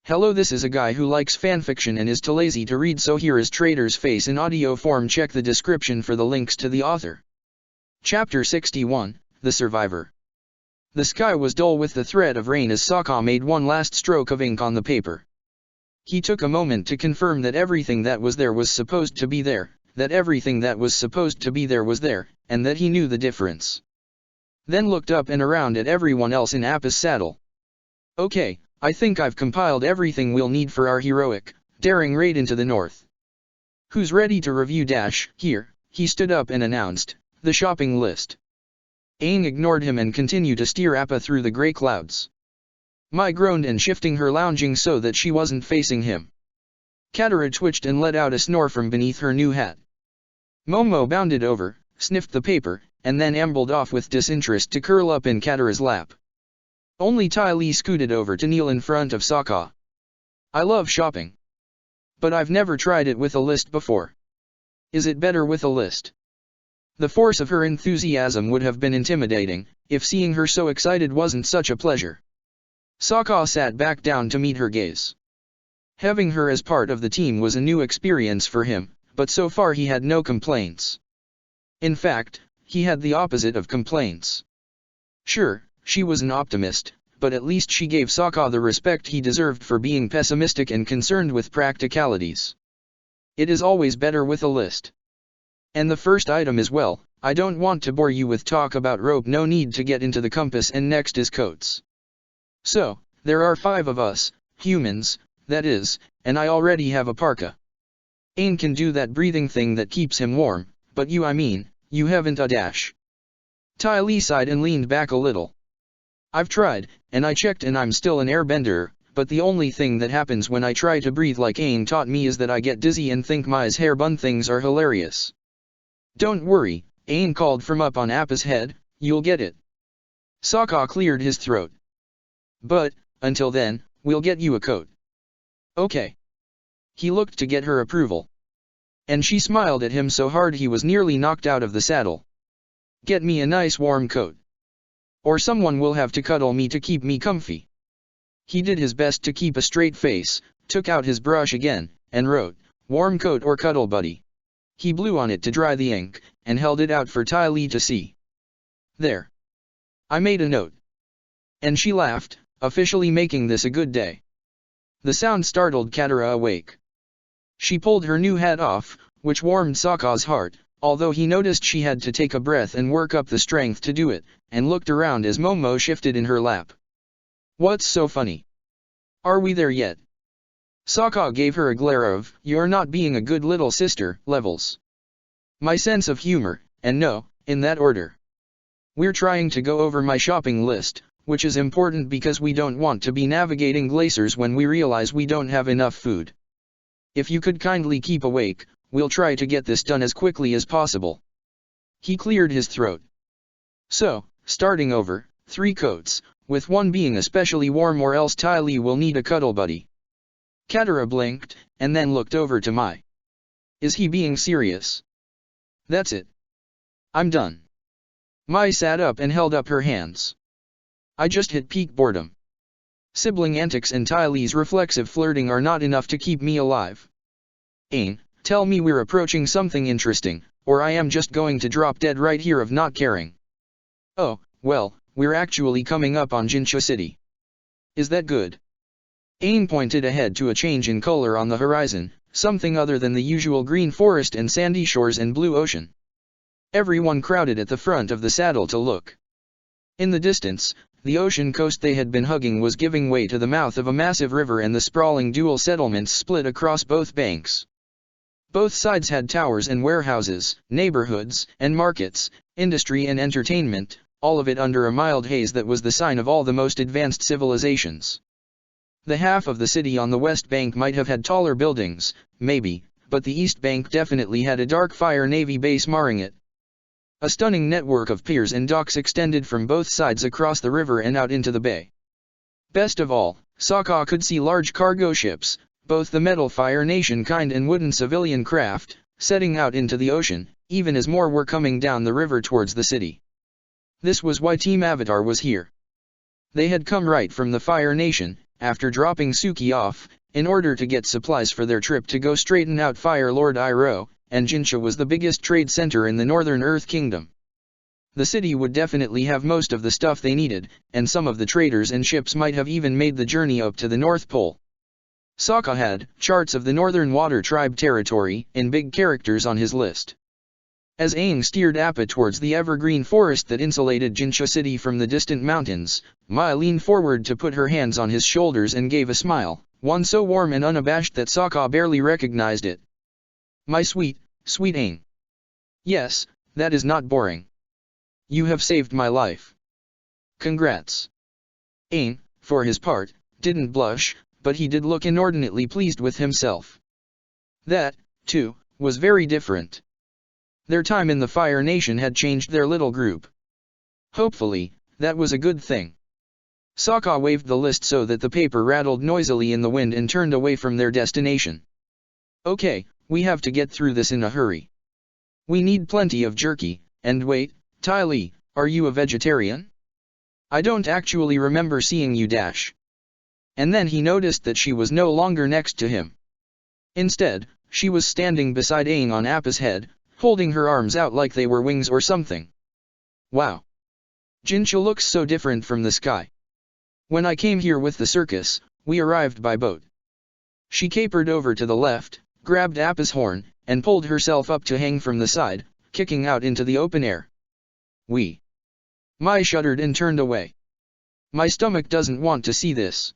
Hello, this is a guy who likes fanfiction and is too lazy to read, so here is Traitor's face in audio form. Check the description for the links to the author. Chapter 61, The Survivor. The sky was dull with the threat of rain as Sokka made one last stroke of ink on the paper. He took a moment to confirm that everything that was there was supposed to be there, that everything that was supposed to be there was there, and that he knew the difference. Then looked up and around at everyone else in Appa's saddle. Okay, I think I've compiled everything we'll need for our heroic, daring raid into the north. Who's ready to review? Here, he stood up and announced, the shopping list. Aang ignored him and continued to steer Appa through the grey clouds. Mai groaned and shifting her lounging so that she wasn't facing him. Katara twitched and let out a snore from beneath her new hat. Momo bounded over, sniffed the paper, and then ambled off with disinterest to curl up in Katara's lap. Only Ty Lee scooted over to kneel in front of Sokka. I love shopping. But I've never tried it with a list before. Is it better with a list? The force of her enthusiasm would have been intimidating, if seeing her so excited wasn't such a pleasure. Sokka sat back down to meet her gaze. Having her as part of the team was a new experience for him, but so far he had no complaints. In fact, he had the opposite of complaints. Sure, she was an optimist, but at least she gave Sokka the respect he deserved for being pessimistic and concerned with practicalities. It is always better with a list. And the first item is, well, I don't want to bore you with talk about rope, no need to get into the compass, and next is coats. So, there are 5 of us, humans, that is, and I already have a parka. Aang can do that breathing thing that keeps him warm, but you haven't a dash. Ty Lee sighed and leaned back a little. I've tried, and I checked and I'm still an airbender, but the only thing that happens when I try to breathe like Aang taught me is that I get dizzy and think Mai's hair bun things are hilarious. Don't worry, Aang called from up on Appa's head, you'll get it. Sokka cleared his throat. But, until then, we'll get you a coat. Okay. He looked to get her approval. And she smiled at him so hard he was nearly knocked out of the saddle. Get me a nice warm coat. Or someone will have to cuddle me to keep me comfy. He did his best to keep a straight face, took out his brush again, and wrote, warm coat or cuddle buddy. He blew on it to dry the ink, and held it out for Ty Lee to see. There. I made a note. And she laughed, officially making this a good day. The sound startled Katara awake. She pulled her new hat off, which warmed Sokka's heart, although he noticed she had to take a breath and work up the strength to do it, and looked around as Momo shifted in her lap. What's so funny? Are we there yet? Sokka gave her a glare of, you're not being a good little sister, levels. My sense of humor, and no, in that order. We're trying to go over my shopping list, which is important because we don't want to be navigating glaciers when we realize we don't have enough food. If you could kindly keep awake, we'll try to get this done as quickly as possible. He cleared his throat. So, starting over, 3 coats, with one being especially warm or else Ty Lee will need a cuddle buddy. Katara blinked, and then looked over to Mai. Is he being serious? That's it. I'm done. Mai sat up and held up her hands. I just hit peak boredom. Sibling antics and Ty Lee's reflexive flirting are not enough to keep me alive. Aang, tell me we're approaching something interesting, or I am just going to drop dead right here of not caring. Oh, well, we're actually coming up on Jincha City. Is that good? Aang pointed ahead to a change in color on the horizon, something other than the usual green forest and sandy shores and blue ocean. Everyone crowded at the front of the saddle to look. In the distance, the ocean coast they had been hugging was giving way to the mouth of a massive river, and the sprawling dual settlements split across both banks. Both sides had towers and warehouses, neighborhoods, and markets, industry and entertainment, all of it under a mild haze that was the sign of all the most advanced civilizations. The half of the city on the west bank might have had taller buildings, maybe, but the east bank definitely had a dark fire navy base marring it. A stunning network of piers and docks extended from both sides across the river and out into the bay. Best of all, Sokka could see large cargo ships, both the metal Fire Nation kind and wooden civilian craft, setting out into the ocean, even as more were coming down the river towards the city. This was why Team Avatar was here. They had come right from the Fire Nation, after dropping Suki off, in order to get supplies for their trip to go straighten out Fire Lord Iroh, and Jincha was the biggest trade center in the Northern Earth Kingdom. The city would definitely have most of the stuff they needed, and some of the traders and ships might have even made the journey up to the North Pole. Sokka had charts of the Northern Water Tribe territory in big characters on his list. As Aang steered Appa towards the evergreen forest that insulated Jincha City from the distant mountains, Mai leaned forward to put her hands on his shoulders and gave a smile, one so warm and unabashed that Sokka barely recognized it. "My sweet, sweet Aang. Yes, that is not boring. You have saved my life. Congrats." Aang, for his part, didn't blush, but he did look inordinately pleased with himself. That, too, was very different. Their time in the Fire Nation had changed their little group. Hopefully, that was a good thing. Sokka waved the list so that the paper rattled noisily in the wind and turned away from their destination. "Okay, we have to get through this in a hurry. We need plenty of jerky, and wait, Ty Lee, are you a vegetarian? I don't actually remember seeing you dash." And then he noticed that she was no longer next to him. Instead, she was standing beside Aang on Appa's head, holding her arms out like they were wings or something. Wow! Jincha looks so different from the sky. When I came here with the circus, we arrived by boat. She capered over to the left, grabbed Appa's horn, and pulled herself up to hang from the side, kicking out into the open air. Mai shuddered and turned away. My stomach doesn't want to see this.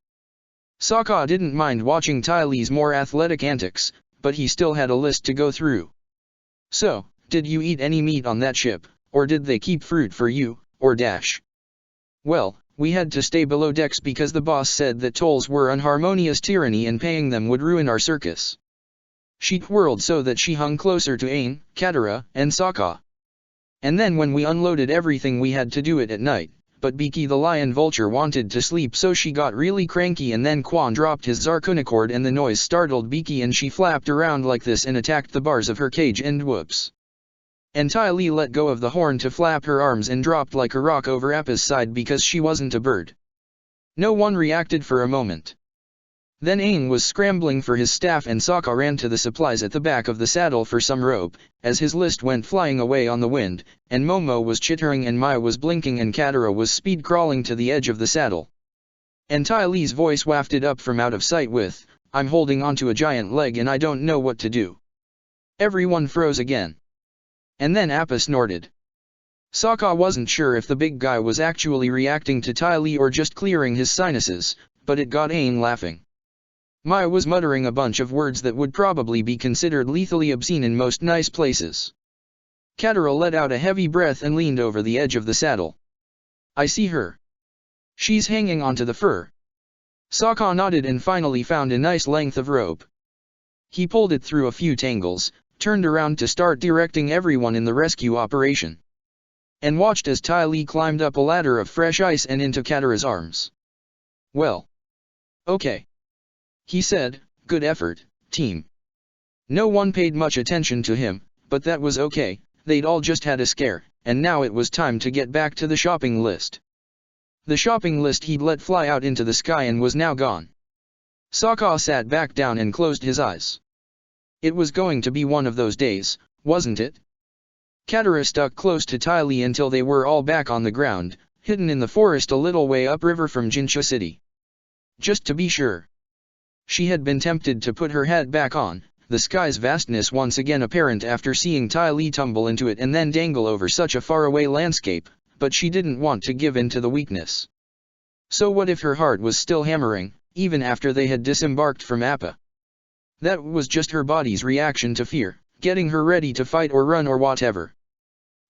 Sokka didn't mind watching Ty Lee's more athletic antics, but he still had a list to go through. "So, did you eat any meat on that ship, or did they keep fruit for you, or dash?" "Well, we had to stay below decks because the boss said that tolls were unharmonious tyranny and paying them would ruin our circus." She twirled so that she hung closer to Aang, Katara, and Sokka. "And then when we unloaded everything we had to do it at night, but Beaky the lion vulture wanted to sleep so she got really cranky and then Quan dropped his Zarkunicord and the noise startled Beaky and she flapped around like this and attacked the bars of her cage and whoops. And Ty Lee let go of the horn to flap her arms and dropped like a rock over Appa's side because she wasn't a bird." No one reacted for a moment. Then Aang was scrambling for his staff and Sokka ran to the supplies at the back of the saddle for some rope, as his list went flying away on the wind, and Momo was chittering and Mai was blinking and Katara was speed crawling to the edge of the saddle. And Ty Lee's voice wafted up from out of sight with, "I'm holding onto a giant leg and I don't know what to do." Everyone froze again. And then Appa snorted. Sokka wasn't sure if the big guy was actually reacting to Ty Lee or just clearing his sinuses, but it got Aang laughing. Mai was muttering a bunch of words that would probably be considered lethally obscene in most nice places. Katara let out a heavy breath and leaned over the edge of the saddle. "I see her. She's hanging onto the fur." Sokka nodded and finally found a nice length of rope. He pulled it through a few tangles, turned around to start directing everyone in the rescue operation. And watched as Ty Lee climbed up a ladder of fresh ice and into Katara's arms. "Well. Okay," he said, "good effort, team." No one paid much attention to him, but that was okay, they'd all just had a scare, and now it was time to get back to the shopping list. The shopping list he'd let fly out into the sky and was now gone. Sokka sat back down and closed his eyes. It was going to be one of those days, wasn't it? Katara stuck close to Ty Lee until they were all back on the ground, hidden in the forest a little way upriver from Jincha City. Just to be sure. She had been tempted to put her head back on, the sky's vastness once again apparent after seeing Ty Lee tumble into it and then dangle over such a faraway landscape, but she didn't want to give in to the weakness. So what if her heart was still hammering, even after they had disembarked from Appa? That was just her body's reaction to fear, getting her ready to fight or run or whatever.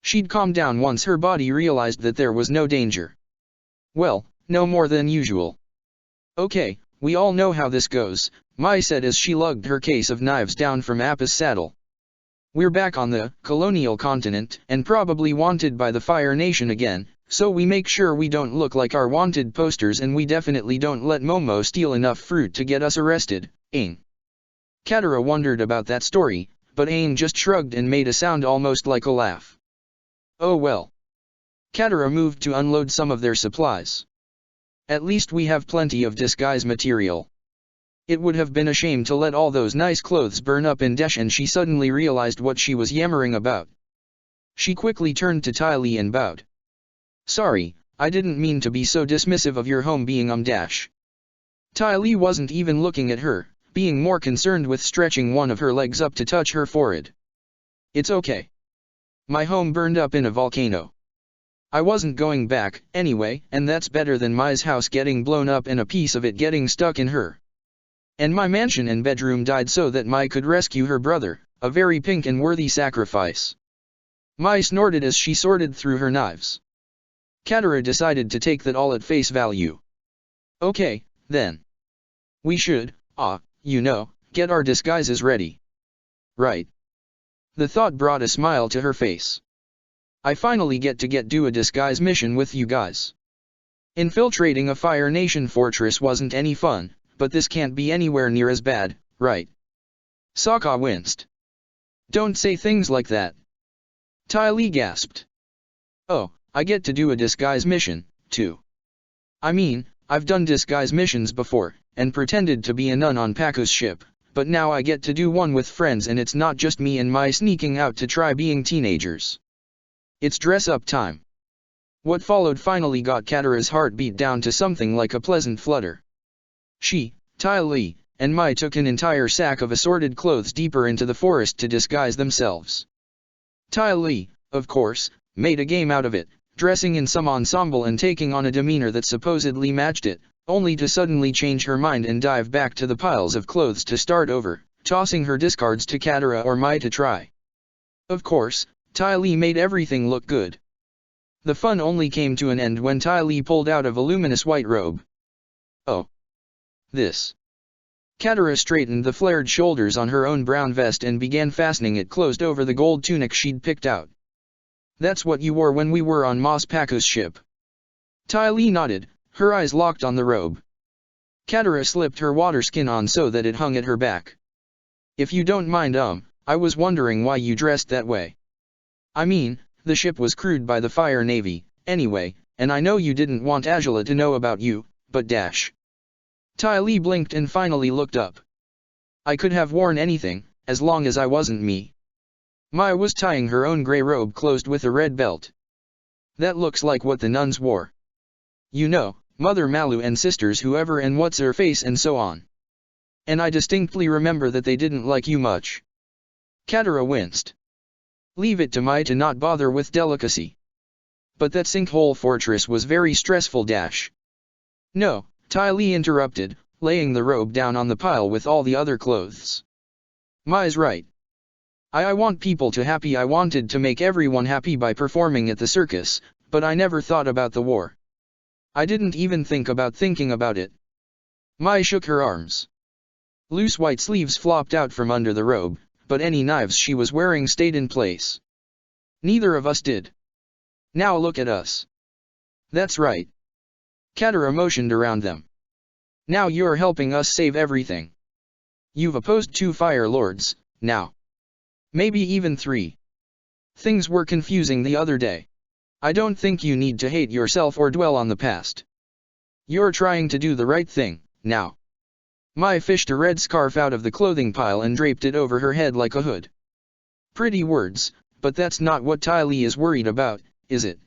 She'd calm down once her body realized that there was no danger. Well, no more than usual. "Okay, we all know how this goes," Mai said as she lugged her case of knives down from Appa's saddle. "We're back on the colonial continent and probably wanted by the Fire Nation again, so we make sure we don't look like our wanted posters and we definitely don't let Momo steal enough fruit to get us arrested, Aang." Katara wondered about that story, but Aang just shrugged and made a sound almost like a laugh. "Oh well." Katara moved to unload some of their supplies. At least we have plenty of disguise material. It would have been a shame to let all those nice clothes burn up in Desh, and she suddenly realized what she was yammering about. She quickly turned to Ty Lee and bowed. Sorry, I didn't mean to be so dismissive of your home being Dash. Ty Lee wasn't even looking at her, being more concerned with stretching one of her legs up to touch her forehead. It's okay. My home burned up in a volcano. I wasn't going back, anyway, and that's better than Mai's house getting blown up and a piece of it getting stuck in her. And my mansion and bedroom died so that Mai could rescue her brother, a very pink and worthy sacrifice. Mai snorted as she sorted through her knives. Katara decided to take that all at face value. Okay, then. We should, get our disguises ready. Right. The thought brought a smile to her face. I finally get to do a disguise mission with you guys. Infiltrating a Fire Nation fortress wasn't any fun, but this can't be anywhere near as bad, right? Sokka winced. Don't say things like that. Ty Lee gasped. Oh, I get to do a disguise mission, too. I mean, I've done disguise missions before, and pretended to be a nun on Pakku's ship, but now I get to do one with friends, and it's not just me and Mai sneaking out to try being teenagers. It's dress-up time. What followed finally got Katara's heart beat down to something like a pleasant flutter. She, Ty Lee, and Mai took an entire sack of assorted clothes deeper into the forest to disguise themselves. Ty Lee, of course, made a game out of it, dressing in some ensemble and taking on a demeanor that supposedly matched it, only to suddenly change her mind and dive back to the piles of clothes to start over, tossing her discards to Katara or Mai to try. Of course, Ty Lee made everything look good. The fun only came to an end when Ty Lee pulled out a voluminous white robe. Oh. This. Katara straightened the flared shoulders on her own brown vest and began fastening it closed over the gold tunic she'd picked out. That's what you wore when we were on Mos Pakku's ship. Ty Lee nodded, her eyes locked on the robe. Katara slipped her water skin on so that it hung at her back. If you don't mind, I was wondering why you dressed that way. I mean, the ship was crewed by the Fire Navy, anyway, and I know you didn't want Azula to know about you, but Dash. Ty Lee blinked and finally looked up. I could have worn anything, as long as I wasn't me. Mai was tying her own grey robe closed with a red belt. That looks like what the nuns wore. You know, Mother Malu and sisters whoever and what's her face and so on. And I distinctly remember that they didn't like you much. Katara winced. Leave it to Mai to not bother with delicacy. But that sinkhole fortress was very stressful. Dash. No, Ty Lee interrupted, laying the robe down on the pile with all the other clothes. Mai's right. I want people to happy. I wanted to make everyone happy by performing at the circus, but I never thought about the war. I didn't even think about thinking about it. Mai shook her arms. Loose white sleeves flopped out from under the robe, but any knives she was wearing stayed in place. Neither of us did. Now look at us. That's right. Katara motioned around them. Now you're helping us save everything. You've opposed 2 Fire Lords, now. Maybe even 3. Things were confusing the other day. I don't think you need to hate yourself or dwell on the past. You're trying to do the right thing, now. Mai fished a red scarf out of the clothing pile and draped it over her head like a hood. Pretty words, but that's not what Ty Lee is worried about, is it?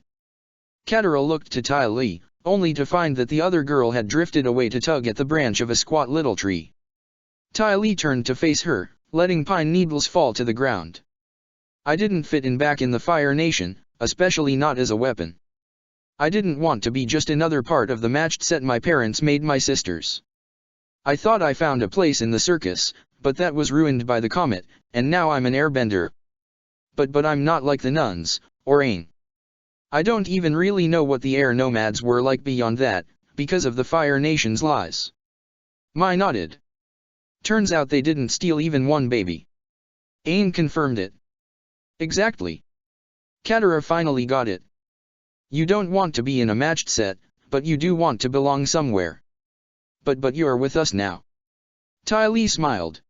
Katara looked to Ty Lee, only to find that the other girl had drifted away to tug at the branch of a squat little tree. Ty Lee turned to face her, letting pine needles fall to the ground. I didn't fit in back in the Fire Nation, especially not as a weapon. I didn't want to be just another part of the matched set my parents made my sisters. I thought I found a place in the circus, but that was ruined by the comet, and now I'm an airbender. But I'm not like the nuns, or Aang. I don't even really know what the air nomads were like beyond that, because of the Fire Nation's lies. Mai nodded. Turns out they didn't steal even one baby. Aang confirmed it. Exactly. Katara finally got it. You don't want to be in a matched set, but you do want to belong somewhere. But you're with us now. Ty Lee smiled.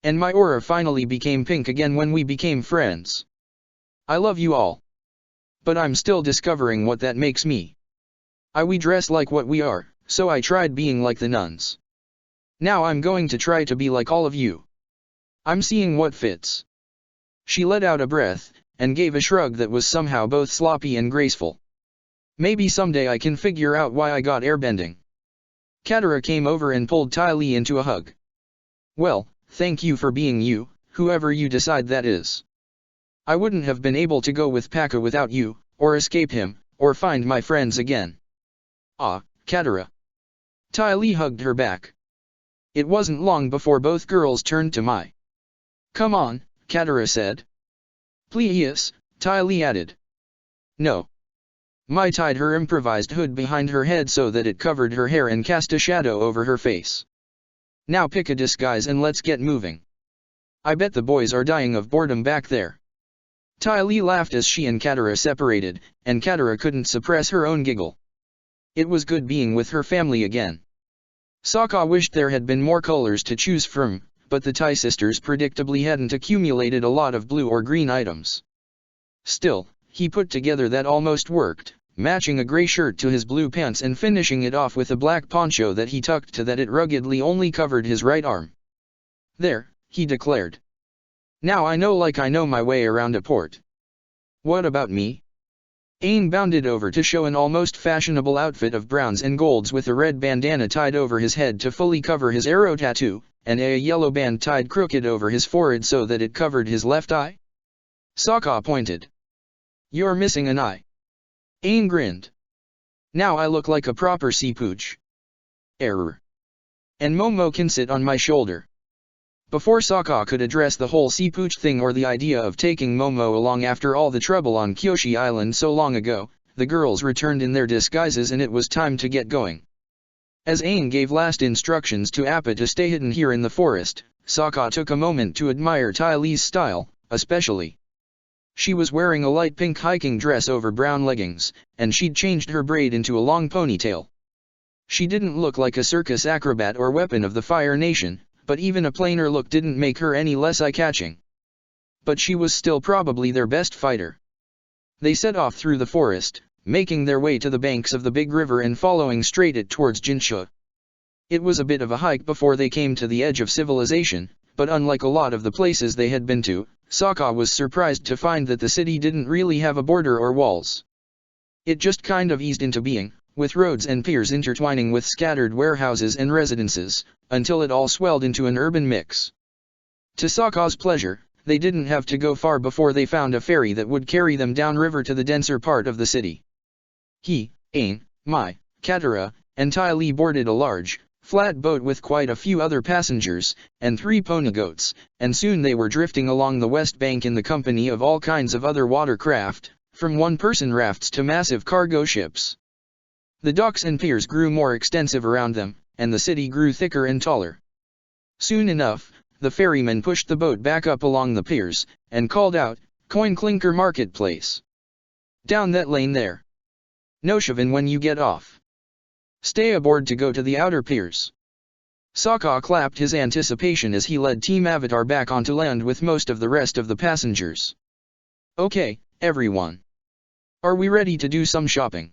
And my aura finally became pink again when we became friends. I love you all. But I'm still discovering what that makes me. We dress like what we are, so I tried being like the nuns. Now I'm going to try to be like all of you. I'm seeing what fits. She let out a breath, and gave a shrug that was somehow both sloppy and graceful. Maybe someday I can figure out why I got airbending. Katara came over and pulled Ty Lee into a hug. Well, thank you for being you, whoever you decide that is. I wouldn't have been able to go with Pakka without you, or escape him, or find my friends again. Ah, Katara. Ty Lee hugged her back. It wasn't long before both girls turned to Mai. Come on, Katara said. Please, Ty Lee added. No. Mai tied her improvised hood behind her head so that it covered her hair and cast a shadow over her face. Now pick a disguise and let's get moving. I bet the boys are dying of boredom back there. Ty Lee laughed as she and Katara separated, and Katara couldn't suppress her own giggle. It was good being with her family again. Sokka wished there had been more colors to choose from, but the Ty sisters predictably hadn't accumulated a lot of blue or green items. Still, he put together that almost worked, matching a gray shirt to his blue pants and finishing it off with a black poncho that he tucked to that it ruggedly only covered his right arm. There, he declared. Now I know my way around a port. What about me? Aang bounded over to show an almost fashionable outfit of browns and golds with a red bandana tied over his head to fully cover his arrow tattoo, and a yellow band tied crooked over his forehead so that it covered his left eye. Sokka pointed. You're missing an eye. Aang grinned. Now I look like a proper sea pooch. Error. And Momo can sit on my shoulder. Before Sokka could address the whole sea pooch thing or the idea of taking Momo along after all the trouble on Kyoshi Island so long ago, the girls returned in their disguises and it was time to get going. As Aang gave last instructions to Appa to stay hidden here in the forest, Sokka took a moment to admire Ty Lee's style, especially. She was wearing a light pink hiking dress over brown leggings, and she'd changed her braid into a long ponytail. She didn't look like a circus acrobat or weapon of the Fire Nation, but even a plainer look didn't make her any less eye-catching. But she was still probably their best fighter. They set off through the forest, making their way to the banks of the big river and following straight towards Jinsha. It was a bit of a hike before they came to the edge of civilization, but unlike a lot of the places they had been to, Sokka was surprised to find that the city didn't really have a border or walls. It just kind of eased into being, with roads and piers intertwining with scattered warehouses and residences, until it all swelled into an urban mix. To Sokka's pleasure, they didn't have to go far before they found a ferry that would carry them downriver to the denser part of the city. He, Aang, Mai, Katara, and Ty Lee boarded a large, flat boat with quite a few other passengers, and 3 pony goats, and soon they were drifting along the west bank in the company of all kinds of other watercraft, from one-person rafts to massive cargo ships. The docks and piers grew more extensive around them, and the city grew thicker and taller. Soon enough, the ferryman pushed the boat back up along the piers, and called out, "Coin Clinker Marketplace. Down that lane there. No shovin' when you get off. Stay aboard to go to the outer piers." Sokka clapped his anticipation as he led Team Avatar back onto land with most of the rest of the passengers. "Okay, everyone. Are we ready to do some shopping?"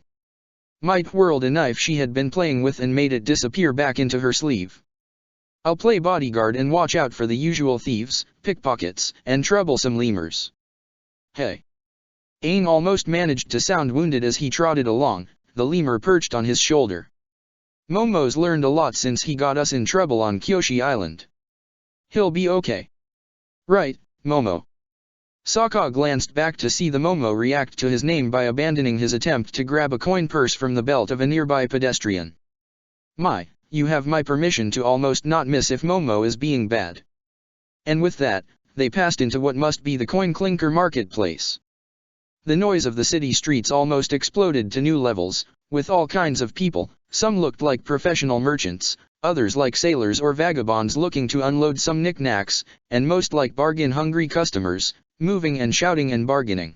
Mai whirled a knife she had been playing with and made it disappear back into her sleeve. "I'll play bodyguard and watch out for the usual thieves, pickpockets, and troublesome lemurs." "Hey." Aang almost managed to sound wounded as he trotted along, the lemur perched on his shoulder. "Momo's learned a lot since he got us in trouble on Kyoshi Island. He'll be okay. Right, Momo." Sokka glanced back to see the Momo react to his name by abandoning his attempt to grab a coin purse from the belt of a nearby pedestrian. "Mai, you have my permission to almost not miss if Momo is being bad." And with that, they passed into what must be the Coin Clinker Marketplace. The noise of the city streets almost exploded to new levels, with all kinds of people. Some looked like professional merchants, others like sailors or vagabonds looking to unload some knickknacks, and most like bargain-hungry customers, moving and shouting and bargaining.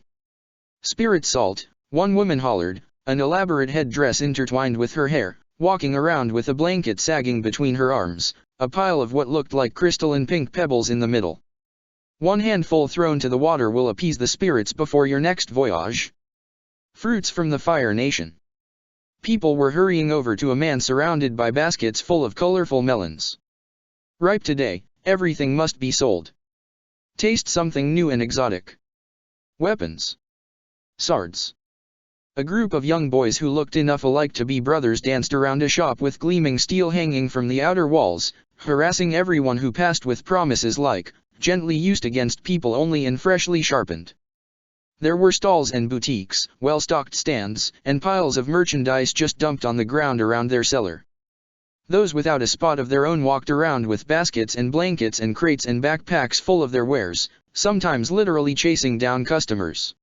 "Spirit salt," one woman hollered, an elaborate headdress intertwined with her hair, walking around with a blanket sagging between her arms, a pile of what looked like crystalline pink pebbles in the middle. "One handful thrown to the water will appease the spirits before your next voyage. Fruits from the Fire Nation. People were hurrying over to a man surrounded by baskets full of colorful melons. Ripe today, everything must be sold. Taste something new and exotic. Weapons. Swords. A group of young boys who looked enough alike to be brothers danced around a shop with gleaming steel hanging from the outer walls, harassing everyone who passed with promises like, gently used against people only and freshly sharpened. There were stalls and boutiques, well-stocked stands, and piles of merchandise just dumped on the ground around their cellar. Those without a spot of their own walked around with baskets and blankets and crates and backpacks full of their wares, sometimes literally chasing down customers.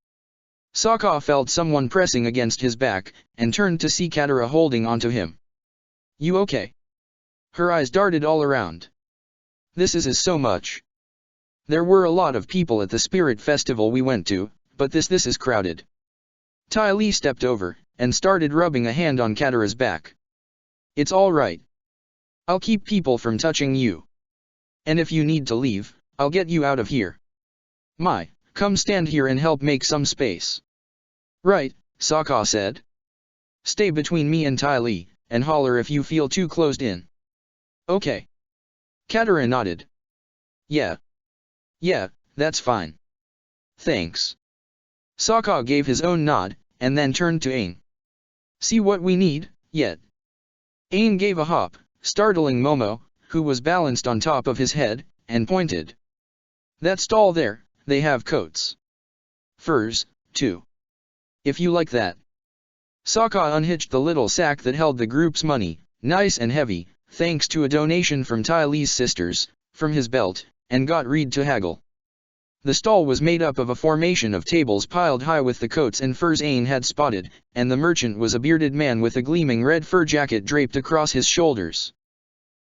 Sokka felt someone pressing against his back, and turned to see Katara holding onto him. "You okay?" Her eyes darted all around. "This is so much. There were a lot of people at the spirit festival we went to, but this is crowded." Ty Lee stepped over, and started rubbing a hand on Katara's back. "It's all right. I'll keep people from touching you. And if you need to leave, I'll get you out of here. Come stand here and help make some space." "Right," Sokka said. "Stay between me and Ty Lee, and holler if you feel too closed in." "Okay." Katara nodded. Yeah, that's fine. Thanks." Sokka gave his own nod, and then turned to Aang. "See what we need, yet?" Aang gave a hop, startling Momo, who was balanced on top of his head, and pointed. "That stall there, they have coats. Furs, too. If you like that." Sokka unhitched the little sack that held the group's money, nice and heavy, thanks to a donation from Ty Lee's sisters, from his belt, and got Reed to haggle. The stall was made up of a formation of tables piled high with the coats and furs Aang had spotted, and the merchant was a bearded man with a gleaming red fur jacket draped across his shoulders.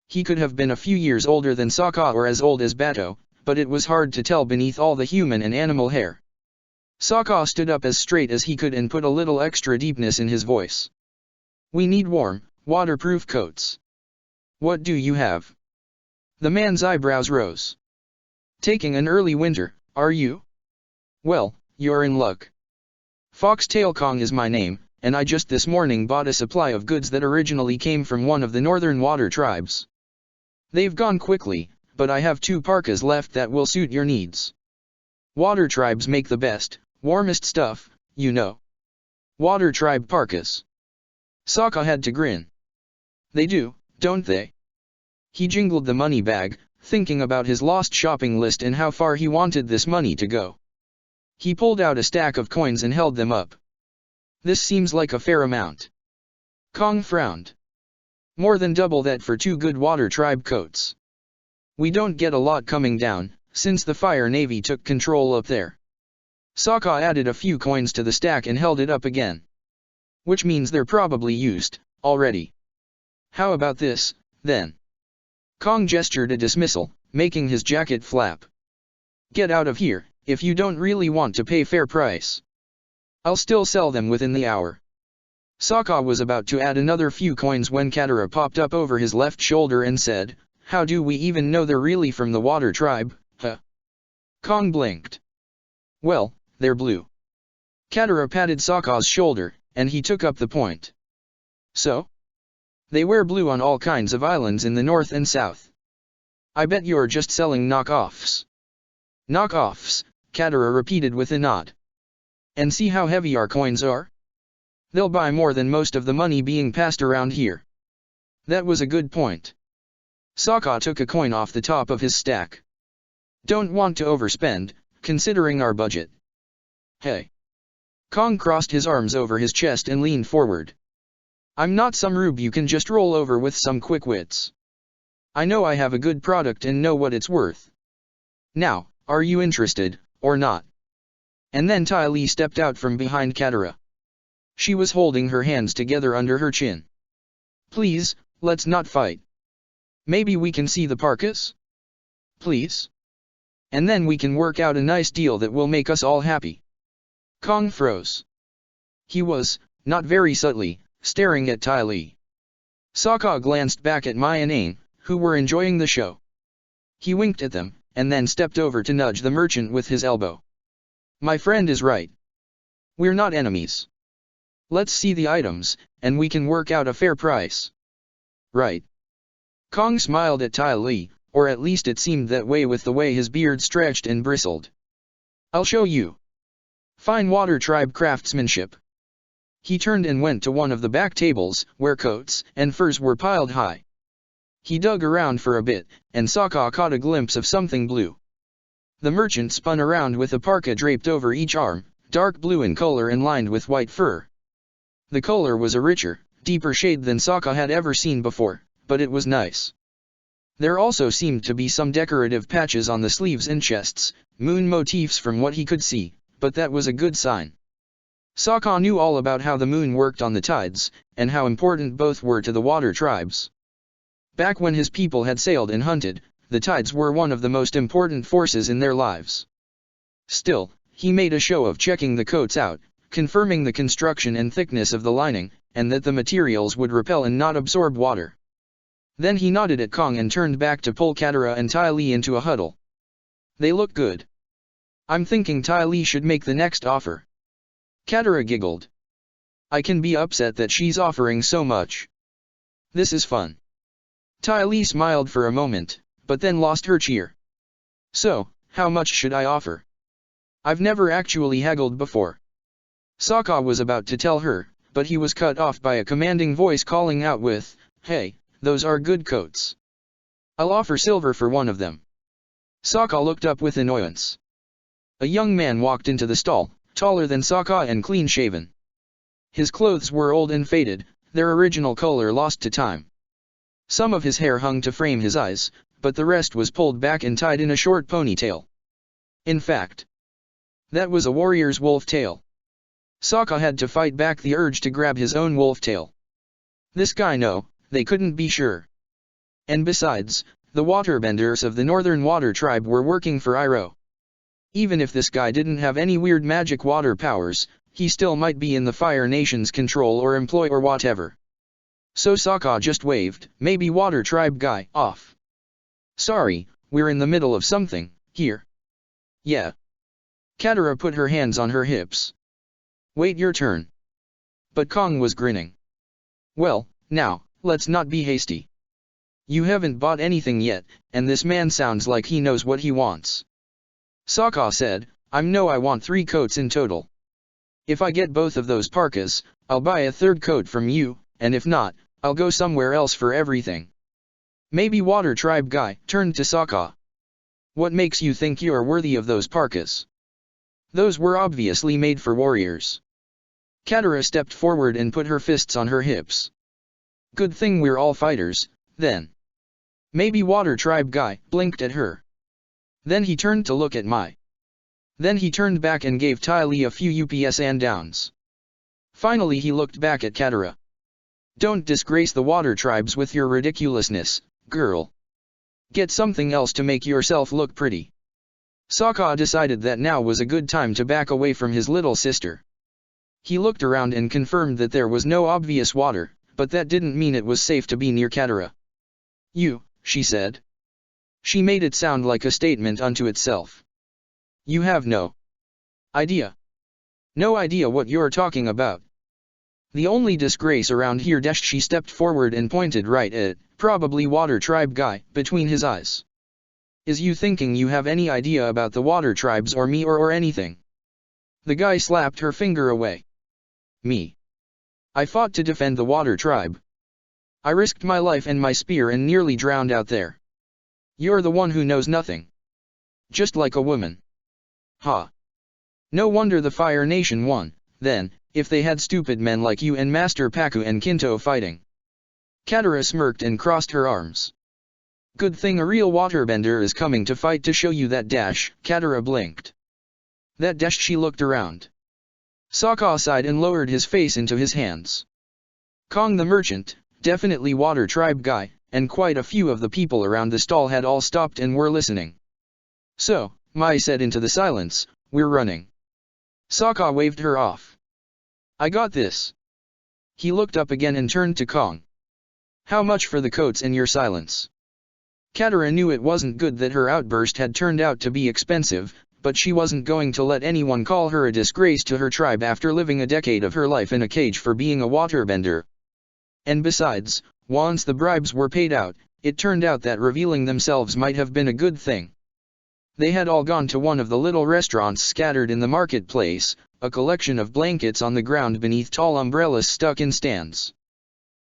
He could have been a few years older than Sokka or as old as Bato, but it was hard to tell beneath all the human and animal hair. Sokka stood up as straight as he could and put a little extra deepness in his voice. "We need warm, waterproof coats. What do you have?" The man's eyebrows rose. "Taking an early winter, are you? Well, you're in luck. Foxtail Kong is my name, and I just this morning bought a supply of goods that originally came from one of the northern water tribes. They've gone quickly, but I have 2 parkas left that will suit your needs. Water tribes make the best, warmest stuff, you know. Water tribe parkas." Sokka had to grin. "They do, don't they?" He jingled the money bag, thinking about his lost shopping list and how far he wanted this money to go. He pulled out a stack of coins and held them up. "This seems like a fair amount." Kong frowned. "More than double that for 2 good water tribe coats. We don't get a lot coming down, since the Fire Navy took control up there." Sokka added a few coins to the stack and held it up again. "Which means they're probably used, already. How about this, then?" Kong gestured a dismissal, making his jacket flap. "Get out of here, if you don't really want to pay fair price. I'll still sell them within the hour." Sokka was about to add another few coins when Katara popped up over his left shoulder and said, "How do we even know they're really from the water tribe, huh?" Kong blinked. "Well, they're blue." Katara patted Sokka's shoulder, and he took up the point. "So? They wear blue on all kinds of islands in the north and south. I bet you're just selling knockoffs." "Knockoffs," Katara repeated with a nod. "And see how heavy our coins are? They'll buy more than most of the money being passed around here." That was a good point. Sokka took a coin off the top of his stack. "Don't want to overspend, considering our budget." "Hey." Kong crossed his arms over his chest and leaned forward. "I'm not some rube you can just roll over with some quick wits. I know I have a good product and know what it's worth. Now, are you interested, or not?" And then Ty Lee stepped out from behind Katara. She was holding her hands together under her chin. "Please, let's not fight. Maybe we can see the parkas? Please? And then we can work out a nice deal that will make us all happy." Kong froze. He was, not very subtly, staring at Ty Lee. Sokka glanced back at Mai and Aang, who were enjoying the show. He winked at them, and then stepped over to nudge the merchant with his elbow. "My friend is right. We're not enemies. Let's see the items, and we can work out a fair price. Right. Kong smiled at Tai Li, or at least it seemed that way with the way his beard stretched and bristled. I'll show you. Fine water tribe craftsmanship. He turned and went to one of the back tables, where coats and furs were piled high. He dug around for a bit, and Sokka caught a glimpse of something blue. The merchant spun around with a parka draped over each arm, dark blue in color and lined with white fur. The color was a richer, deeper shade than Sokka had ever seen before, but it was nice. There also seemed to be some decorative patches on the sleeves and chests, moon motifs from what he could see, but that was a good sign. Sokka knew all about how the moon worked on the tides, and how important both were to the water tribes. Back when his people had sailed and hunted, the tides were one of the most important forces in their lives. Still, he made a show of checking the coats out, confirming the construction and thickness of the lining, and that the materials would repel and not absorb water. Then he nodded at Kong and turned back to pull Katara and Tai Li into a huddle. They look good. I'm thinking Tai Li should make the next offer. Katara giggled. I can be upset that she's offering so much. This is fun. Tai Li smiled for a moment, but then lost her cheer. So, how much should I offer? I've never actually haggled before. Sokka was about to tell her, but he was cut off by a commanding voice calling out with, "Hey, those are good coats. I'll offer silver for one of them." Sokka looked up with annoyance. A young man walked into the stall, taller than Sokka and clean-shaven. His clothes were old and faded, their original color lost to time. Some of his hair hung to frame his eyes, but the rest was pulled back and tied in a short ponytail. In fact, that was a warrior's wolf tail. Sokka had to fight back the urge to grab his own wolf tail. This guy no, they couldn't be sure. And besides, the waterbenders of the Northern Water Tribe were working for Iroh. Even if this guy didn't have any weird magic water powers, he still might be in the Fire Nation's control or employ or whatever. So Sokka just waved, "Maybe Water Tribe guy, off. Sorry, we're in the middle of something, here." Yeah. Katara put her hands on her hips. Wait your turn. But Kong was grinning. Well, now, let's not be hasty. You haven't bought anything yet, and this man sounds like he knows what he wants. Sokka said, I want 3 coats in total. If I get both of those parkas, I'll buy a third coat from you, and if not, I'll go somewhere else for everything. Maybe Water Tribe guy turned to Sokka. What makes you think you're worthy of those parkas? Those were obviously made for warriors. Katara stepped forward and put her fists on her hips. Good thing we're all fighters, then. Maybe Water Tribe guy blinked at her. Then he turned to look at Mai. Then he turned back and gave Tai Li a few ups and downs. Finally he looked back at Katara. Don't disgrace the water tribes with your ridiculousness, girl. Get something else to make yourself look pretty. Sokka decided that now was a good time to back away from his little sister. He looked around and confirmed that there was no obvious water, but that didn't mean it was safe to be near Katara. You, she said. She made it sound like a statement unto itself. You have no idea. No idea what you're talking about. The only disgrace around here. She stepped forward and pointed right at, probably Water Tribe guy, between his eyes. Is you thinking you have any idea about the water tribes or me or anything? The guy slapped her finger away. Me. I fought to defend the water tribe. I risked my life and my spear and nearly drowned out there. You're the one who knows nothing. Just like a woman. Ha. No wonder the Fire Nation won, then, if they had stupid men like you and Master Pakku and Kinto fighting. Katara smirked and crossed her arms. Good thing a real waterbender is coming to fight to show you that dash. Katara blinked. That dash. She looked around. Sokka sighed and lowered his face into his hands. Kong the merchant, definitely Water Tribe guy, and quite a few of the people around the stall had all stopped and were listening. So, Mai said into the silence, we're running. Sokka waved her off. I got this. He looked up again and turned to Kong. How much for the coats and your silence? Katara knew it wasn't good that her outburst had turned out to be expensive, but she wasn't going to let anyone call her a disgrace to her tribe after living a decade of her life in a cage for being a waterbender. And besides, once the bribes were paid out, it turned out that revealing themselves might have been a good thing. They had all gone to one of the little restaurants scattered in the marketplace, a collection of blankets on the ground beneath tall umbrellas stuck in stands.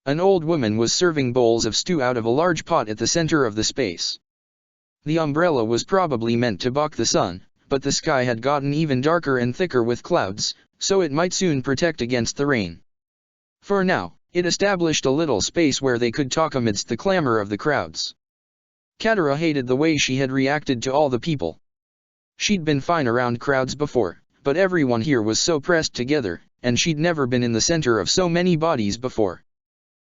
An old woman was serving bowls of stew out of a large pot at the center of the space. The umbrella was probably meant to block the sun, but the sky had gotten even darker and thicker with clouds, so it might soon protect against the rain. For now, it established a little space where they could talk amidst the clamor of the crowds. Katara hated the way she had reacted to all the people. She'd been fine around crowds before, but everyone here was so pressed together, and she'd never been in the center of so many bodies before.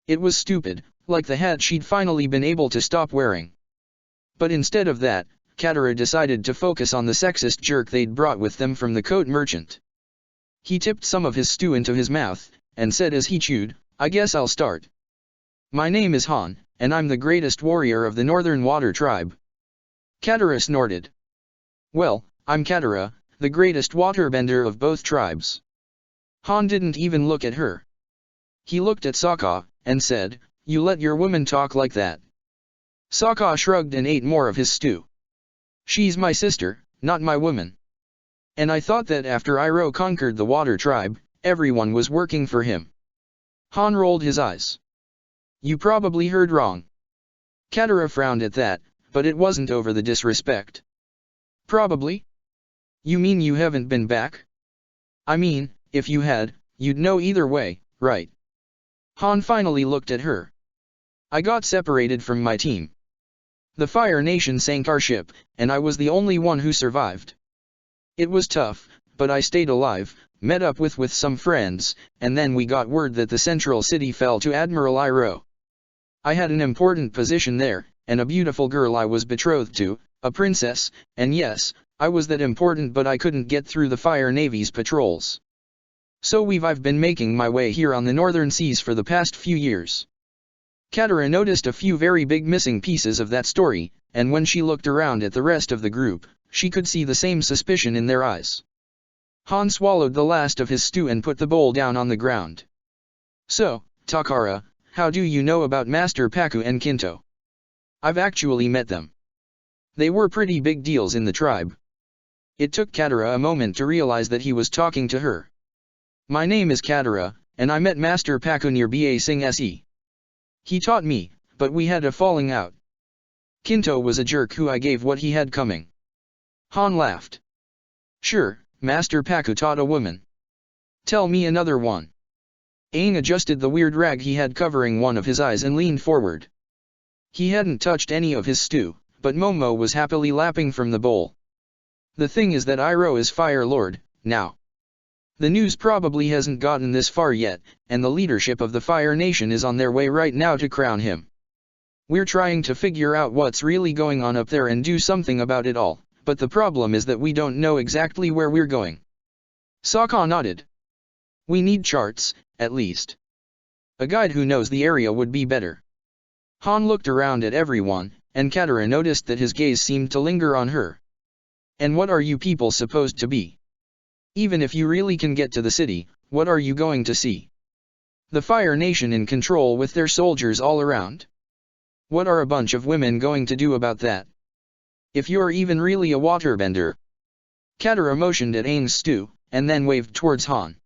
It was stupid, like the hat she'd finally been able to stop wearing. But instead of that, Katara decided to focus on the sexist jerk they'd brought with them from the coat merchant. He tipped some of his stew into his mouth, and said as he chewed, "I guess I'll start. My name is Han, and I'm the greatest warrior of the Northern Water Tribe." Katara snorted. "Well, I'm Katara, the greatest waterbender of both tribes." Han didn't even look at her. He looked at Sokka, and said, "You let your woman talk like that." Sokka shrugged and ate more of his stew. "She's my sister, not my woman. And I thought that after Iroh conquered the Water Tribe, everyone was working for him." Han rolled his eyes. "You probably heard wrong." Katara frowned at that, but it wasn't over the disrespect. "Probably? You mean you haven't been back? I mean, if you had, you'd know either way, right?" Han finally looked at her. "I got separated from my team. The Fire Nation sank our ship, and I was the only one who survived. It was tough, but I stayed alive, met up with some friends, and then we got word that the central city fell to Admiral Iroh. I had an important position there, and a beautiful girl I was betrothed to, a princess, and yes, I was that important, but I couldn't get through the Fire Navy's patrols. So I've been making my way here on the northern seas for the past few years." Katara noticed a few very big missing pieces of that story, and when she looked around at the rest of the group, she could see the same suspicion in their eyes. Han swallowed the last of his stew and put the bowl down on the ground. "So, Takara, how do you know about Master Pakku and Kinto?" "I've actually met them. They were pretty big deals in the tribe." It took Katara a moment to realize that he was talking to her. "My name is Katara, and I met Master Pakku near Ba Sing Se. He taught me, but we had a falling out. Kinto was a jerk who I gave what he had coming." Han laughed. "Sure, Master Pakku taught a woman. Tell me another one." Aang adjusted the weird rag he had covering one of his eyes and leaned forward. He hadn't touched any of his stew, but Momo was happily lapping from the bowl. "The thing is that Iroh is Fire Lord, now. The news probably hasn't gotten this far yet, and the leadership of the Fire Nation is on their way right now to crown him. We're trying to figure out what's really going on up there and do something about it all, but the problem is that we don't know exactly where we're going." Sokka nodded. "We need charts, at least. A guide who knows the area would be better." Han looked around at everyone, and Katara noticed that his gaze seemed to linger on her. "And what are you people supposed to be? Even if you really can get to the city, what are you going to see? The Fire Nation in control with their soldiers all around? What are a bunch of women going to do about that? If you're even really a waterbender." Katara motioned at Aang's stew, and then waved towards Han.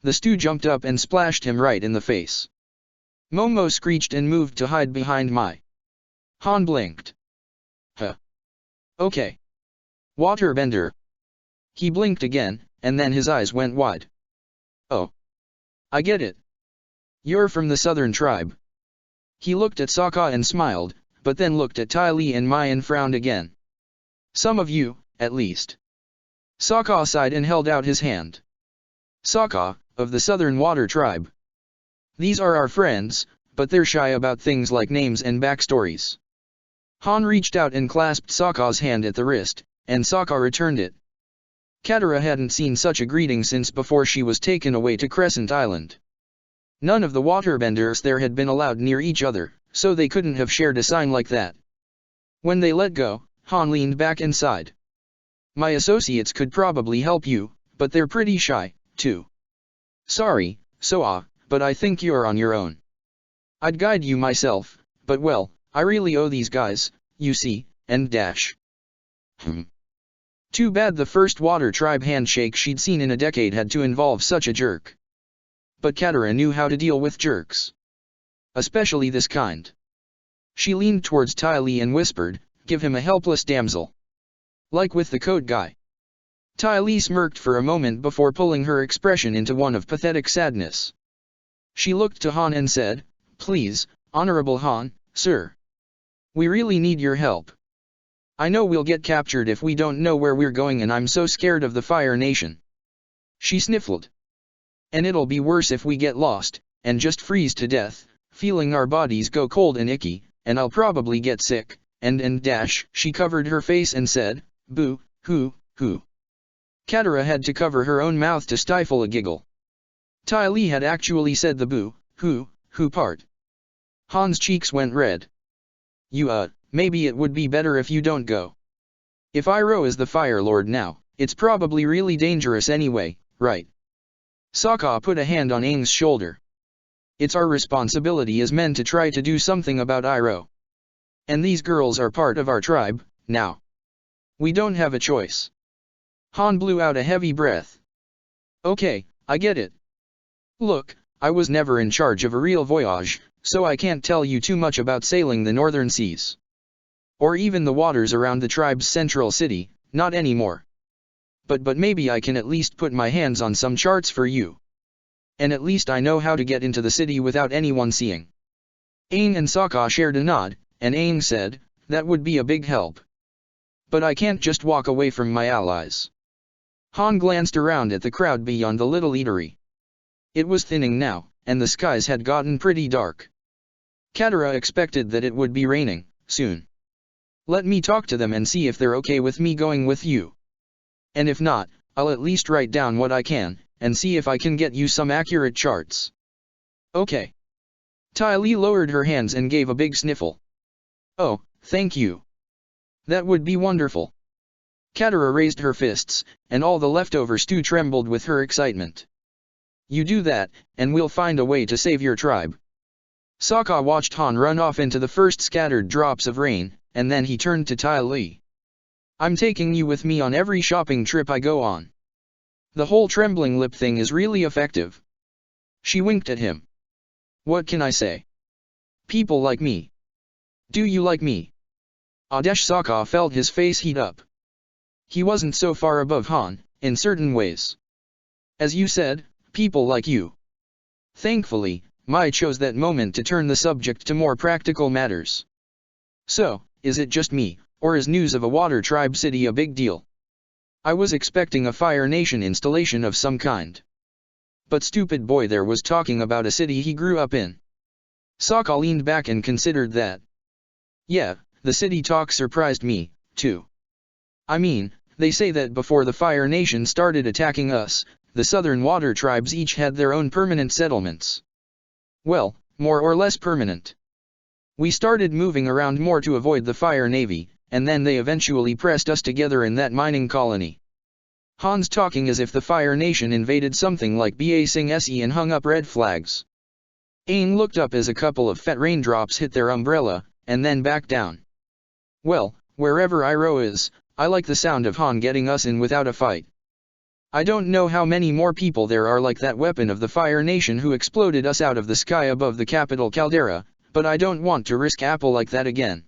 The stew jumped up and splashed him right in the face. Momo screeched and moved to hide behind Mai. Han blinked. "Huh. Okay. Waterbender." He blinked again, and then his eyes went wide. "Oh. I get it. You're from the Southern Tribe." He looked at Sokka and smiled, but then looked at Ty Lee and Mai and frowned again. "Some of you, at least." Sokka sighed and held out his hand. "Sokka, of the Southern Water Tribe. These are our friends, but they're shy about things like names and backstories." Han reached out and clasped Sokka's hand at the wrist, and Sokka returned it. Katara hadn't seen such a greeting since before she was taken away to Crescent Island. None of the waterbenders there had been allowed near each other, so they couldn't have shared a sign like that. When they let go, Han leaned back and sighed. My associates could probably help you, but they're pretty shy, too. Sorry, Soa, but I think you're on your own. I'd guide you myself, but well, I really owe these guys, you see, and dash. Too bad the first water tribe handshake she'd seen in a decade had to involve such a jerk. But Katara knew how to deal with jerks. Especially this kind. She leaned towards Ty Lee and whispered, "Give him a helpless damsel. Like with the code guy." Ty Lee smirked for a moment before pulling her expression into one of pathetic sadness. She looked to Han and said, "Please, Honorable Han, sir. We really need your help. I know we'll get captured if we don't know where we're going, and I'm so scared of the Fire Nation." She sniffled. "And it'll be worse if we get lost, and just freeze to death, feeling our bodies go cold and icky, and I'll probably get sick, and dash." She covered her face and said, "Boo, hoo, hoo." Katara had to cover her own mouth to stifle a giggle. Ty Lee had actually said the boo, hoo part. Han's cheeks went red. Maybe it would be better if you don't go. If Iroh is the Fire Lord now, it's probably really dangerous anyway, right?" Sokka put a hand on Aang's shoulder. "It's our responsibility as men to try to do something about Iroh. And these girls are part of our tribe, now. We don't have a choice." Han blew out a heavy breath. "Okay, I get it. Look, I was never in charge of a real voyage, so I can't tell you too much about sailing the northern seas. Or even the waters around the tribe's central city, not anymore. But maybe I can at least put my hands on some charts for you. And at least I know how to get into the city without anyone seeing." Aang and Sokka shared a nod, and Aang said, "That would be a big help. But I can't just walk away from my allies." Han glanced around at the crowd beyond the little eatery. It was thinning now, and the skies had gotten pretty dark. Katara expected that it would be raining, soon. "Let me talk to them and see if they're okay with me going with you. And if not, I'll at least write down what I can, and see if I can get you some accurate charts." "Okay." Ty Lee lowered her hands and gave a big sniffle. "Oh, thank you. That would be wonderful." Katara raised her fists, and all the leftover stew trembled with her excitement. "You do that, and we'll find a way to save your tribe." Sokka watched Han run off into the first scattered drops of rain, and then he turned to Ty Lee. "I'm taking you with me on every shopping trip I go on. The whole trembling lip thing is really effective." She winked at him. "What can I say? People like me. Do you like me?" Adesh Sokka felt his face heat up. He wasn't so far above Han, in certain ways. "As you said, people like you." Thankfully, Mai chose that moment to turn the subject to more practical matters. "So, is it just me, or is news of a water tribe city a big deal? I was expecting a Fire Nation installation of some kind. But stupid boy there was talking about a city he grew up in." Sokka leaned back and considered that. "Yeah, the city talk surprised me, too. I mean, they say that before the Fire Nation started attacking us, the southern water tribes each had their own permanent settlements. Well, more or less permanent. We started moving around more to avoid the Fire Navy, and then they eventually pressed us together in that mining colony." Han's talking as if the Fire Nation invaded something like Ba Sing Se and hung up red flags. Aang looked up as a couple of fat raindrops hit their umbrella, and then back down. "Well, wherever Iroh is, I like the sound of Han getting us in without a fight. I don't know how many more people there are like that weapon of the Fire Nation who exploded us out of the sky above the capital caldera, but I don't want to risk Apple like that again."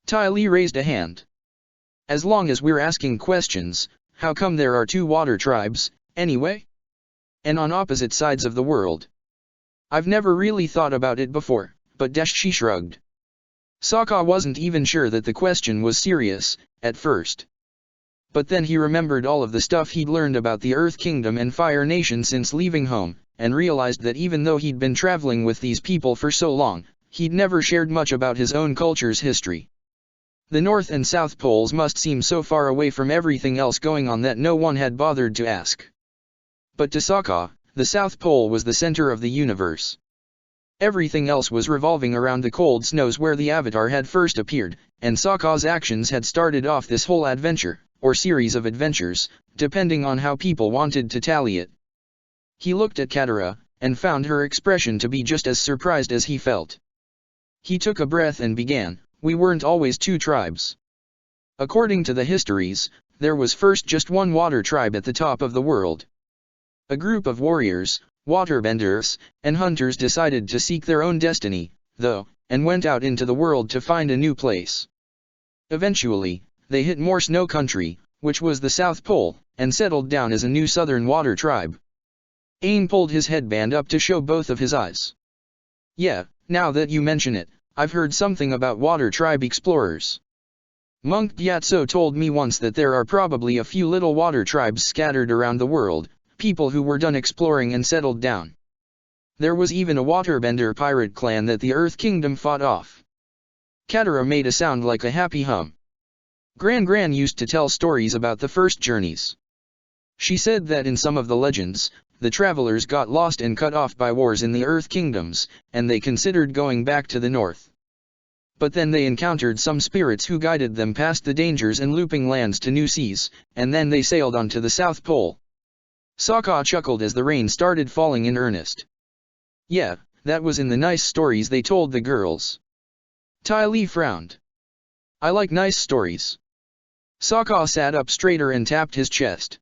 Ty Lee raised a hand. "As long as we're asking questions, how come there are two water tribes, anyway? And on opposite sides of the world? I've never really thought about it before," but she shrugged. Sokka wasn't even sure that the question was serious, at first. But then he remembered all of the stuff he'd learned about the Earth Kingdom and Fire Nation since leaving home, and realized that even though he'd been traveling with these people for so long, he'd never shared much about his own culture's history. The North and South Poles must seem so far away from everything else going on that no one had bothered to ask. But to Sokka, the South Pole was the center of the universe. Everything else was revolving around the cold snows where the Avatar had first appeared, and Sokka's actions had started off this whole adventure, or series of adventures, depending on how people wanted to tally it. He looked at Katara, and found her expression to be just as surprised as he felt. He took a breath and began, "We weren't always two tribes. According to the histories, there was first just one water tribe at the top of the world. A group of warriors, waterbenders, and hunters decided to seek their own destiny, though, and went out into the world to find a new place. Eventually, they hit more snow country, which was the South Pole, and settled down as a new southern water tribe." Aang pulled his headband up to show both of his eyes. "Yeah, now that you mention it, I've heard something about water tribe explorers. Monk Gyatso told me once that there are probably a few little water tribes scattered around the world, people who were done exploring and settled down. There was even a waterbender pirate clan that the Earth Kingdom fought off." Katara made a sound like a happy hum. Gran used to tell stories about the first journeys. She said that in some of the legends, the travelers got lost and cut off by wars in the Earth Kingdoms, and they considered going back to the north. But then they encountered some spirits who guided them past the dangers and looping lands to new seas, and then they sailed on to the South Pole. Sokka chuckled as the rain started falling in earnest. "Yeah, that was in the nice stories they told the girls." Ty Lee frowned. "I like nice stories." Sokka sat up straighter and tapped his chest.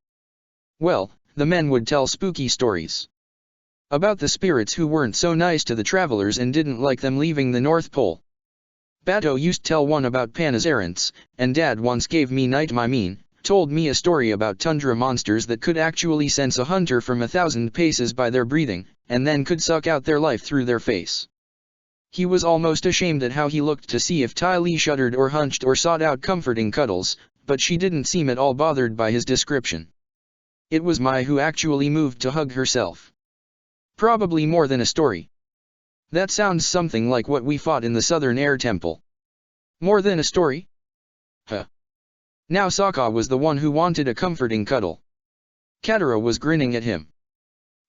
"Well, the men would tell spooky stories. About the spirits who weren't so nice to the travelers and didn't like them leaving the North Pole. Bato used to tell one about Panna's errands, and Dad once gave me told me a story about tundra monsters that could actually sense a hunter from 1,000 paces by their breathing, and then could suck out their life through their face." He was almost ashamed at how he looked to see if Ty Lee shuddered or hunched or sought out comforting cuddles, but she didn't seem at all bothered by his description. It was Mai who actually moved to hug herself. "Probably more than a story. That sounds something like what we fought in the Southern Air Temple." "More than a story? Huh." Now Sokka was the one who wanted a comforting cuddle. Katara was grinning at him.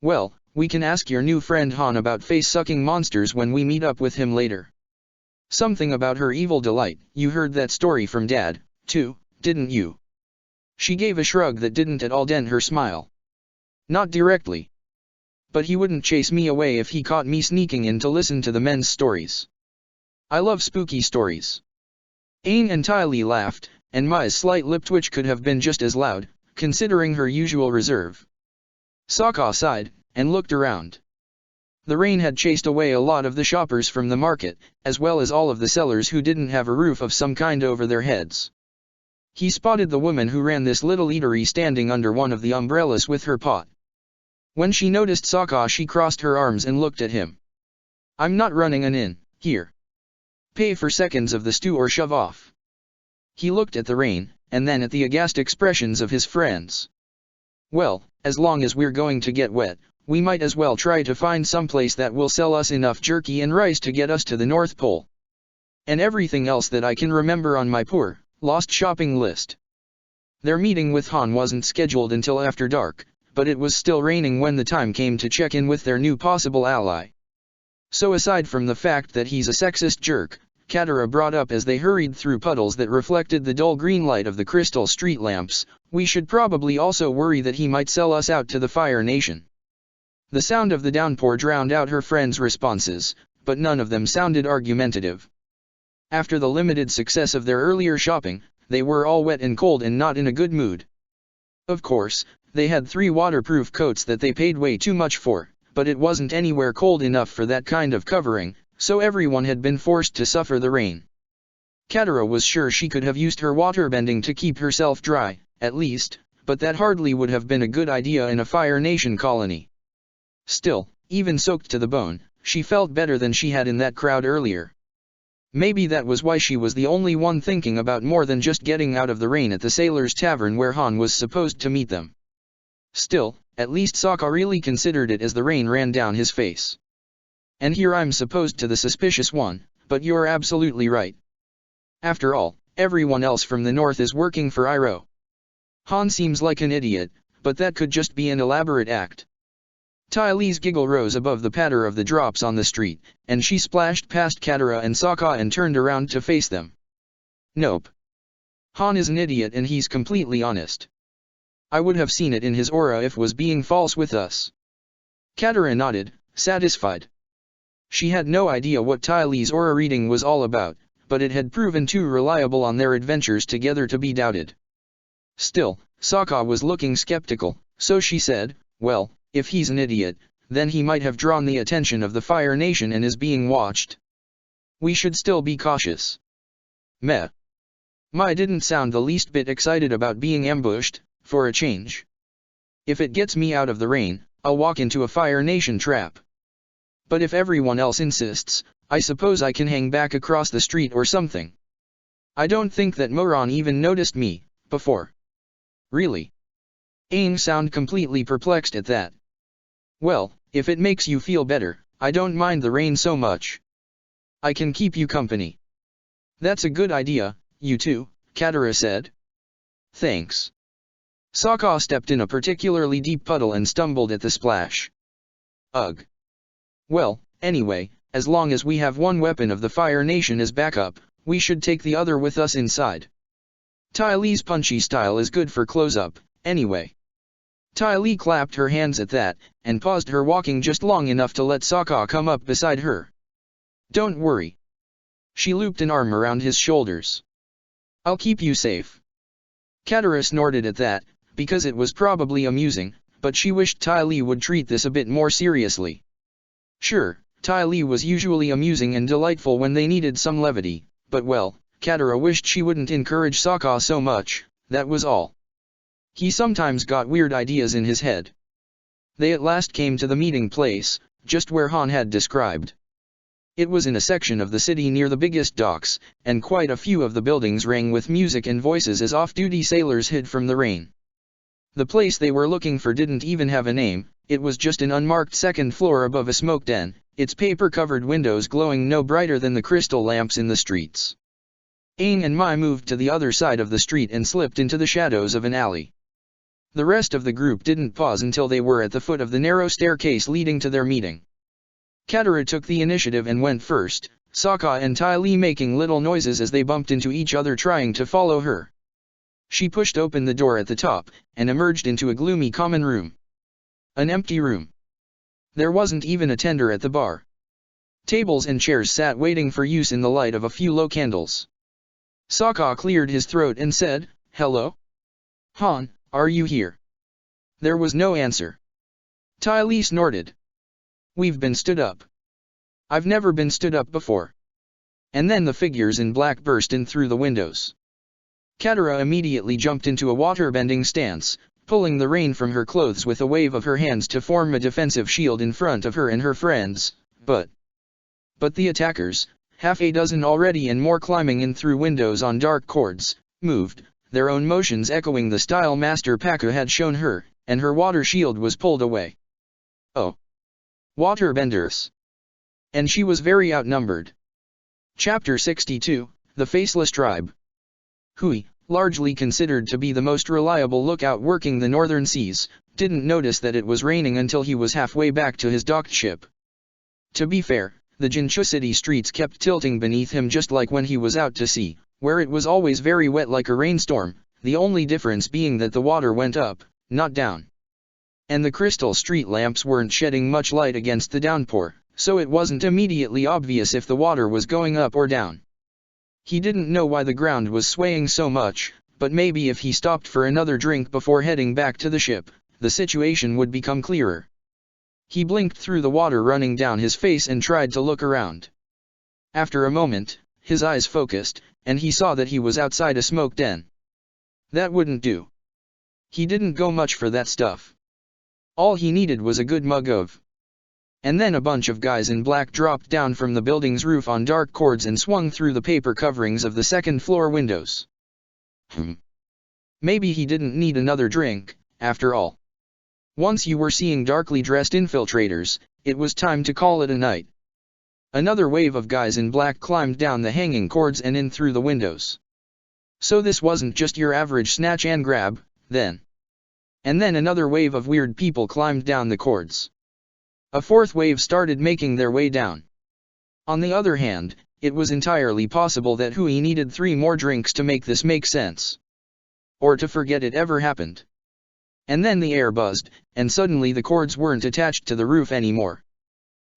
"Well, we can ask your new friend Han about face-sucking monsters when we meet up with him later. Something about her evil delight, you heard that story from Dad, too, didn't you?" She gave a shrug that didn't at all dent her smile. "Not directly. But he wouldn't chase me away if he caught me sneaking in to listen to the men's stories. I love spooky stories." Aang and Ty Lee laughed, and Mai's slight lip twitch could have been just as loud, considering her usual reserve. Sokka sighed, and looked around. The rain had chased away a lot of the shoppers from the market, as well as all of the sellers who didn't have a roof of some kind over their heads. He spotted the woman who ran this little eatery standing under one of the umbrellas with her pot. When she noticed Sokka, she crossed her arms and looked at him. "I'm not running an inn, here. Pay for seconds of the stew or shove off." He looked at the rain, and then at the aghast expressions of his friends. "Well, as long as we're going to get wet, we might as well try to find some place that will sell us enough jerky and rice to get us to the North Pole. And everything else that I can remember on my poor, lost shopping list." Their meeting with Han wasn't scheduled until after dark, but it was still raining when the time came to check in with their new possible ally. So aside from the fact that he's a sexist jerk, Katara brought up as they hurried through puddles that reflected the dull green light of the crystal street lamps, "We should probably also worry that he might sell us out to the Fire Nation." The sound of the downpour drowned out her friends' responses, but none of them sounded argumentative. After the limited success of their earlier shopping, they were all wet and cold and not in a good mood. Of course, they had 3 waterproof coats that they paid way too much for, but it wasn't anywhere cold enough for that kind of covering, so everyone had been forced to suffer the rain. Katara was sure she could have used her waterbending to keep herself dry, at least, but that hardly would have been a good idea in a Fire Nation colony. Still, even soaked to the bone, she felt better than she had in that crowd earlier. Maybe that was why she was the only one thinking about more than just getting out of the rain at the Sailor's Tavern where Han was supposed to meet them. Still, at least Sokka really considered it as the rain ran down his face. "And here I'm supposed to the suspicious one, but you're absolutely right. After all, everyone else from the north is working for Iroh. Han seems like an idiot, but that could just be an elaborate act." Ty Lee's giggle rose above the patter of the drops on the street, and she splashed past Katara and Sokka and turned around to face them. "Nope. Han is an idiot and he's completely honest. I would have seen it in his aura if was being false with us. Katara nodded, satisfied. She had no idea what Ty Lee's aura reading was all about, but it had proven too reliable on their adventures together to be doubted. Still, Sokka was looking skeptical, so she said, well, if he's an idiot, then he might have drawn the attention of the Fire Nation and is being watched. We should still be cautious. Meh. Mai didn't sound the least bit excited about being ambushed, for a change. If it gets me out of the rain, I'll walk into a Fire Nation trap. But if everyone else insists, I suppose I can hang back across the street or something. I don't think that Moron even noticed me, before. Really? Aang sounded completely perplexed at that. Well, if it makes you feel better, I don't mind the rain so much. I can keep you company. That's a good idea, you too, Katara said. Thanks. Sokka stepped in a particularly deep puddle and stumbled at the splash. Ugh. Well, anyway, as long as we have one weapon of the Fire Nation as backup, we should take the other with us inside. Ty Lee's punchy style is good for close-up, anyway. Ty Lee clapped her hands at that, and paused her walking just long enough to let Sokka come up beside her. Don't worry. She looped an arm around his shoulders. I'll keep you safe. Katara snorted at that, because it was probably amusing, but she wished Ty Lee would treat this a bit more seriously. Sure, Ty Lee was usually amusing and delightful when they needed some levity, but well, Katara wished she wouldn't encourage Sokka so much, that was all. He sometimes got weird ideas in his head. They at last came to the meeting place, just where Han had described. It was in a section of the city near the biggest docks, and quite a few of the buildings rang with music and voices as off-duty sailors hid from the rain. The place they were looking for didn't even have a name, it was just an unmarked second floor above a smoke den, its paper-covered windows glowing no brighter than the crystal lamps in the streets. Aang and Mai moved to the other side of the street and slipped into the shadows of an alley. The rest of the group didn't pause until they were at the foot of the narrow staircase leading to their meeting. Katara took the initiative and went first, Sokka and Ty Lee making little noises as they bumped into each other trying to follow her. She pushed open the door at the top, and emerged into a gloomy common room. An empty room. There wasn't even a tender at the bar. Tables and chairs sat waiting for use in the light of a few low candles. Sokka cleared his throat and said, "Hello? Han, are you here?" There was no answer. Ty Lee snorted. "We've been stood up. I've never been stood up before." And then the figures in black burst in through the windows. Katara immediately jumped into a water-bending stance, pulling the rain from her clothes with a wave of her hands to form a defensive shield in front of her and her friends, but the attackers, half a dozen already and more climbing in through windows on dark cords, moved, their own motions echoing the style Master Pakka had shown her, and her water shield was pulled away. Oh. Waterbenders. And she was very outnumbered. Chapter 62, The Faceless Tribe. Hui, largely considered to be the most reliable lookout working the northern seas, didn't notice that it was raining until he was halfway back to his docked ship. To be fair, the Jinchu city streets kept tilting beneath him just like when he was out to sea, where it was always very wet like a rainstorm, the only difference being that the water went up, not down. And the crystal street lamps weren't shedding much light against the downpour, so it wasn't immediately obvious if the water was going up or down. He didn't know why the ground was swaying so much, but maybe if he stopped for another drink before heading back to the ship, the situation would become clearer. He blinked through the water running down his face and tried to look around. After a moment, his eyes focused, and he saw that he was outside a smoke den. That wouldn't do. He didn't go much for that stuff. All he needed was a good mug of. And then a bunch of guys in black dropped down from the building's roof on dark cords and swung through the paper coverings of the second-floor windows. Maybe he didn't need another drink, after all. Once you were seeing darkly dressed infiltrators, it was time to call it a night. Another wave of guys in black climbed down the hanging cords and in through the windows. So this wasn't just your average snatch and grab, then. And then another wave of weird people climbed down the cords. A fourth wave started making their way down. On the other hand, It was entirely possible that Hui needed 3 more drinks to make this make sense. Or to forget it ever happened. And then the air buzzed, and suddenly the cords weren't attached to the roof anymore.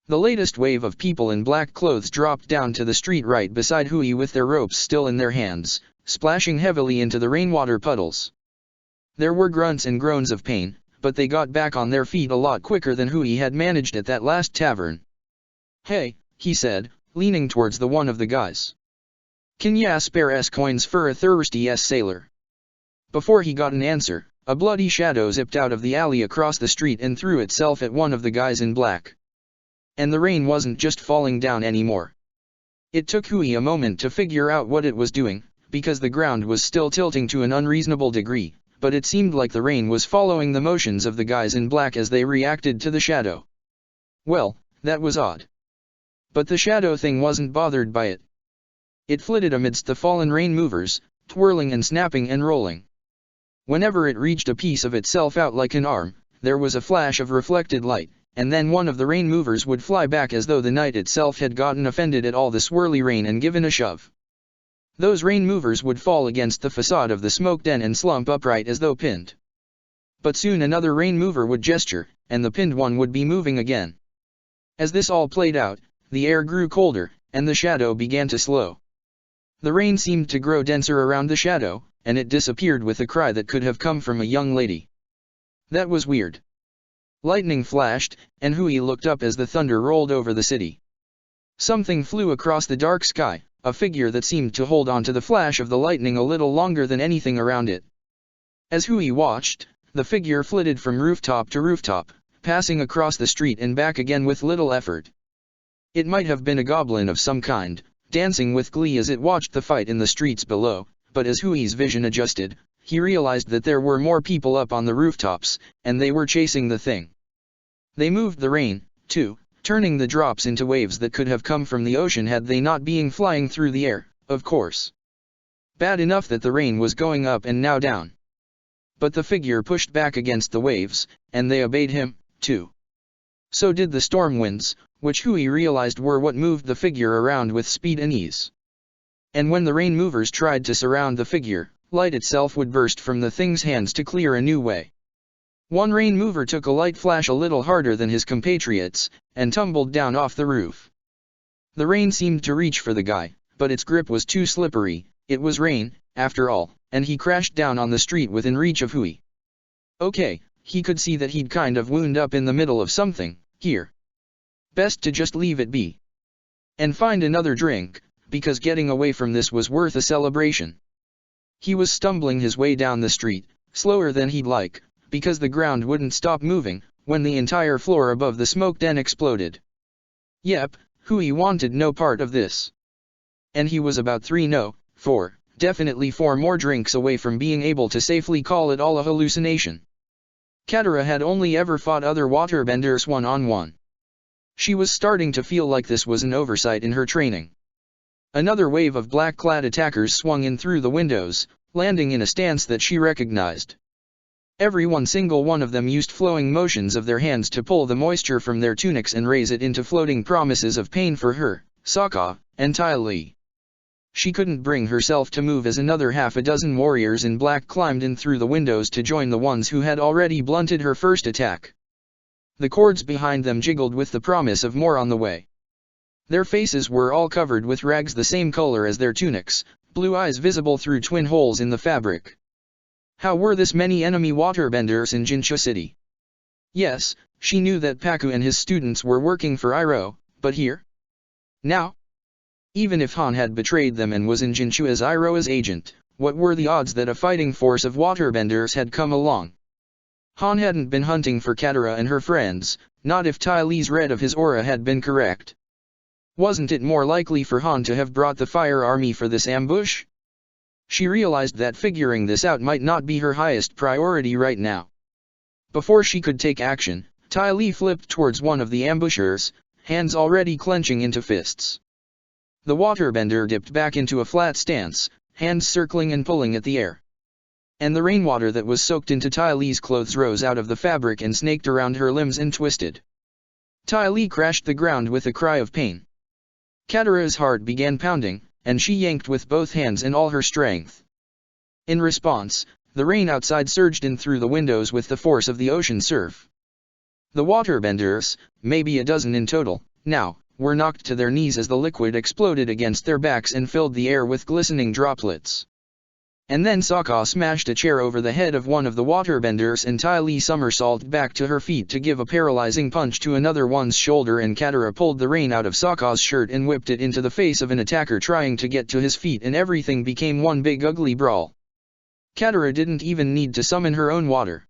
The latest wave of people in black clothes dropped down to the street right beside Hui with their ropes still in their hands, splashing heavily into the rainwater puddles. There were grunts and groans of pain, but they got back on their feet a lot quicker than Hui had managed at that last tavern. "Hey," he said, leaning towards the one of the guys. "Can ya spare S coins for a thirsty S sailor?" Before he got an answer, a bloody shadow zipped out of the alley across the street and threw itself at one of the guys in black. And the rain wasn't just falling down anymore. It took Hui a moment to figure out what it was doing, because the ground was still tilting to an unreasonable degree, but it seemed like the rain was following the motions of the guys in black as they reacted to the shadow. Well, that was odd. But the shadow thing wasn't bothered by it. It flitted amidst the fallen rain movers, twirling and snapping and rolling. Whenever it reached a piece of itself out like an arm, there was a flash of reflected light, and then one of the rain movers would fly back as though the night itself had gotten offended at all the swirly rain and given a shove. Those rain movers would fall against the facade of the smoke den and slump upright as though pinned. But soon another rain mover would gesture, and the pinned one would be moving again. As this all played out, the air grew colder, and the shadow began to slow. The rain seemed to grow denser around the shadow, and it disappeared with a cry that could have come from a young lady. That was weird. Lightning flashed, and Hui looked up as the thunder rolled over the city. Something flew across the dark sky, a figure that seemed to hold on to the flash of the lightning a little longer than anything around it. As Hui watched, the figure flitted from rooftop to rooftop, passing across the street and back again with little effort. It might have been a goblin of some kind, dancing with glee as it watched the fight in the streets below, but as Hui's vision adjusted, he realized that there were more people up on the rooftops, and they were chasing the thing. They moved the rain, too, turning the drops into waves that could have come from the ocean had they not been flying through the air, of course. Bad enough that the rain was going up and now down. But the figure pushed back against the waves, and they obeyed him, too. So did the storm winds, which Hui realized were what moved the figure around with speed and ease. And when the rain movers tried to surround the figure, light itself would burst from the thing's hands to clear a new way. One rain mover took a light flash a little harder than his compatriots, and tumbled down off the roof. The rain seemed to reach for the guy, but its grip was too slippery. It was rain, after all, and he crashed down on the street within reach of Hui. Okay, he could see that he'd kind of wound up in the middle of something, here. Best to just leave it be. And find another drink, because getting away from this was worth a celebration. He was stumbling his way down the street, slower than he'd like, because the ground wouldn't stop moving, when the entire floor above the smoke den exploded. Yep, Hui wanted no part of this. And he was about definitely four more drinks away from being able to safely call it all a hallucination. Katara had only ever fought other waterbenders one-on-one. She was starting to feel like this was an oversight in her training. Another wave of black-clad attackers swung in through the windows, landing in a stance that she recognized. Every single one of them used flowing motions of their hands to pull the moisture from their tunics and raise it into floating promises of pain for her, Sokka, and Ty Lee. She couldn't bring herself to move as another half a dozen warriors in black climbed in through the windows to join the ones who had already blunted her first attack. The cords behind them jiggled with the promise of more on the way. Their faces were all covered with rags the same color as their tunics, blue eyes visible through twin holes in the fabric. How were this many enemy waterbenders in Jinchu City? Yes, she knew that Paku and his students were working for Iroh, but here? Now? Even if Han had betrayed them and was in Jinchu as Iroh's agent, what were the odds that a fighting force of waterbenders had come along? Han hadn't been hunting for Katara and her friends, not if Ty Lee's read of his aura had been correct. Wasn't it more likely for Han to have brought the Fire Army for this ambush? She realized that figuring this out might not be her highest priority right now. Before she could take action, Ty Lee flipped towards one of the ambushers, hands already clenching into fists. The waterbender dipped back into a flat stance, hands circling and pulling at the air. And the rainwater that was soaked into Ty Lee's clothes rose out of the fabric and snaked around her limbs and twisted. Ty Lee crashed the ground with a cry of pain. Katara's heart began pounding, and she yanked with both hands and all her strength. In response, the rain outside surged in through the windows with the force of the ocean surf. The waterbenders, maybe a dozen in total, now, were knocked to their knees as the liquid exploded against their backs and filled the air with glistening droplets. And then Sokka smashed a chair over the head of one of the waterbenders and Ty Lee somersaulted back to her feet to give a paralyzing punch to another one's shoulder, and Katara pulled the rain out of Sokka's shirt and whipped it into the face of an attacker trying to get to his feet, and everything became one big ugly brawl. Katara didn't even need to summon her own water.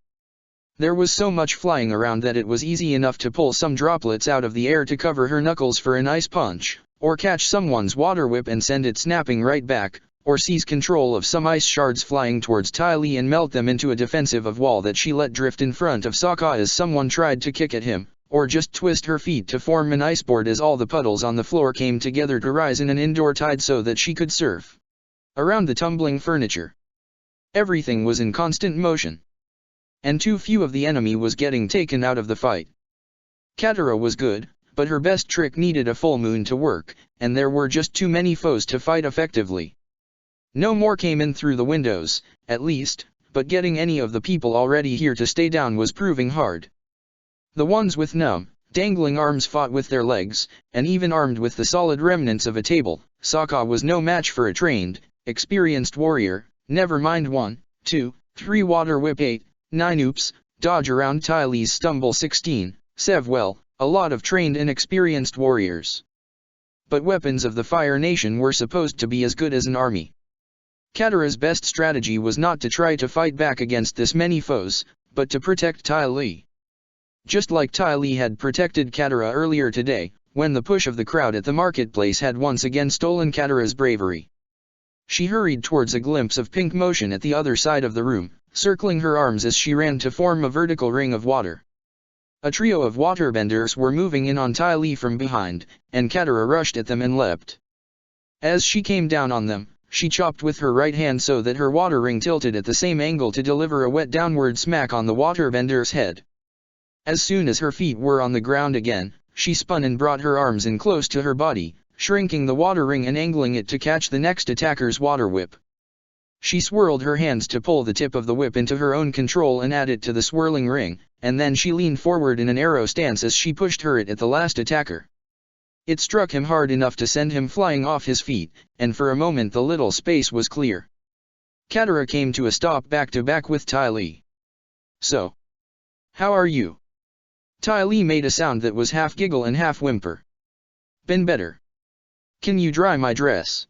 There was so much flying around that it was easy enough to pull some droplets out of the air to cover her knuckles for a nice punch, or catch someone's water whip and send it snapping right back, or seize control of some ice shards flying towards Ty Lee and melt them into a defensive wall that she let drift in front of Sokka as someone tried to kick at him, or just twist her feet to form an iceboard as all the puddles on the floor came together to rise in an indoor tide so that she could surf around the tumbling furniture. Everything was in constant motion. And too few of the enemy was getting taken out of the fight. Katara was good, but her best trick needed a full moon to work, and there were just too many foes to fight effectively. No more came in through the windows, at least, but getting any of the people already here to stay down was proving hard. The ones with numb, dangling arms fought with their legs, and even armed with the solid remnants of a table, Sokka was no match for a trained, experienced warrior, never mind 1, 2, 3 water whip 8, 9 oops, dodge around Ty Lee's stumble 16, sev well, a lot of trained and experienced warriors. But weapons of the Fire Nation were supposed to be as good as an army. Katara's best strategy was not to try to fight back against this many foes, but to protect Ty Lee. Just like Ty Lee had protected Katara earlier today, when the push of the crowd at the marketplace had once again stolen Katara's bravery. She hurried towards a glimpse of pink motion at the other side of the room, circling her arms as she ran to form a vertical ring of water. A trio of waterbenders were moving in on Ty Lee from behind, and Katara rushed at them and leapt. As she came down on them, she chopped with her right hand so that her water ring tilted at the same angle to deliver a wet downward smack on the waterbender's head. As soon as her feet were on the ground again, she spun and brought her arms in close to her body, shrinking the water ring and angling it to catch the next attacker's water whip. She swirled her hands to pull the tip of the whip into her own control and add it to the swirling ring, and then she leaned forward in an arrow stance as she pushed her at the last attacker. It struck him hard enough to send him flying off his feet, and for a moment the little space was clear. Katara came to a stop back to back with Ty Lee. "So, how are you?" Ty Lee made a sound that was half giggle and half whimper. "Been better. Can you dry my dress?"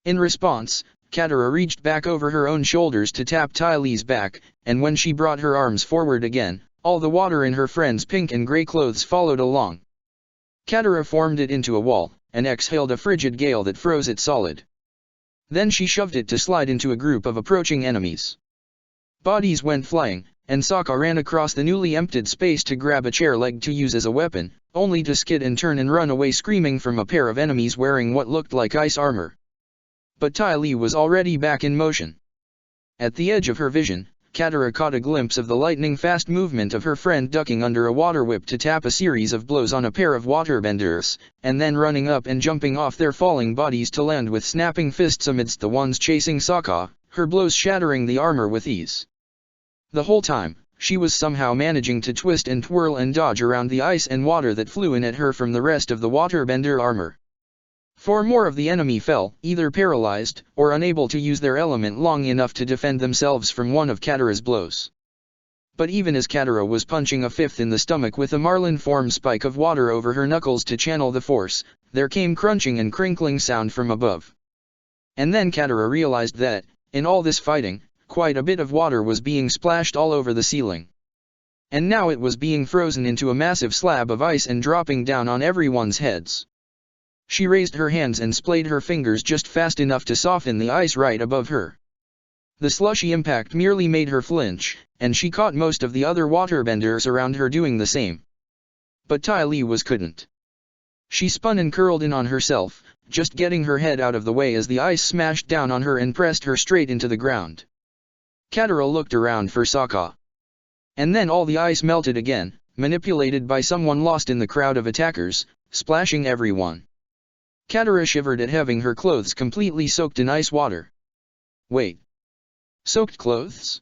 In response, Katara reached back over her own shoulders to tap Ty Lee's back, and when she brought her arms forward again, all the water in her friend's pink and grey clothes followed along. Katara formed it into a wall, and exhaled a frigid gale that froze it solid. Then she shoved it to slide into a group of approaching enemies. Bodies went flying, and Sokka ran across the newly emptied space to grab a chair leg to use as a weapon, only to skid and turn and run away screaming from a pair of enemies wearing what looked like ice armor. But Ty Lee was already back in motion. At the edge of her vision, Katara caught a glimpse of the lightning-fast movement of her friend ducking under a water whip to tap a series of blows on a pair of waterbenders, and then running up and jumping off their falling bodies to land with snapping fists amidst the ones chasing Sokka, her blows shattering the armor with ease. The whole time, she was somehow managing to twist and twirl and dodge around the ice and water that flew in at her from the rest of the waterbender armor. 4 more of the enemy fell, either paralyzed, or unable to use their element long enough to defend themselves from one of Katara's blows. But even as Katara was punching a 5th in the stomach with a marlin-form spike of water over her knuckles to channel the force, there came crunching and crinkling sound from above. And then Katara realized that, in all this fighting, quite a bit of water was being splashed all over the ceiling. And now it was being frozen into a massive slab of ice and dropping down on everyone's heads. She raised her hands and splayed her fingers just fast enough to soften the ice right above her. The slushy impact merely made her flinch, and she caught most of the other waterbenders around her doing the same. But Ty Lee couldn't. She spun and curled in on herself, just getting her head out of the way as the ice smashed down on her and pressed her straight into the ground. Katara looked around for Sokka. And then all the ice melted again, manipulated by someone lost in the crowd of attackers, splashing everyone. Katara shivered at having her clothes completely soaked in ice water. Wait. Soaked clothes?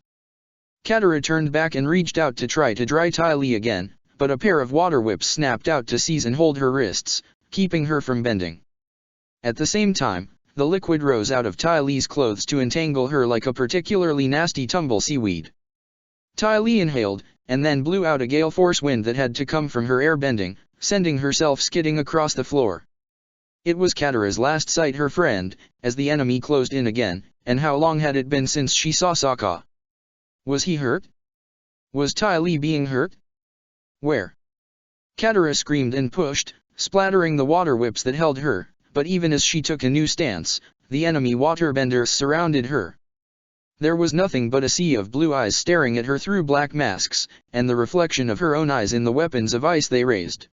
Katara turned back and reached out to try to dry Ty Lee again, but a pair of water whips snapped out to seize and hold her wrists, keeping her from bending. At the same time, the liquid rose out of Ty Lee's clothes to entangle her like a particularly nasty tumble seaweed. Ty Lee inhaled, and then blew out a gale-force wind that had to come from her air bending, sending herself skidding across the floor. It was Katara's last sight her friend, as the enemy closed in again, and how long had it been since she saw Sokka? Was he hurt? Was Ty Lee being hurt? Where? Katara screamed and pushed, splattering the water whips that held her, but even as she took a new stance, the enemy waterbenders surrounded her. There was nothing but a sea of blue eyes staring at her through black masks, and the reflection of her own eyes in the weapons of ice they raised.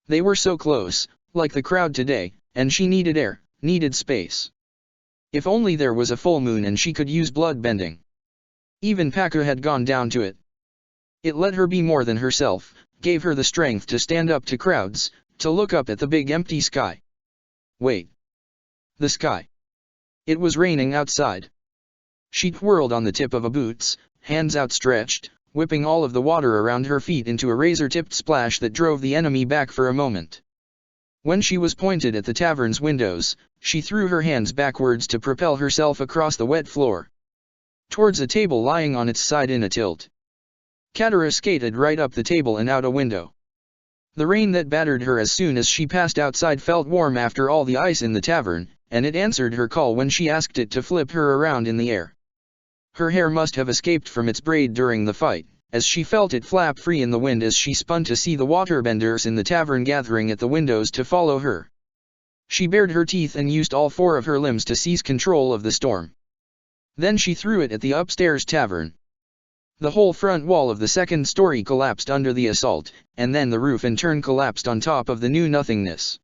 They were so close, like the crowd today, and she needed air, needed space. If only there was a full moon and she could use blood bending. Even Pakka had gone down to it. It let her be more than herself, gave her the strength to stand up to crowds, to look up at the big empty sky. Wait. The sky. It was raining outside. She twirled on the tip of a boots, hands outstretched, whipping all of the water around her feet into a razor-tipped splash that drove the enemy back for a moment. When she was pointed at the tavern's windows, she threw her hands backwards to propel herself across the wet floor, towards a table lying on its side in a tilt. Katara skated right up the table and out a window. The rain that battered her as soon as she passed outside felt warm after all the ice in the tavern, and it answered her call when she asked it to flip her around in the air. Her hair must have escaped from its braid during the fight, as she felt it flap free in the wind as she spun to see the waterbenders in the tavern gathering at the windows to follow her. She bared her teeth and used all four of her limbs to seize control of the storm. Then she threw it at the upstairs tavern. The whole front wall of the second story collapsed under the assault, and then the roof in turn collapsed on top of the new nothingness.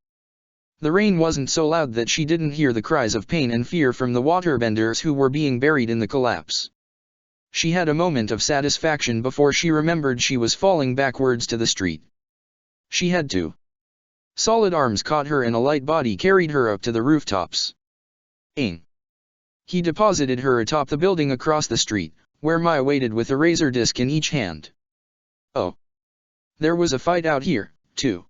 The rain wasn't so loud that she didn't hear the cries of pain and fear from the waterbenders who were being buried in the collapse. She had a moment of satisfaction before she remembered she was falling backwards to the street. She had to. Solid arms caught her and a light body carried her up to the rooftops. Aang. He deposited her atop the building across the street, where Mai waited with a razor disc in each hand. Oh. There was a fight out here, too.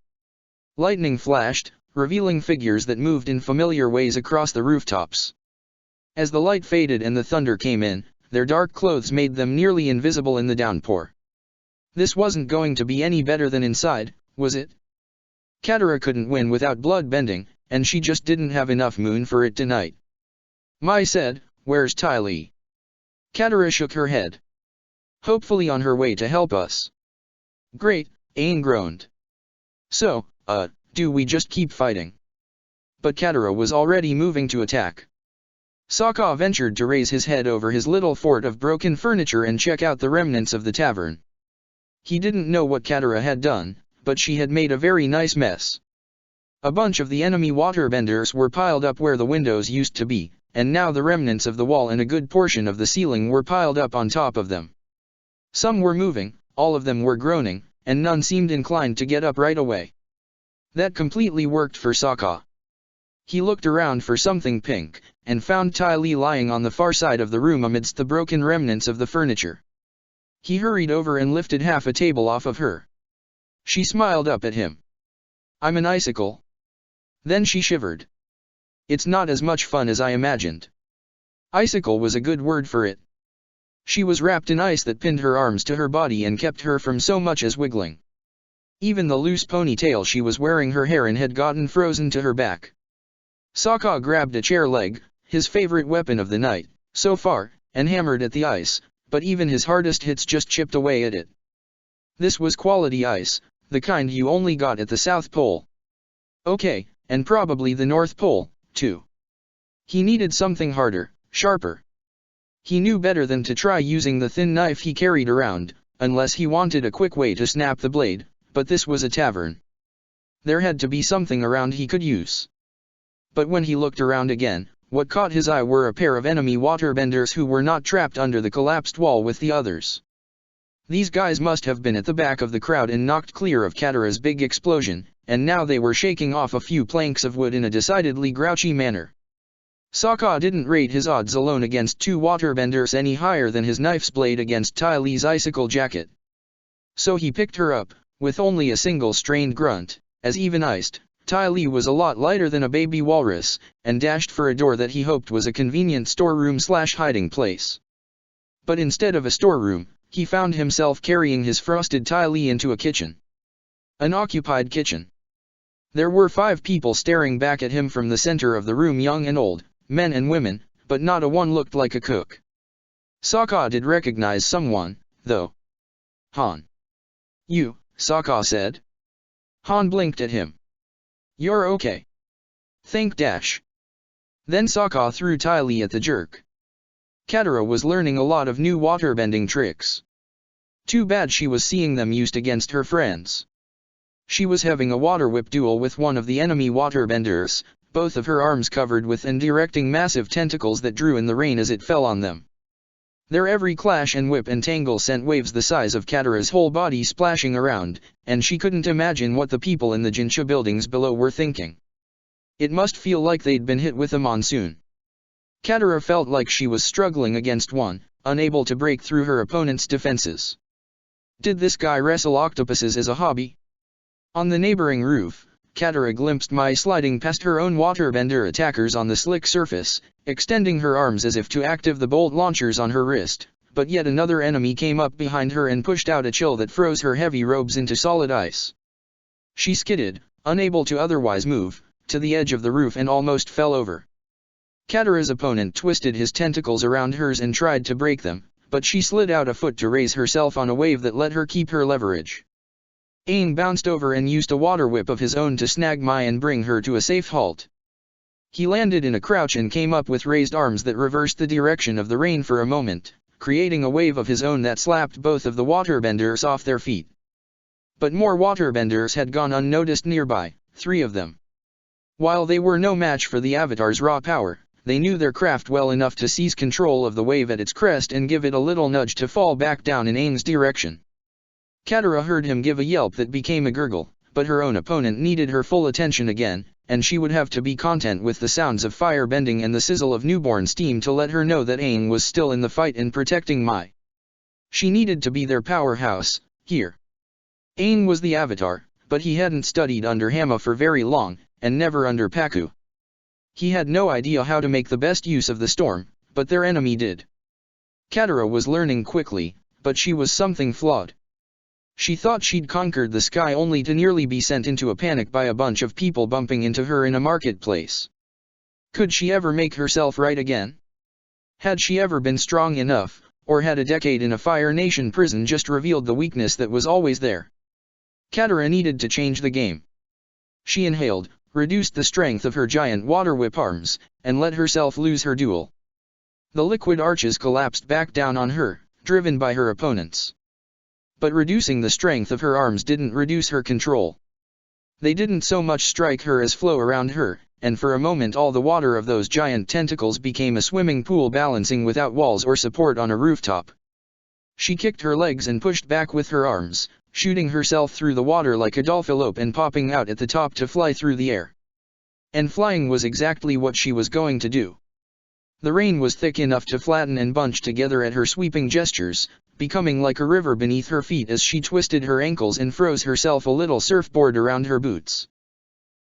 Lightning flashed, revealing figures that moved in familiar ways across the rooftops. As the light faded and the thunder came in, their dark clothes made them nearly invisible in the downpour. This wasn't going to be any better than inside, was it? Katara couldn't win without blood bending, and she just didn't have enough moon for it tonight. Mai said, "Where's Ty Lee?" Katara shook her head. "Hopefully on her way to help us." "Great," Aang groaned. "So, do we just keep fighting?" But Katara was already moving to attack. Sokka ventured to raise his head over his little fort of broken furniture and check out the remnants of the tavern. He didn't know what Katara had done, but she had made a very nice mess. A bunch of the enemy waterbenders were piled up where the windows used to be, and now the remnants of the wall and a good portion of the ceiling were piled up on top of them. Some were moving, all of them were groaning, and none seemed inclined to get up right away. That completely worked for Sokka. He looked around for something pink, and found Ty Lee lying on the far side of the room amidst the broken remnants of the furniture. He hurried over and lifted half a table off of her. She smiled up at him. "I'm an icicle." Then she shivered. "It's not as much fun as I imagined." Icicle was a good word for it. She was wrapped in ice that pinned her arms to her body and kept her from so much as wiggling. Even the loose ponytail she was wearing her hair in had gotten frozen to her back. Sokka grabbed a chair leg, his favorite weapon of the night, so far, and hammered at the ice, but even his hardest hits just chipped away at it. This was quality ice, the kind you only got at the South Pole. Okay, and probably the North Pole, too. He needed something harder, sharper. He knew better than to try using the thin knife he carried around, unless he wanted a quick way to snap the blade, but this was a tavern. There had to be something around he could use. But when he looked around again, what caught his eye were a pair of enemy waterbenders who were not trapped under the collapsed wall with the others. These guys must have been at the back of the crowd and knocked clear of Katara's big explosion, and now they were shaking off a few planks of wood in a decidedly grouchy manner. Sokka didn't rate his odds alone against two waterbenders any higher than his knife's blade against Ty Lee's icicle jacket. So he picked her up, with only a single strained grunt, as even-iced, Ty Lee was a lot lighter than a baby walrus, and dashed for a door that he hoped was a convenient storeroom/hiding place. But instead of a storeroom, he found himself carrying his frosted Ty Lee into a kitchen. An occupied kitchen. There were 5 people staring back at him from the center of the room, young and old, men and women, but not a one looked like a cook. Sokka did recognize someone, though. Han. You, Sokka said. Han blinked at him. You're okay. Think dash. Then Sokka threw Ty Lee at the jerk. Katara was learning a lot of new waterbending tricks. Too bad she was seeing them used against her friends. She was having a water whip duel with one of the enemy waterbenders, both of her arms covered with and directing massive tentacles that drew in the rain as it fell on them. Their every clash and whip and tangle sent waves the size of Katara's whole body splashing around, and she couldn't imagine what the people in the Jinsha buildings below were thinking. It must feel like they'd been hit with a monsoon. Katara felt like she was struggling against one, unable to break through her opponent's defenses. Did this guy wrestle octopuses as a hobby? On the neighboring roof, Katara glimpsed Mai sliding past her own waterbender attackers on the slick surface, extending her arms as if to activate the bolt launchers on her wrist, but yet another enemy came up behind her and pushed out a chill that froze her heavy robes into solid ice. She skidded, unable to otherwise move, to the edge of the roof and almost fell over. Katara's opponent twisted his tentacles around hers and tried to break them, but she slid out a foot to raise herself on a wave that let her keep her leverage. Aang bounced over and used a water whip of his own to snag Mai and bring her to a safe halt. He landed in a crouch and came up with raised arms that reversed the direction of the rain for a moment, creating a wave of his own that slapped both of the waterbenders off their feet. But more waterbenders had gone unnoticed nearby, 3 of them. While they were no match for the Avatar's raw power, they knew their craft well enough to seize control of the wave at its crest and give it a little nudge to fall back down in Aang's direction. Katara heard him give a yelp that became a gurgle, but her own opponent needed her full attention again, and she would have to be content with the sounds of fire bending and the sizzle of newborn steam to let her know that Aang was still in the fight and protecting Mai. She needed to be their powerhouse, here. Aang was the Avatar, but he hadn't studied under Hama for very long, and never under Pakku. He had no idea how to make the best use of the storm, but their enemy did. Katara was learning quickly, but she was something flawed. She thought she'd conquered the sky only to nearly be sent into a panic by a bunch of people bumping into her in a marketplace. Could she ever make herself right again? Had she ever been strong enough, or had a decade in a Fire Nation prison just revealed the weakness that was always there? Katara needed to change the game. She inhaled, reduced the strength of her giant water whip arms, and let herself lose her duel. The liquid arches collapsed back down on her, driven by her opponents. But reducing the strength of her arms didn't reduce her control. They didn't so much strike her as flow around her, and for a moment all the water of those giant tentacles became a swimming pool balancing without walls or support on a rooftop. She kicked her legs and pushed back with her arms, shooting herself through the water like a dolphilope and popping out at the top to fly through the air. And flying was exactly what she was going to do. The rain was thick enough to flatten and bunch together at her sweeping gestures, becoming like a river beneath her feet as she twisted her ankles and froze herself a little surfboard around her boots.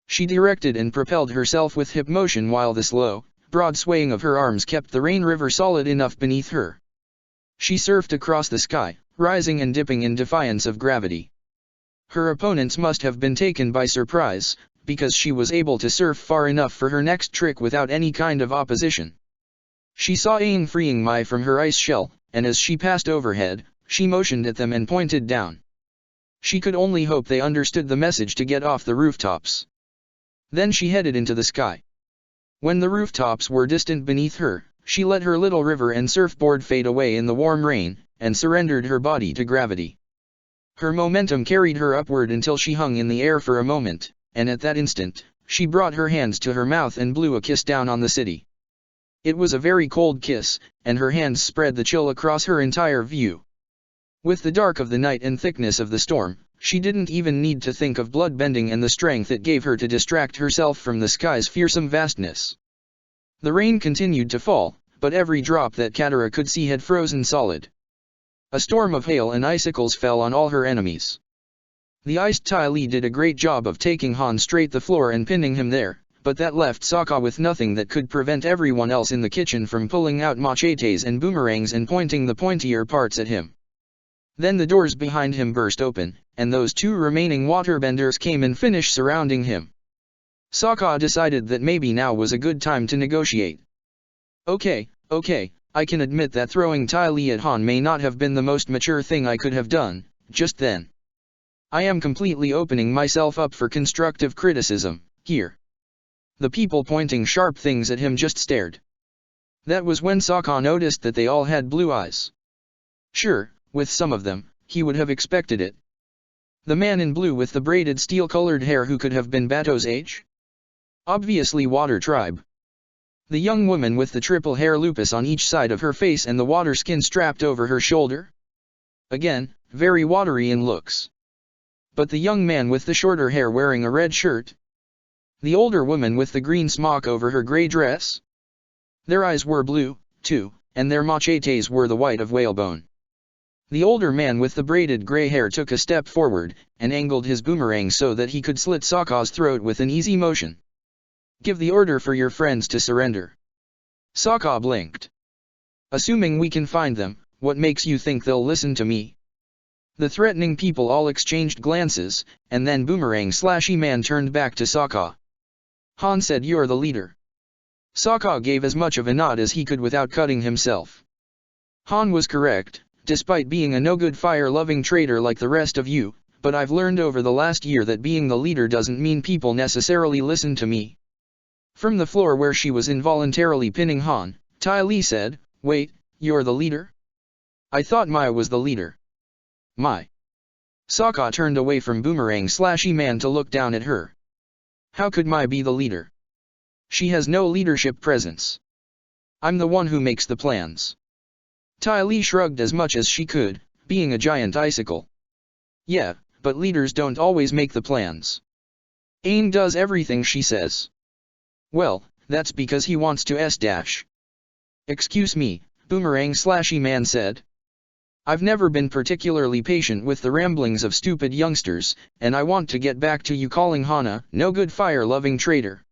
She directed and propelled herself with hip motion while the slow, broad swaying of her arms kept the rain river solid enough beneath her. She surfed across the sky, rising and dipping in defiance of gravity. Her opponents must have been taken by surprise, because she was able to surf far enough for her next trick without any kind of opposition. She saw Aang freeing Mai from her ice shell, and as she passed overhead, she motioned at them and pointed down. She could only hope they understood the message to get off the rooftops. Then she headed into the sky. When the rooftops were distant beneath her, she let her little river and surfboard fade away in the warm rain, and surrendered her body to gravity. Her momentum carried her upward until she hung in the air for a moment, and at that instant, she brought her hands to her mouth and blew a kiss down on the city. It was a very cold kiss, and her hands spread the chill across her entire view. With the dark of the night and thickness of the storm, She didn't even need to think of bloodbending and the strength it gave her to distract herself from the sky's fearsome vastness. The rain continued to fall, but every drop that Katara could see had frozen solid. A storm of hail and icicles fell on all her enemies. The iced Ty Lee did a great job of taking Han straight the floor and pinning him there, but that left Sokka with nothing that could prevent everyone else in the kitchen from pulling out machetes and boomerangs and pointing the pointier parts at him. Then the doors behind him burst open, and those 2 remaining waterbenders came and finished surrounding him. Sokka decided that maybe now was a good time to negotiate. Okay, I can admit that throwing Ty Lee at Han may not have been the most mature thing I could have done, just then. I am completely opening myself up for constructive criticism, here. The people pointing sharp things at him just stared. That was when Sokka noticed that they all had blue eyes. Sure, with some of them, he would have expected it. The man in blue with the braided steel-colored hair, who could have been Bato's age? Obviously Water Tribe. The young woman with the triple hair lupus on each side of her face and the water skin strapped over her shoulder? Again, very watery in looks. But the young man with the shorter hair wearing a red shirt? The older woman with the green smock over her gray dress? Their eyes were blue, too, and their machetes were the white of whalebone. The older man with the braided gray hair took a step forward, and angled his boomerang so that he could slit Sokka's throat with an easy motion. Give the order for your friends to surrender. Sokka blinked. Assuming we can find them, what makes you think they'll listen to me? The threatening people all exchanged glances, and then Boomerang Slashy Man turned back to Sokka. Han said, "You're the leader." Sokka gave as much of a nod as he could without cutting himself. Han was correct. Despite being a no-good fire-loving traitor like the rest of you, but I've learned over the last year that being the leader doesn't mean people necessarily listen to me. From the floor where she was involuntarily pinning Han, Ty Lee said, "Wait, you're the leader? I thought Maya was the leader." Mai. Sokka turned away from Boomerang Slashy Man to look down at her. How could Mai be the leader? She has no leadership presence. I'm the one who makes the plans. Ty Lee shrugged as much as she could, being a giant icicle. Yeah, but leaders don't always make the plans. Aang does everything she says. Well, that's because he wants to s-dash. Excuse me, Boomerang Slashy Man said. I've never been particularly patient with the ramblings of stupid youngsters, and I want to get back to you calling Han a no-good fire-loving traitor.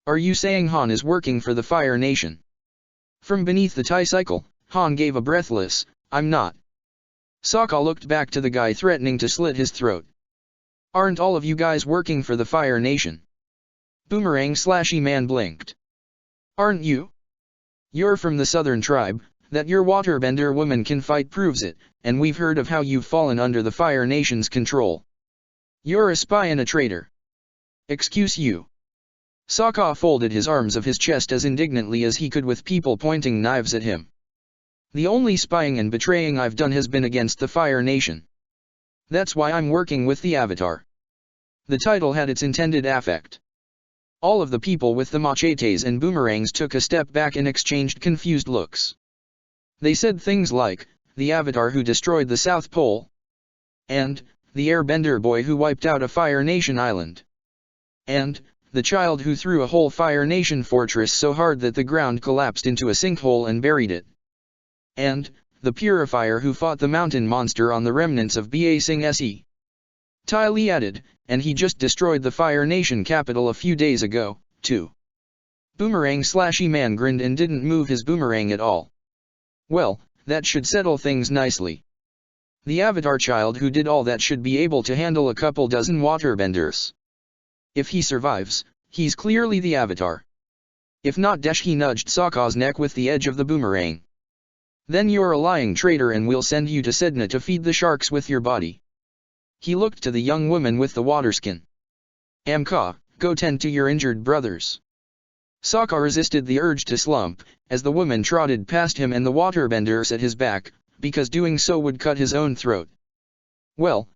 Are you saying Han is working for the Fire Nation? From beneath the tricycle, Han gave a breathless, "I'm not." Sokka looked back to the guy threatening to slit his throat. Aren't all of you guys working for the Fire Nation? Boomerang Slashy Man blinked. Aren't you? You're from the Southern Tribe. That your waterbender woman can fight proves it, and we've heard of how you've fallen under the Fire Nation's control. You're a spy and a traitor. Excuse you. Sokka folded his arms of his chest as indignantly as he could with people pointing knives at him. The only spying and betraying I've done has been against the Fire Nation. That's why I'm working with the Avatar. The title had its intended effect. All of the people with the machetes and boomerangs took a step back and exchanged confused looks. They said things like, "The Avatar who destroyed the South Pole," and "The Airbender boy who wiped out a Fire Nation island," and "The child who threw a whole Fire Nation fortress so hard that the ground collapsed into a sinkhole and buried it," and "The Purifier who fought the mountain monster on the remnants of Ba Sing Se." Ty Lee added, "And he just destroyed the Fire Nation capital a few days ago, too." Boomerang Slashy Man grinned and didn't move his boomerang at all. Well, that should settle things nicely. The Avatar child who did all that should be able to handle a couple dozen waterbenders. If he survives, he's clearly the Avatar. If not, he nudged Sokka's neck with the edge of the boomerang. Then you're a lying traitor and we'll send you to Sedna to feed the sharks with your body. He looked to the young woman with the water skin. Amka, go tend to your injured brothers. Sokka resisted the urge to slump, as the woman trotted past him and the waterbenders at his back, because doing so would cut his own throat. Well,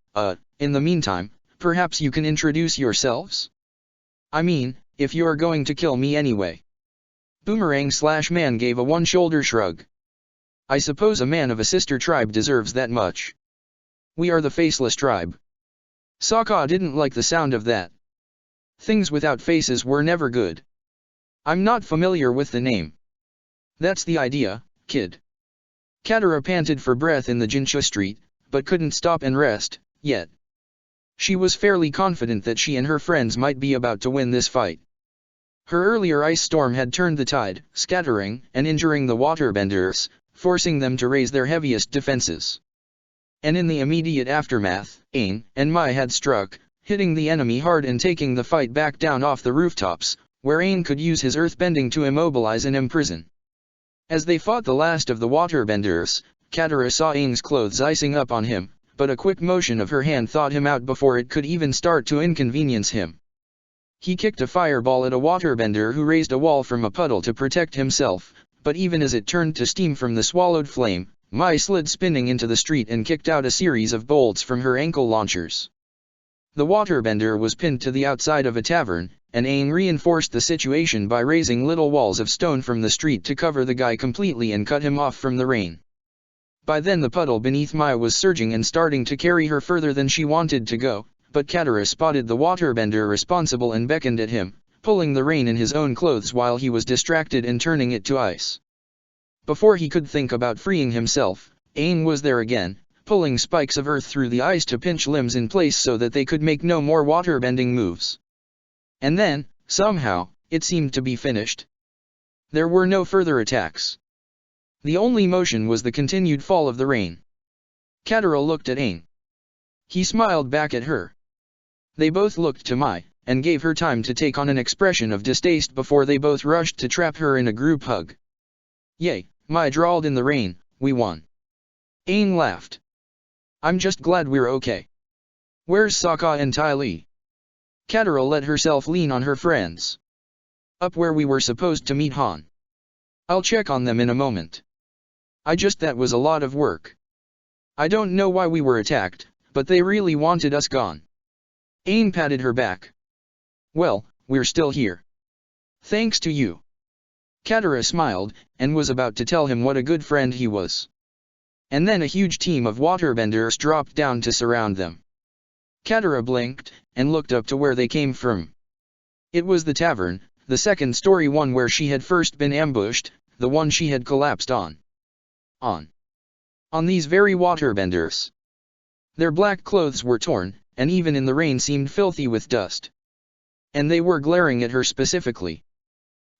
in the meantime, perhaps you can introduce yourselves? I mean, if you're going to kill me anyway. Boomerang Man gave a one-shoulder shrug. I suppose a man of a sister tribe deserves that much. We are the Faceless Tribe. Sokka didn't like the sound of that. Things without faces were never good. I'm not familiar with the name. That's the idea, kid. Katara panted for breath in the Jinsha street, but couldn't stop and rest, yet. She was fairly confident that she and her friends might be about to win this fight. Her earlier ice storm had turned the tide, scattering and injuring the waterbenders, forcing them to raise their heaviest defenses. And in the immediate aftermath, Aang and Mai had struck, hitting the enemy hard and taking the fight back down off the rooftops, where Aang could use his earthbending to immobilize and imprison. As they fought the last of the waterbenders, Katara saw Aang's clothes icing up on him, but a quick motion of her hand thawed him out before it could even start to inconvenience him. He kicked a fireball at a waterbender who raised a wall from a puddle to protect himself, but even as it turned to steam from the swallowed flame, Mai slid spinning into the street and kicked out a series of bolts from her ankle launchers. The waterbender was pinned to the outside of a tavern, and Aang reinforced the situation by raising little walls of stone from the street to cover the guy completely and cut him off from the rain. By then the puddle beneath Mai was surging and starting to carry her further than she wanted to go, but Katara spotted the waterbender responsible and beckoned at him, pulling the rain in his own clothes while he was distracted and turning it to ice. Before he could think about freeing himself, Aang was there again, pulling spikes of earth through the ice to pinch limbs in place so that they could make no more waterbending moves. And then, somehow, it seemed to be finished. There were no further attacks. The only motion was the continued fall of the rain. Katara looked at Aang. He smiled back at her. They both looked to Mai, and gave her time to take on an expression of distaste before they both rushed to trap her in a group hug. "Yay," Mai drawled in the rain, "we won." Aang laughed. "I'm just glad we're okay. Where's Sokka and Ty Lee?" Katara let herself lean on her friends. "Up where we were supposed to meet Han. I'll check on them in a moment. That was a lot of work. I don't know why we were attacked, but they really wanted us gone." Aang patted her back. "Well, we're still here. Thanks to you." Katara smiled, and was about to tell him what a good friend he was. And then a huge team of waterbenders dropped down to surround them. Katara blinked, and looked up to where they came from. It was the tavern, the second-story one where she had first been ambushed, the one she had collapsed on. On these very waterbenders. Their black clothes were torn, and even in the rain seemed filthy with dust. And they were glaring at her specifically.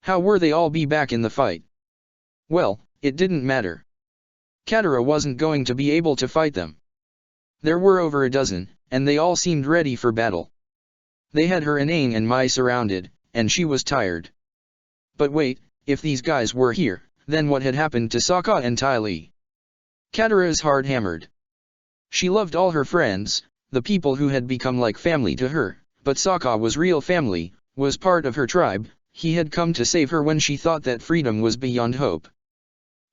How were they all be back in the fight? Well, it didn't matter. Katara wasn't going to be able to fight them. There were over a dozen, and they all seemed ready for battle. They had her and Aang and Mai surrounded, and she was tired. But wait, if these guys were here, then what had happened to Sokka and Ty Lee? Katara's heart hammered. She loved all her friends, the people who had become like family to her, but Sokka was real family, was part of her tribe. He had come to save her when she thought that freedom was beyond hope.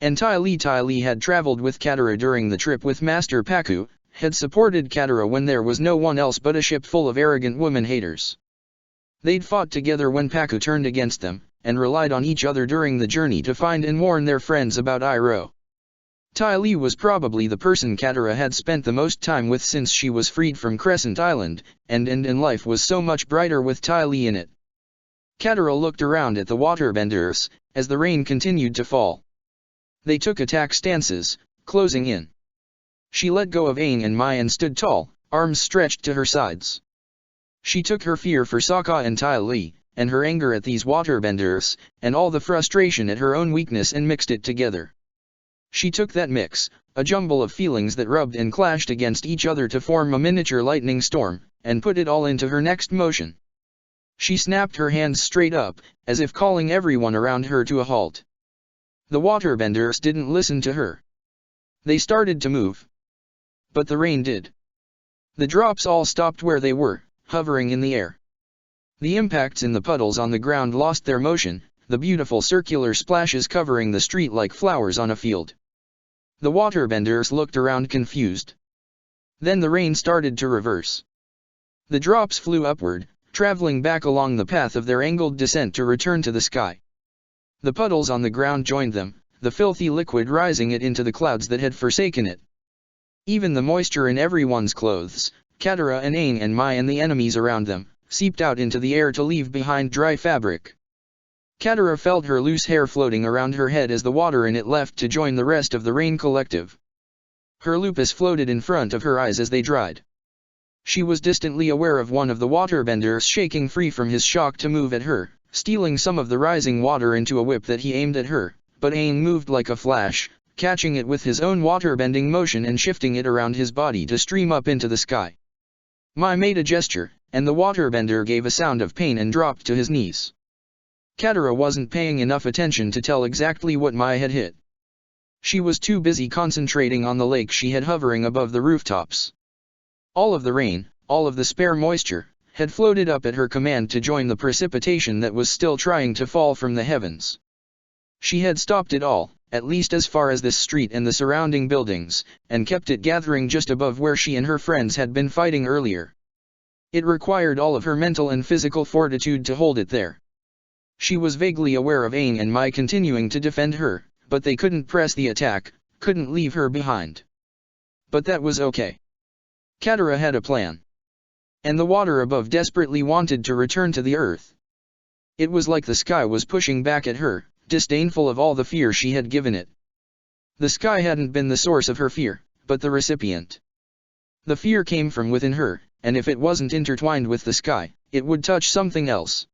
And Ty Lee had traveled with Katara during the trip with Master Pakku, had supported Katara when there was no one else but a ship full of arrogant woman-haters. They'd fought together when Pakku turned against them, and relied on each other during the journey to find and warn their friends about Iroh. Ty Lee was probably the person Katara had spent the most time with since she was freed from Crescent Island, and life was so much brighter with Ty Lee in it. Katara looked around at the waterbenders, as the rain continued to fall. They took attack stances, closing in. She let go of Aang and Mai and stood tall, arms stretched to her sides. She took her fear for Sokka and Ty Lee, and her anger at these waterbenders, and all the frustration at her own weakness and mixed it together. She took that mix, a jumble of feelings that rubbed and clashed against each other to form a miniature lightning storm, and put it all into her next motion. She snapped her hands straight up, as if calling everyone around her to a halt. The waterbenders didn't listen to her. They started to move. But the rain did. The drops all stopped where they were, hovering in the air. The impacts in the puddles on the ground lost their motion, the beautiful circular splashes covering the street like flowers on a field. The waterbenders looked around confused. Then the rain started to reverse. The drops flew upward, traveling back along the path of their angled descent to return to the sky. The puddles on the ground joined them, the filthy liquid rising it into the clouds that had forsaken it. Even the moisture in everyone's clothes, Katara and Aang and Mai and the enemies around them, seeped out into the air to leave behind dry fabric. Katara felt her loose hair floating around her head as the water in it left to join the rest of the rain collective. Her lupus floated in front of her eyes as they dried. She was distantly aware of one of the waterbenders shaking free from his shock to move at her, stealing some of the rising water into a whip that he aimed at her, but Aang moved like a flash, catching it with his own waterbending motion and shifting it around his body to stream up into the sky. Mai made a gesture, and the waterbender gave a sound of pain and dropped to his knees. Katara wasn't paying enough attention to tell exactly what Mai had hit. She was too busy concentrating on the lake she had hovering above the rooftops. All of the rain, all of the spare moisture, had floated up at her command to join the precipitation that was still trying to fall from the heavens. She had stopped it all, at least as far as this street and the surrounding buildings, and kept it gathering just above where she and her friends had been fighting earlier. It required all of her mental and physical fortitude to hold it there. She was vaguely aware of Aang and Mai continuing to defend her, but they couldn't press the attack, couldn't leave her behind. But that was okay. Katara had a plan. And the water above desperately wanted to return to the earth. It was like the sky was pushing back at her, disdainful of all the fear she had given it. The sky hadn't been the source of her fear, but the recipient. The fear came from within her, and if it wasn't intertwined with the sky, it would touch something else.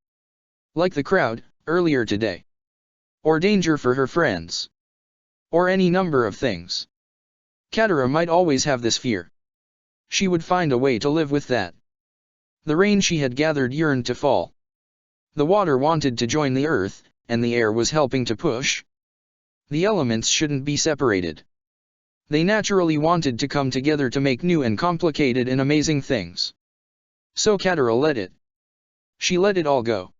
Like the crowd, earlier today. Or danger for her friends. Or any number of things. Katara might always have this fear. She would find a way to live with that. The rain she had gathered yearned to fall. The water wanted to join the earth, and the air was helping to push. The elements shouldn't be separated. They naturally wanted to come together to make new and complicated and amazing things. So Katara let it. She let it all go.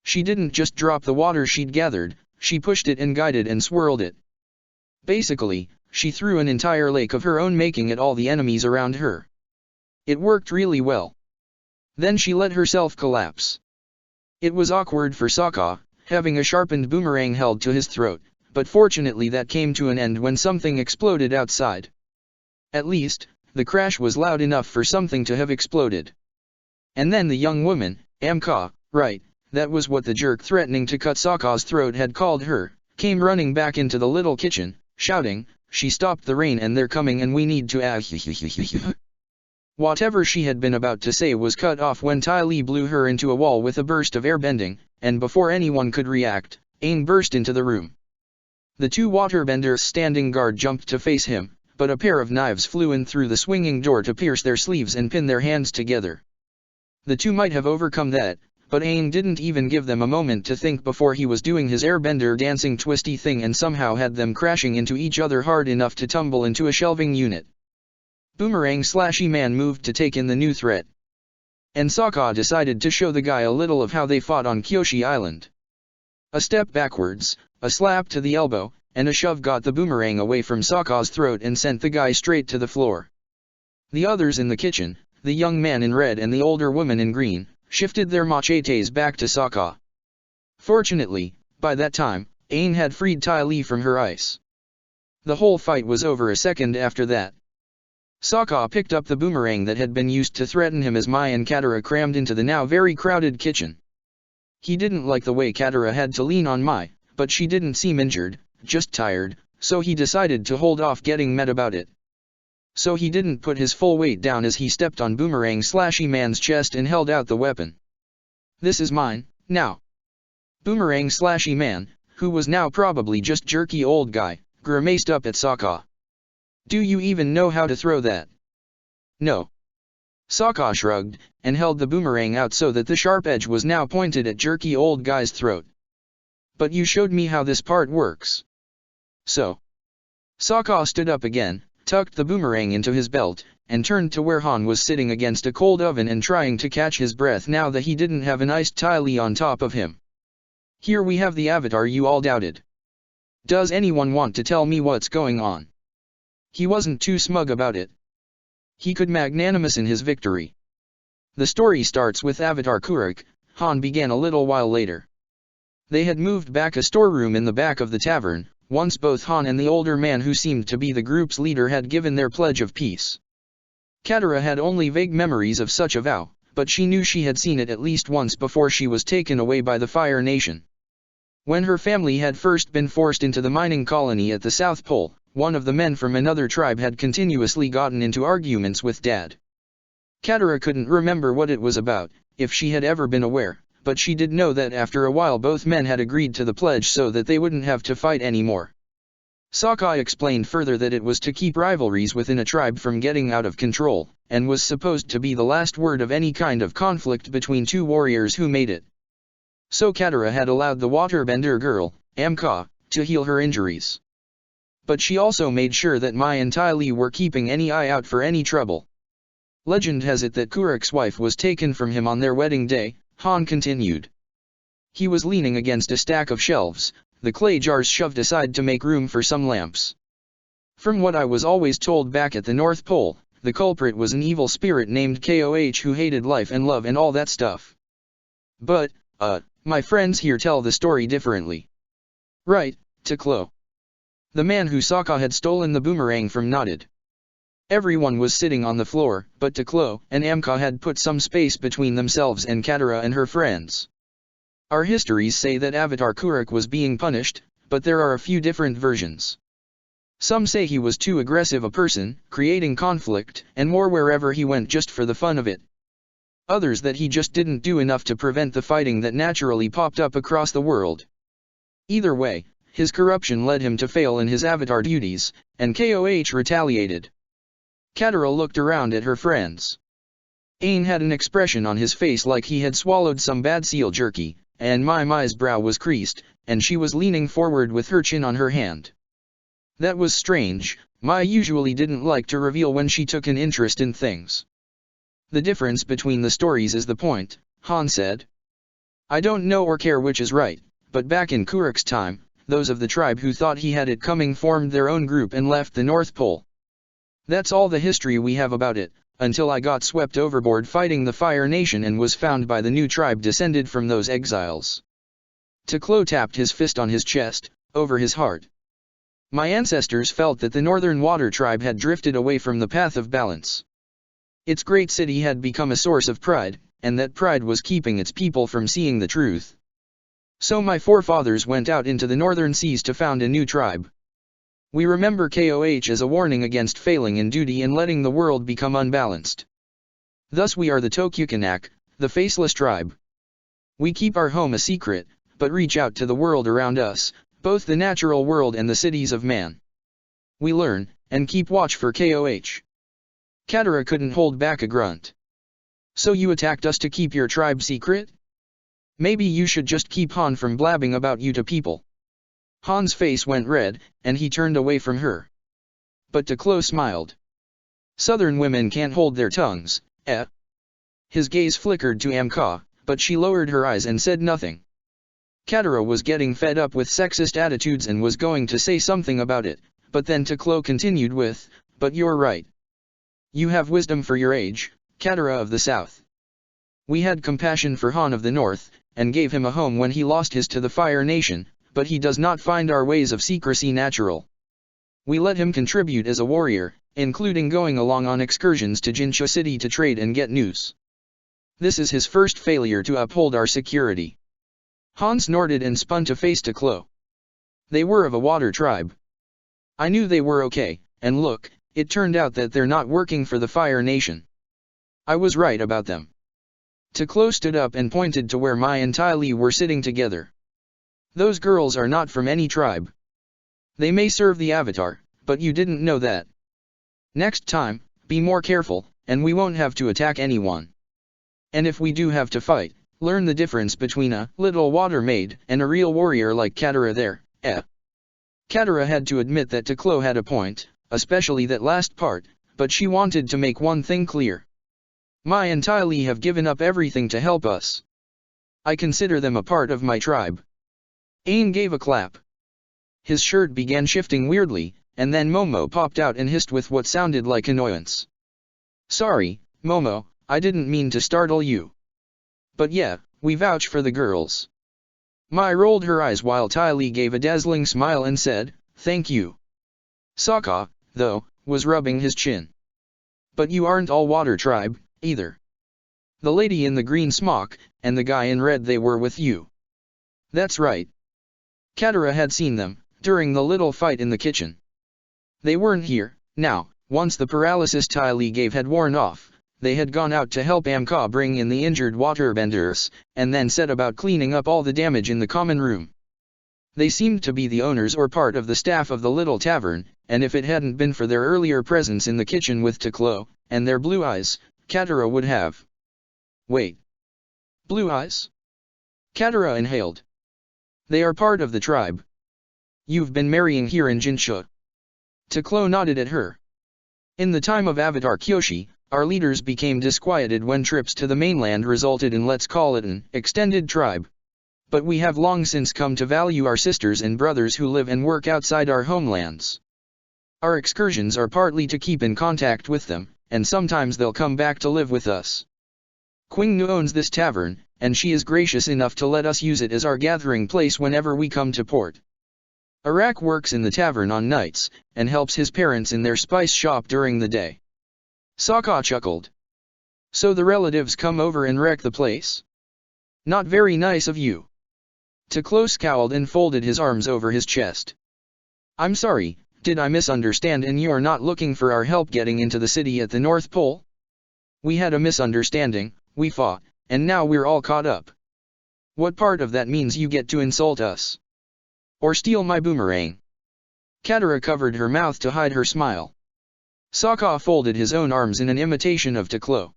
She didn't just drop the water she'd gathered, she pushed it and guided and swirled it. Basically, she threw an entire lake of her own making at all the enemies around her. It worked really well. Then she let herself collapse. It was awkward for Sokka, having a sharpened boomerang held to his throat, but fortunately that came to an end when something exploded outside. At least, the crash was loud enough for something to have exploded. And then the young woman, Amka, right, that was what the jerk threatening to cut Sokka's throat had called her, came running back into the little kitchen, shouting, "She stopped the rain and they're coming and we need to Whatever she had been about to say was cut off when Ty Lee blew her into a wall with a burst of airbending, and before anyone could react, Aang burst into the room. The two waterbenders standing guard jumped to face him, but a pair of knives flew in through the swinging door to pierce their sleeves and pin their hands together. The two might have overcome that, but Aang didn't even give them a moment to think before he was doing his airbender dancing twisty thing and somehow had them crashing into each other hard enough to tumble into a shelving unit. Boomerang Slashy Man moved to take in the new threat. And Sokka decided to show the guy a little of how they fought on Kyoshi Island. A step backwards, a slap to the elbow, and a shove got the boomerang away from Sokka's throat and sent the guy straight to the floor. The others in the kitchen, the young man in red and the older woman in green, shifted their machetes back to Sokka. Fortunately, by that time, Aang had freed Ty Lee from her ice. The whole fight was over a second after that. Sokka picked up the boomerang that had been used to threaten him as Mai and Katara crammed into the now very crowded kitchen. He didn't like the way Katara had to lean on Mai, but she didn't seem injured, just tired, so he decided to hold off getting mad about it. So he didn't put his full weight down as he stepped on Boomerang Slashy Man's chest and held out the weapon. "This is mine, now." Boomerang Slashy Man, who was now probably just jerky old guy, grimaced up at Sokka. "Do you even know how to throw that?" "No." Sokka shrugged, and held the boomerang out so that the sharp edge was now pointed at jerky old guy's throat. "But you showed me how this part works." "So?" Sokka stood up again, tucked the boomerang into his belt, and turned to where Han was sitting against a cold oven and trying to catch his breath now that he didn't have an iced Ty Lee on top of him. "Here we have the avatar you all doubted. Does anyone want to tell me what's going on?" He wasn't too smug about it. He could magnanimous in his victory. "The story starts with Avatar Kuruk," Han began a little while later. They had moved back a storeroom in the back of the tavern, once both Han and the older man who seemed to be the group's leader had given their pledge of peace. Katara had only vague memories of such a vow, but she knew she had seen it at least once before she was taken away by the Fire Nation. When her family had first been forced into the mining colony at the South Pole, one of the men from another tribe had continuously gotten into arguments with Dad. Katara couldn't remember what it was about, if she had ever been aware, but she did know that after a while both men had agreed to the pledge so that they wouldn't have to fight anymore. Sokka explained further that it was to keep rivalries within a tribe from getting out of control, and was supposed to be the last word of any kind of conflict between two warriors who made it. So Katara had allowed the waterbender girl, Amka, to heal her injuries. But she also made sure that Mai and Ty Lee were keeping any eye out for any trouble. Legend has it that Kuruk's wife was taken from him on their wedding day, Han continued. He was leaning against a stack of shelves, the clay jars shoved aside to make room for some lamps. From what I was always told back at the North Pole, the culprit was an evil spirit named Koh who hated life and love and all that stuff. But, my friends here tell the story differently. Right, Teklo. The man who Sokka had stolen the boomerang from nodded. Everyone was sitting on the floor, but Teklo and Amka had put some space between themselves and Katara and her friends. Our histories say that Avatar Kuruk was being punished, but there are a few different versions. Some say he was too aggressive a person, creating conflict and war wherever he went just for the fun of it. Others that he just didn't do enough to prevent the fighting that naturally popped up across the world. Either way, his corruption led him to fail in his Avatar duties, and Koh retaliated. Katara looked around at her friends. Aang had an expression on his face like he had swallowed some bad seal jerky, and Mai's brow was creased, and she was leaning forward with her chin on her hand. That was strange. Mai usually didn't like to reveal when she took an interest in things. The difference between the stories is the point, Han said. I don't know or care which is right, but back in Kuruk's time, those of the tribe who thought he had it coming formed their own group and left the North Pole. That's all the history we have about it, until I got swept overboard fighting the Fire Nation and was found by the new tribe descended from those exiles. Teklo tapped his fist on his chest, over his heart. My ancestors felt that the Northern Water Tribe had drifted away from the path of balance. Its great city had become a source of pride, and that pride was keeping its people from seeing the truth. So my forefathers went out into the northern seas to found a new tribe. We remember Koh as a warning against failing in duty and letting the world become unbalanced. Thus we are the Tokukanak, the faceless tribe. We keep our home a secret, but reach out to the world around us, both the natural world and the cities of man. We learn, and keep watch for Koh. Katara couldn't hold back a grunt. So you attacked us to keep your tribe secret? Maybe you should just keep Han from blabbing about you to people. Han's face went red, and he turned away from her. But Teklo smiled. Southern women can't hold their tongues, eh? His gaze flickered to Amka, but she lowered her eyes and said nothing. Katara was getting fed up with sexist attitudes and was going to say something about it, but then Teklo continued with, but you're right. You have wisdom for your age, Katara of the South. We had compassion for Han of the North, and gave him a home when he lost his to the Fire Nation, but he does not find our ways of secrecy natural. We let him contribute as a warrior, including going along on excursions to Jincha City to trade and get news. This is his first failure to uphold our security. Han snorted and spun to face Teklo. They were of a water tribe. I knew they were okay, and look, it turned out that they're not working for the Fire Nation. I was right about them. Teklo stood up and pointed to where Mai and Ty Lee were sitting together. Those girls are not from any tribe. They may serve the Avatar, but you didn't know that. Next time, be more careful, and we won't have to attack anyone. And if we do have to fight, learn the difference between a little water maid and a real warrior like Katara there, eh? Katara had to admit that Teklo had a point, especially that last part, but she wanted to make one thing clear. Mai and Ty Lee have given up everything to help us. I consider them a part of my tribe. Aang gave a clap. His shirt began shifting weirdly, and then Momo popped out and hissed with what sounded like annoyance. Sorry, Momo, I didn't mean to startle you. But yeah, we vouch for the girls. Mai rolled her eyes while Ty Lee gave a dazzling smile and said, thank you. Sokka, though, was rubbing his chin. But you aren't all water tribe, either. The lady in the green smock, and the guy in red, they were with you. That's right. Katara had seen them, during the little fight in the kitchen. They weren't here, now. Once the paralysis Ty Lee gave had worn off, they had gone out to help Amka bring in the injured waterbenders, and then set about cleaning up all the damage in the common room. They seemed to be the owners or part of the staff of the little tavern, and if it hadn't been for their earlier presence in the kitchen with Teklo, and their blue eyes, Katara would have... Wait. Blue eyes? Katara inhaled. They are part of the tribe. You've been marrying here in Jinsha. Teklo nodded at her. In the time of Avatar Kyoshi, our leaders became disquieted when trips to the mainland resulted in, let's call it, an extended tribe. But we have long since come to value our sisters and brothers who live and work outside our homelands. Our excursions are partly to keep in contact with them, and sometimes they'll come back to live with us. Qing Nu owns this tavern, and she is gracious enough to let us use it as our gathering place whenever we come to port. Arak works in the tavern on nights, and helps his parents in their spice shop during the day. Sokka chuckled. So the relatives come over and wreck the place? Not very nice of you. Teklo scowled and folded his arms over his chest. I'm sorry, did I misunderstand and you are not looking for our help getting into the city at the North Pole? We had a misunderstanding, we fought, and now we're all caught up. What part of that means you get to insult us? Or steal my boomerang? Katara covered her mouth to hide her smile. Sokka folded his own arms in an imitation of Teklo.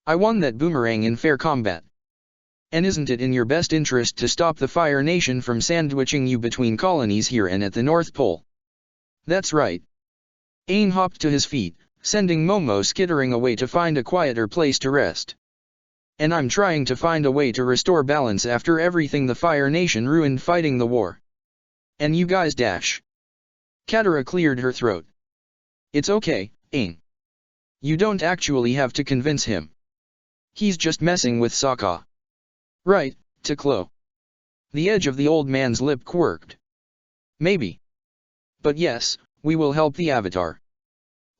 I won that boomerang in fair combat. And isn't it in your best interest to stop the Fire Nation from sandwiching you between colonies here and at the North Pole? That's right. Aang hopped to his feet, sending Momo skittering away to find a quieter place to rest. And I'm trying to find a way to restore balance after everything the Fire Nation ruined fighting the war. And you guys dash. Katara cleared her throat. It's okay, Aang. You don't actually have to convince him. He's just messing with Sokka. Right, Teklo. The edge of the old man's lip quirked. Maybe. But yes, we will help the Avatar.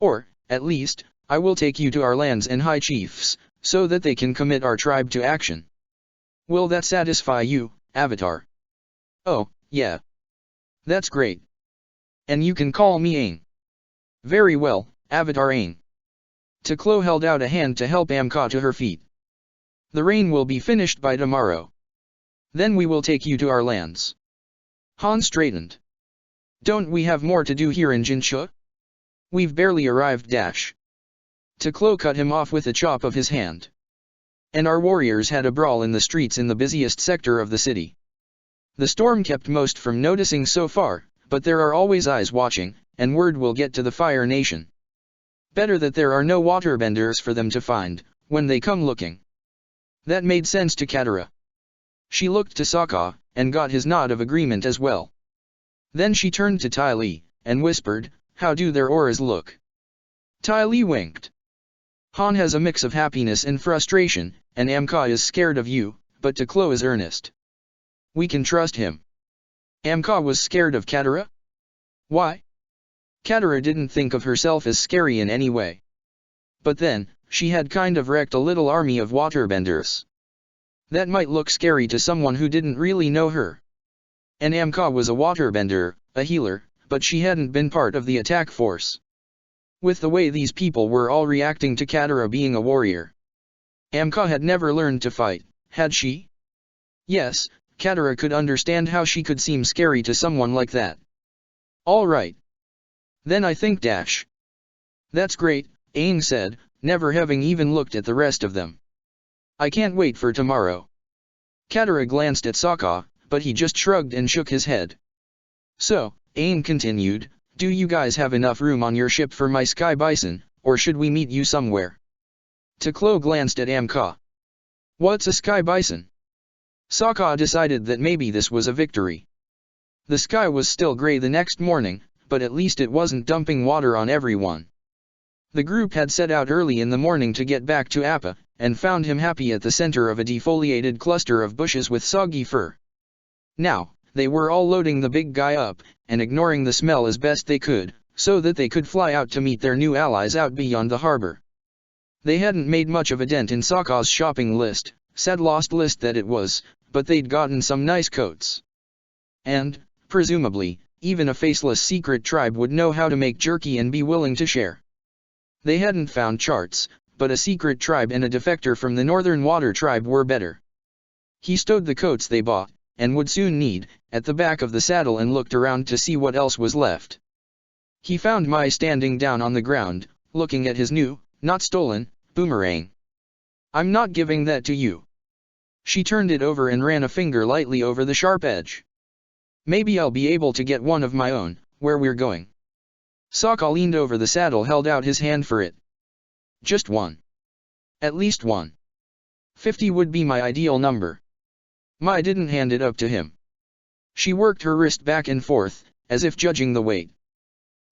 Or, at least, I will take you to our lands and high chiefs, so that they can commit our tribe to action. Will that satisfy you, Avatar? Oh, yeah. That's great. And you can call me Aang. Very well, Avatar Aang. Teklo held out a hand to help Amka to her feet. The rain will be finished by tomorrow. Then we will take you to our lands. Han straightened. Don't we have more to do here in Jinsha? We've barely arrived dash. Teklo cut him off with a chop of his hand. And our warriors had a brawl in the streets in the busiest sector of the city. The storm kept most from noticing so far, but there are always eyes watching, and word will get to the Fire Nation. Better that there are no waterbenders for them to find, when they come looking. That made sense to Katara. She looked to Sokka, and got his nod of agreement as well. Then she turned to Ty Lee, and whispered, how do their auras look? Ty Lee winked. Han has a mix of happiness and frustration, and Amka is scared of you, but Teklo is earnest. We can trust him. Amka was scared of Katara? Why? Katara didn't think of herself as scary in any way. But then, she had kind of wrecked a little army of waterbenders. That might look scary to someone who didn't really know her. And Amka was a waterbender, a healer, but she hadn't been part of the attack force. With the way these people were all reacting to Katara being a warrior. Amka had never learned to fight, had she? Yes, Katara could understand how she could seem scary to someone like that. All right. Then I think dash. That's great, Aang said, never having even looked at the rest of them. I can't wait for tomorrow. Katara glanced at Sokka, but he just shrugged and shook his head. So, Aang continued, do you guys have enough room on your ship for my sky bison, or should we meet you somewhere? Teklo glanced at Amka. What's a sky bison? Sokka decided that maybe this was a victory. The sky was still gray the next morning, but at least it wasn't dumping water on everyone. The group had set out early in the morning to get back to Appa, and found him happy at the center of a defoliated cluster of bushes with soggy fur. Now, they were all loading the big guy up, and ignoring the smell as best they could, so that they could fly out to meet their new allies out beyond the harbor. They hadn't made much of a dent in Sokka's shopping list, sad lost list that it was, but they'd gotten some nice coats. And, presumably, even a faceless secret tribe would know how to make jerky and be willing to share. They hadn't found charts, but a secret tribe and a defector from the Northern Water tribe were better. He stowed the coats they bought, and would soon need, at the back of the saddle and looked around to see what else was left. He found Mai standing down on the ground, looking at his new, not stolen, boomerang. "I'm not giving that to you." She turned it over and ran a finger lightly over the sharp edge. "Maybe I'll be able to get one of my own, where we're going." Sokka leaned over the saddle, held out his hand for it. "Just one. At least one. 50 would be my ideal number." Mai didn't hand it up to him. She worked her wrist back and forth, as if judging the weight.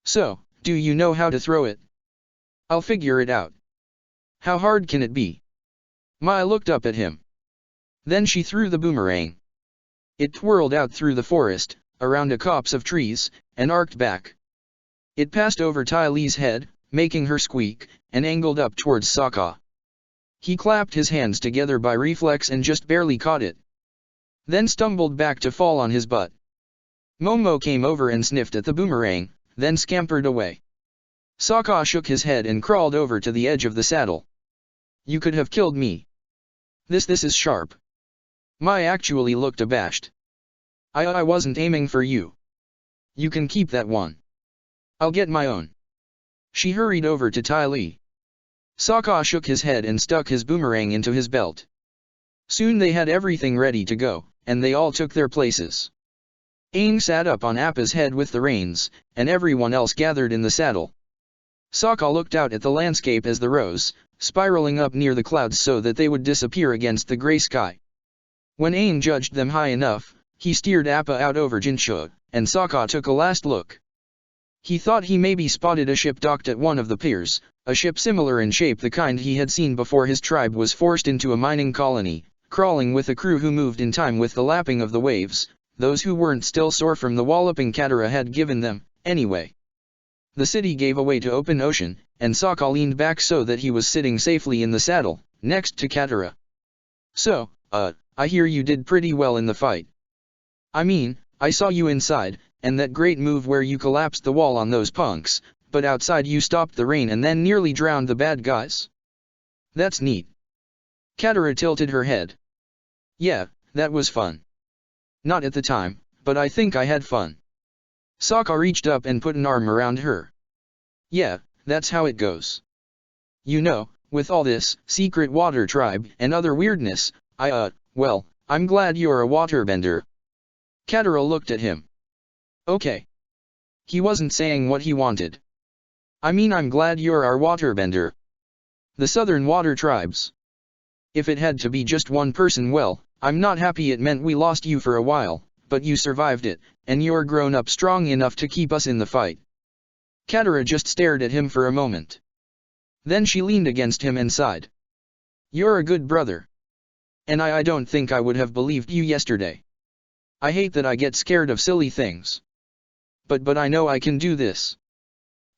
"So, do you know how to throw it?" "I'll figure it out." "How hard can it be?" Mai looked up at him. Then she threw the boomerang. It twirled out through the forest, around a copse of trees, and arced back. It passed over Ty Lee's head, making her squeak, and angled up towards Sokka. He clapped his hands together by reflex and just barely caught it. Then stumbled back to fall on his butt. Momo came over and sniffed at the boomerang, then scampered away. Sokka shook his head and crawled over to the edge of the saddle. "You could have killed me. This is sharp." Mai actually looked abashed. I wasn't aiming for you. You can keep that one. I'll get my own." She hurried over to Ty Lee. Sokka shook his head and stuck his boomerang into his belt. Soon they had everything ready to go, and they all took their places. Aang sat up on Appa's head with the reins, and everyone else gathered in the saddle. Sokka looked out at the landscape as the rose, spiraling up near the clouds so that they would disappear against the grey sky. When Aang judged them high enough, he steered Appa out over Jinchua, and Sokka took a last look. He thought he maybe spotted a ship docked at one of the piers, a ship similar in shape the kind he had seen before his tribe was forced into a mining colony, crawling with a crew who moved in time with the lapping of the waves, those who weren't still sore from the walloping Katara had given them, anyway. The city gave away to open ocean, and Sokka leaned back so that he was sitting safely in the saddle, next to Katara. "So, I hear you did pretty well in the fight. I mean, I saw you inside, and that great move where you collapsed the wall on those punks, but outside you stopped the rain and then nearly drowned the bad guys. That's neat." Katara tilted her head. "Yeah, that was fun. Not at the time, but I think I had fun." Sokka reached up and put an arm around her. "Yeah, that's how it goes. You know, with all this secret water tribe and other weirdness, well, I'm glad you're a waterbender." Katara looked at him. "Okay." He wasn't saying what he wanted. "I mean, I'm glad you're our waterbender. The southern water tribes. If it had to be just one person, well, I'm not happy it meant we lost you for a while, but you survived it, and you're grown up strong enough to keep us in the fight." Katara just stared at him for a moment. Then she leaned against him and sighed. "You're a good brother. And I don't think I would have believed you yesterday. I hate that I get scared of silly things. But I know I can do this.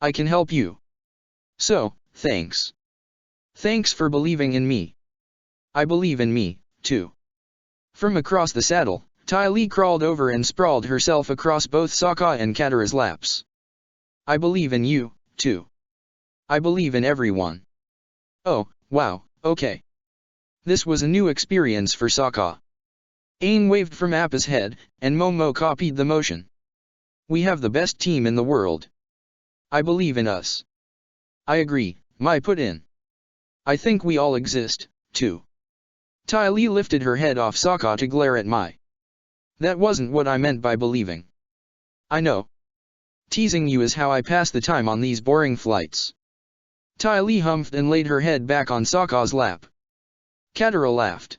I can help you. So, thanks. Thanks for believing in me. I believe in me, too." From across the saddle, Ty Lee crawled over and sprawled herself across both Sokka and Katara's laps. "I believe in you, too. I believe in everyone." "Oh, wow, okay." This was a new experience for Sokka. Aang waved from Appa's head, and Momo copied the motion. "We have the best team in the world. I believe in us." "I agree," Mai put in. "I think we all exist, too." Ty Lee lifted her head off Sokka to glare at Mai. "That wasn't what I meant by believing. I know. Teasing you is how I pass the time on these boring flights." Ty Lee humphed and laid her head back on Sokka's lap. Katara laughed.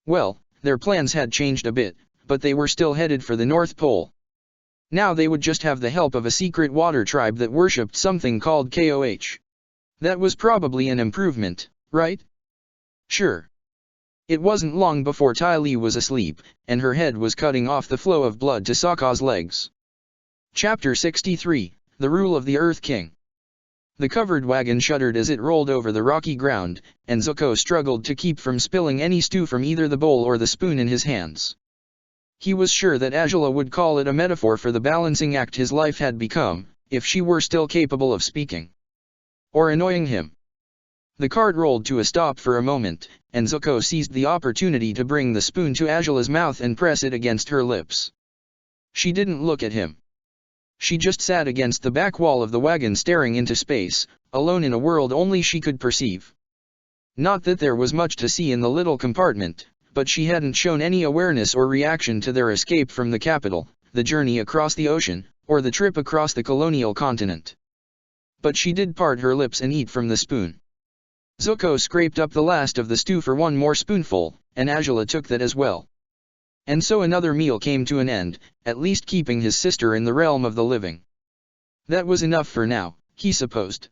Well, their plans had changed a bit, but they were still headed for the North Pole. Now they would just have the help of a secret water tribe that worshipped something called KOH. That was probably an improvement, right? Sure. It wasn't long before Ty Lee was asleep, and her head was cutting off the flow of blood to Sokka's legs. Chapter 63, The rule of the Earth King. The covered wagon shuddered as it rolled over the rocky ground, and Zuko struggled to keep from spilling any stew from either the bowl or the spoon in his hands. He was sure that Azula would call it a metaphor for the balancing act his life had become, if she were still capable of speaking. Or annoying him. The cart rolled to a stop for a moment, and Zuko seized the opportunity to bring the spoon to Azula's mouth and press it against her lips. She didn't look at him. She just sat against the back wall of the wagon staring into space, alone in a world only she could perceive. Not that there was much to see in the little compartment, but she hadn't shown any awareness or reaction to their escape from the capital, the journey across the ocean, or the trip across the colonial continent. But she did part her lips and eat from the spoon. Zuko scraped up the last of the stew for one more spoonful, and Azula took that as well. And so another meal came to an end, at least keeping his sister in the realm of the living. That was enough for now, he supposed.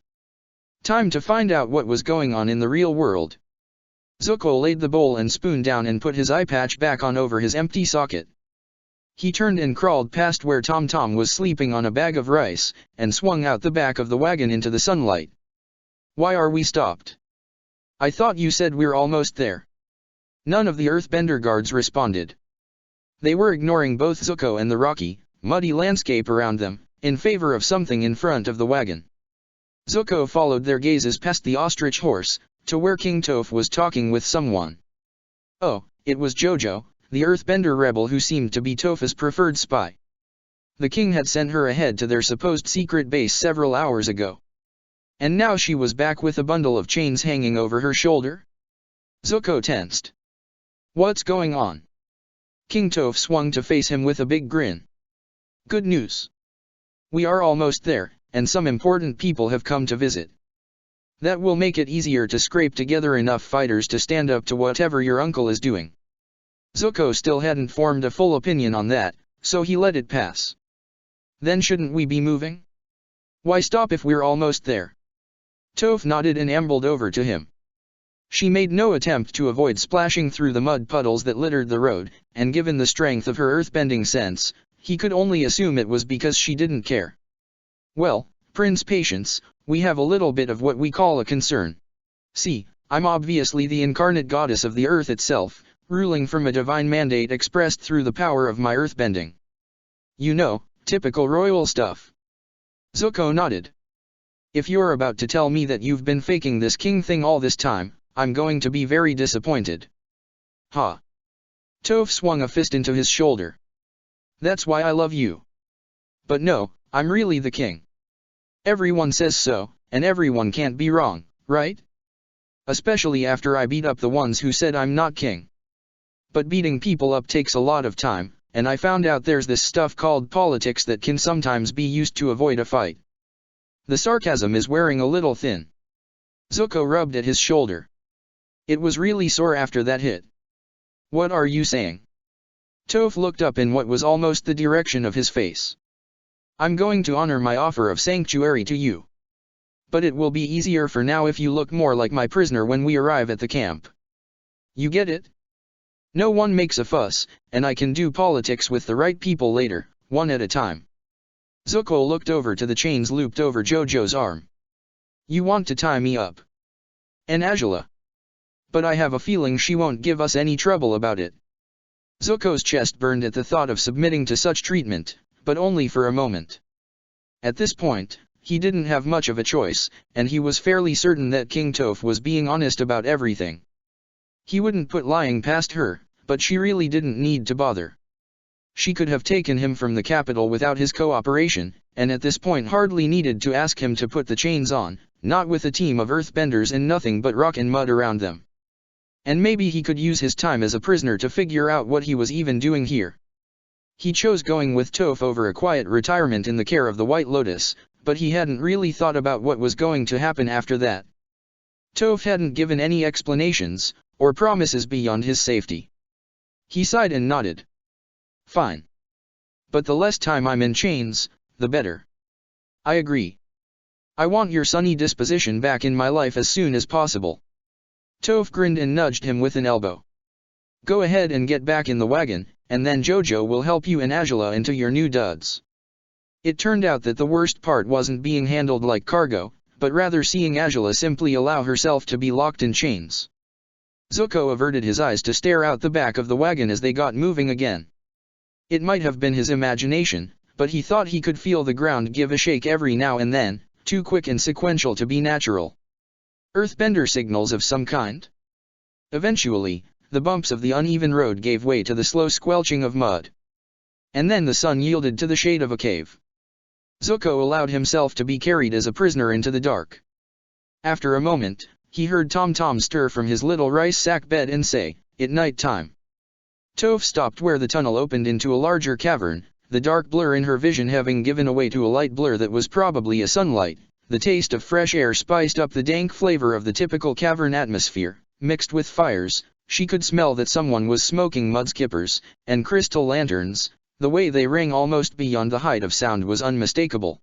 Time to find out what was going on in the real world. Zuko laid the bowl and spoon down and put his eye patch back on over his empty socket. He turned and crawled past where Tom Tom was sleeping on a bag of rice, and swung out the back of the wagon into the sunlight. Why are we stopped? I thought you said we're almost there. None of the Earthbender guards responded. They were ignoring both Zuko and the rocky, muddy landscape around them, in favor of something in front of the wagon. Zuko followed their gazes past the ostrich horse, to where King Toph was talking with someone. Oh, it was Jojo, the Earthbender rebel who seemed to be Toph's preferred spy. The king had sent her ahead to their supposed secret base several hours ago. And now she was back with a bundle of chains hanging over her shoulder? Zuko tensed. What's going on? King Toph swung to face him with a big grin. Good news. We are almost there, and some important people have come to visit. That will make it easier to scrape together enough fighters to stand up to whatever your uncle is doing. Zuko still hadn't formed a full opinion on that, so he let it pass. Then shouldn't we be moving? Why stop if we're almost there? Toph nodded and ambled over to him. She made no attempt to avoid splashing through the mud puddles that littered the road, and given the strength of her earthbending sense, he could only assume it was because she didn't care. Well, Prince Patience, we have a little bit of what we call a concern. See, I'm obviously the incarnate goddess of the earth itself, ruling from a divine mandate expressed through the power of my earthbending. You know, typical royal stuff. Zuko nodded. If you're about to tell me that you've been faking this king thing all this time, I'm going to be very disappointed. Ha! Toph swung a fist into his shoulder. That's why I love you. But no, I'm really the king. Everyone says so, and everyone can't be wrong, right? Especially after I beat up the ones who said I'm not king. But beating people up takes a lot of time, and I found out there's this stuff called politics that can sometimes be used to avoid a fight. The sarcasm is wearing a little thin. Zuko rubbed at his shoulder. It was really sore after that hit. What are you saying? Toph looked up in what was almost the direction of his face. I'm going to honor my offer of sanctuary to you. But it will be easier for now if you look more like my prisoner when we arrive at the camp. You get it? No one makes a fuss, and I can do politics with the right people later, one at a time. Zuko looked over to the chains looped over Jojo's arm. You want to tie me up? And Azula? But I have a feeling she won't give us any trouble about it. Zuko's chest burned at the thought of submitting to such treatment, but only for a moment. At this point, he didn't have much of a choice, and he was fairly certain that King Toph was being honest about everything. He wouldn't put lying past her, but she really didn't need to bother. She could have taken him from the capital without his cooperation, and at this point hardly needed to ask him to put the chains on, not with a team of earthbenders and nothing but rock and mud around them. And maybe he could use his time as a prisoner to figure out what he was even doing here. He chose going with Toph over a quiet retirement in the care of the White Lotus, but he hadn't really thought about what was going to happen after that. Toph hadn't given any explanations, or promises beyond his safety. He sighed and nodded. Fine. But the less time I'm in chains, the better. I agree. I want your sunny disposition back in my life as soon as possible. Toph grinned and nudged him with an elbow. Go ahead and get back in the wagon, and then Jojo will help you and Azula into your new duds. It turned out that the worst part wasn't being handled like cargo, but rather seeing Angela simply allow herself to be locked in chains. Zuko averted his eyes to stare out the back of the wagon as they got moving again. It might have been his imagination, but he thought he could feel the ground give a shake every now and then, too quick and sequential to be natural. Earthbender signals of some kind? Eventually, the bumps of the uneven road gave way to the slow squelching of mud. And then the sun yielded to the shade of a cave. Zuko allowed himself to be carried as a prisoner into the dark. After a moment, he heard Tom Tom stir from his little rice sack bed and say, "It's night time." Toph stopped where the tunnel opened into a larger cavern, the dark blur in her vision having given way to a light blur that was probably a sunlight. The taste of fresh air spiced up the dank flavor of the typical cavern atmosphere, mixed with fires. She could smell that someone was smoking mudskippers and crystal lanterns. The way they rang almost beyond the height of sound was unmistakable.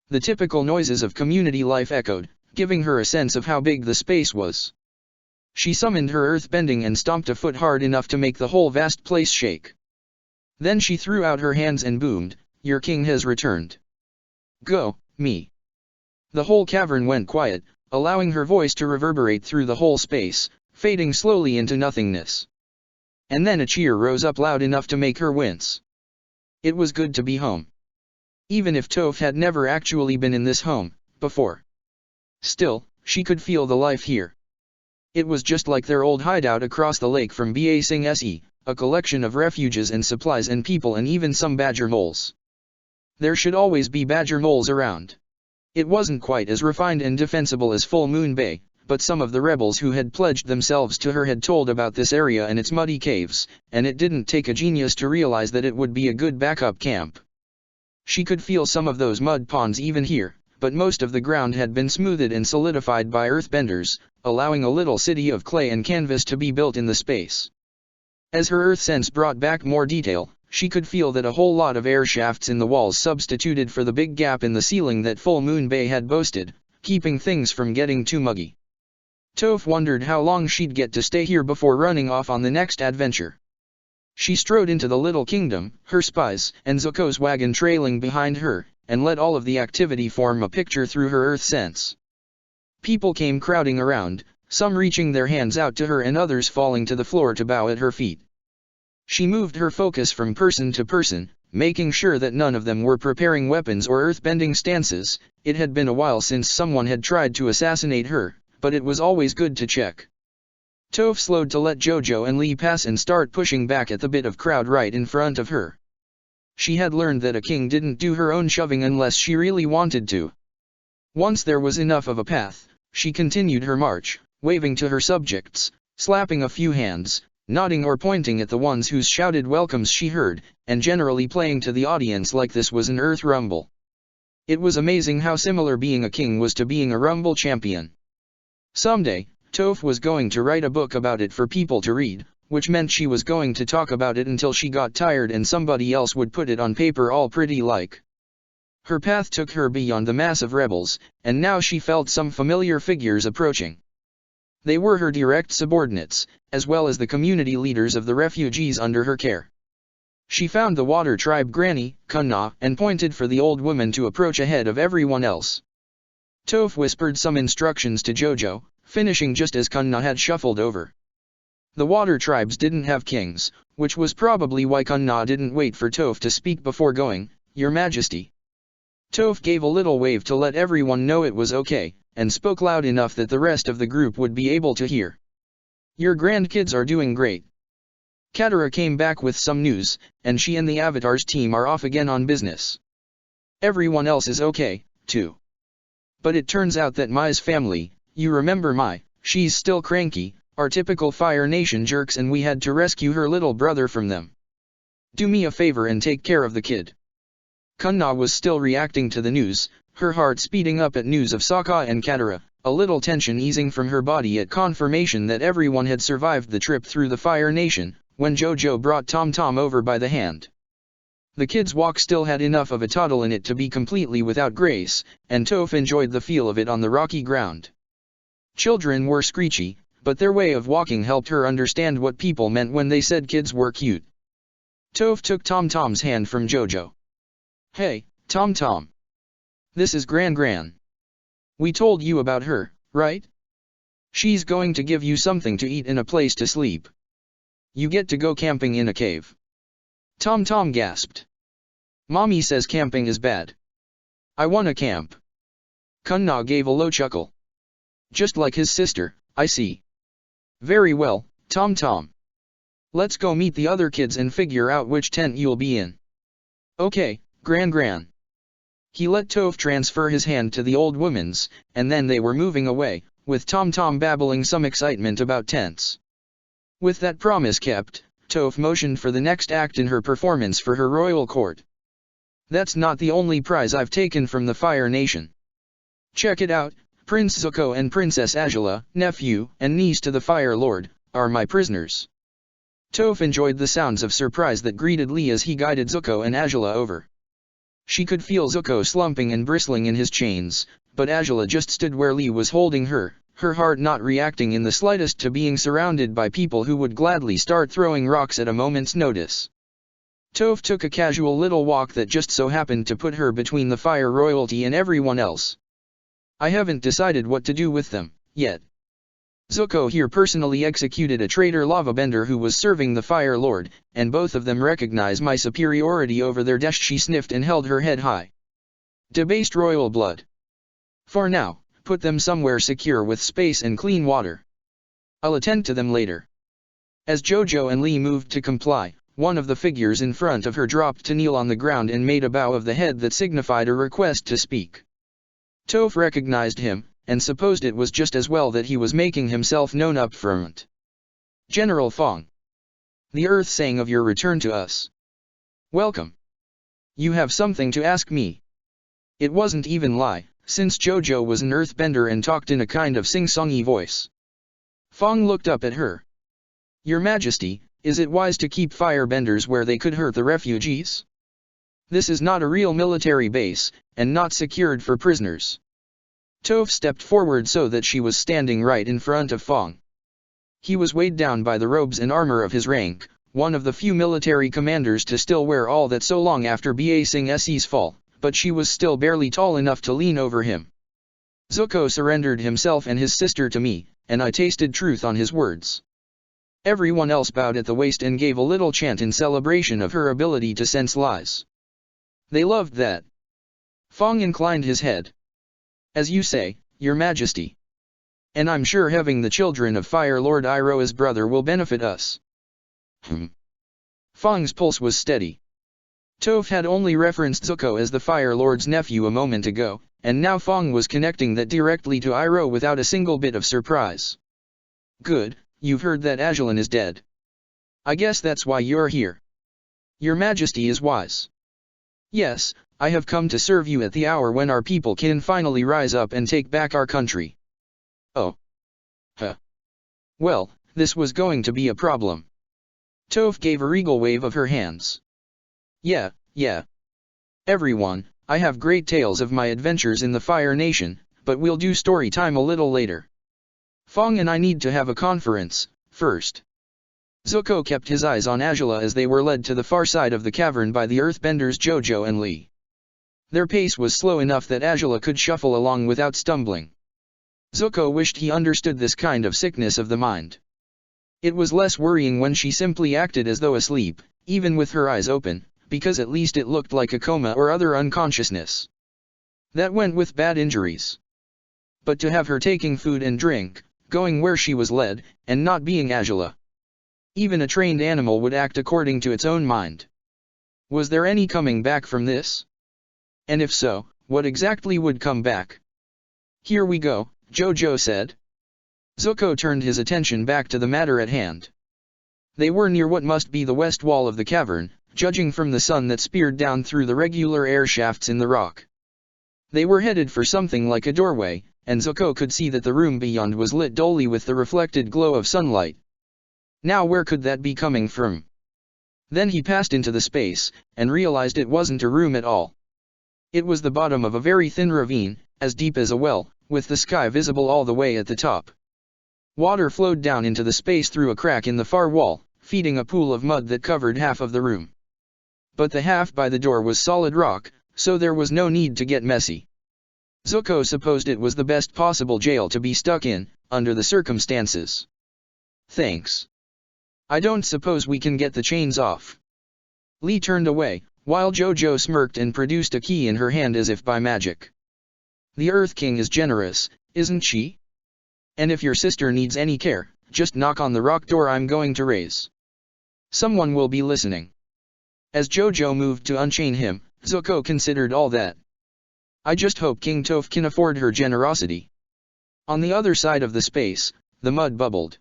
The typical noises of community life echoed, giving her a sense of how big the space was. She summoned her earthbending and stomped a foot hard enough to make the whole vast place shake. Then she threw out her hands and boomed, "Your king has returned. Go, me." The whole cavern went quiet, allowing her voice to reverberate through the whole space, fading slowly into nothingness. And then a cheer rose up loud enough to make her wince. It was good to be home. Even if Toph had never actually been in this home before. Still, she could feel the life here. It was just like their old hideout across the lake from Ba Sing Se, a collection of refuges and supplies and people and even some badger moles. There should always be badger moles around. It wasn't quite as refined and defensible as Full Moon Bay, but some of the rebels who had pledged themselves to her had told about this area and its muddy caves, and it didn't take a genius to realize that it would be a good backup camp. She could feel some of those mud ponds even here, but most of the ground had been smoothed and solidified by earthbenders, allowing a little city of clay and canvas to be built in the space. As her earth sense brought back more detail, she could feel that a whole lot of air shafts in the walls substituted for the big gap in the ceiling that Full Moon Bay had boasted, keeping things from getting too muggy. Toph wondered how long she'd get to stay here before running off on the next adventure. She strode into the little kingdom, her spies and Zuko's wagon trailing behind her, and let all of the activity form a picture through her earth sense. People came crowding around, some reaching their hands out to her and others falling to the floor to bow at her feet. She moved her focus from person to person, making sure that none of them were preparing weapons or earthbending stances. It had been a while since someone had tried to assassinate her, but it was always good to check. Toph slowed to let Jojo and Lee pass and start pushing back at the bit of crowd right in front of her. She had learned that a king didn't do her own shoving unless she really wanted to. Once there was enough of a path, she continued her march, waving to her subjects, slapping a few hands, nodding or pointing at the ones whose shouted welcomes she heard, and generally playing to the audience like this was an Earth Rumble. It was amazing how similar being a king was to being a Rumble champion. Someday, Toph was going to write a book about it for people to read, which meant she was going to talk about it until she got tired and somebody else would put it on paper all pretty like. Her path took her beyond the mass of rebels, and now she felt some familiar figures approaching. They were her direct subordinates, as well as the community leaders of the refugees under her care. She found the Water Tribe Granny, Kunna, and pointed for the old woman to approach ahead of everyone else. Toph whispered some instructions to Jojo, finishing just as Kunna had shuffled over. The Water Tribes didn't have kings, which was probably why Kunna didn't wait for Toph to speak before going, "Your Majesty." Toph gave a little wave to let everyone know it was okay, and spoke loud enough that the rest of the group would be able to hear. "Your grandkids are doing great." Katara came back with some news, and she and the Avatar's team are off again on business. Everyone else is okay, too. But it turns out that Mai's family, you remember Mai, she's still cranky, are typical Fire Nation jerks and we had to rescue her little brother from them. Do me a favor and take care of the kid. Kunna was still reacting to the news, her heart speeding up at news of Sokka and Katara, a little tension easing from her body at confirmation that everyone had survived the trip through the Fire Nation, when Jojo brought Tom Tom over by the hand. The kid's walk still had enough of a toddle in it to be completely without grace, and Toph enjoyed the feel of it on the rocky ground. Children were screechy, but their way of walking helped her understand what people meant when they said kids were cute. Toph took Tom Tom's hand from Jojo. "Hey, Tom. This is Gran. We told you about her, right? She's going to give you something to eat and a place to sleep. You get to go camping in a cave. Tom gasped. Mommy says camping is bad. I wanna camp. Kunna gave a low chuckle. Just like his sister, I see. Very well, Tom. Let's go meet the other kids and figure out which tent you'll be in. Okay, Gran. He let Toph transfer his hand to the old woman's, and then they were moving away, with Tom babbling some excitement about tents. With that promise kept, Toph motioned for the next act in her performance for her royal court. That's not the only prize I've taken from the Fire Nation. Check it out, Prince Zuko and Princess Azula, nephew and niece to the Fire Lord, are my prisoners. Toph enjoyed the sounds of surprise that greeted Lee as he guided Zuko and Azula over. She could feel Zuko slumping and bristling in his chains, but Azula just stood where Lee was holding her heart not reacting in the slightest to being surrounded by people who would gladly start throwing rocks at a moment's notice. Toph took a casual little walk that just so happened to put her between the Fire Royalty and everyone else. I haven't decided what to do with them, yet. Zuko here personally executed a traitor lavabender who was serving the Fire Lord, and both of them recognize my superiority over their desh. She sniffed and held her head high. Debased royal blood. For now, put them somewhere secure with space and clean water. I'll attend to them later. As Jojo and Lee moved to comply, one of the figures in front of her dropped to kneel on the ground and made a bow of the head that signified a request to speak. Toph recognized him, and supposed it was just as well that he was making himself known up front. General Fong. The Earth sang of your return to us. Welcome. You have something to ask me. It wasn't even lie, since Jojo was an earthbender and talked in a kind of sing-songy voice. Fong looked up at her. Your Majesty, is it wise to keep firebenders where they could hurt the refugees? This is not a real military base, and not secured for prisoners. Toph stepped forward so that she was standing right in front of Fong. He was weighed down by the robes and armor of his rank, one of the few military commanders to still wear all that so long after Ba Sing Se's fall, but she was still barely tall enough to lean over him. Zuko surrendered himself and his sister to me, and I tasted truth on his words. Everyone else bowed at the waist and gave a little chant in celebration of her ability to sense lies. They loved that. Fong inclined his head. As you say, Your Majesty. And I'm sure having the children of Fire Lord Iroh as brother will benefit us. Fong's pulse was steady. Toph had only referenced Zuko as the Fire Lord's nephew a moment ago, and now Fong was connecting that directly to Iroh without a single bit of surprise. Good, you've heard that Azulin is dead. I guess that's why you're here. Your Majesty is wise. Yes, I have come to serve you at the hour when our people can finally rise up and take back our country. Oh. Well, this was going to be a problem. Toph gave a regal wave of her hands. Yeah. Everyone, I have great tales of my adventures in the Fire Nation, but we'll do story time a little later. Fong and I need to have a conference, first. Zuko kept his eyes on Azula as they were led to the far side of the cavern by the earthbenders Jojo and Lee. Their pace was slow enough that Azula could shuffle along without stumbling. Zuko wished he understood this kind of sickness of the mind. It was less worrying when she simply acted as though asleep, even with her eyes open, because at least it looked like a coma or other unconsciousness. That went with bad injuries. But to have her taking food and drink, going where she was led, and not being Azula. Even a trained animal would act according to its own mind. Was there any coming back from this? And if so, what exactly would come back? Here we go, Jojo said. Zuko turned his attention back to the matter at hand. They were near what must be the west wall of the cavern, judging from the sun that speared down through the regular air shafts in the rock. They were headed for something like a doorway, and Zuko could see that the room beyond was lit dully with the reflected glow of sunlight. Now where could that be coming from? Then he passed into the space, and realized it wasn't a room at all. It was the bottom of a very thin ravine, as deep as a well, with the sky visible all the way at the top. Water flowed down into the space through a crack in the far wall, feeding a pool of mud that covered half of the room. But the half by the door was solid rock, so there was no need to get messy. Zuko supposed it was the best possible jail to be stuck in, under the circumstances. Thanks. I don't suppose we can get the chains off. Lee turned away, while Jojo smirked and produced a key in her hand as if by magic. The Earth King is generous, isn't she? And if your sister needs any care, just knock on the rock door I'm going to raise. Someone will be listening. As Jojo moved to unchain him, Zuko considered all that. I just hope King Toph can afford her generosity. On the other side of the space, the mud bubbled.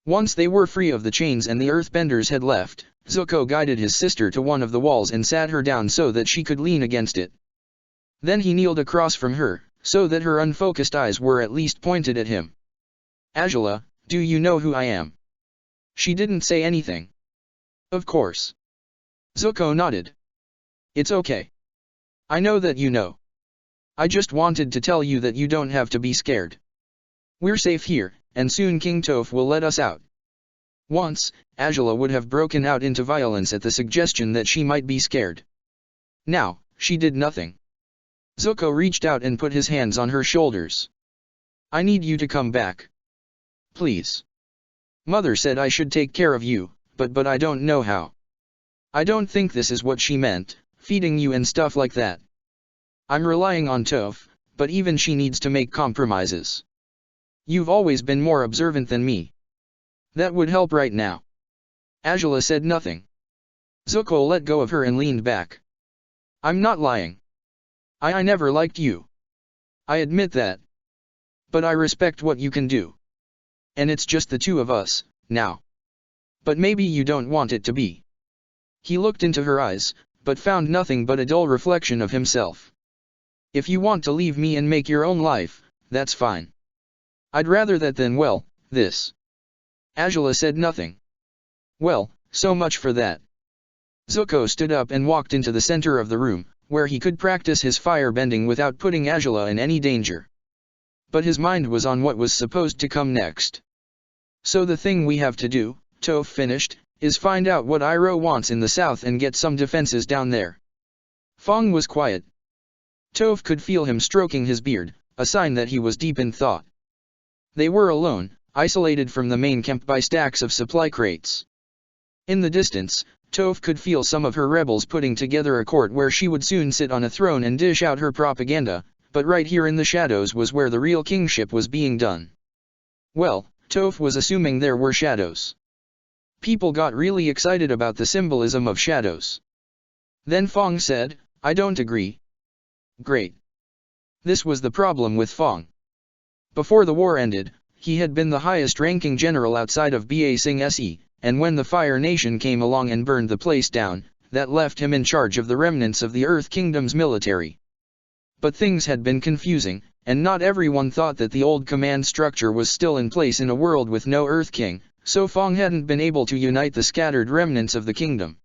Once they were free of the chains and the earthbenders had left, Zuko guided his sister to one of the walls and sat her down so that she could lean against it. Then he kneeled across from her, so that her unfocused eyes were at least pointed at him. Azula, do you know who I am? She didn't say anything. Of course. Zuko nodded. It's okay. I know that you know. I just wanted to tell you that you don't have to be scared. We're safe here, and soon King Toph will let us out. Once, Azula would have broken out into violence at the suggestion that she might be scared. Now, she did nothing. Zuko reached out and put his hands on her shoulders. I need you to come back. Please. Mother said I should take care of you, but I don't know how. I don't think this is what she meant, feeding you and stuff like that. I'm relying on Toph, but even she needs to make compromises. You've always been more observant than me. That would help right now. Azula said nothing. Zuko let go of her and leaned back. I'm not lying. I never liked you. I admit that. But I respect what you can do. And it's just the two of us, now. But maybe you don't want it to be. He looked into her eyes, but found nothing but a dull reflection of himself. If you want to leave me and make your own life, that's fine. I'd rather that than, well, this. Azula said nothing. Well, so much for that. Zuko stood up and walked into the center of the room, where he could practice his firebending without putting Azula in any danger. But his mind was on what was supposed to come next. So the thing we have to do, Toph finished, is find out what Iroh wants in the south and get some defenses down there. Fong was quiet. Toph could feel him stroking his beard, a sign that he was deep in thought. They were alone, isolated from the main camp by stacks of supply crates. In the distance, Toph could feel some of her rebels putting together a court where she would soon sit on a throne and dish out her propaganda, but right here in the shadows was where the real kingship was being done. Well, Toph was assuming there were shadows. People got really excited about the symbolism of shadows. Then Fong said, I don't agree. Great. This was the problem with Fong. Before the war ended, he had been the highest-ranking general outside of Ba Sing Se, and when the Fire Nation came along and burned the place down, that left him in charge of the remnants of the Earth Kingdom's military. But things had been confusing, and not everyone thought that the old command structure was still in place in a world with no Earth King, so Fong hadn't been able to unite the scattered remnants of the kingdom.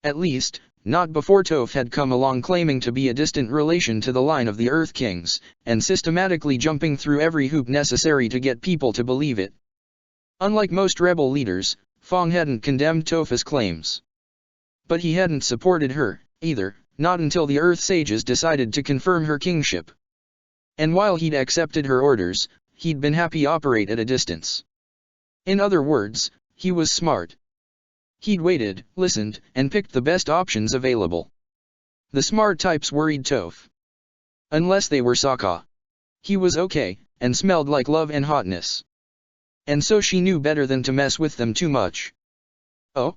At least, not before Toph had come along claiming to be a distant relation to the line of the Earth Kings, and systematically jumping through every hoop necessary to get people to believe it. Unlike most rebel leaders, Fong hadn't condemned Toph's claims. But he hadn't supported her, either, not until the Earth Sages decided to confirm her kingship. And while he'd accepted her orders, he'd been happy operate at a distance. In other words, he was smart. He'd waited, listened, and picked the best options available. The smart types worried Toph. Unless they were Sokka. He was okay, and smelled like love and hotness. And so she knew better than to mess with them too much. Oh?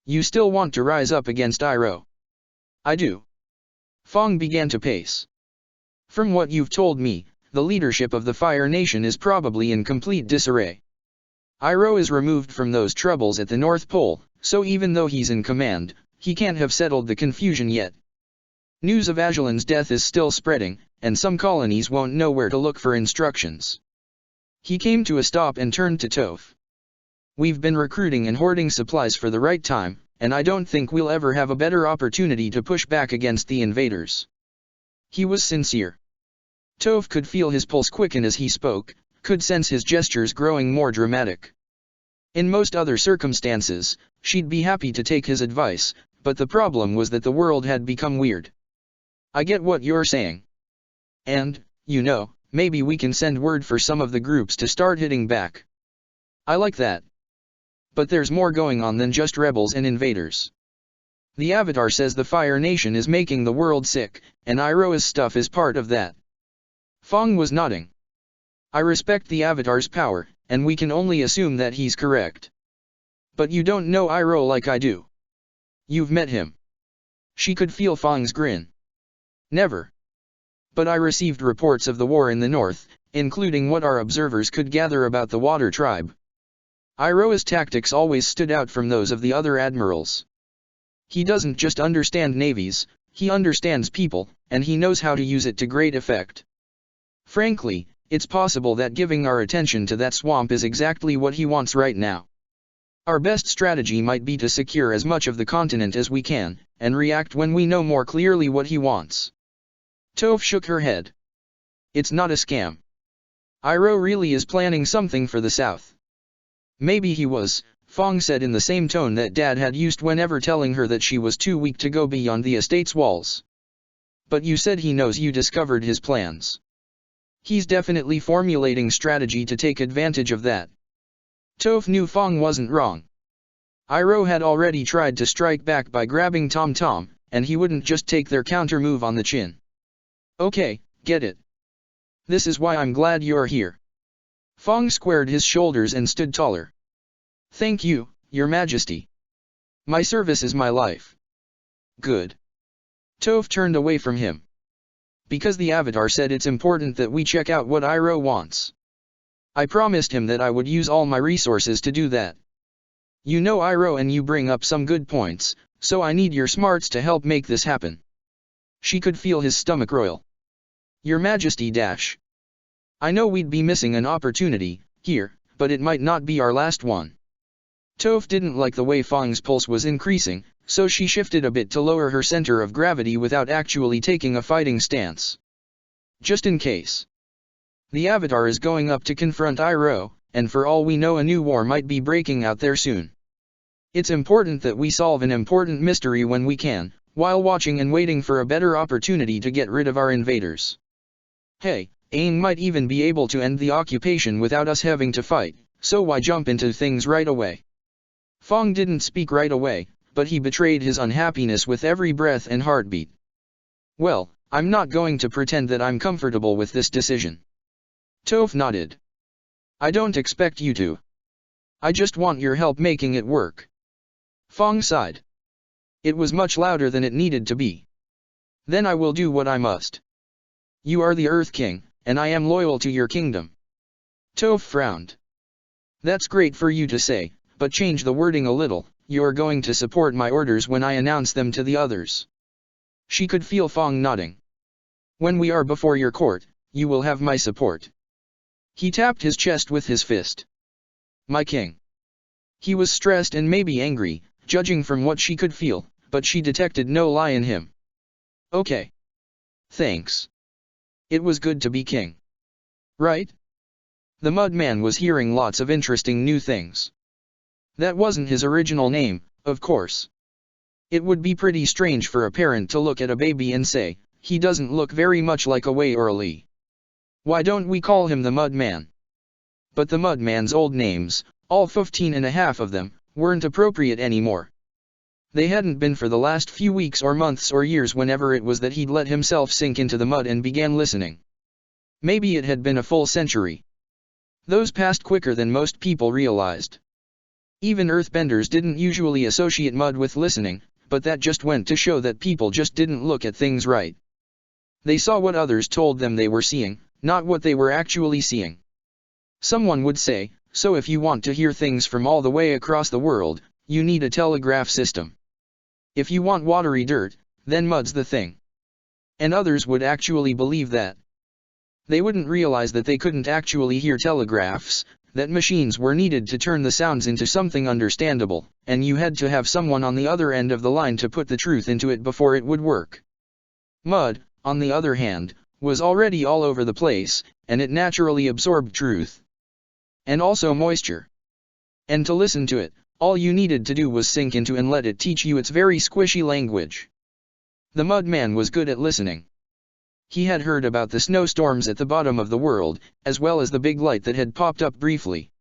You still want to rise up against Iroh? I do. Fong began to pace. From what you've told me, the leadership of the Fire Nation is probably in complete disarray. Iroh is removed from those troubles at the North Pole, so even though he's in command, he can't have settled the confusion yet. News of Ajalin's death is still spreading, and some colonies won't know where to look for instructions. He came to a stop and turned to Toph. We've been recruiting and hoarding supplies for the right time, and I don't think we'll ever have a better opportunity to push back against the invaders. He was sincere. Toph could feel his pulse quicken as he spoke, could sense his gestures growing more dramatic. In most other circumstances, she'd be happy to take his advice, but the problem was that the world had become weird. I get what you're saying. And, maybe we can send word for some of the groups to start hitting back. I like that. But there's more going on than just rebels and invaders. The Avatar says the Fire Nation is making the world sick, and Iroha's stuff is part of that. Fong was nodding. I respect the Avatar's power, and we can only assume that he's correct. But you don't know Iroha like I do. You've met him. She could feel Fong's grin. Never. But I received reports of the war in the north, including what our observers could gather about the Water Tribe. Iroha's tactics always stood out from those of the other admirals. He doesn't just understand navies, he understands people, and he knows how to use it to great effect. Frankly, it's possible that giving our attention to that swamp is exactly what he wants right now. Our best strategy might be to secure as much of the continent as we can, and react when we know more clearly what he wants. Toph shook her head. It's not a scam. Iroha really is planning something for the south. Maybe he was, Fong said in the same tone that Dad had used whenever telling her that she was too weak to go beyond the estate's walls. But you said he knows you discovered his plans. He's definitely formulating strategy to take advantage of that. Toph knew Fong wasn't wrong. Iroha had already tried to strike back by grabbing Tom Tom, and he wouldn't just take their counter-move on the chin. Okay, get it. This is why I'm glad you're here. Fong squared his shoulders and stood taller. Thank you, Your Majesty. My service is my life. Good. Toph turned away from him. Because the Avatar said it's important that we check out what Iroha wants. I promised him that I would use all my resources to do that. You know Iroha and you bring up some good points, so I need your smarts to help make this happen. She could feel his stomach roil. Your Majesty dash. I know we'd be missing an opportunity, here, but it might not be our last one. Toph didn't like the way Fong's pulse was increasing, so she shifted a bit to lower her center of gravity without actually taking a fighting stance. Just in case. The Avatar is going up to confront Iroha, and for all we know a new war might be breaking out there soon. It's important that we solve an important mystery when we can, while watching and waiting for a better opportunity to get rid of our invaders. Hey, Aang might even be able to end the occupation without us having to fight, so why jump into things right away? Fong didn't speak right away, but he betrayed his unhappiness with every breath and heartbeat. Well, I'm not going to pretend that I'm comfortable with this decision. Toph nodded. I don't expect you to. I just want your help making it work. Fong sighed. It was much louder than it needed to be. Then I will do what I must. You are the Earth King, and I am loyal to your kingdom. Toph frowned. That's great for you to say, but change the wording a little. You're going to support my orders when I announce them to the others. She could feel Fong nodding. When we are before your court, you will have my support. He tapped his chest with his fist. My king. He was stressed and maybe angry, judging from what she could feel, but she detected no lie in him. Okay. Thanks. It was good to be king. Right? The Mudman was hearing lots of interesting new things. That wasn't his original name, of course. It would be pretty strange for a parent to look at a baby and say, he doesn't look very much like a Wei or a Li. Why don't we call him the Mudman? But the Mudman's old names, all 15.5 of them, weren't appropriate anymore. They hadn't been for the last few weeks or months or years whenever it was that he'd let himself sink into the mud and began listening. Maybe it had been a full century. Those passed quicker than most people realized. Even earthbenders didn't usually associate mud with listening, but that just went to show that people just didn't look at things right. They saw what others told them they were seeing, not what they were actually seeing. Someone would say, so if you want to hear things from all the way across the world, you need a telegraph system. If you want watery dirt, then mud's the thing. And others would actually believe that. They wouldn't realize that they couldn't actually hear telegraphs, that machines were needed to turn the sounds into something understandable, and you had to have someone on the other end of the line to put the truth into it before it would work. Mud, on the other hand, was already all over the place, and it naturally absorbed truth. And also moisture. And to listen to it, all you needed to do was sink into and let it teach you its very squishy language. The Mudman was good at listening. He had heard about the snowstorms at the bottom of the world, as well as the big light that had popped up briefly.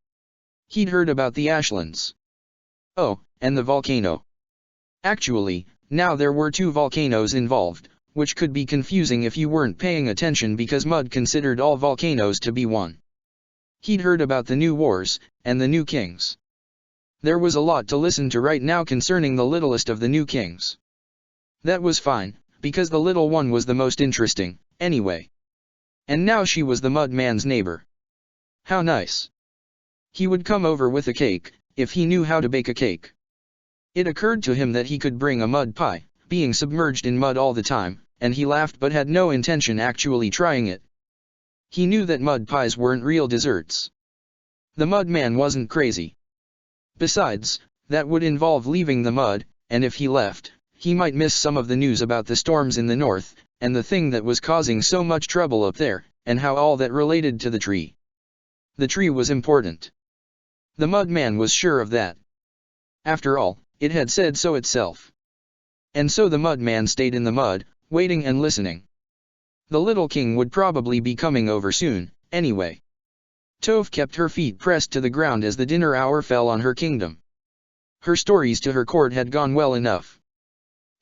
He'd heard about the ashlands. Oh, and the volcano. Actually, now there were 2 volcanoes involved, which could be confusing if you weren't paying attention because Mud considered all volcanoes to be one. He'd heard about the new wars, and the new kings. There was a lot to listen to right now concerning the littlest of the new kings. That was fine, because the little one was the most interesting, anyway. And now she was the Mudman's neighbor. How nice. He would come over with a cake, if he knew how to bake a cake. It occurred to him that he could bring a mud pie, being submerged in mud all the time, and he laughed but had no intention actually trying it. He knew that mud pies weren't real desserts. The Mudman wasn't crazy. Besides, that would involve leaving the mud, and if he left, he might miss some of the news about the storms in the north, and the thing that was causing so much trouble up there, and how all that related to the tree. The tree was important. The Mudman was sure of that. After all, it had said so itself. And so the Mudman stayed in the mud, waiting and listening. The little king would probably be coming over soon, anyway. Toph kept her feet pressed to the ground as the dinner hour fell on her kingdom. Her stories to her court had gone well enough.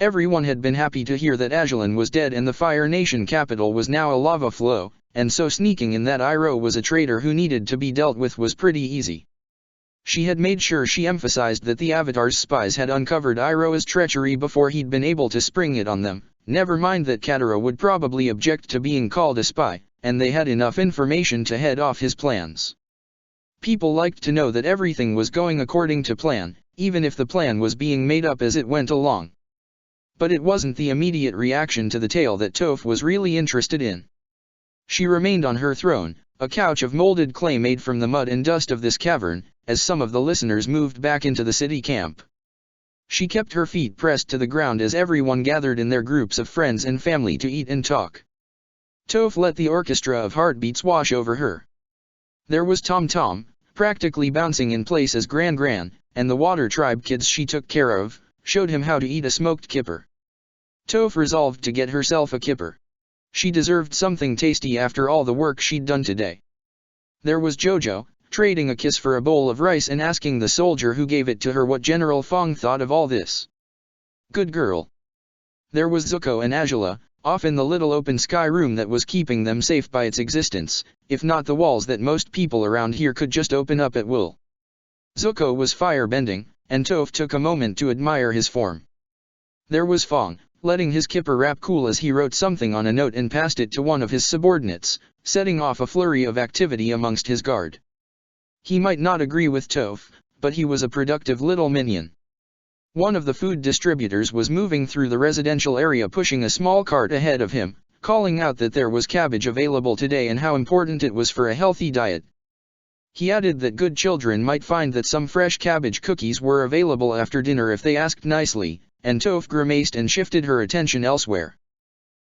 Everyone had been happy to hear that Ajalon was dead and the Fire Nation capital was now a lava flow, and so sneaking in that Iroh was a traitor who needed to be dealt with was pretty easy. She had made sure she emphasized that the Avatar's spies had uncovered Iroh's treachery before he'd been able to spring it on them, never mind that Katara would probably object to being called a spy, and they had enough information to head off his plans. People liked to know that everything was going according to plan, even if the plan was being made up as it went along. But it wasn't the immediate reaction to the tale that Toph was really interested in. She remained on her throne, a couch of molded clay made from the mud and dust of this cavern, as some of the listeners moved back into the city camp. She kept her feet pressed to the ground as everyone gathered in their groups of friends and family to eat and talk. Toph let the orchestra of heartbeats wash over her. There was Tom Tom, practically bouncing in place as Gran, and the Water Tribe kids she took care of, showed him how to eat a smoked kipper. Toph resolved to get herself a kipper. She deserved something tasty after all the work she'd done today. There was Jojo, trading a kiss for a bowl of rice and asking the soldier who gave it to her what General Fong thought of all this. Good girl. There was Zuko and Azula, off in the little open sky room that was keeping them safe by its existence, if not the walls that most people around here could just open up at will. Zuko was fire-bending, and Toph took a moment to admire his form. There was Fong, letting his kipper wrap cool as he wrote something on a note and passed it to one of his subordinates, setting off a flurry of activity amongst his guard. He might not agree with Toph, but he was a productive little minion. One of the food distributors was moving through the residential area pushing a small cart ahead of him, calling out that there was cabbage available today and how important it was for a healthy diet. He added that good children might find that some fresh cabbage cookies were available after dinner if they asked nicely, and Toph grimaced and shifted her attention elsewhere.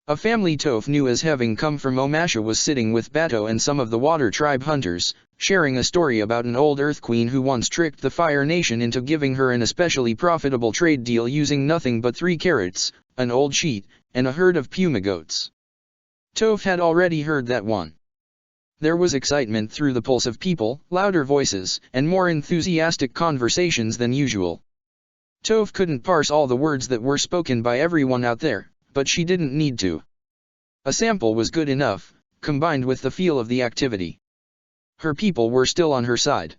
A family Toph knew as having come from Omasha was sitting with Bato and some of the Water Tribe hunters, sharing a story about an old Earth Queen who once tricked the Fire Nation into giving her an especially profitable trade deal using nothing but 3 carrots, an old sheet, and a herd of puma goats. Toph had already heard that one. There was excitement through the pulse of people, louder voices, and more enthusiastic conversations than usual. Toph couldn't parse all the words that were spoken by everyone out there, but she didn't need to. A sample was good enough, combined with the feel of the activity. Her people were still on her side.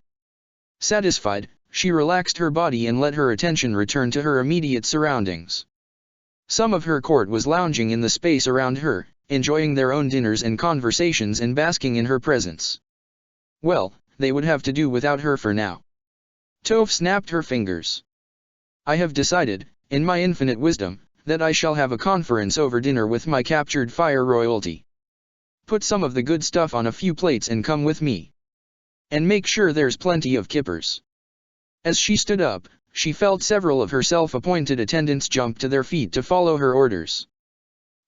Satisfied, she relaxed her body and let her attention return to her immediate surroundings. Some of her court was lounging in the space around her, enjoying their own dinners and conversations and basking in her presence. Well, they would have to do without her for now. Toph snapped her fingers. I have decided, in my infinite wisdom, that I shall have a conference over dinner with my captured fire royalty. Put some of the good stuff on a few plates and come with me. And make sure there's plenty of kippers. As she stood up, she felt several of her self-appointed attendants jump to their feet to follow her orders.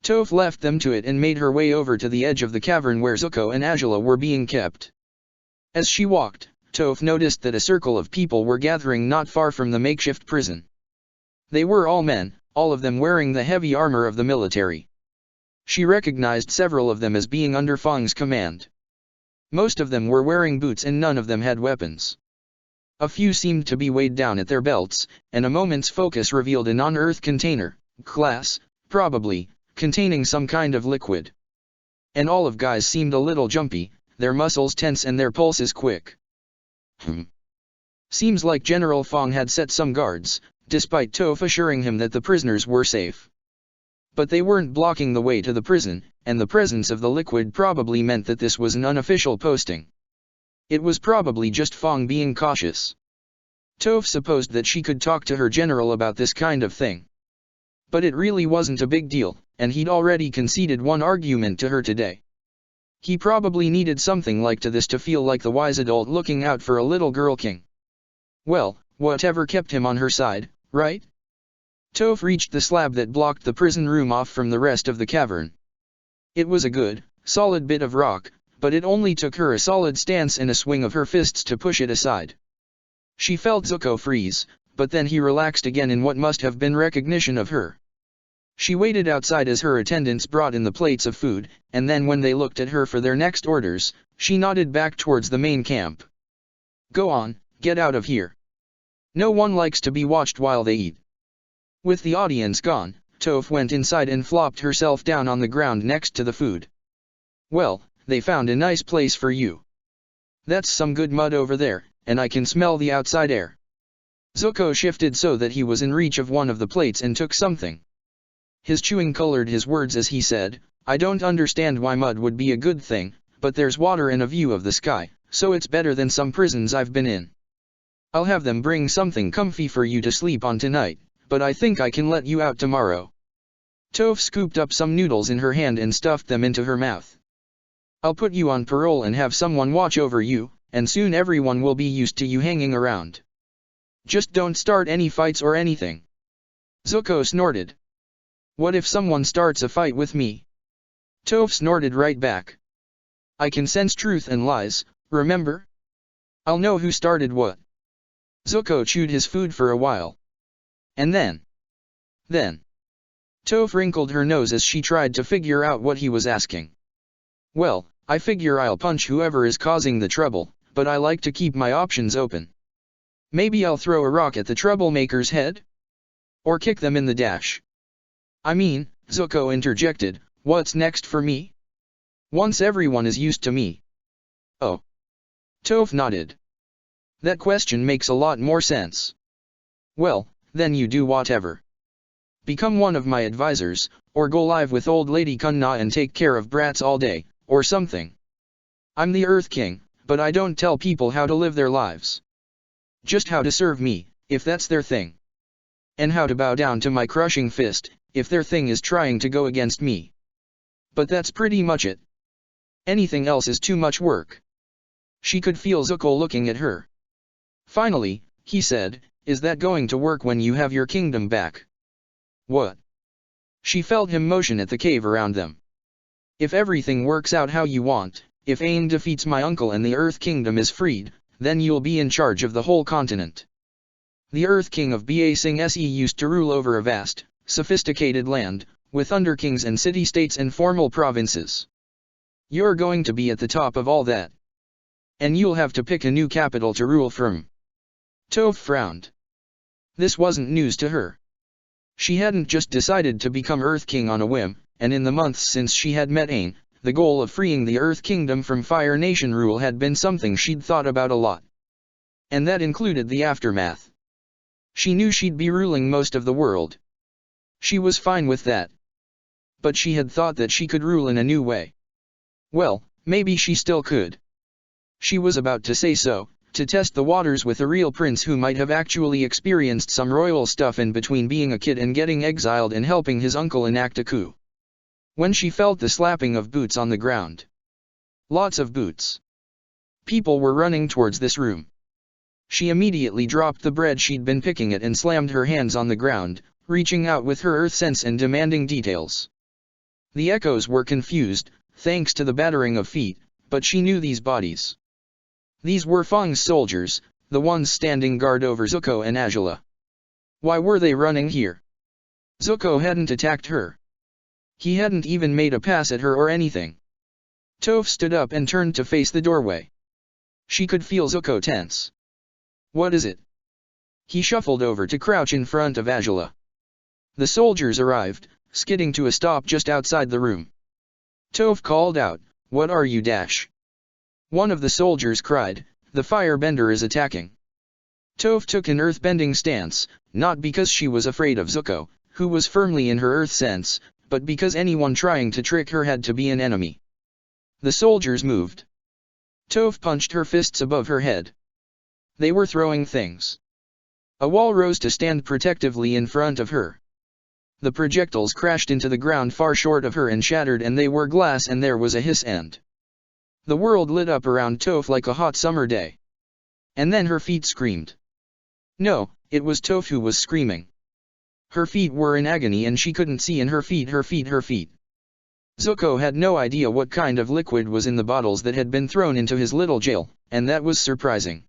Toph left them to it and made her way over to the edge of the cavern where Zuko and Azula were being kept. As she walked, Toph noticed that a circle of people were gathering not far from the makeshift prison. They were all men, all of them wearing the heavy armor of the military. She recognized several of them as being under Fang's command. Most of them were wearing boots and none of them had weapons. A few seemed to be weighed down at their belts, and a moment's focus revealed a non-earth container, glass, probably, containing some kind of liquid. And all of guys seemed a little jumpy, their muscles tense and their pulses quick. Seems like General Fang had set some guards, despite Toph assuring him that the prisoners were safe. But they weren't blocking the way to the prison, and the presence of the liquid probably meant that this was an unofficial posting. It was probably just Fang being cautious. Toph supposed that she could talk to her general about this kind of thing. But it really wasn't a big deal, and he'd already conceded one argument to her today. He probably needed something like this to feel like the wise adult looking out for a little girl king. Well, whatever kept him on her side, right? Toph reached the slab that blocked the prison room off from the rest of the cavern. It was a good, solid bit of rock, but it only took her a solid stance and a swing of her fists to push it aside. She felt Zuko freeze, but then he relaxed again in what must have been recognition of her. She waited outside as her attendants brought in the plates of food, and then when they looked at her for their next orders, she nodded back towards the main camp. Go on, get out of here. No one likes to be watched while they eat. With the audience gone, Toph went inside and flopped herself down on the ground next to the food. Well, they found a nice place for you. That's some good mud over there, and I can smell the outside air. Zuko shifted so that he was in reach of one of the plates and took something. His chewing colored his words as he said, I don't understand why mud would be a good thing, but there's water and a view of the sky, so it's better than some prisons I've been in. I'll have them bring something comfy for you to sleep on tonight, but I think I can let you out tomorrow. Toph scooped up some noodles in her hand and stuffed them into her mouth. I'll put you on parole and have someone watch over you, and soon everyone will be used to you hanging around. Just don't start any fights or anything. Zuko snorted. What if someone starts a fight with me? Toph snorted right back. I can sense truth and lies, remember? I'll know who started what. Zuko chewed his food for a while. And then. Toph wrinkled her nose as she tried to figure out what he was asking. Well, I figure I'll punch whoever is causing the trouble, but I like to keep my options open. Maybe I'll throw a rock at the troublemaker's head? Or kick them in the dash. I mean, Zuko interjected, what's next for me? Once everyone is used to me. Oh. Toph nodded. That question makes a lot more sense. Well, then you do whatever. Become one of my advisors, or go live with old lady Kunna and take care of brats all day, or something. I'm the Earth King, but I don't tell people how to live their lives. Just how to serve me, if that's their thing. And how to bow down to my crushing fist, if their thing is trying to go against me. But that's pretty much it. Anything else is too much work. She could feel Zuko looking at her. Finally, he said, is that going to work when you have your kingdom back? What? She felt him motion at the cave around them. If everything works out how you want, if Aang defeats my uncle and the Earth Kingdom is freed, then you'll be in charge of the whole continent. The Earth King of Ba Sing Se used to rule over a vast, sophisticated land, with underkings and city-states and formal provinces. You're going to be at the top of all that. And you'll have to pick a new capital to rule from. Toph frowned. This wasn't news to her. She hadn't just decided to become Earth King on a whim, and in the months since she had met Aang, the goal of freeing the Earth Kingdom from Fire Nation rule had been something she'd thought about a lot. And that included the aftermath. She knew she'd be ruling most of the world. She was fine with that. But she had thought that she could rule in a new way. Well, maybe she still could. She was about to say so, to test the waters with a real prince who might have actually experienced some royal stuff in between being a kid and getting exiled and helping his uncle enact a coup. When she felt the slapping of boots on the ground. Lots of boots. People were running towards this room. She immediately dropped the bread she'd been picking at and slammed her hands on the ground, reaching out with her earth sense and demanding details. The echoes were confused, thanks to the battering of feet, but she knew these bodies. These were Fang's soldiers, the ones standing guard over Zuko and Azula. Why were they running here? Zuko hadn't attacked her. He hadn't even made a pass at her or anything. Toph stood up and turned to face the doorway. She could feel Zuko tense. "What is it?" He shuffled over to crouch in front of Azula. The soldiers arrived, skidding to a stop just outside the room. Toph called out, "What are you dash?" One of the soldiers cried, "The firebender is attacking." Toph took an earthbending stance, not because she was afraid of Zuko, who was firmly in her earth sense, but because anyone trying to trick her had to be an enemy. The soldiers moved. Toph punched her fists above her head. They were throwing things. A wall rose to stand protectively in front of her. The projectiles crashed into the ground far short of her and shattered, and they were glass, and there was a hiss, and the world lit up around Toph like a hot summer day. And then her feet screamed. No, it was Toph who was screaming. Her feet were in agony and she couldn't see, and her feet. Zuko had no idea what kind of liquid was in the bottles that had been thrown into his little jail, and that was surprising.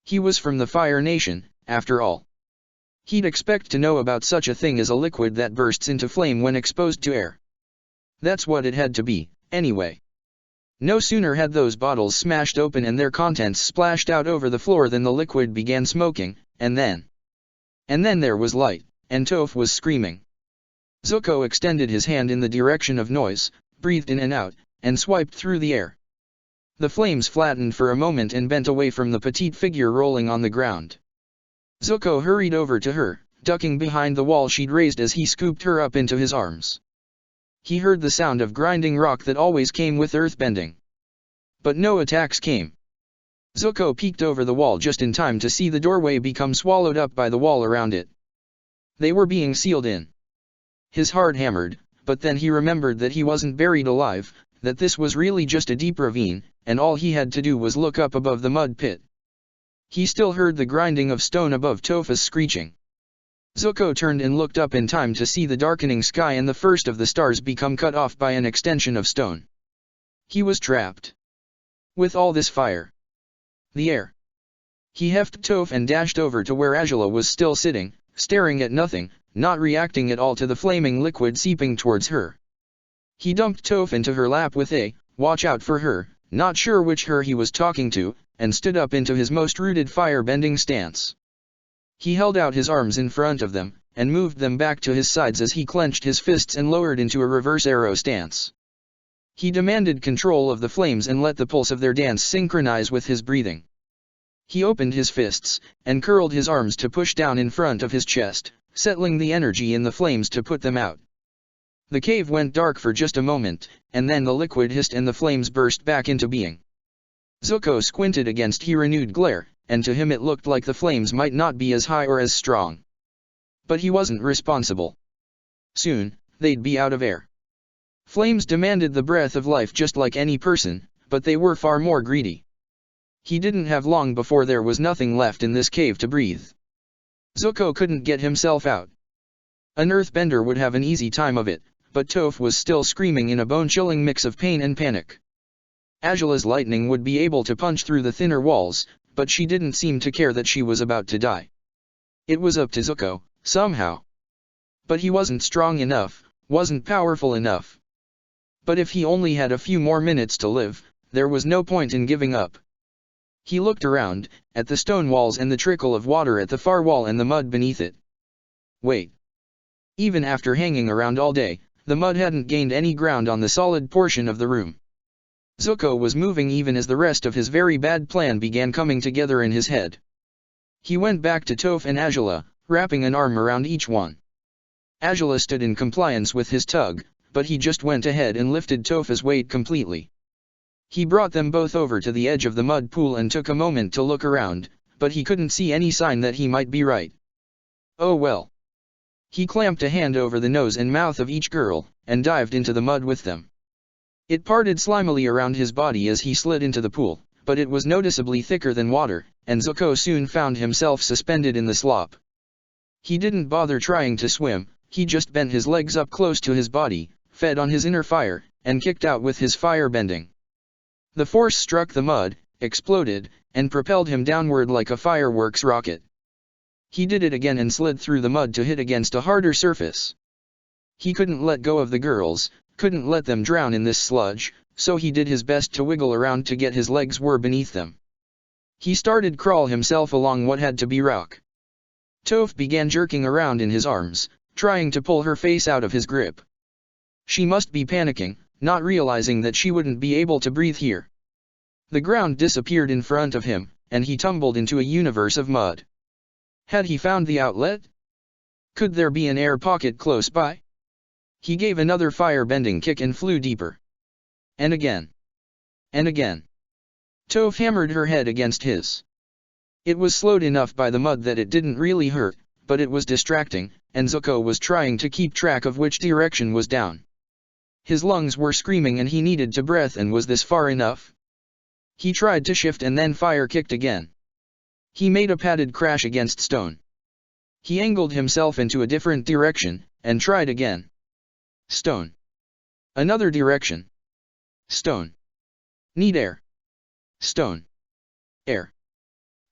He was from the Fire Nation, after all. He'd expect to know about such a thing as a liquid that bursts into flame when exposed to air. That's what it had to be, anyway. No sooner had those bottles smashed open and their contents splashed out over the floor than the liquid began smoking, and then there was light, and Toph was screaming. Zuko extended his hand in the direction of noise, breathed in and out, and swiped through the air. The flames flattened for a moment and bent away from the petite figure rolling on the ground. Zuko hurried over to her, ducking behind the wall she'd raised as he scooped her up into his arms. He heard the sound of grinding rock that always came with earthbending. But no attacks came. Zuko peeked over the wall just in time to see the doorway become swallowed up by the wall around it. They were being sealed in. His heart hammered, but then he remembered that he wasn't buried alive, that this was really just a deep ravine, and all he had to do was look up above the mud pit. He still heard the grinding of stone above Topha's screeching. Zuko turned and looked up in time to see the darkening sky and the first of the stars become cut off by an extension of stone. He was trapped. With all this fire. The air. He heft Toph and dashed over to where Azula was still sitting, staring at nothing, not reacting at all to the flaming liquid seeping towards her. He dumped Toph into her lap with a, "Watch out for her," not sure which her he was talking to, and stood up into his most rooted fire-bending stance. He held out his arms in front of them, and moved them back to his sides as he clenched his fists and lowered into a reverse arrow stance. He demanded control of the flames and let the pulse of their dance synchronize with his breathing. He opened his fists, and curled his arms to push down in front of his chest, settling the energy in the flames to put them out. The cave went dark for just a moment, and then the liquid hissed and the flames burst back into being. Zuko squinted against the renewed glare, and to him it looked like the flames might not be as high or as strong. But he wasn't responsible. Soon, they'd be out of air. Flames demanded the breath of life just like any person, but they were far more greedy. He didn't have long before there was nothing left in this cave to breathe. Zuko couldn't get himself out. An earthbender would have an easy time of it, but Toph was still screaming in a bone-chilling mix of pain and panic. Azula's lightning would be able to punch through the thinner walls, but she didn't seem to care that she was about to die. It was up to Zuko, somehow. But he wasn't strong enough, wasn't powerful enough. But if he only had a few more minutes to live, there was no point in giving up. He looked around, at the stone walls and the trickle of water at the far wall and the mud beneath it. Wait. Even after hanging around all day, the mud hadn't gained any ground on the solid portion of the room. Zuko was moving even as the rest of his very bad plan began coming together in his head. He went back to Toph and Azula, wrapping an arm around each one. Azula stood in compliance with his tug, but he just went ahead and lifted Topha's weight completely. He brought them both over to the edge of the mud pool and took a moment to look around, but he couldn't see any sign that he might be right. Oh well. He clamped a hand over the nose and mouth of each girl, and dived into the mud with them. It parted slimily around his body as he slid into the pool, but it was noticeably thicker than water, and Zuko soon found himself suspended in the slop. He didn't bother trying to swim, he just bent his legs up close to his body, fed on his inner fire, and kicked out with his fire bending. The force struck the mud, exploded, and propelled him downward like a fireworks rocket. He did it again and slid through the mud to hit against a harder surface. He couldn't let go of the girls, couldn't let them drown in this sludge, so he did his best to wiggle around to get his legs were beneath them. He started crawl himself along what had to be rock. Toph began jerking around in his arms, trying to pull her face out of his grip. She must be panicking, not realizing that she wouldn't be able to breathe here. The ground disappeared in front of him, and he tumbled into a universe of mud. Had he found the outlet? Could there be an air pocket close by? He gave another fire-bending kick and flew deeper. And again. And again. Toph hammered her head against his. It was slowed enough by the mud that it didn't really hurt, but it was distracting, and Zuko was trying to keep track of which direction was down. His lungs were screaming and he needed to breathe, and was this far enough? He tried to shift and then fire-kicked again. He made a padded crash against stone. He angled himself into a different direction, and tried again. Stone. Another direction. Stone. Need air. Stone. Air.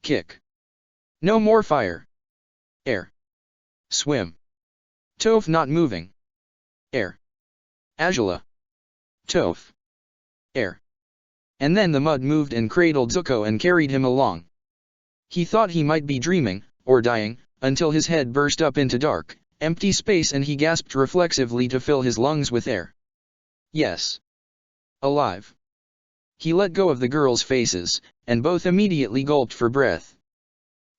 Kick. No more fire. Air. Swim. Toph not moving. Air. Azula. Toph. Air. And then the mud moved and cradled Zuko and carried him along. He thought he might be dreaming, or dying, until his head burst up into dark, empty space and he gasped reflexively to fill his lungs with air. Yes. Alive. He let go of the girls' faces, and both immediately gulped for breath.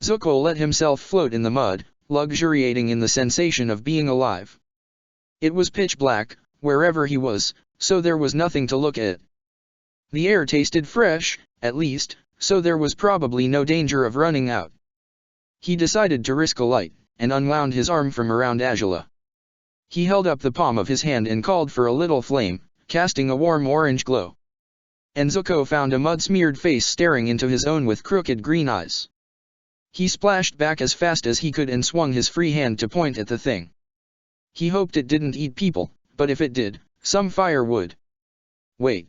Zuko let himself float in the mud, luxuriating in the sensation of being alive. It was pitch black, wherever he was, so there was nothing to look at. The air tasted fresh, at least, so there was probably no danger of running out. He decided to risk a light, and unwound his arm from around Azula. He held up the palm of his hand and called for a little flame, casting a warm orange glow. And Zuko found a mud-smeared face staring into his own with crooked green eyes. He splashed back as fast as he could and swung his free hand to point at the thing. He hoped it didn't eat people, but if it did, some fire would. Wait.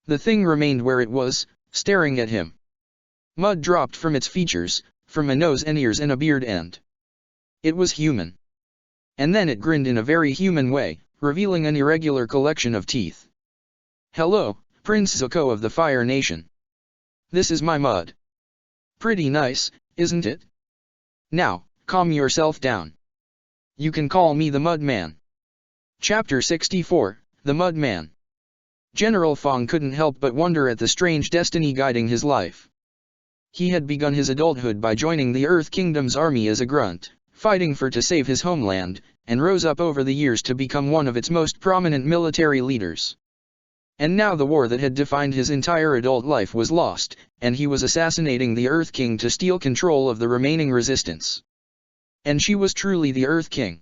The thing remained where it was, staring at him. Mud dropped from its features, from a nose and ears and a beard end. It was human. And then it grinned in a very human way, revealing an irregular collection of teeth. Hello, Prince Zuko of the Fire Nation. This is my mud. Pretty nice, isn't it? Now, calm yourself down. You can call me the Mud Man. Chapter 64, The Mud Man. General Fong couldn't help but wonder at the strange destiny guiding his life. He had begun his adulthood by joining the Earth Kingdom's army as a grunt, fighting to save his homeland, and rose up over the years to become one of its most prominent military leaders. And now the war that had defined his entire adult life was lost, and he was assassinating the Earth King to steal control of the remaining resistance. And she was truly the Earth King.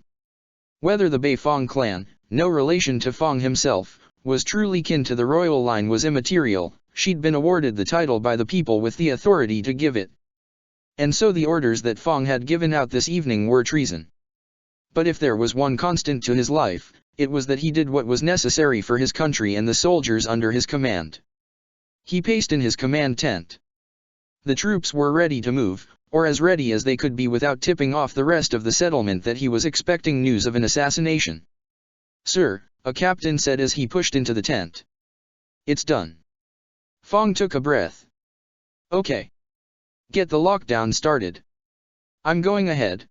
Whether the Bei Fong clan, no relation to Fong himself, was truly kin to the royal line was immaterial, she'd been awarded the title by the people with the authority to give it. And so the orders that Fong had given out this evening were treason. But if there was one constant to his life, it was that he did what was necessary for his country and the soldiers under his command. He paced in his command tent. The troops were ready to move, or as ready as they could be without tipping off the rest of the settlement that he was expecting news of an assassination. "Sir," a captain said as he pushed into the tent. "It's done." Fong took a breath. "Okay. Get the lockdown started. I'm going ahead."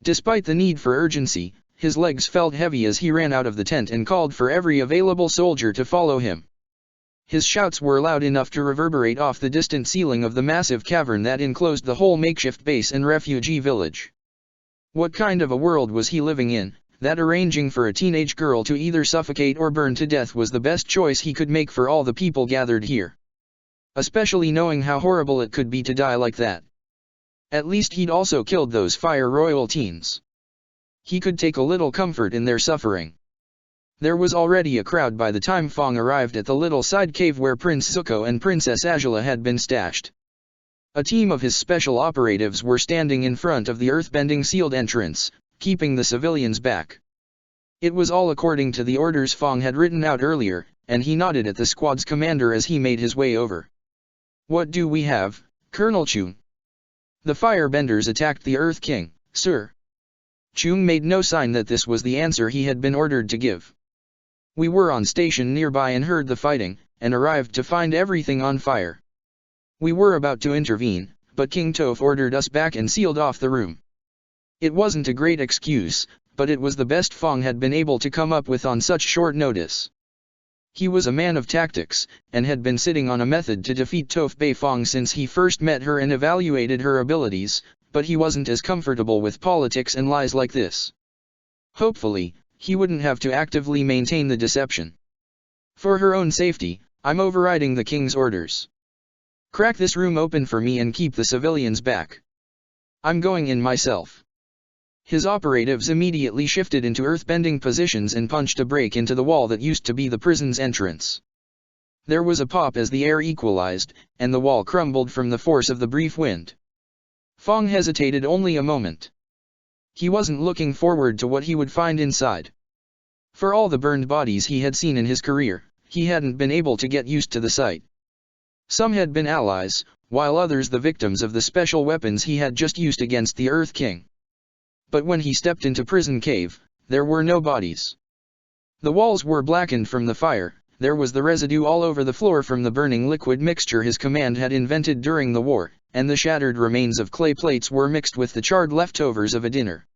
Despite the need for urgency, his legs felt heavy as he ran out of the tent and called for every available soldier to follow him. His shouts were loud enough to reverberate off the distant ceiling of the massive cavern that enclosed the whole makeshift base and refugee village. What kind of a world was he living in, that arranging for a teenage girl to either suffocate or burn to death was the best choice he could make for all the people gathered here? Especially knowing how horrible it could be to die like that. At least he'd also killed those fire royal teens. He could take a little comfort in their suffering. There was already a crowd by the time Fong arrived at the little side cave where Prince Zuko and Princess Azula had been stashed. A team of his special operatives were standing in front of the earthbending sealed entrance, keeping the civilians back. It was all according to the orders Fong had written out earlier, and he nodded at the squad's commander as he made his way over. "What do we have, Colonel Chun?" "The firebenders attacked the Earth King, sir." Chung made no sign that this was the answer he had been ordered to give. We were on station nearby and heard the fighting, and arrived to find everything on fire. We were about to intervene, but King Toph ordered us back and sealed off the room. It wasn't a great excuse, but it was the best Fong had been able to come up with on such short notice. He was a man of tactics, and had been sitting on a method to defeat Toph Beifong since he first met her and evaluated her abilities, but he wasn't as comfortable with politics and lies like this. Hopefully, he wouldn't have to actively maintain the deception. For her own safety, I'm overriding the king's orders. Crack this room open for me and keep the civilians back. I'm going in myself. His operatives immediately shifted into earthbending positions and punched a break into the wall that used to be the prison's entrance. There was a pop as the air equalized, and the wall crumbled from the force of the brief wind. Fong hesitated only a moment. He wasn't looking forward to what he would find inside. For all the burned bodies he had seen in his career, he hadn't been able to get used to the sight. Some had been allies, while others the victims of the special weapons he had just used against the Earth King. But when he stepped into Prison Cave, there were no bodies. The walls were blackened from the fire, there was the residue all over the floor from the burning liquid mixture his command had invented during the war, and the shattered remains of clay plates were mixed with the charred leftovers of a dinner.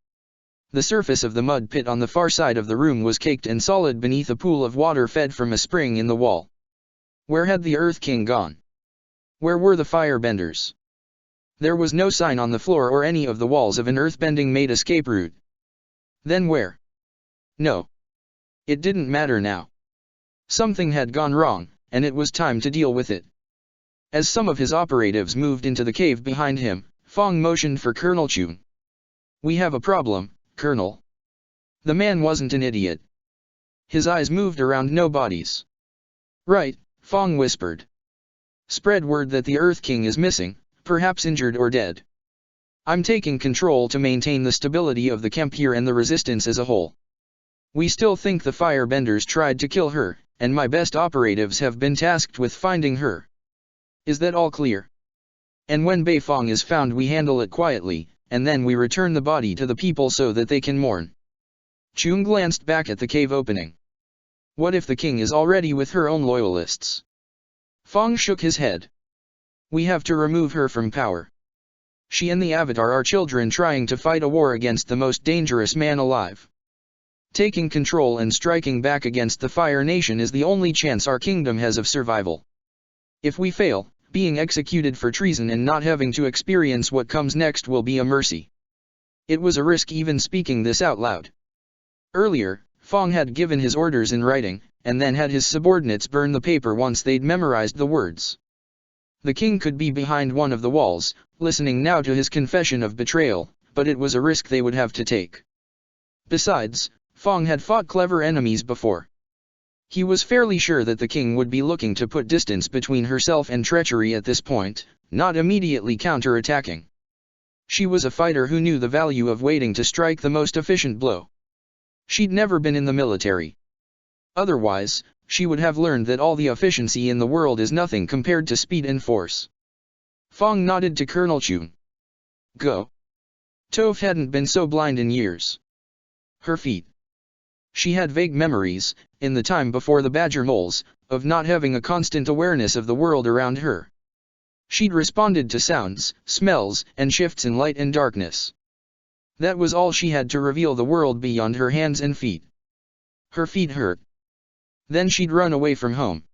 The surface of the mud pit on the far side of the room was caked and solid beneath a pool of water fed from a spring in the wall. Where had the Earth King gone? Where were the firebenders? There was no sign on the floor or any of the walls of an earthbending-made escape route. Then where? No. It didn't matter now. Something had gone wrong, and it was time to deal with it. As some of his operatives moved into the cave behind him, Fong motioned for Colonel Chun. "We have a problem, Colonel." The man wasn't an idiot. His eyes moved around no bodies. "Right," Fong whispered. "Spread word that the Earth King is missing, perhaps injured or dead. I'm taking control to maintain the stability of the camp here and the resistance as a whole. We still think the firebenders tried to kill her, and my best operatives have been tasked with finding her. Is that all clear? And when Beifong is found we handle it quietly, and then we return the body to the people so that they can mourn." Chun glanced back at the cave opening. "What if the king is already with her own loyalists?" Fong shook his head. "We have to remove her from power. She and the Avatar are children trying to fight a war against the most dangerous man alive. Taking control and striking back against the Fire Nation is the only chance our kingdom has of survival. If we fail, being executed for treason and not having to experience what comes next will be a mercy." It was a risk even speaking this out loud. Earlier, Fong had given his orders in writing, and then had his subordinates burn the paper once they'd memorized the words. The king could be behind one of the walls, listening now to his confession of betrayal, but it was a risk they would have to take. Besides, Fong had fought clever enemies before. He was fairly sure that the king would be looking to put distance between herself and treachery at this point, not immediately counter-attacking. She was a fighter who knew the value of waiting to strike the most efficient blow. She'd never been in the military. Otherwise, she would have learned that all the efficiency in the world is nothing compared to speed and force. Fong nodded to Colonel Chun. "Go." Toph hadn't been so blind in years. Her feet. She had vague memories, in the time before the badger moles, of not having a constant awareness of the world around her. She'd responded to sounds, smells, and shifts in light and darkness. That was all she had to reveal the world beyond her hands and feet. Her feet hurt. Then she'd run away from home.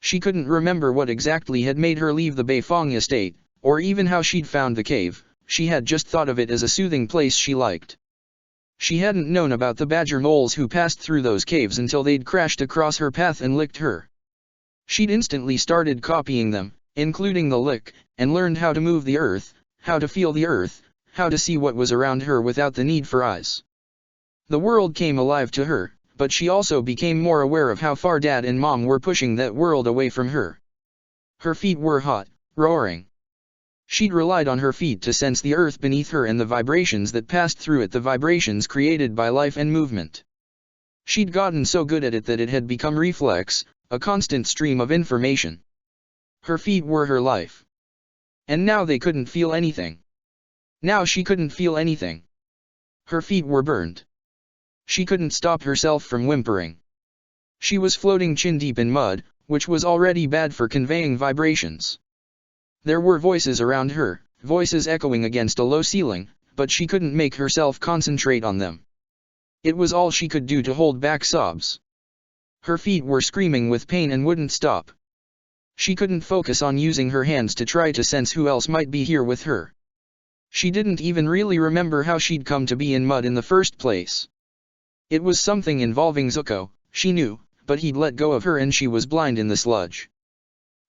She couldn't remember what exactly had made her leave the Beifong estate, or even how she'd found the cave. She had just thought of it as a soothing place she liked. She hadn't known about the badger moles who passed through those caves until they'd crashed across her path and licked her. She'd instantly started copying them, including the lick, and learned how to move the earth, how to feel the earth, how to see what was around her without the need for eyes. The world came alive to her, but she also became more aware of how far Dad and Mom were pushing that world away from her. Her feet were hot, roaring. She'd relied on her feet to sense the earth beneath her and the vibrations that passed through it, the vibrations created by life and movement. She'd gotten so good at it that it had become reflex, a constant stream of information. Her feet were her life. And now they couldn't feel anything. Now she couldn't feel anything. Her feet were burned. She couldn't stop herself from whimpering. She was floating chin-deep in mud, which was already bad for conveying vibrations. There were voices around her, voices echoing against a low ceiling, but she couldn't make herself concentrate on them. It was all she could do to hold back sobs. Her feet were screaming with pain and wouldn't stop. She couldn't focus on using her hands to try to sense who else might be here with her. She didn't even really remember how she'd come to be in mud in the first place. It was something involving Zuko, she knew, but he'd let go of her and she was blind in the sludge.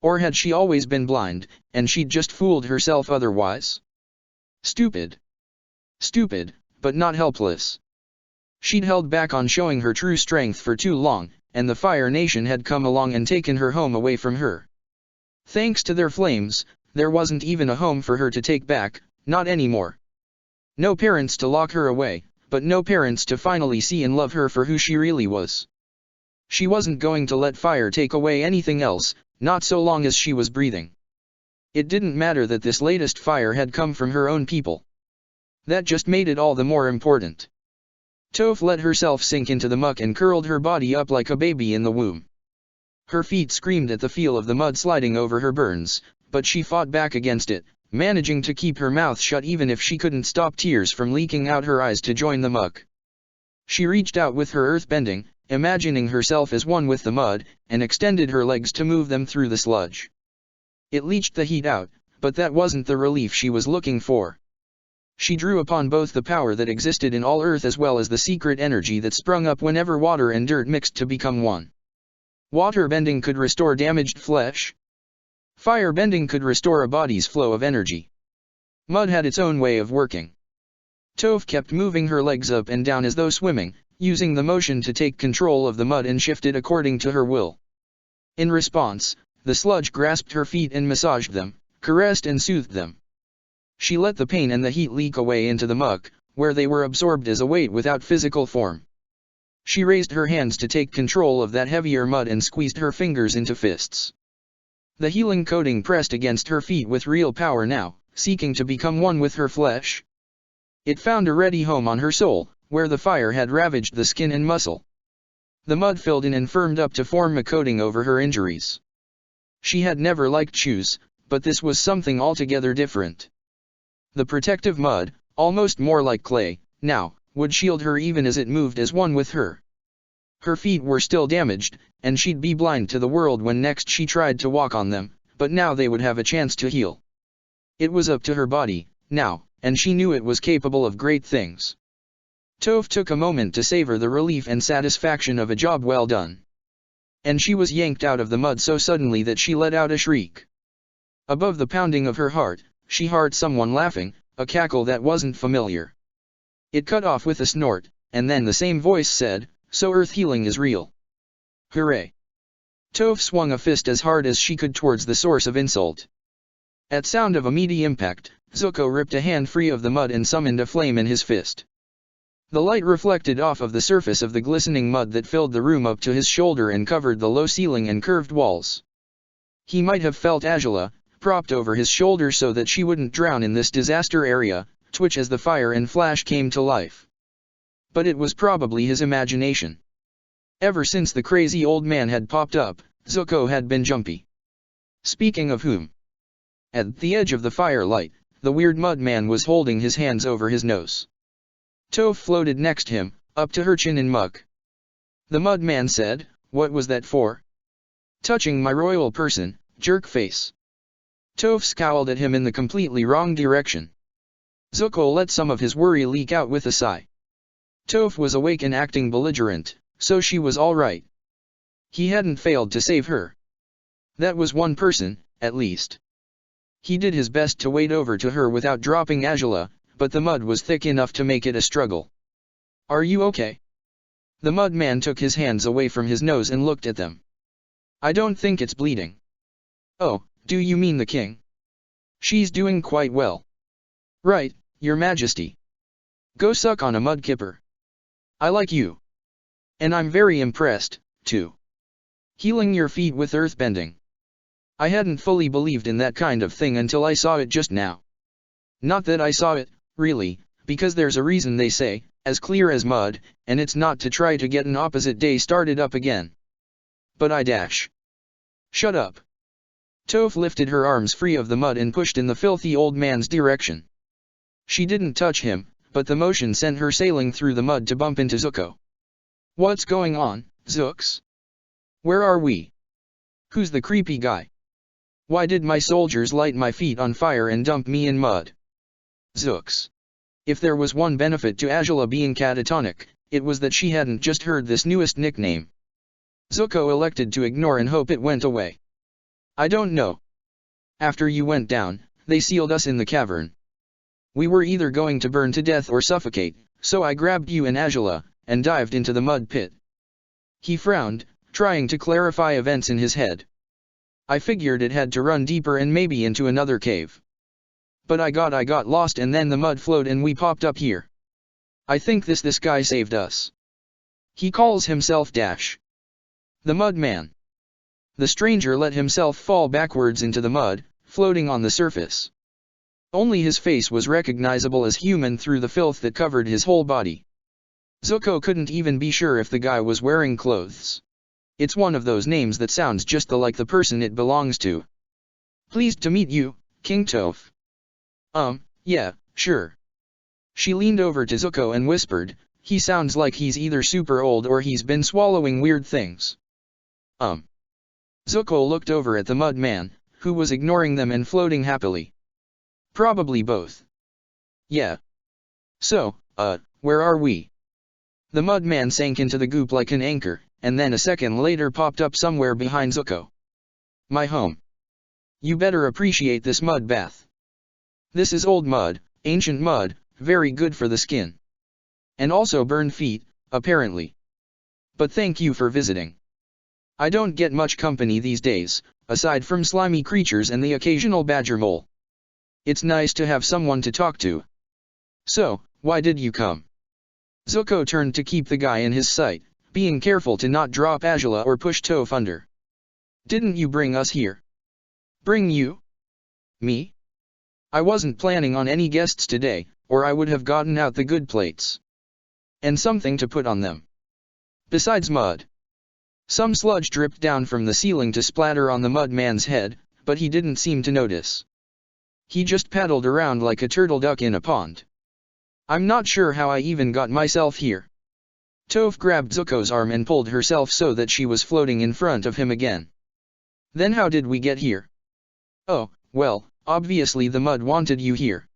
Or had she always been blind, and she'd just fooled herself otherwise? Stupid. Stupid, but not helpless. She'd held back on showing her true strength for too long, and the Fire Nation had come along and taken her home away from her. Thanks to their flames, there wasn't even a home for her to take back, not anymore. No parents to lock her away, but no parents to finally see and love her for who she really was. She wasn't going to let fire take away anything else, not so long as she was breathing. It didn't matter that this latest fire had come from her own people. That just made it all the more important. Toph let herself sink into the muck and curled her body up like a baby in the womb. Her feet screamed at the feel of the mud sliding over her burns, but she fought back against it, managing to keep her mouth shut even if she couldn't stop tears from leaking out her eyes to join the muck. She reached out with her earthbending, imagining herself as one with the mud, and extended her legs to move them through the sludge. It leached the heat out, but that wasn't the relief she was looking for. She drew upon both the power that existed in all earth as well as the secret energy that sprung up whenever water and dirt mixed to become one. Water bending could restore damaged flesh. Fire bending could restore a body's flow of energy. Mud had its own way of working. Toph kept moving her legs up and down as though swimming, using the motion to take control of the mud and shift it according to her will. In response, the sludge grasped her feet and massaged them, caressed and soothed them. She let the pain and the heat leak away into the muck, where they were absorbed as a weight without physical form. She raised her hands to take control of that heavier mud and squeezed her fingers into fists. The healing coating pressed against her feet with real power now, seeking to become one with her flesh. It found a ready home on her soul, where the fire had ravaged the skin and muscle. The mud filled in and firmed up to form a coating over her injuries. She had never liked shoes, but this was something altogether different. The protective mud, almost more like clay, now, would shield her even as it moved as one with her. Her feet were still damaged, and she'd be blind to the world when next she tried to walk on them, but now they would have a chance to heal. It was up to her body, now, and she knew it was capable of great things. Toph took a moment to savor the relief and satisfaction of a job well done. And she was yanked out of the mud so suddenly that she let out a shriek. Above the pounding of her heart, she heard someone laughing, a cackle that wasn't familiar. It cut off with a snort, and then the same voice said, "So earth healing is real. Hooray!" Toph swung a fist as hard as she could towards the source of insult. At sound of a meaty impact, Zuko ripped a hand free of the mud and summoned a flame in his fist. The light reflected off of the surface of the glistening mud that filled the room up to his shoulder and covered the low ceiling and curved walls. He might have felt Azula, propped over his shoulder so that she wouldn't drown in this disaster area, twitch as the fire and flash came to life. But it was probably his imagination. Ever since the crazy old man had popped up, Zuko had been jumpy. Speaking of whom? At the edge of the firelight, the weird mud man was holding his hands over his nose. Toph floated next him, up to her chin in muck. The mud man said, "What was that for?" "Touching my royal person, jerk face." Toph scowled at him in the completely wrong direction. Zuko let some of his worry leak out with a sigh. Toph was awake and acting belligerent, so she was all right. He hadn't failed to save her. That was one person, at least. He did his best to wade over to her without dropping Azula, but the mud was thick enough to make it a struggle. "Are you okay?" The mud man took his hands away from his nose and looked at them. "I don't think it's bleeding." "Oh, do you mean the king?" "She's doing quite well." "Right, your majesty. Go suck on a mudkipper. I like you. And I'm very impressed, too. Healing your feet with earthbending. I hadn't fully believed in that kind of thing until I saw it just now. Not that I saw it, really, because there's a reason they say, as clear as mud, and it's not to try to get an opposite day started up again. But I dash. Shut up. Toph lifted her arms free of the mud and pushed in the filthy old man's direction. She didn't touch him, but the motion sent her sailing through the mud to bump into Zuko. What's going on, Zooks? Where are we? Who's the creepy guy? Why did my soldiers light my feet on fire and dump me in mud? Zooks. If there was one benefit to Azula being catatonic, it was that she hadn't just heard this newest nickname. Zuko elected to ignore and hope it went away. I don't know. After you went down, they sealed us in the cavern. We were either going to burn to death or suffocate, so I grabbed you and Azula, and dived into the mud pit. He frowned, trying to clarify events in his head. I figured it had to run deeper and maybe into another cave. But I got lost and then the mud flowed and we popped up here. I think this guy saved us. He calls himself Dash. The Mud Man. The stranger let himself fall backwards into the mud, floating on the surface. Only his face was recognizable as human through the filth that covered his whole body. Zuko couldn't even be sure if the guy was wearing clothes. It's one of those names that sounds just like the person it belongs to. Pleased to meet you, King Toph. Yeah, sure. She leaned over to Zuko and whispered, he sounds like he's either super old or he's been swallowing weird things. Zuko looked over at the Mud Man, who was ignoring them and floating happily. Probably both. Yeah. So, where are we? The Mud Man sank into the goop like an anchor, and then a second later popped up somewhere behind Zuko. My home. You better appreciate this mud bath. This is old mud, ancient mud, very good for the skin. And also burned feet, apparently. But thank you for visiting. I don't get much company these days, aside from slimy creatures and the occasional badger mole. It's nice to have someone to talk to. So, why did you come? Zuko turned to keep the guy in his sight, being careful to not drop Azula or push Toph under. Didn't you bring us here? Bring you? Me? I wasn't planning on any guests today, or I would have gotten out the good plates. And something to put on them. Besides mud. Some sludge dripped down from the ceiling to splatter on the Mud Man's head, but he didn't seem to notice. He just paddled around like a turtle duck in a pond. I'm not sure how I even got myself here. Toph grabbed Zuko's arm and pulled herself so that she was floating in front of him again. Then how did we get here? Oh, well, obviously the mud wanted you here.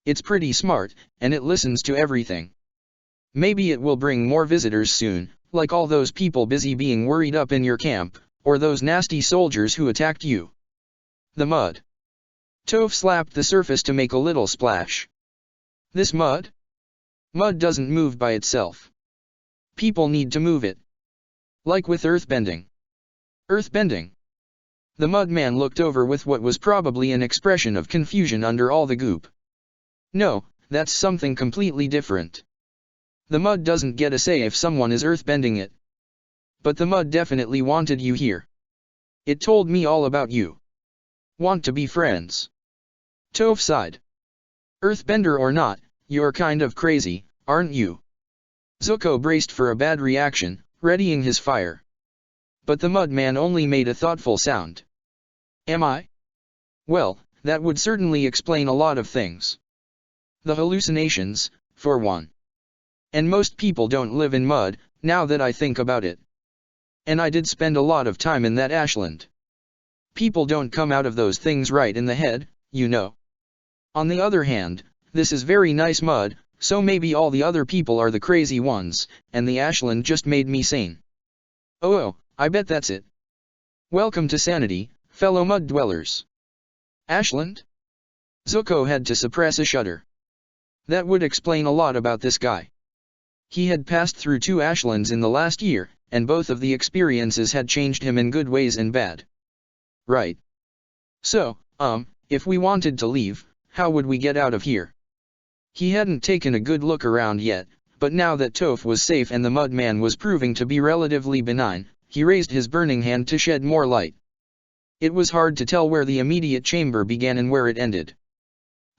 It's pretty smart, and it listens to everything. Maybe it will bring more visitors soon, like all those people busy being worried up in your camp, or those nasty soldiers who attacked you. The mud. Toph slapped the surface to make a little splash. This mud? Mud doesn't move by itself. People need to move it. Like with earthbending. Earthbending? The Mud Man looked over with what was probably an expression of confusion under all the goop. No, that's something completely different. The mud doesn't get a say if someone is earthbending it. But the mud definitely wanted you here. It told me all about you. Want to be friends? Toph sighed. Earthbender or not, you're kind of crazy, aren't you? Zuko braced for a bad reaction, readying his fire. But the Mud Man only made a thoughtful sound. Am I? Well, that would certainly explain a lot of things. The hallucinations, for one. And most people don't live in mud, now that I think about it. And I did spend a lot of time in that ashland. People don't come out of those things right in the head, you know. On the other hand, this is very nice mud, so maybe all the other people are the crazy ones, and the ashland just made me sane. Oh, I bet that's it. Welcome to sanity, fellow mud dwellers. Ashland? Zuko had to suppress a shudder. That would explain a lot about this guy. He had passed through 2 ashlands in the last year, and both of the experiences had changed him in good ways and bad. Right. So, if we wanted to leave, how would we get out of here? He hadn't taken a good look around yet, but now that Toph was safe and the Mud Man was proving to be relatively benign, he raised his burning hand to shed more light. It was hard to tell where the immediate chamber began and where it ended.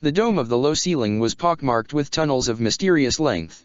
The dome of the low ceiling was pockmarked with tunnels of mysterious length,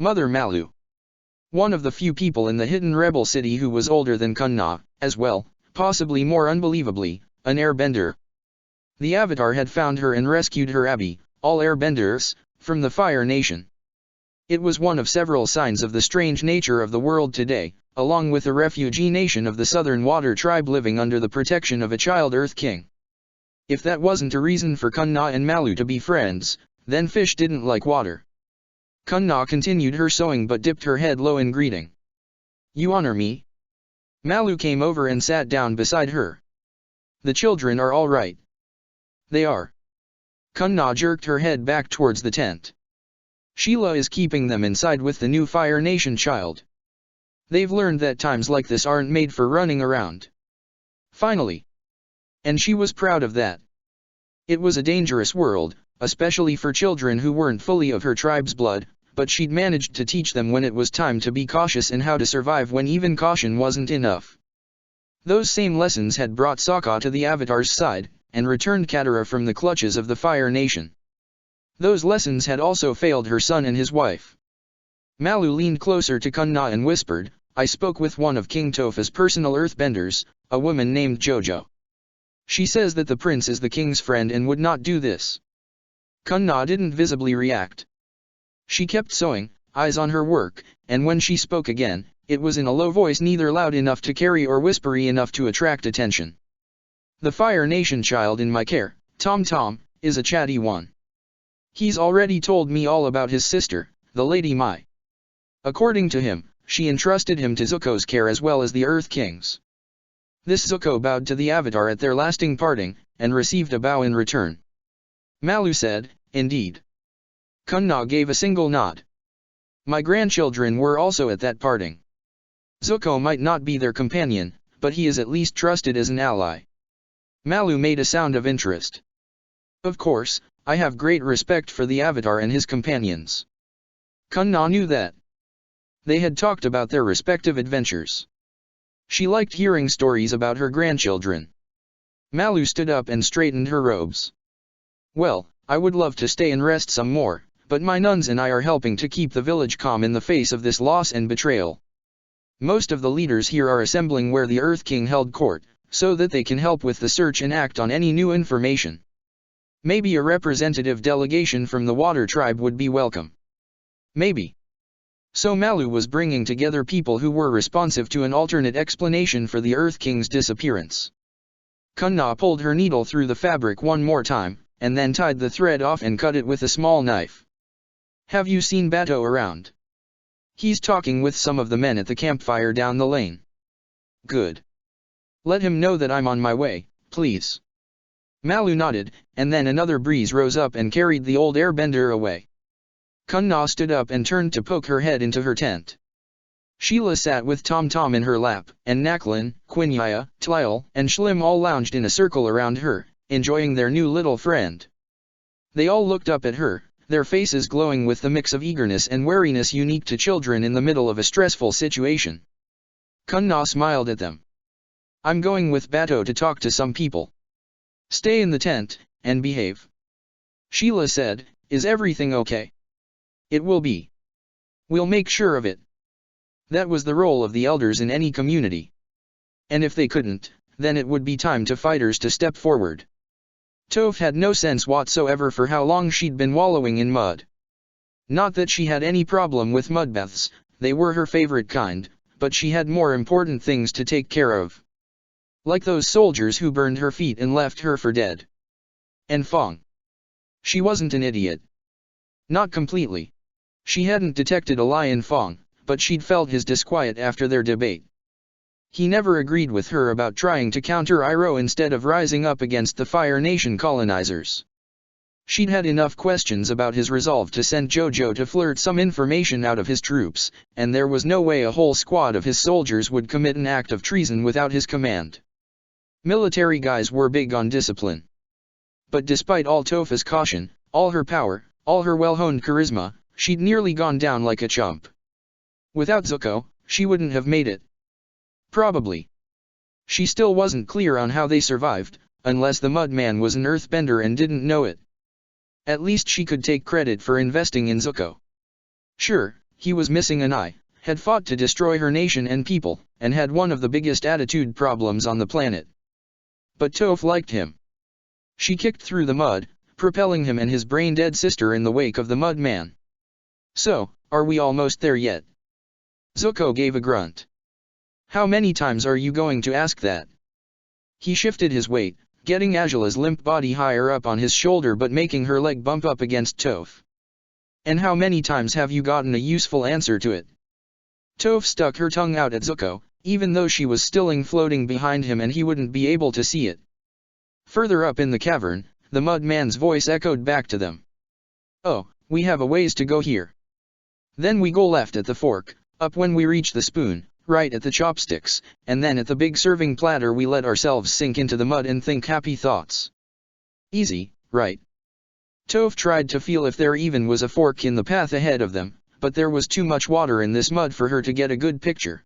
Mother Malu. One of the few people in the hidden rebel city who was older than Kunna, as well, possibly more unbelievably, an airbender. The Avatar had found her and rescued her Abby, all airbenders, from the Fire Nation. It was one of several signs of the strange nature of the world today, along with the refugee nation of the Southern Water Tribe living under the protection of a child Earth King. If that wasn't a reason for Kunna and Malu to be friends, then fish didn't like water. Kunna continued her sewing but dipped her head low in greeting. You honor me? Malu came over and sat down beside her. The children are all right. They are. Kunna jerked her head back towards the tent. Sheila is keeping them inside with the new Fire Nation child. They've learned that times like this aren't made for running around. Finally. And she was proud of that. It was a dangerous world, especially for children who weren't fully of her tribe's blood, but she'd managed to teach them when it was time to be cautious and how to survive when even caution wasn't enough. Those same lessons had brought Sokka to the Avatar's side, and returned Katara from the clutches of the Fire Nation. Those lessons had also failed her son and his wife. Malu leaned closer to Kunna and whispered, I spoke with one of King Topha's personal earthbenders, a woman named Jojo. She says that the prince is the king's friend and would not do this. Kunna didn't visibly react. She kept sewing, eyes on her work, and when she spoke again, it was in a low voice neither loud enough to carry or whispery enough to attract attention. The Fire Nation child in my care, Tom Tom, is a chatty one. He's already told me all about his sister, the Lady Mai. According to him, she entrusted him to Zuko's care as well as the Earth King's. This Zuko bowed to the Avatar at their lasting parting, and received a bow in return. Malu said, indeed. Kunna gave a single nod. My grandchildren were also at that parting. Zuko might not be their companion, but he is at least trusted as an ally. Malu made a sound of interest. Of course, I have great respect for the Avatar and his companions. Kunna knew that. They had talked about their respective adventures. She liked hearing stories about her grandchildren. Malu stood up and straightened her robes. Well, I would love to stay and rest some more, but my nuns and I are helping to keep the village calm in the face of this loss and betrayal. Most of the leaders here are assembling where the Earth King held court, so that they can help with the search and act on any new information. Maybe a representative delegation from the Water Tribe would be welcome. Maybe. So Malu was bringing together people who were responsive to an alternate explanation for the Earth King's disappearance. Kunna pulled her needle through the fabric one more time, and then tied the thread off and cut it with a small knife. Have you seen Bato around? He's talking with some of the men at the campfire down the lane. Good. Let him know that I'm on my way, please. Malu nodded, and then another breeze rose up and carried the old airbender away. Kunna stood up and turned to poke her head into her tent. Sheila sat with Tom Tom in her lap, and Naklin, Quinyaya, Tliel, and Shlim all lounged in a circle around her, enjoying their new little friend. They all looked up at her, their faces glowing with the mix of eagerness and wariness unique to children in the middle of a stressful situation. Kunna smiled at them. I'm going with Bato to talk to some people. Stay in the tent, and behave. Sheila said, is everything okay? It will be. We'll make sure of it. That was the role of the elders in any community. And if they couldn't, then it would be time to fighters to step forward. Toph had no sense whatsoever for how long she'd been wallowing in mud. Not that she had any problem with mudbaths, they were her favorite kind, but she had more important things to take care of. Like those soldiers who burned her feet and left her for dead. And Fong. She wasn't an idiot. Not completely. She hadn't detected a lie in Fong, but she'd felt his disquiet after their debate. He never agreed with her about trying to counter Iroh instead of rising up against the Fire Nation colonizers. She'd had enough questions about his resolve to send Jojo to flirt some information out of his troops, and there was no way a whole squad of his soldiers would commit an act of treason without his command. Military guys were big on discipline. But despite all Topha's caution, all her power, all her well-honed charisma, she'd nearly gone down like a chump. Without Zuko, she wouldn't have made it. Probably. She still wasn't clear on how they survived, unless the Mudman was an earthbender and didn't know it. At least she could take credit for investing in Zuko. Sure, He was missing an eye, had fought to destroy her nation and people, and had one of the biggest attitude problems on the planet. But Toph liked him. She kicked through the mud, propelling him and his brain-dead sister in the wake of the mud man. So, are we almost there yet? Zuko gave a grunt. How many times are you going to ask that? He shifted his weight, getting Angela's limp body higher up on his shoulder but making her leg bump up against Toph. And how many times have you gotten a useful answer to it? Toph stuck her tongue out at Zuko, even though she was still floating behind him and he wouldn't be able to see it. Further up in the cavern, the mud man's voice echoed back to them. Oh, we have a ways to go here. Then we go left at the fork, up when we reach the spoon, right at the chopsticks, and then at the big serving platter we let ourselves sink into the mud and think happy thoughts. Easy, right? Toph tried to feel if there even was a fork in the path ahead of them, but there was too much water in this mud for her to get a good picture.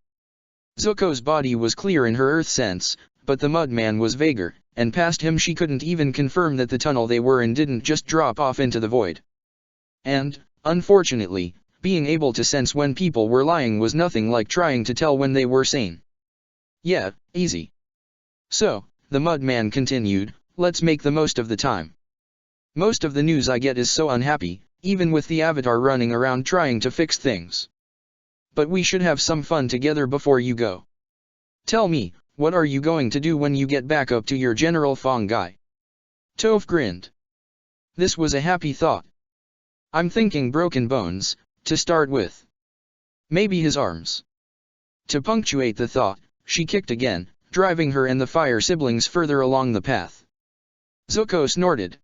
Zuko's body was clear in her earth sense, but the mud man was vaguer, and past him she couldn't even confirm that the tunnel they were in didn't just drop off into the void. And, unfortunately, being able to sense when people were lying was nothing like trying to tell when they were sane. Yeah, easy. So, the mud man continued, let's make the most of the time. Most of the news I get is so unhappy, even with the Avatar running around trying to fix things. But we should have some fun together before you go. Tell me, what are you going to do when you get back up to your General Fong guy? Toph grinned. This was a happy thought. I'm thinking broken bones, to start with. Maybe his arms. To punctuate the thought, she kicked again, driving her and the fire siblings further along the path. Zuko snorted.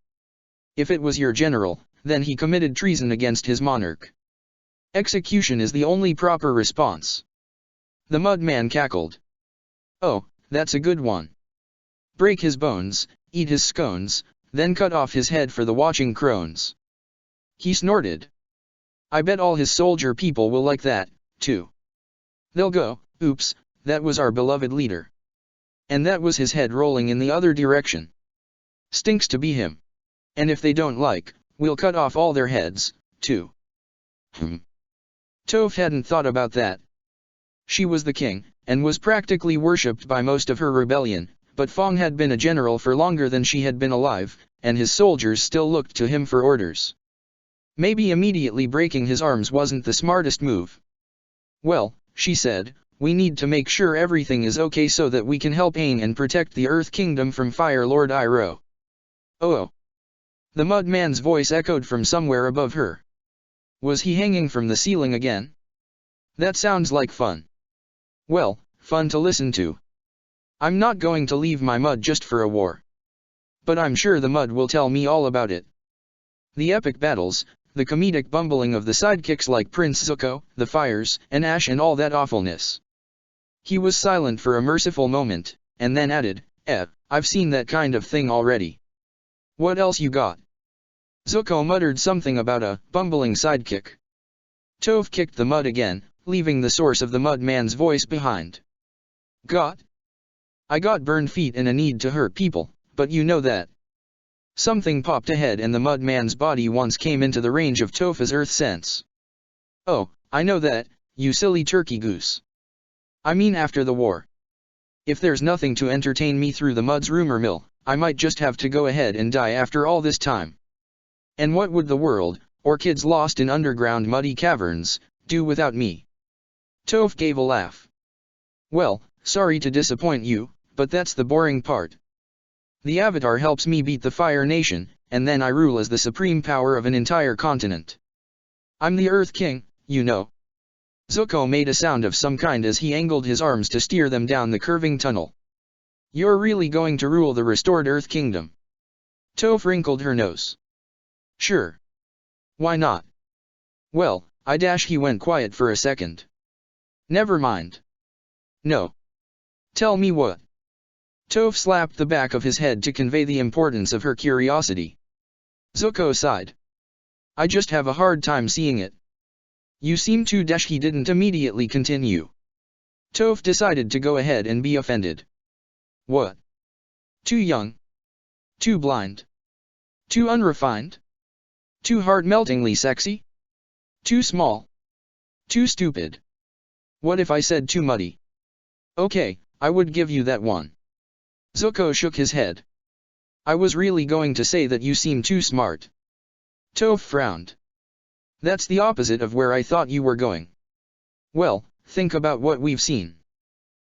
If it was your general, then he committed treason against his monarch. Execution is the only proper response. The mud man cackled. Oh, that's a good one. Break his bones, eat his scones, then cut off his head for the watching crones. He snorted. I bet all his soldier people will like that, too. They'll go, oops, that was our beloved leader. And that was his head rolling in the other direction. Stinks to be him. And if they don't like, we'll cut off all their heads, too. Toph hadn't thought about that. She was the king, and was practically worshipped by most of her rebellion, but Fong had been a general for longer than she had been alive, and his soldiers still looked to him for orders. Maybe immediately breaking his arms wasn't the smartest move. Well, she said, we need to make sure everything is okay so that we can help Aang and protect the Earth Kingdom from Fire Lord Iroh. Oh. The mud man's voice echoed from somewhere above her. Was he hanging from the ceiling again? That sounds like fun. Well, fun to listen to. I'm not going to leave my mud just for a war. But I'm sure the mud will tell me all about it. The epic battles, the comedic bumbling of the sidekicks like Prince Zuko, the fires, and Ash and all that awfulness. He was silent for a merciful moment, and then added, I've seen that kind of thing already. What else you got? Zuko muttered something about a bumbling sidekick. Toph kicked the mud again, leaving the source of the mud man's voice behind. Got? I got burned feet and a need to hurt people, but you know that. Something popped ahead and the mud man's body once came into the range of Toph's earth sense. Oh, I know that, you silly turkey goose. I mean after the war. If there's nothing to entertain me through the mud's rumor mill, I might just have to go ahead and die after all this time. And what would the world, or kids lost in underground muddy caverns, do without me? Toph gave a laugh. Well, sorry to disappoint you, but that's the boring part. The Avatar helps me beat the Fire Nation, and then I rule as the supreme power of an entire continent. I'm the Earth King, you know. Zuko made a sound of some kind as he angled his arms to steer them down the curving tunnel. You're really going to rule the restored Earth Kingdom? Toph wrinkled her nose. Sure. Why not? Well, he went quiet for a second. Never mind. No. Tell me what. Toph slapped the back of his head to convey the importance of her curiosity. Zuko sighed. I just have a hard time seeing it. You seem to he didn't immediately continue. Toph decided to go ahead and be offended. What? Too young? Too blind? Too unrefined? Too heart-meltingly sexy? Too small? Too stupid. What if I said too muddy? Okay, I would give you that one. Zuko shook his head. I was really going to say that you seem too smart. Toph frowned. That's the opposite of where I thought you were going. Well, think about what we've seen.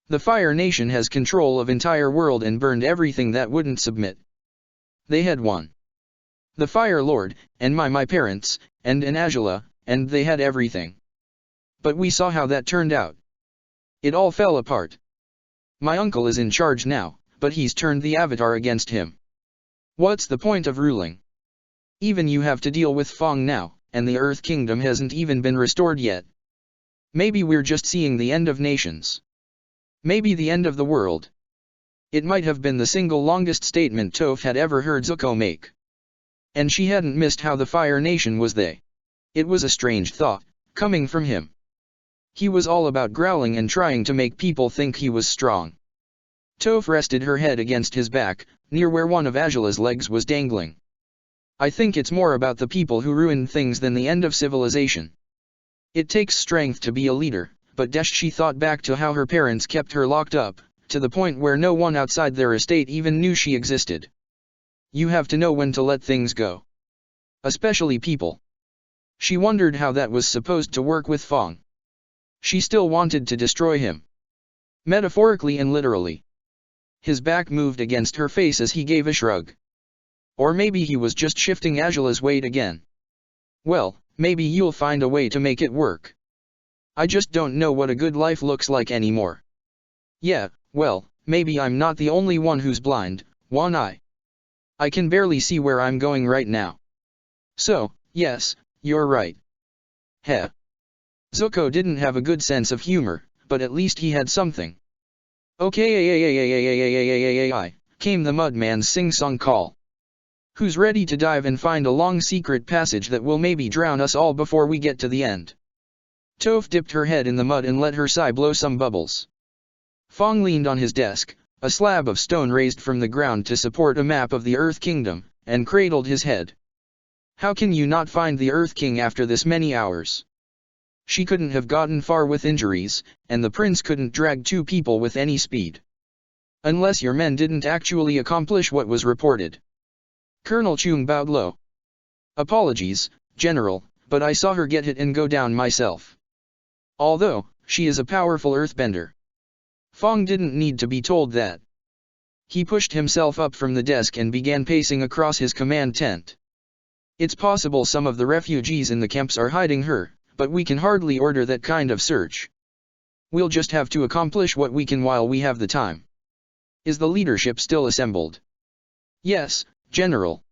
The Fire Nation has control of entire world and burned everything that wouldn't submit. They had won. The Fire Lord, and my parents, and an Azula, and they had everything. But we saw how that turned out. It all fell apart. My uncle is in charge now, but he's turned the Avatar against him. What's the point of ruling? Even you have to deal with Fong now, and the Earth Kingdom hasn't even been restored yet. Maybe we're just seeing the end of nations. Maybe the end of the world. It might have been the single longest statement Toph had ever heard Zuko make. And she hadn't missed how the Fire Nation was they. It was a strange thought, coming from him. He was all about growling and trying to make people think he was strong. Toph rested her head against his back, near where one of Azula's legs was dangling. I think it's more about the people who ruined things than the end of civilization. It takes strength to be a leader, but she thought back to how her parents kept her locked up, to the point where no one outside their estate even knew she existed. You have to know when to let things go. Especially people. She wondered how that was supposed to work with Fong. She still wanted to destroy him. Metaphorically and literally. His back moved against her face as he gave a shrug. Or maybe he was just shifting Azula's weight again. Well, maybe you'll find a way to make it work. I just don't know what a good life looks like anymore. Yeah, well, maybe I'm not the only one who's blind, one eye. I can barely see where I'm going right now. So, yes, you're right. Heh. Zuko didn't have a good sense of humor, but at least he had something. Okay, came the Mudman's sing-song call. Who's ready to dive and find a long secret passage that will maybe drown us all before we get to the end? Toph dipped her head in the mud and let her sigh blow some bubbles. Fong leaned on his desk, a slab of stone raised from the ground to support a map of the Earth Kingdom, and cradled his head. How can you not find the Earth King after this many hours? She couldn't have gotten far with injuries, and the prince couldn't drag two people with any speed. Unless your men didn't actually accomplish what was reported. Colonel Chung bowed low. Apologies, General, but I saw her get hit and go down myself. Although, she is a powerful earthbender. Fong didn't need to be told that. He pushed himself up from the desk and began pacing across his command tent. It's possible some of the refugees in the camps are hiding her, but we can hardly order that kind of search. We'll just have to accomplish what we can while we have the time. Is the leadership still assembled? Yes, General.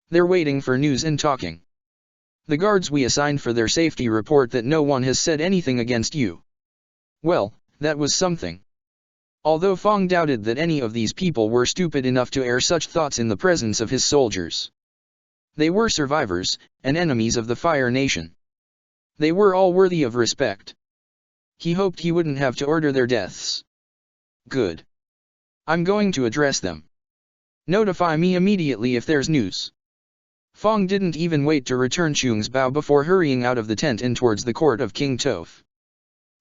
They're waiting for news and talking. The guards we assigned for their safety report that no one has said anything against you. Well, that was something. Although Fong doubted that any of these people were stupid enough to air such thoughts in the presence of his soldiers. They were survivors, and enemies of the Fire Nation. They were all worthy of respect. He hoped he wouldn't have to order their deaths. Good. I'm going to address them. Notify me immediately if there's news. Fong didn't even wait to return Chung's bow before hurrying out of the tent and towards the court of King Toph.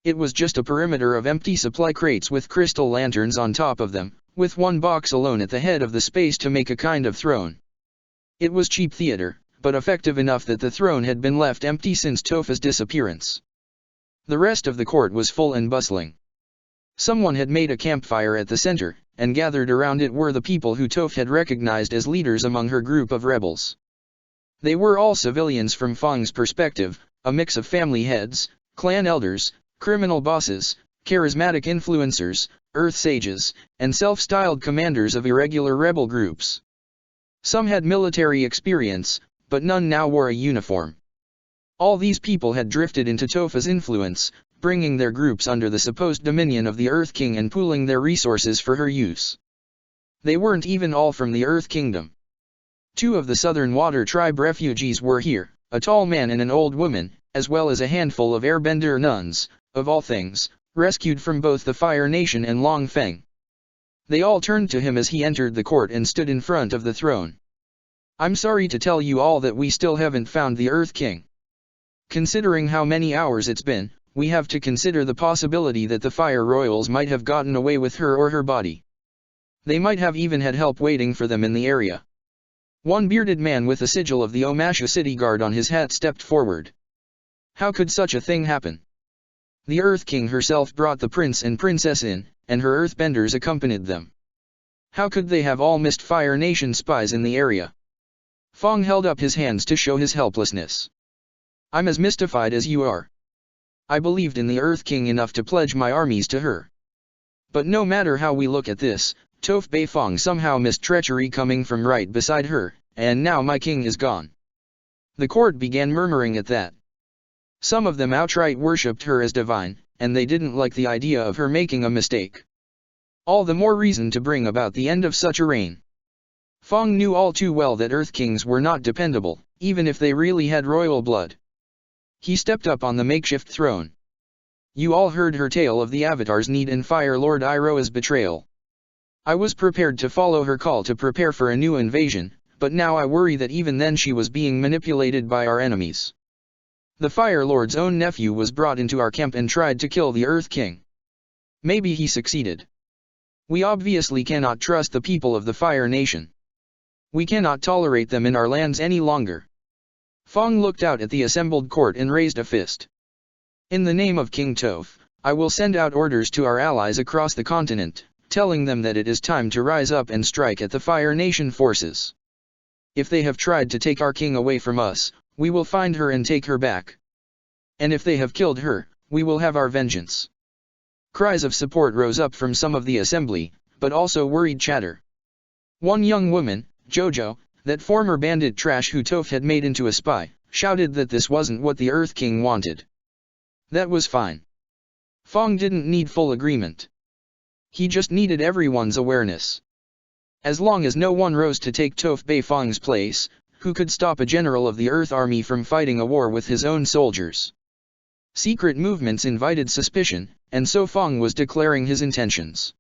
It was just a perimeter of empty supply crates with crystal lanterns on top of them, with one box alone at the head of the space to make a kind of throne. It was cheap theater, but effective enough that the throne had been left empty since Toph's disappearance. The rest of the court was full and bustling. Someone had made a campfire at the center, and gathered around it were the people who Toph had recognized as leaders among her group of rebels. They were all civilians from Fong's perspective, a mix of family heads, clan elders, criminal bosses, charismatic influencers, earth sages, and self-styled commanders of irregular rebel groups. Some had military experience, but none now wore a uniform. All these people had drifted into Toph's influence, bringing their groups under the supposed dominion of the Earth King and pooling their resources for her use. They weren't even all from the Earth Kingdom. 2 of the Southern Water Tribe refugees were here, a tall man and an old woman, as well as a handful of airbender nuns, of all things, rescued from both the Fire Nation and Long Feng. They all turned to him as he entered the court and stood in front of the throne. I'm sorry to tell you all that we still haven't found the Earth King. Considering how many hours it's been, we have to consider the possibility that the fire royals might have gotten away with her or her body. They might have even had help waiting for them in the area. One bearded man with a sigil of the Omasha city guard on his hat stepped forward. How could such a thing happen? The Earth King herself brought the prince and princess in, and her earthbenders accompanied them. How could they have all missed Fire Nation spies in the area? Fong held up his hands to show his helplessness. I'm as mystified as you are. I believed in the Earth King enough to pledge my armies to her. But no matter how we look at this, Toph Bei Fong somehow missed treachery coming from right beside her, and now my king is gone. The court began murmuring at that. Some of them outright worshipped her as divine, and they didn't like the idea of her making a mistake. All the more reason to bring about the end of such a reign. Fong knew all too well that Earth Kings were not dependable, even if they really had royal blood. He stepped up on the makeshift throne. You all heard her tale of the Avatar's need and Fire Lord Iroha's betrayal. I was prepared to follow her call to prepare for a new invasion, but now I worry that even then she was being manipulated by our enemies. The Fire Lord's own nephew was brought into our camp and tried to kill the Earth King. Maybe he succeeded. We obviously cannot trust the people of the Fire Nation. We cannot tolerate them in our lands any longer. Fong looked out at the assembled court and raised a fist. In the name of King Toph, I will send out orders to our allies across the continent, telling them that it is time to rise up and strike at the Fire Nation forces. If they have tried to take our king away from us, we will find her and take her back. And if they have killed her, we will have our vengeance. Cries of support rose up from some of the assembly, but also worried chatter. One young woman, Jojo, that former bandit trash who Toph had made into a spy, shouted that this wasn't what the Earth King wanted. That was fine. Fong didn't need full agreement. He just needed everyone's awareness. As long as no one rose to take Toph Bei Fong's place, who could stop a general of the Earth Army from fighting a war with his own soldiers? Secret movements invited suspicion, and so Fong was declaring his intentions.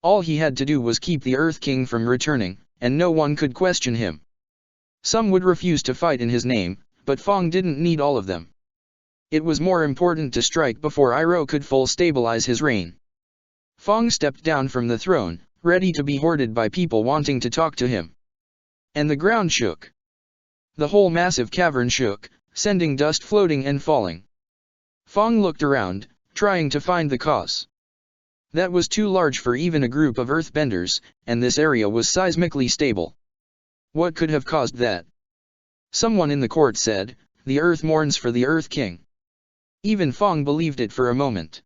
All he had to do was keep the Earth King from returning, and no one could question him. Some would refuse to fight in his name, but Fong didn't need all of them. It was more important to strike before Iroh could full stabilize his reign. Fong stepped down from the throne, ready to be hoarded by people wanting to talk to him. And the ground shook. The whole massive cavern shook, sending dust floating and falling. Fong looked around, trying to find the cause. That was too large for even a group of earthbenders, and this area was seismically stable. What could have caused that? Someone in the court said, "The earth mourns for the Earth King." Even Fong believed it for a moment.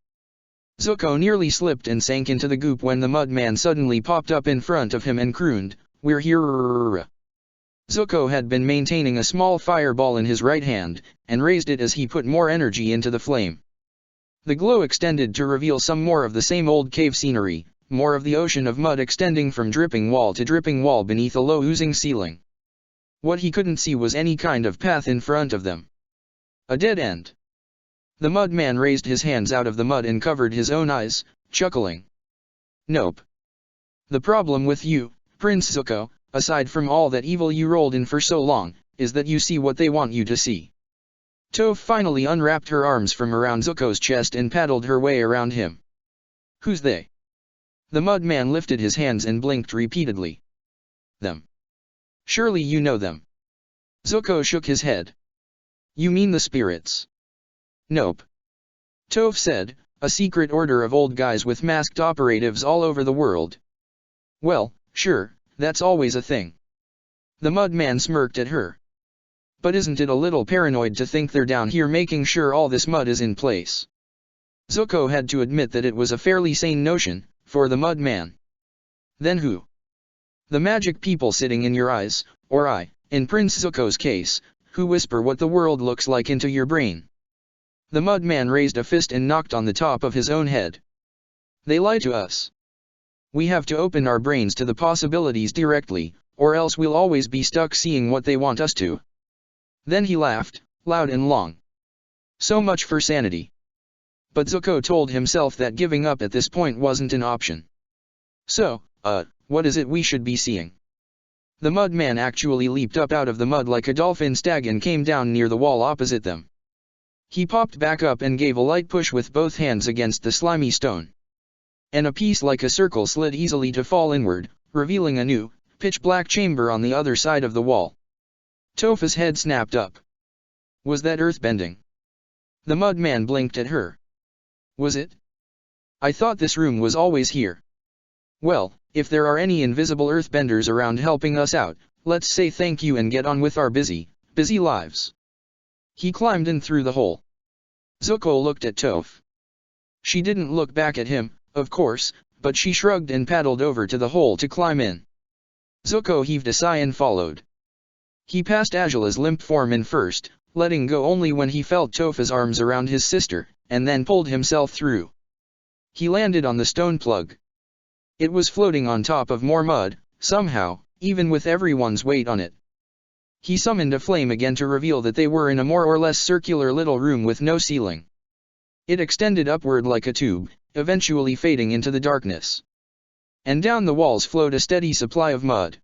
Zuko nearly slipped and sank into the goop when the mud man suddenly popped up in front of him and crooned, "We're here." Zuko had been maintaining a small fireball in his right hand, and raised it as he put more energy into the flame. The glow extended to reveal some more of the same old cave scenery, more of the ocean of mud extending from dripping wall to dripping wall beneath a low oozing ceiling. What he couldn't see was any kind of path in front of them. A dead end. The mud man raised his hands out of the mud and covered his own eyes, chuckling. "Nope. The problem with you, Prince Zuko, aside from all that evil you rolled in for so long, is that you see what they want you to see." Toph finally unwrapped her arms from around Zuko's chest and paddled her way around him. "Who's they?" The mud man lifted his hands and blinked repeatedly. "Them. Surely you know them." Zuko shook his head. "You mean the spirits?" "Nope." Toph said, "A secret order of old guys with masked operatives all over the world." "Well, sure, that's always a thing." The mud man smirked at her. "But isn't it a little paranoid to think they're down here making sure all this mud is in place?" Zuko had to admit that it was a fairly sane notion, for the mud man. "Then who?" "The magic people sitting in your eyes, or in Prince Zuko's case, who whisper what the world looks like into your brain." The mud man raised a fist and knocked on the top of his own head. "They lie to us. We have to open our brains to the possibilities directly, or else we'll always be stuck seeing what they want us to." Then he laughed, loud and long. So much for sanity. But Zuko told himself that giving up at this point wasn't an option. "So, what is it we should be seeing?" The mud man actually leaped up out of the mud like a dolphin stag and came down near the wall opposite them. He popped back up and gave a light push with both hands against the slimy stone. And a piece like a circle slid easily to fall inward, revealing a new, pitch-black chamber on the other side of the wall. Topha's head snapped up. Was that earthbending? The mudman blinked at her. Was it? I thought this room was always here. Well, if there are any invisible earthbenders around helping us out, let's say thank you and get on with our busy lives. He climbed in through the hole. Zuko looked at Toph. She didn't look back at him, of course, but she shrugged and paddled over to the hole to climb in. Zuko heaved a sigh and followed. He passed Azula's limp form in first, letting go only when he felt Topha's arms around his sister, and then pulled himself through. He landed on the stone plug. It was floating on top of more mud, somehow, even with everyone's weight on it. He summoned a flame again to reveal that they were in a more or less circular little room with no ceiling. It extended upward like a tube, eventually fading into the darkness. And down the walls flowed a steady supply of mud.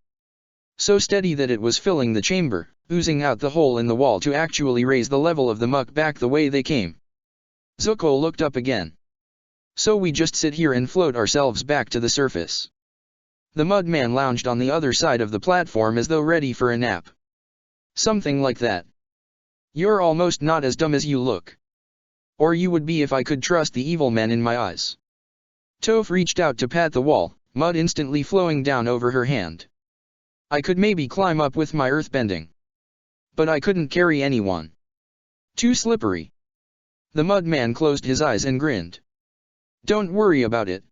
So steady that it was filling the chamber, oozing out the hole in the wall to actually raise the level of the muck back the way they came. Zuko looked up again. So we just sit here and float ourselves back to the surface. The mudman lounged on the other side of the platform as though ready for a nap. Something like that. You're almost not as dumb as you look. Or you would be if I could trust the evil man in my eyes. Toph reached out to pat the wall, mud instantly flowing down over her hand. I could maybe climb up with my earthbending. But I couldn't carry anyone. Too slippery. The mudman closed his eyes and grinned. Don't worry about it.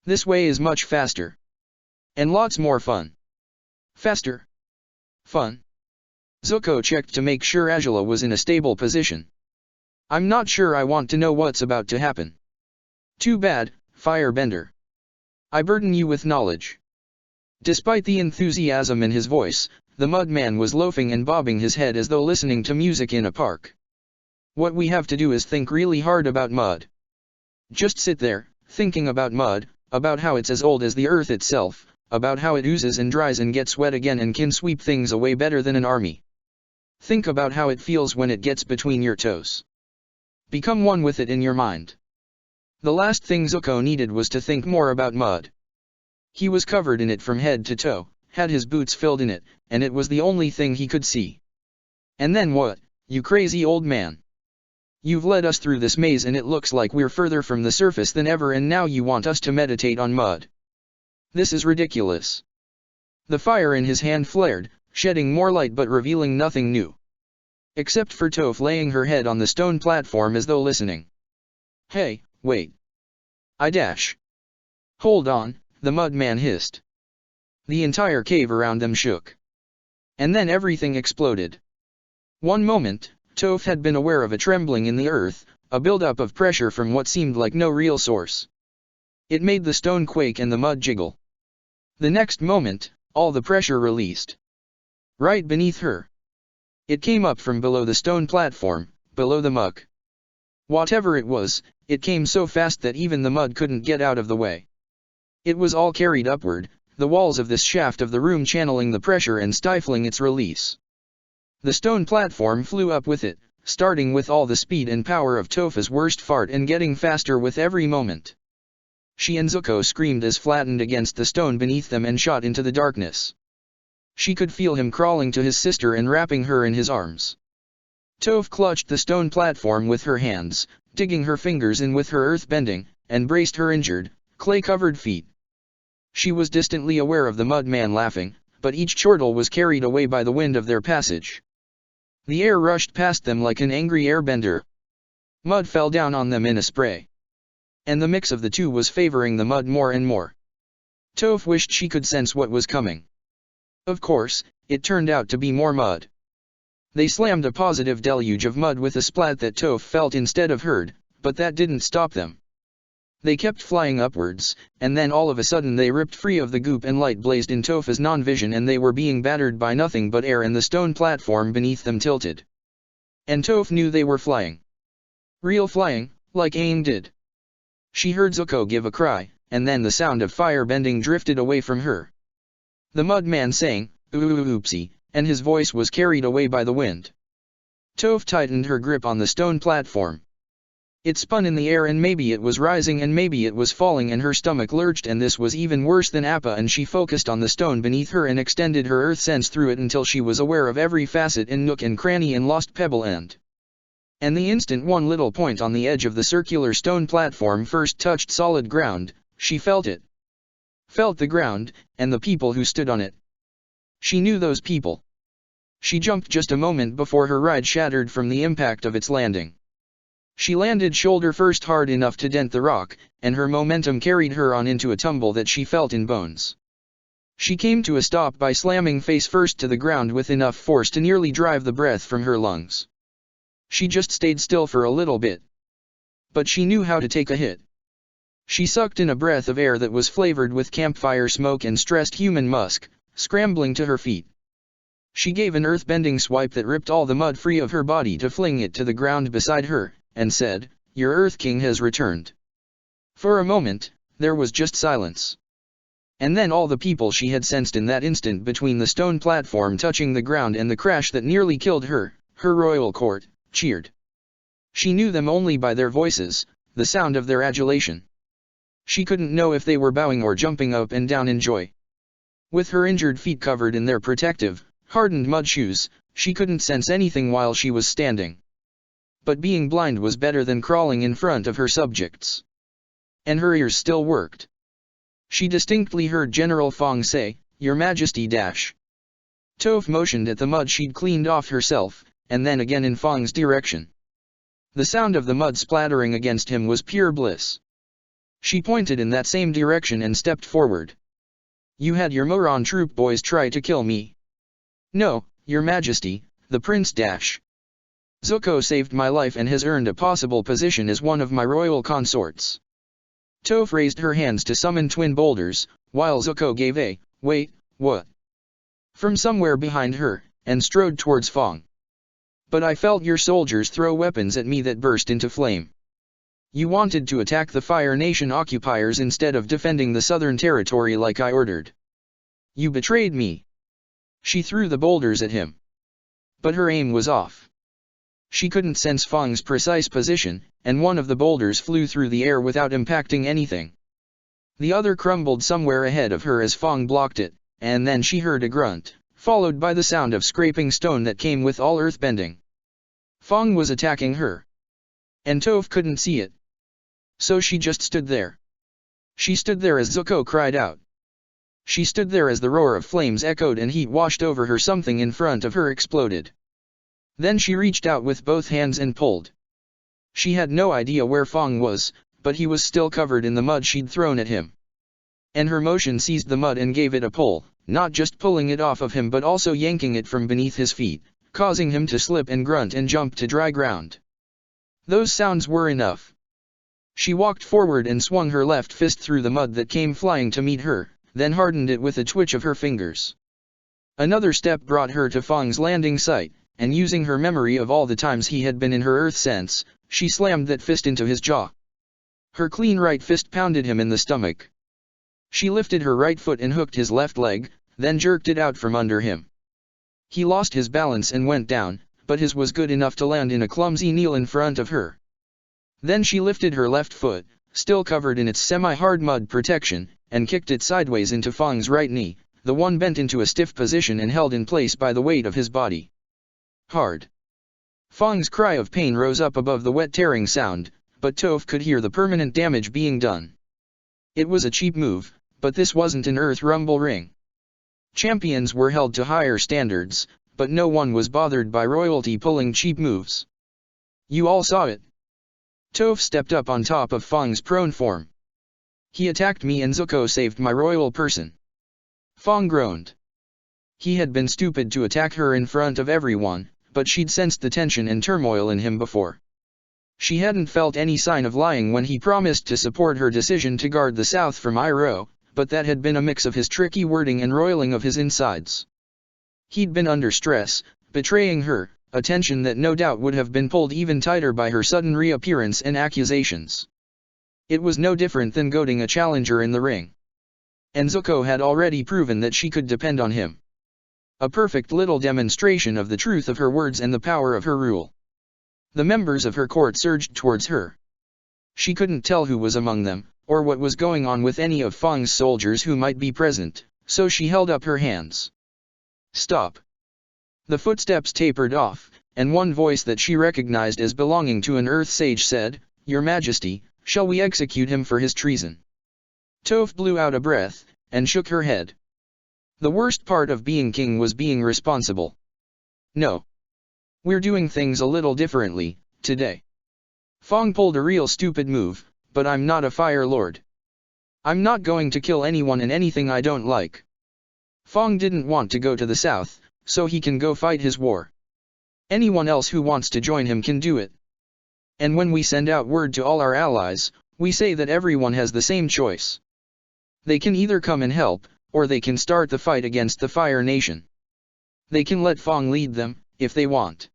This way is much faster. And lots more fun. Faster. Fun. Zuko checked to make sure Azula was in a stable position. I'm not sure I want to know what's about to happen. Too bad, Firebender. I burden you with knowledge. Despite the enthusiasm in his voice, the mudman was loafing and bobbing his head as though listening to music in a park. What we have to do is think really hard about mud. Just sit there, thinking about mud, about how it's as old as the earth itself, about how it oozes and dries and gets wet again and can sweep things away better than an army. Think about how it feels when it gets between your toes. Become one with it in your mind. The last thing Zuko needed was to think more about mud. He was covered in it from head to toe, had his boots filled in it, and it was the only thing he could see. And then what, you crazy old man? You've led us through this maze and it looks like we're further from the surface than ever, and now you want us to meditate on mud. This is ridiculous. The fire in his hand flared, shedding more light but revealing nothing new. Except for Toph laying her head on the stone platform as though listening. Hey, wait. I dash. Hold on, the mudman hissed. The entire cave around them shook. And then everything exploded. One moment, Toph had been aware of a trembling in the earth, a buildup of pressure from what seemed like no real source. It made the stone quake and the mud jiggle. The next moment, all the pressure released. Right beneath her. It came up from below the stone platform, below the muck. Whatever it was, it came so fast that even the mud couldn't get out of the way. It was all carried upward, the walls of this shaft of the room channeling the pressure and stifling its release. The stone platform flew up with it, starting with all the speed and power of Topha's worst fart and getting faster with every moment. She and Zuko screamed as flattened against the stone beneath them and shot into the darkness. She could feel him crawling to his sister and wrapping her in his arms. Toph clutched the stone platform with her hands, digging her fingers in with her earth bending, and braced her injured, clay-covered feet. She was distantly aware of the mudman laughing, but each chortle was carried away by the wind of their passage. The air rushed past them like an angry airbender. Mud fell down on them in a spray. And the mix of the two was favoring the mud more and more. Toph wished she could sense what was coming. Of course, it turned out to be more mud. They slammed a positive deluge of mud with a splat that Toph felt instead of heard, but that didn't stop them. They kept flying upwards, and then all of a sudden they ripped free of the goop and light blazed in Topha's non-vision and they were being battered by nothing but air and the stone platform beneath them tilted. And Toph knew they were flying. Real flying, like Aang did. She heard Zuko give a cry, and then the sound of fire bending drifted away from her. The mudman sang, oopsie, and his voice was carried away by the wind. Toph tightened her grip on the stone platform. It spun in the air, and maybe it was rising and maybe it was falling, and her stomach lurched, and this was even worse than Appa, and she focused on the stone beneath her and extended her earth sense through it until she was aware of every facet and nook and cranny and lost pebble and the instant one little point on the edge of the circular stone platform first touched solid ground, she felt it. Felt the ground, and the people who stood on it. She knew those people. She jumped just a moment before her ride shattered from the impact of its landing. She landed shoulder first hard enough to dent the rock, and her momentum carried her on into a tumble that she felt in bones. She came to a stop by slamming face first to the ground with enough force to nearly drive the breath from her lungs. She just stayed still for a little bit. But she knew how to take a hit. She sucked in a breath of air that was flavored with campfire smoke and stressed human musk, scrambling to her feet. She gave an earth-bending swipe that ripped all the mud free of her body to fling it to the ground beside her, and said, "Your Earth King has returned." For a moment, there was just silence. And then all the people she had sensed in that instant between the stone platform touching the ground and the crash that nearly killed her, her royal court, cheered. She knew them only by their voices, the sound of their adulation. She couldn't know if they were bowing or jumping up and down in joy. With her injured feet covered in their protective, hardened mud shoes, she couldn't sense anything while she was standing. But being blind was better than crawling in front of her subjects. And her ears still worked. She distinctly heard General Fong say, "Your Majesty." Toph motioned at the mud she'd cleaned off herself, and then again in Fong's direction. The sound of the mud splattering against him was pure bliss. She pointed in that same direction and stepped forward. "You had your Moron troop boys try to kill me." "No, Your Majesty, the Prince Zuko saved my life and has earned a possible position as one of my royal consorts." Toph raised her hands to summon twin boulders, while Zuko gave a, "Wait, what?" from somewhere behind her, and strode towards Fong. "But I felt your soldiers throw weapons at me that burst into flame. You wanted to attack the Fire Nation occupiers instead of defending the southern territory like I ordered. You betrayed me." She threw the boulders at him. But her aim was off. She couldn't sense Fong's precise position, and one of the boulders flew through the air without impacting anything. The other crumbled somewhere ahead of her as Fong blocked it, and then she heard a grunt, followed by the sound of scraping stone that came with all earthbending. Fong was attacking her. And Toph couldn't see it. So she just stood there. She stood there as Zuko cried out. She stood there as the roar of flames echoed and heat washed over her. Something in front of her exploded. Then she reached out with both hands and pulled. She had no idea where Fong was, but he was still covered in the mud she'd thrown at him. And her motion seized the mud and gave it a pull, not just pulling it off of him but also yanking it from beneath his feet, causing him to slip and grunt and jump to dry ground. Those sounds were enough. She walked forward and swung her left fist through the mud that came flying to meet her, then hardened it with a twitch of her fingers. Another step brought her to Fong's landing site, and using her memory of all the times he had been in her earth sense, she slammed that fist into his jaw. Her clean right fist pounded him in the stomach. She lifted her right foot and hooked his left leg, then jerked it out from under him. He lost his balance and went down, but his was good enough to land in a clumsy kneel in front of her. Then she lifted her left foot, still covered in its semi-hard mud protection, and kicked it sideways into Fong's right knee, the one bent into a stiff position and held in place by the weight of his body. Hard. Fong's cry of pain rose up above the wet tearing sound, but Toph could hear the permanent damage being done. It was a cheap move, but this wasn't an Earth Rumble ring. Champions were held to higher standards, but no one was bothered by royalty pulling cheap moves. You all saw it. Toph stepped up on top of Fong's prone form. He attacked me and Zuko saved my royal person. Fong groaned. He had been stupid to attack her in front of everyone, but she'd sensed the tension and turmoil in him before. She hadn't felt any sign of lying when he promised to support her decision to guard the South from Iroh, but that had been a mix of his tricky wording and roiling of his insides. He'd been under stress, betraying her, a tension that no doubt would have been pulled even tighter by her sudden reappearance and accusations. It was no different than goading a challenger in the ring. And Zuko had already proven that she could depend on him. A perfect little demonstration of the truth of her words and the power of her rule. The members of her court surged towards her. She couldn't tell who was among them, or what was going on with any of Fang's soldiers who might be present, so she held up her hands. Stop. The footsteps tapered off, and one voice that she recognized as belonging to an earth sage said, "Your Majesty, shall we execute him for his treason?" Toph blew out a breath, and shook her head. The worst part of being king was being responsible. No. We're doing things a little differently, today. Fang pulled a real stupid move, but I'm not a fire lord. I'm not going to kill anyone and anything I don't like. Fang didn't want to go to the south, so he can go fight his war. Anyone else who wants to join him can do it. And when we send out word to all our allies, we say that everyone has the same choice. They can either come and help, or they can start the fight against the Fire Nation. They can let Fang lead them, if they want.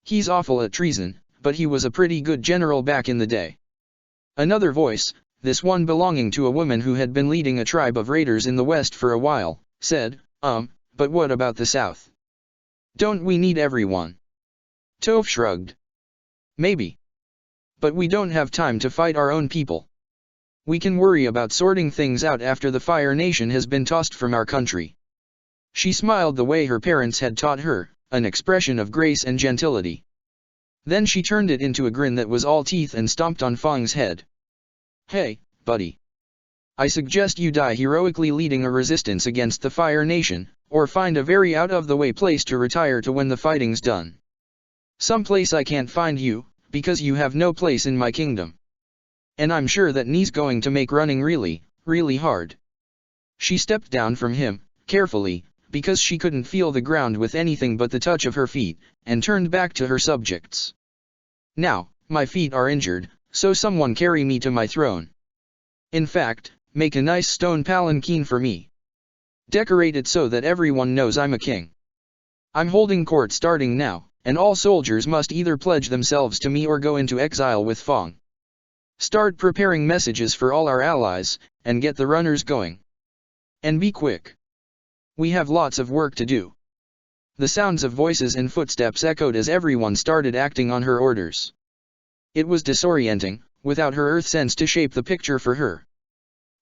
He's awful at treason, but he was a pretty good general back in the day. Another voice, this one belonging to a woman who had been leading a tribe of raiders in the west for a while, said, but what about the south? Don't we need everyone? Toph shrugged. Maybe. But we don't have time to fight our own people. We can worry about sorting things out after the Fire Nation has been tossed from our country. She smiled the way her parents had taught her, an expression of grace and gentility. Then she turned it into a grin that was all teeth and stomped on Fang's head. Hey, buddy. I suggest you die heroically leading a resistance against the Fire Nation, or find a very out-of-the-way place to retire to when the fighting's done. Some place I can't find you, because you have no place in my kingdom. And I'm sure that Ni's going to make running really, really hard. She stepped down from him, carefully, because she couldn't feel the ground with anything but the touch of her feet, and turned back to her subjects. Now, my feet are injured, so someone carry me to my throne. In fact, make a nice stone palanquin for me. Decorate it so that everyone knows I'm a king. I'm holding court starting now, and all soldiers must either pledge themselves to me or go into exile with Fang. Start preparing messages for all our allies, and get the runners going. And be quick. We have lots of work to do. The sounds of voices and footsteps echoed as everyone started acting on her orders. It was disorienting, without her earth sense to shape the picture for her.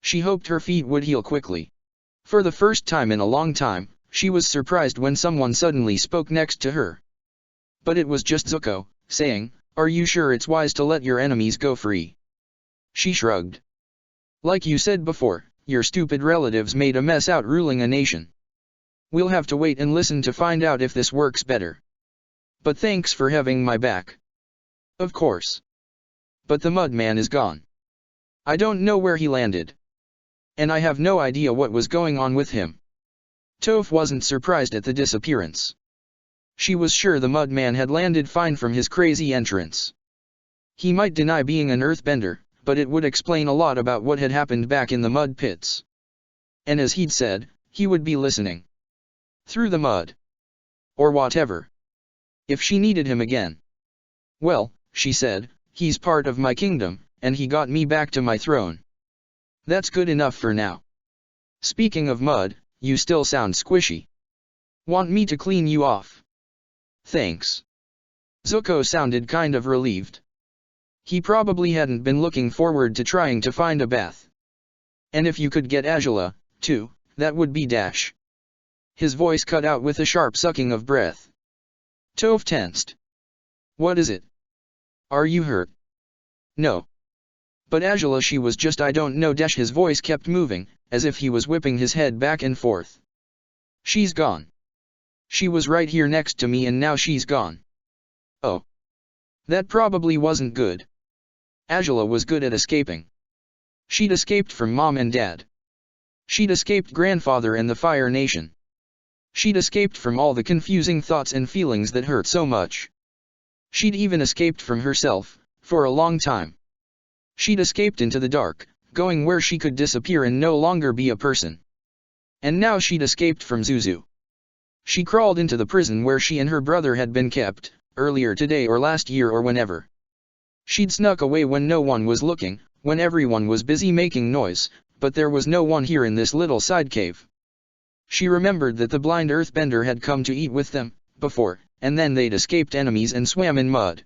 She hoped her feet would heal quickly. For the first time in a long time, she was surprised when someone suddenly spoke next to her. But it was just Zuko, saying, "Are you sure it's wise to let your enemies go free?" She shrugged. Like you said before, your stupid relatives made a mess out ruling a nation. We'll have to wait and listen to find out if this works better. But thanks for having my back. Of course. But the Mudman is gone. I don't know where he landed. And I have no idea what was going on with him. Toph wasn't surprised at the disappearance. She was sure the Mudman had landed fine from his crazy entrance. He might deny being an earthbender, but it would explain a lot about what had happened back in the mud pits. And as he'd said, he would be listening. Through the mud. Or whatever. If she needed him again. Well, she said, he's part of my kingdom, and he got me back to my throne. That's good enough for now. Speaking of mud, you still sound squishy. Want me to clean you off? Thanks. Zuko sounded kind of relieved. He probably hadn't been looking forward to trying to find a bath. And if you could get Azula, too, that would be dash. His voice cut out with a sharp sucking of breath. Toph tensed. What is it? Are you hurt? No. But Azula, she was just I don't know dash. His voice kept moving, as if he was whipping his head back and forth. She's gone. She was right here next to me and now she's gone. Oh. That probably wasn't good. Azula was good at escaping. She'd escaped from Mom and Dad. She'd escaped Grandfather and the Fire Nation. She'd escaped from all the confusing thoughts and feelings that hurt so much. She'd even escaped from herself, for a long time. She'd escaped into the dark, going where she could disappear and no longer be a person. And now she'd escaped from Zuzu. She crawled into the prison where she and her brother had been kept, earlier today or last year or whenever. She'd snuck away when no one was looking, when everyone was busy making noise, but there was no one here in this little side cave. She remembered that the blind earthbender had come to eat with them, before, and then they'd escaped enemies and swam in mud.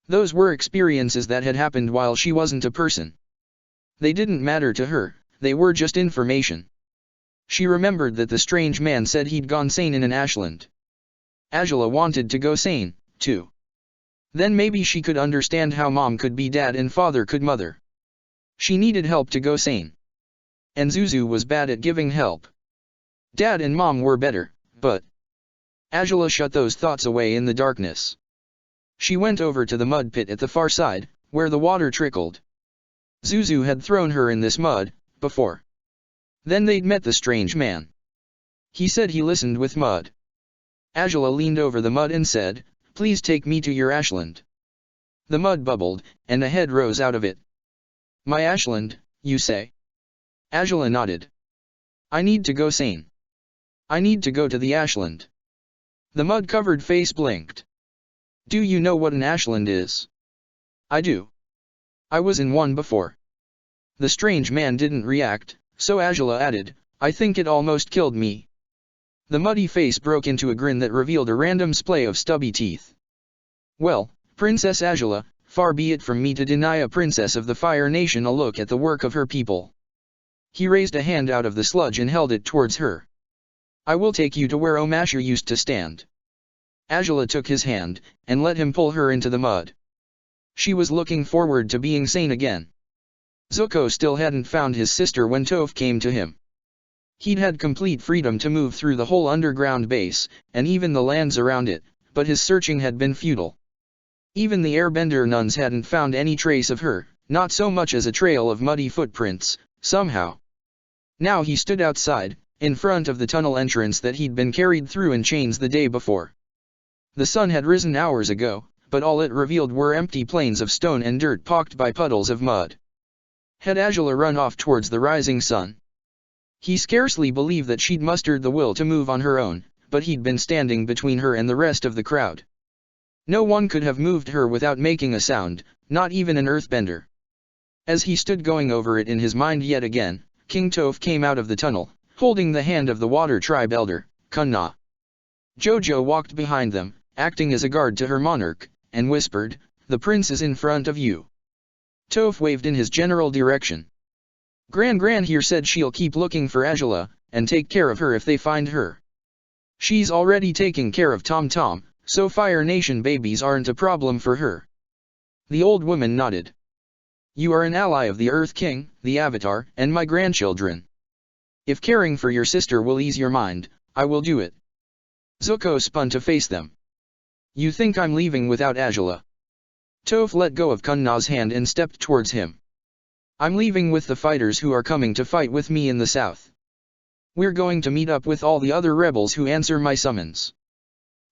Those were experiences that had happened while she wasn't a person. They didn't matter to her, they were just information. She remembered that the strange man said he'd gone sane in an ashland. Angela wanted to go sane, too. Then maybe she could understand how mom could be dad and father could mother. She needed help to go sane. And Zuzu was bad at giving help. Dad and mom were better, but... Angela shut those thoughts away in the darkness. She went over to the mud pit at the far side, where the water trickled. Zuzu had thrown her in this mud, before. Then they'd met the strange man. He said he listened with mud. Angela leaned over the mud and said, "Please take me to your ashland." The mud bubbled, and a head rose out of it. "My ashland, you say?" Angela nodded. "I need to go sane. I need to go to the ashland." The mud-covered face blinked. "Do you know what an ashland is?" "I do. I was in one before." The strange man didn't react, so Angela added, "I think it almost killed me." The muddy face broke into a grin that revealed a random splay of stubby teeth. "Well, Princess Angela, far be it from me to deny a princess of the Fire Nation a look at the work of her people." He raised a hand out of the sludge and held it towards her. "I will take you to where Omasher used to stand." Angela took his hand, and let him pull her into the mud. She was looking forward to being sane again. Zuko still hadn't found his sister when Toph came to him. He'd had complete freedom to move through the whole underground base, and even the lands around it, but his searching had been futile. Even the airbender nuns hadn't found any trace of her, not so much as a trail of muddy footprints, somehow. Now he stood outside, in front of the tunnel entrance that he'd been carried through in chains the day before. The sun had risen hours ago, but all it revealed were empty plains of stone and dirt pocked by puddles of mud. Had Angela run off towards the rising sun? He scarcely believed that she'd mustered the will to move on her own, but he'd been standing between her and the rest of the crowd. No one could have moved her without making a sound, not even an earthbender. As he stood going over it in his mind yet again, King Toph came out of the tunnel, holding the hand of the Water Tribe elder, Kunna. Jojo walked behind them, acting as a guard to her monarch, and whispered, "The prince is in front of you." Toph waved in his general direction. Gran here said she'll keep looking for Angela, and take care of her if they find her. She's already taking care of Tom Tom, so Fire Nation babies aren't a problem for her. The old woman nodded. "You are an ally of the Earth King, the Avatar, and my grandchildren. If caring for your sister will ease your mind, I will do it." Zuko spun to face them. "You think I'm leaving without Angela?" Toph let go of Kunna's hand and stepped towards him. "I'm leaving with the fighters who are coming to fight with me in the south. We're going to meet up with all the other rebels who answer my summons.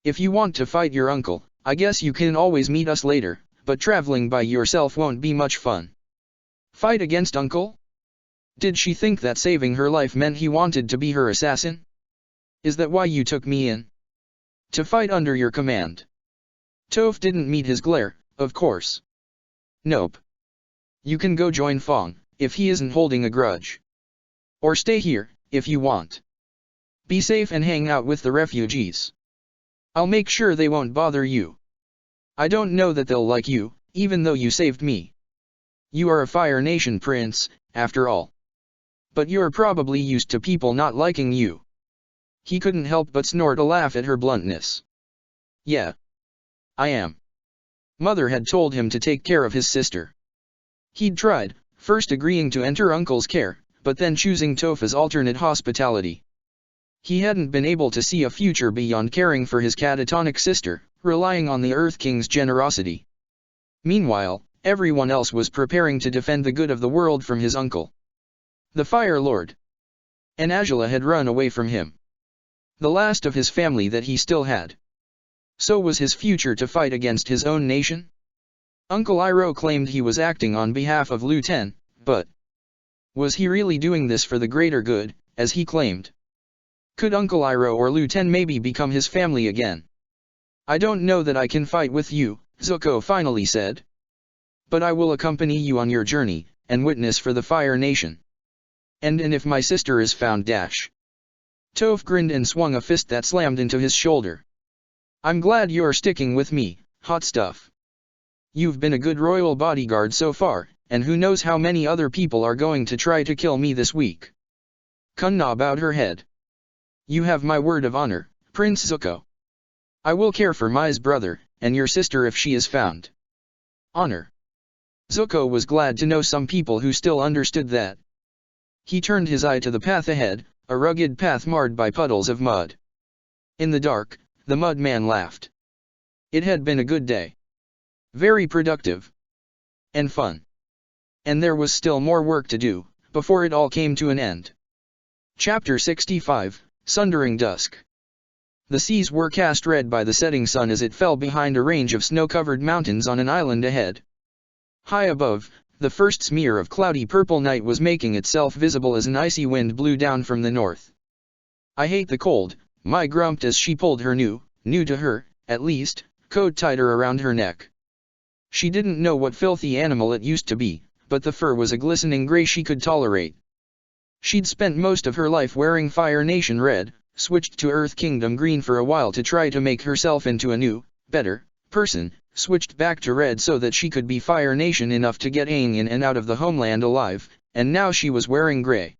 If you want to fight your uncle, I guess you can always meet us later, but traveling by yourself won't be much fun." "Fight against uncle?" Did she think that saving her life meant he wanted to be her assassin? "Is that why you took me in? To fight under your command?" Toph didn't meet his glare, of course. "Nope. You can go join Fong, if he isn't holding a grudge. Or stay here, if you want. Be safe and hang out with the refugees. I'll make sure they won't bother you. I don't know that they'll like you, even though you saved me. You are a Fire Nation prince, after all. But you're probably used to people not liking you." He couldn't help but snort a laugh at her bluntness. "Yeah. I am." Mother had told him to take care of his sister. He'd tried, first agreeing to enter uncle's care, but then choosing Toph as alternate hospitality. He hadn't been able to see a future beyond caring for his catatonic sister, relying on the Earth King's generosity. Meanwhile, everyone else was preparing to defend the good of the world from his uncle, the Fire Lord. And Angela had run away from him. The last of his family that he still had. So was his future to fight against his own nation? Uncle Iroh claimed he was acting on behalf of Lu Ten, but was he really doing this for the greater good, as he claimed? Could Uncle Iroh or Lu Ten maybe become his family again? "I don't know that I can fight with you," Zuko finally said. "But I will accompany you on your journey, and witness for the Fire Nation. And if my sister is found Toph grinned and swung a fist that slammed into his shoulder. I'm glad you're sticking with me, hot stuff. You've been a good royal bodyguard so far, and who knows how many other people are going to try to kill me this week. Kunna bowed her head. You have my word of honor, Prince Zuko. I will care for Mai's brother, and your sister if she is found. Honor. Zuko was glad to know some people who still understood that. He turned his eye to the path ahead, a rugged path marred by puddles of mud. In the dark, the mud man laughed. It had been a good day. Very productive. And fun. And there was still more work to do, before it all came to an end. Chapter 65, Sundering Dusk. The seas were cast red by the setting sun as it fell behind a range of snow-covered mountains on an island ahead. High above, the first smear of cloudy purple night was making itself visible as an icy wind blew down from the north. I hate the cold, Mai grumped as she pulled her new to her, at least, coat tighter around her neck. She didn't know what filthy animal it used to be, but the fur was a glistening gray she could tolerate. She'd spent most of her life wearing Fire Nation red, switched to Earth Kingdom green for a while to try to make herself into a new, better, person, switched back to red so that she could be Fire Nation enough to get Aang in and out of the homeland alive, and now she was wearing gray.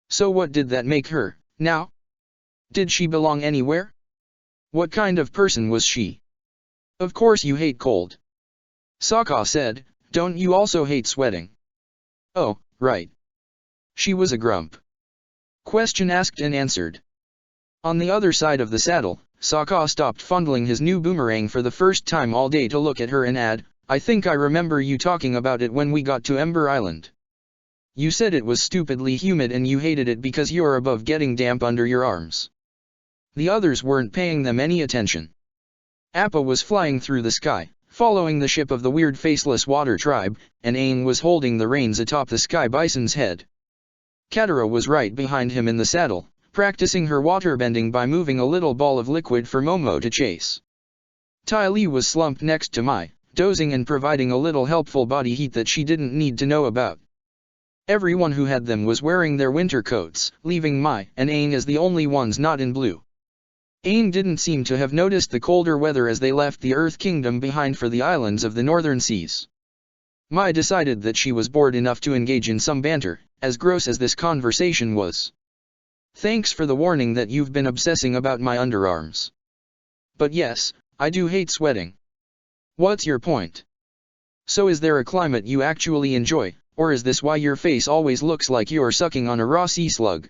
So what did that make her, now? Did she belong anywhere? What kind of person was she? Of course you hate cold. Sokka said, don't you also hate sweating? Oh, right. She was a grump. Question asked and answered. On the other side of the saddle, Sokka stopped fondling his new boomerang for the first time all day to look at her and add, I think I remember you talking about it when we got to Ember Island. You said it was stupidly humid and you hated it because you're above getting damp under your arms. The others weren't paying them any attention. Appa was flying through the sky, following the ship of the weird faceless water tribe, and Aang was holding the reins atop the sky bison's head. Katara was right behind him in the saddle, practicing her waterbending by moving a little ball of liquid for Momo to chase. Ty Lee was slumped next to Mai, dozing and providing a little helpful body heat that she didn't need to know about. Everyone who had them was wearing their winter coats, leaving Mai and Aang as the only ones not in blue. Aang didn't seem to have noticed the colder weather as they left the Earth Kingdom behind for the islands of the northern seas. Mai decided that she was bored enough to engage in some banter, as gross as this conversation was. Thanks for the warning that you've been obsessing about my underarms. But yes, I do hate sweating. What's your point? So is there a climate you actually enjoy, or is this why your face always looks like you're sucking on a raw sea slug?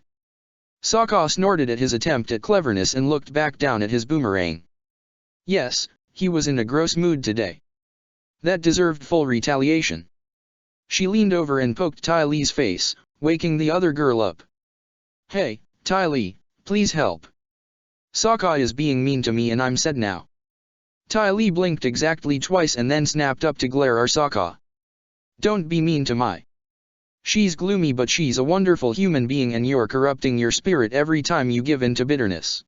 Sokka snorted at his attempt at cleverness and looked back down at his boomerang. Yes, he was in a gross mood today. That deserved full retaliation. She leaned over and poked Ty Lee's face, waking the other girl up. Hey, Ty Lee, please help. Sokka is being mean to me and I'm sad now. Ty Lee blinked exactly twice and then snapped up to glare at Sokka. Don't be mean to Mai. She's gloomy but she's a wonderful human being and you're corrupting your spirit every time you give in to bitterness.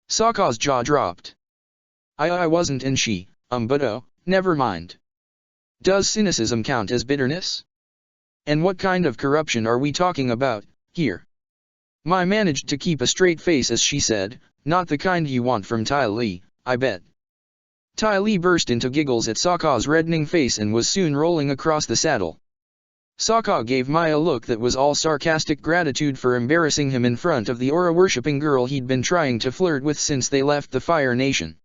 Sokka's jaw dropped. I wasn't and she, but oh, never mind. Does cynicism count as bitterness? And what kind of corruption are we talking about, here? Mai managed to keep a straight face as she said, not the kind you want from Ty Lee, I bet. Ty Lee burst into giggles at Sokka's reddening face and was soon rolling across the saddle. Sokka gave Mai a look that was all sarcastic gratitude for embarrassing him in front of the aura-worshipping girl he'd been trying to flirt with since they left the Fire Nation.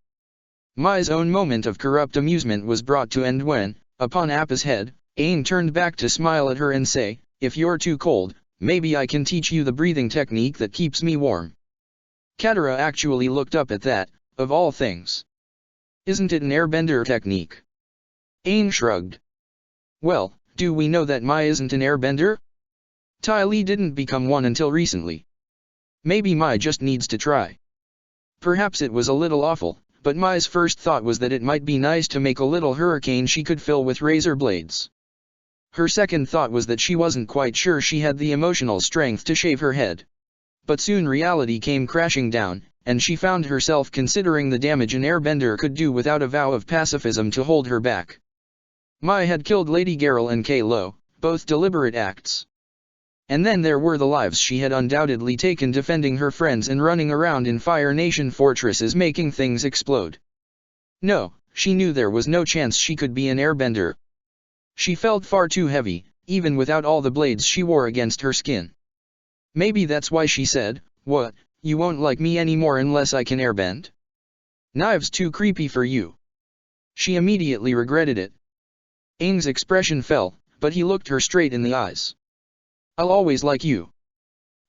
Mai's own moment of corrupt amusement was brought to end when, upon Appa's head, Aang turned back to smile at her and say, if you're too cold, maybe I can teach you the breathing technique that keeps me warm. Katara actually looked up at that, of all things. Isn't it an airbender technique? Aang shrugged. Well, do we know that Mai isn't an airbender? Ty Lee didn't become one until recently. Maybe Mai just needs to try. Perhaps it was a little awful, but Mai's first thought was that it might be nice to make a little hurricane she could fill with razor blades. Her second thought was that she wasn't quite sure she had the emotional strength to shave her head. But soon reality came crashing down, and she found herself considering the damage an airbender could do without a vow of pacifism to hold her back. Mai had killed Lady Geralt and Kalo, both deliberate acts. And then there were the lives she had undoubtedly taken defending her friends and running around in Fire Nation fortresses making things explode. No, she knew there was no chance she could be an airbender. She felt far too heavy, even without all the blades she wore against her skin. Maybe that's why she said, "What, you won't like me anymore unless I can airbend? Knives too creepy for you." She immediately regretted it. Aang's expression fell, but he looked her straight in the eyes. "I'll always like you.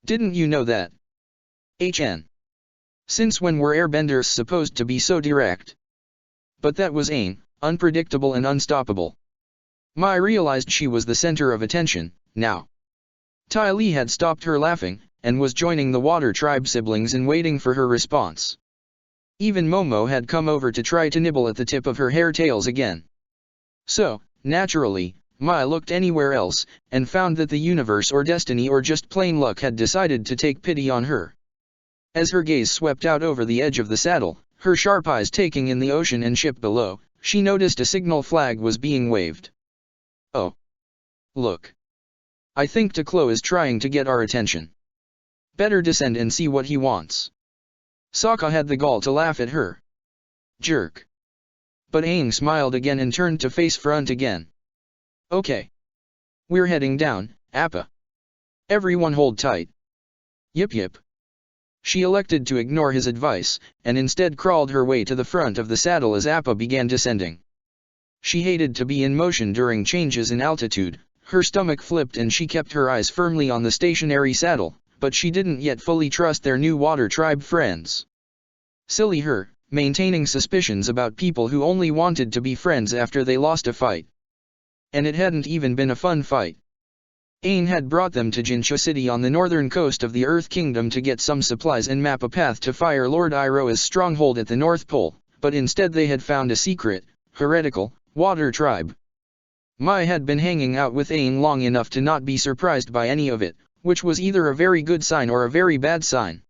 Didn't you know that? HN. Since when were airbenders supposed to be so direct?" But that was Aang, unpredictable and unstoppable. Mai realized she was the center of attention, now. Ty Lee had stopped her laughing, and was joining the Water Tribe siblings in waiting for her response. Even Momo had come over to try to nibble at the tip of her hair tails again. So, naturally, Mai looked anywhere else, and found that the universe or destiny or just plain luck had decided to take pity on her. As her gaze swept out over the edge of the saddle, her sharp eyes taking in the ocean and ship below, she noticed a signal flag was being waved. "Oh. Look. I think Teklo is trying to get our attention. Better descend and see what he wants." Sokka had the gall to laugh at her. Jerk. But Aang smiled again and turned to face front again. "Okay. We're heading down, Appa. Everyone hold tight." Yip yip. She elected to ignore his advice, and instead crawled her way to the front of the saddle as Appa began descending. She hated to be in motion during changes in altitude. Her stomach flipped and she kept her eyes firmly on the stationary saddle, but she didn't yet fully trust their new Water Tribe friends. Silly her, maintaining suspicions about people who only wanted to be friends after they lost a fight. And it hadn't even been a fun fight. Aang had brought them to Jincha City on the northern coast of the Earth Kingdom to get some supplies and map a path to Fire Lord Iroha's stronghold at the North Pole, but instead they had found a secret, heretical, Water Tribe. Mai had been hanging out with Aang long enough to not be surprised by any of it, which was either a very good sign or a very bad sign.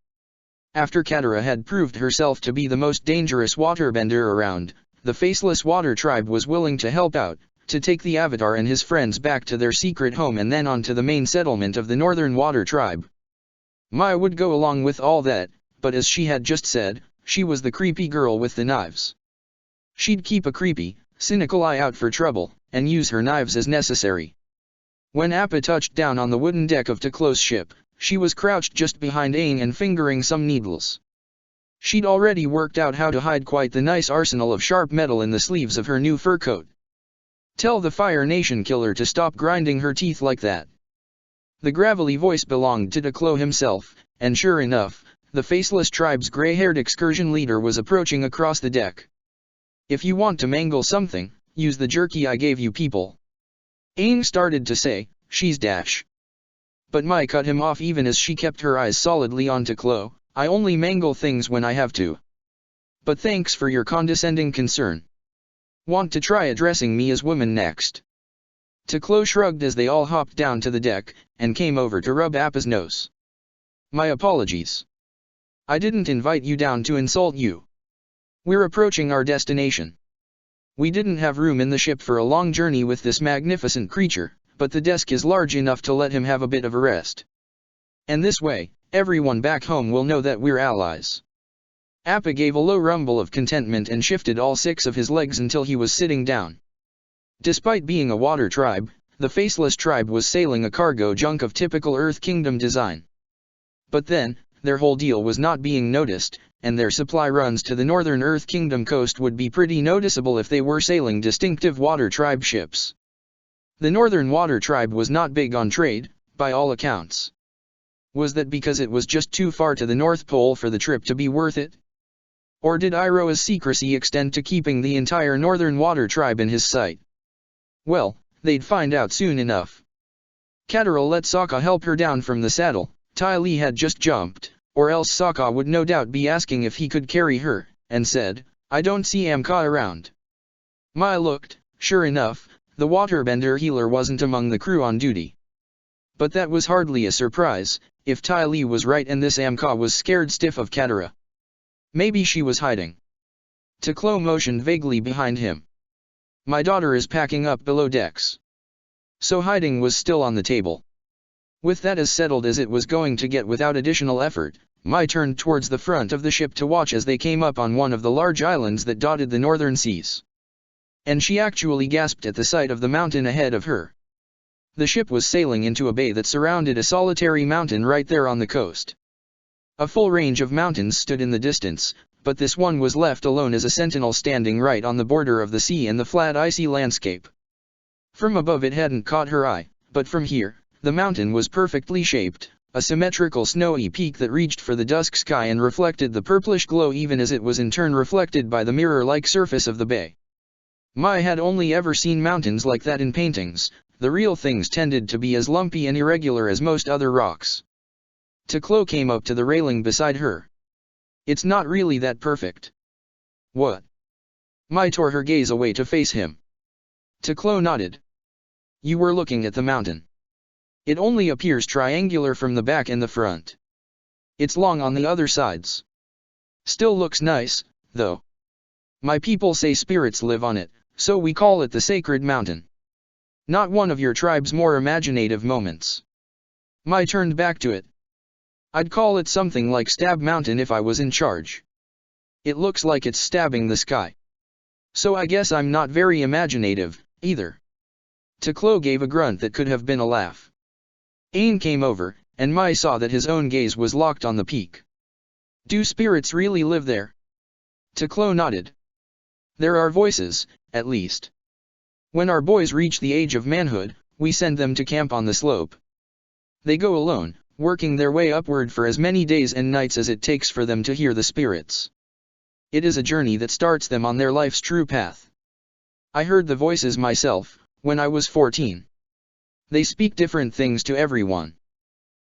After Katara had proved herself to be the most dangerous waterbender around, the Faceless Water Tribe was willing to help out, to take the Avatar and his friends back to their secret home and then on to the main settlement of the Northern Water Tribe. Mai would go along with all that, but as she had just said, she was the creepy girl with the knives. She'd keep a creepy, cynical eye out for trouble, and use her knives as necessary. When Appa touched down on the wooden deck of Teklo's ship, she was crouched just behind Aang and fingering some needles. She'd already worked out how to hide quite the nice arsenal of sharp metal in the sleeves of her new fur coat. "Tell the Fire Nation killer to stop grinding her teeth like that." The gravelly voice belonged to Teklo himself, and sure enough, the Faceless Tribe's gray-haired excursion leader was approaching across the deck. "If you want to mangle something, use the jerky I gave you people." Aang started to say, "She's dash." But Mai cut him off even as she kept her eyes solidly on Teklo. "I only mangle things when I have to. But thanks for your condescending concern. Want to try addressing me as woman next?" Teklo shrugged as they all hopped down to the deck, and came over to rub Appa's nose. "My apologies. I didn't invite you down to insult you. We're approaching our destination. We didn't have room in the ship for a long journey with this magnificent creature, but the desk is large enough to let him have a bit of a rest. And this way, everyone back home will know that we're allies." Appa gave a low rumble of contentment and shifted all 6 of his legs until he was sitting down. Despite being a water tribe, the Faceless Tribe was sailing a cargo junk of typical Earth Kingdom design. But then, their whole deal was not being noticed, and their supply runs to the northern Earth Kingdom coast would be pretty noticeable if they were sailing distinctive Water Tribe ships. The Northern Water Tribe was not big on trade, by all accounts. Was that because it was just too far to the North Pole for the trip to be worth it? Or did Iroha's secrecy extend to keeping the entire Northern Water Tribe in his sight? Well, they'd find out soon enough. Katara let Sokka help her down from the saddle. Ty Lee had just jumped, or else Sokka would no doubt be asking if he could carry her, and said, "I don't see Amka around." Mai looked. Sure enough, the waterbender healer wasn't among the crew on duty. But that was hardly a surprise, if Ty Lee was right and this Amka was scared stiff of Katara. Maybe she was hiding. Teklo motioned vaguely behind him. "My daughter is packing up below decks." So hiding was still on the table. With that as settled as it was going to get without additional effort, Mai turned towards the front of the ship to watch as they came up on one of the large islands that dotted the northern seas. And she actually gasped at the sight of the mountain ahead of her. The ship was sailing into a bay that surrounded a solitary mountain right there on the coast. A full range of mountains stood in the distance, but this one was left alone as a sentinel standing right on the border of the sea and the flat icy landscape. From above it hadn't caught her eye, but from here, the mountain was perfectly shaped, a symmetrical snowy peak that reached for the dusk sky and reflected the purplish glow even as it was in turn reflected by the mirror-like surface of the bay. Mai had only ever seen mountains like that in paintings. The real things tended to be as lumpy and irregular as most other rocks. Ticlo came up to the railing beside her. It's not really that perfect. What? Mai tore her gaze away to face him. Ticlo nodded. You were looking at the mountain. It only appears triangular from the back and the front. It's long on the other sides. Still looks nice, though. My people say spirits live on it, so we call it the sacred mountain. Not one of your tribe's more imaginative moments. Mai turned back to it. I'd call it something like Stab Mountain if I was in charge. It looks like it's stabbing the sky. So I guess I'm not very imaginative, either. Ticlo gave a grunt that could have been a laugh. Ain came over, and Mai saw that his own gaze was locked on the peak. Do spirits really live there? Ticlo nodded. There are voices, at least. When our boys reach the age of manhood, we send them to camp on the slope. They go alone, working their way upward for as many days and nights as it takes for them to hear the spirits. It is a journey that starts them on their life's true path. I heard the voices myself, when I was 14. They speak different things to everyone.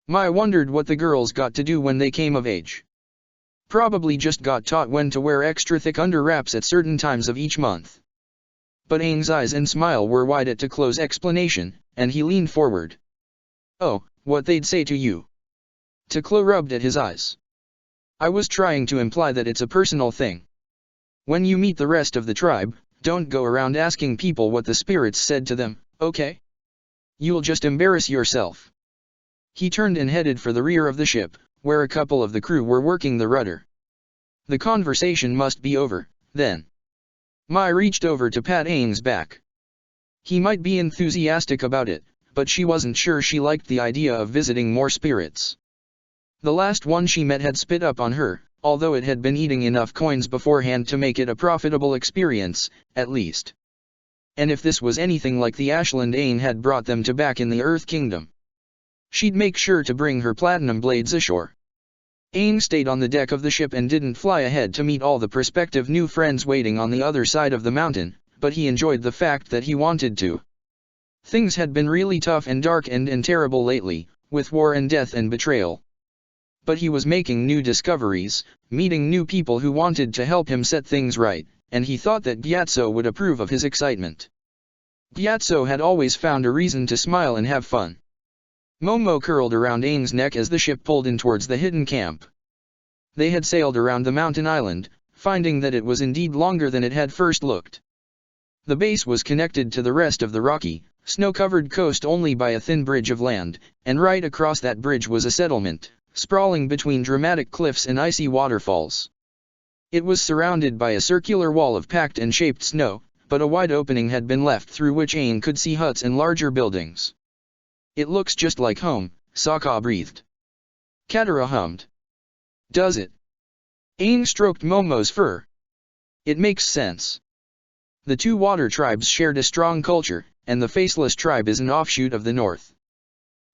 Mai wondered what the girls got to do when they came of age. Probably just got taught when to wear extra thick underwraps at certain times of each month. But Aang's eyes and smile were wide at Ticlo's explanation, and he leaned forward. Oh, what they'd say to you. Ticlo rubbed at his eyes. I was trying to imply that it's a personal thing. When you meet the rest of the tribe, don't go around asking people what the spirits said to them, okay? You'll just embarrass yourself. He turned and headed for the rear of the ship, where a couple of the crew were working the rudder. The conversation must be over, then. Mai reached over to pat Aang's back. He might be enthusiastic about it, but she wasn't sure she liked the idea of visiting more spirits. The last one she met had spit up on her, although it had been eating enough coins beforehand to make it a profitable experience, at least. And if this was anything like the Ashland Aang had brought them to back in the Earth Kingdom, she'd make sure to bring her platinum blades ashore. Aang stayed on the deck of the ship and didn't fly ahead to meet all the prospective new friends waiting on the other side of the mountain, but he enjoyed the fact that he wanted to. Things had been really tough and dark and terrible lately, with war and death and betrayal. But he was making new discoveries, meeting new people who wanted to help him set things right, and he thought that Gyatso would approve of his excitement. Gyatso had always found a reason to smile and have fun. Momo curled around Aang's neck as the ship pulled in towards the hidden camp. They had sailed around the mountain island, finding that it was indeed longer than it had first looked. The base was connected to the rest of the rocky, snow-covered coast only by a thin bridge of land, and right across that bridge was a settlement, sprawling between dramatic cliffs and icy waterfalls. It was surrounded by a circular wall of packed and shaped snow, but a wide opening had been left through which Aang could see huts and larger buildings. It looks just like home, Sokka breathed. Katara hummed. Does it? Aang stroked Momo's fur. It makes sense. The two water tribes shared a strong culture, and the Faceless tribe is an offshoot of the north.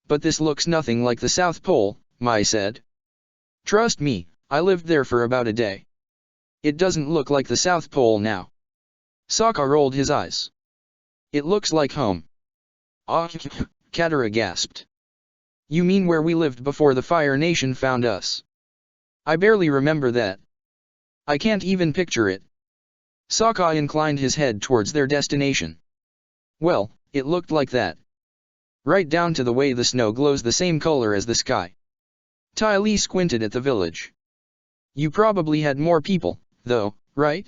But this looks nothing like the South Pole, Mai said. Trust me, I lived there for about a day. It doesn't look like the South Pole now. Sokka rolled his eyes. It looks like home. Ah, Katara gasped. You mean where we lived before the Fire Nation found us? I barely remember that. I can't even picture it. Sokka inclined his head towards their destination. Well, it looked like that. Right down to the way the snow glows the same color as the sky. Ty Lee squinted at the village. You probably had more people, though, right?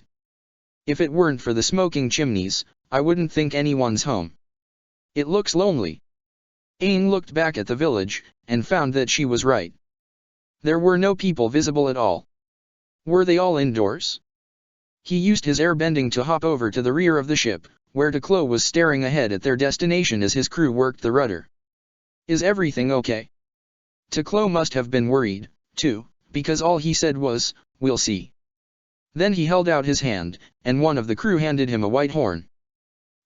If it weren't for the smoking chimneys, I wouldn't think anyone's home. It looks lonely. Aang looked back at the village, and found that she was right. There were no people visible at all. Were they all indoors? He used his airbending to hop over to the rear of the ship, where Teklo was staring ahead at their destination as his crew worked the rudder. Is everything okay? Teklo must have been worried, too, because all he said was, "We'll see." Then he held out his hand, and one of the crew handed him a white horn.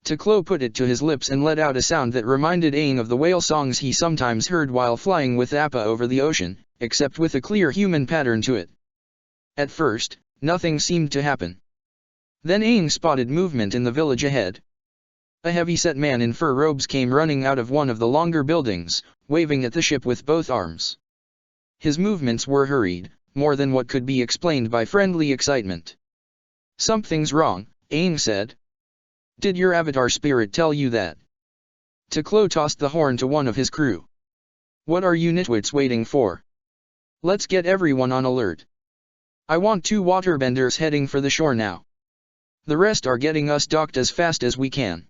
Teklo put it to his lips and let out a sound that reminded Aang of the whale songs he sometimes heard while flying with Appa over the ocean, except with a clear human pattern to it. At first, nothing seemed to happen. Then Aang spotted movement in the village ahead. A heavy-set man in fur robes came running out of one of the longer buildings, waving at the ship with both arms. His movements were hurried, more than what could be explained by friendly excitement. "Something's wrong," Aang said. "Did your avatar spirit tell you that?" Teklo tossed the horn to one of his crew. "What are you nitwits waiting for? Let's get everyone on alert. I want 2 waterbenders heading for the shore now. The rest are getting us docked as fast as we can.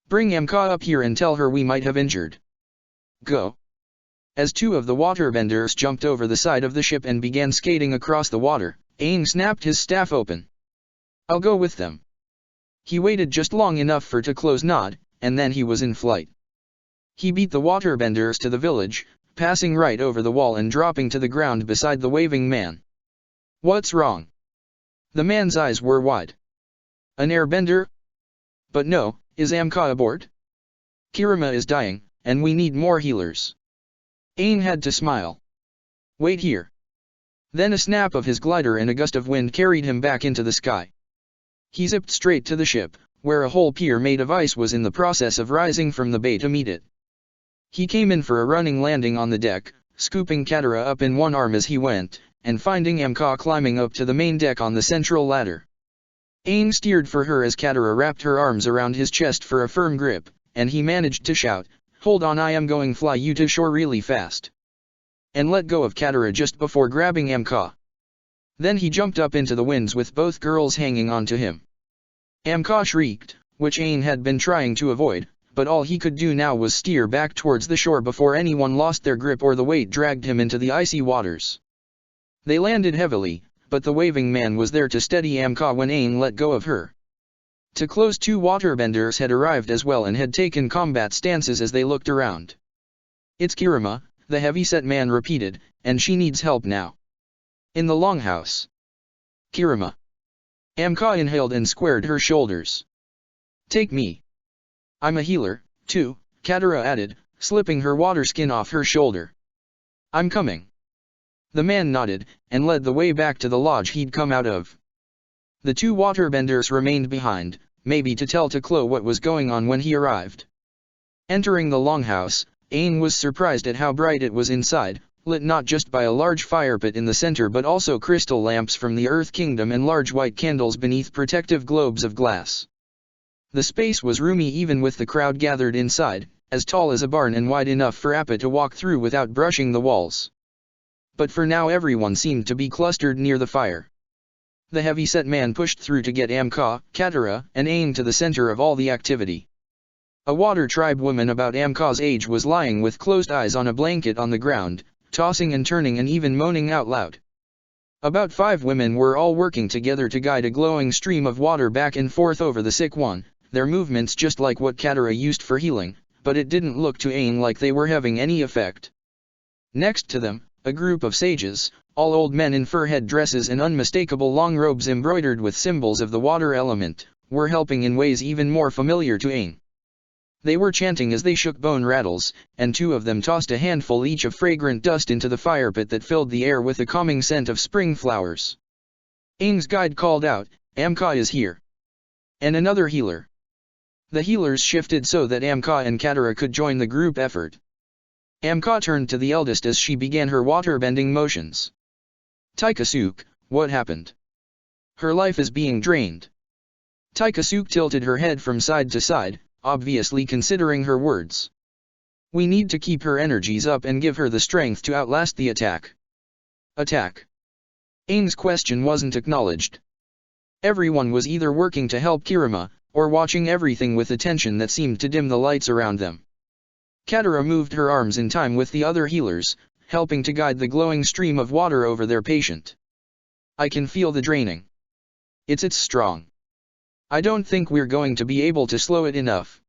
Bring Amka up here and tell her we might have injured. Go." As 2 of the waterbenders jumped over the side of the ship and began skating across the water, Aang snapped his staff open. "I'll go with them." He waited just long enough for Teklo's nod, and then he was in flight. He beat the waterbenders to the village, passing right over the wall and dropping to the ground beside the waving man. "What's wrong?" The man's eyes were wide. "An airbender? But no, is Amka aboard? Kirima is dying, and we need more healers." Aang had to smile. "Wait here." Then a snap of his glider and a gust of wind carried him back into the sky. He zipped straight to the ship, where a whole pier made of ice was in the process of rising from the bay to meet it. He came in for a running landing on the deck, scooping Katara up in one arm as he went, and finding Amka climbing up to the main deck on the central ladder. Aang steered for her as Katara wrapped her arms around his chest for a firm grip, and he managed to shout, "Hold on, I am going fly you to shore really fast," and let go of Katara just before grabbing Amka. Then he jumped up into the winds with both girls hanging on to him. Amka shrieked, which Aang had been trying to avoid, but all he could do now was steer back towards the shore before anyone lost their grip or the weight dragged him into the icy waters. They landed heavily, but the waving man was there to steady Amka when Aang let go of her. Teklo's 2 waterbenders had arrived as well and had taken combat stances as they looked around. "It's Kirima," the heavy-set man repeated, "and she needs help now. In the longhouse." "Kirima." Amka inhaled and squared her shoulders. "Take me. I'm a healer, too," Katara added, slipping her water skin off her shoulder. "I'm coming." The man nodded, and led the way back to the lodge he'd come out of. The 2 waterbenders remained behind, maybe to tell Teklo what was going on when he arrived. Entering the longhouse, Aang was surprised at how bright it was inside, lit not just by a large fire pit in the center but also crystal lamps from the Earth Kingdom and large white candles beneath protective globes of glass. The space was roomy even with the crowd gathered inside, as tall as a barn and wide enough for Appa to walk through without brushing the walls. But for now everyone seemed to be clustered near the fire. The heavy-set man pushed through to get Amka, Katara, and Aang to the center of all the activity. A water tribe woman about Amka's age was lying with closed eyes on a blanket on the ground, tossing and turning and even moaning out loud. About 5 women were all working together to guide a glowing stream of water back and forth over the sick one, their movements just like what Katara used for healing, but it didn't look to Aang like they were having any effect. Next to them, a group of sages, all old men in fur head-dresses and unmistakable long robes embroidered with symbols of the water element, were helping in ways even more familiar to Aang. They were chanting as they shook bone rattles, and 2 of them tossed a handful each of fragrant dust into the fire pit that filled the air with a calming scent of spring flowers. Aang's guide called out, "Amka is here." And another healer. The healers shifted so that Amka and Katara could join the group effort. Amka turned to the eldest as she began her water-bending motions. "Taikasuk, what happened? Her life is being drained." Taikasuk tilted her head from side to side, obviously considering her words. "We need to keep her energies up and give her the strength to outlast the attack." Attack? Aang's question wasn't acknowledged. Everyone was either working to help Kirima, or watching everything with attention that seemed to dim the lights around them. Katara moved her arms in time with the other healers, helping to guide the glowing stream of water over their patient. I can feel the draining. It's strong. I don't think we're going to be able to slow it enough.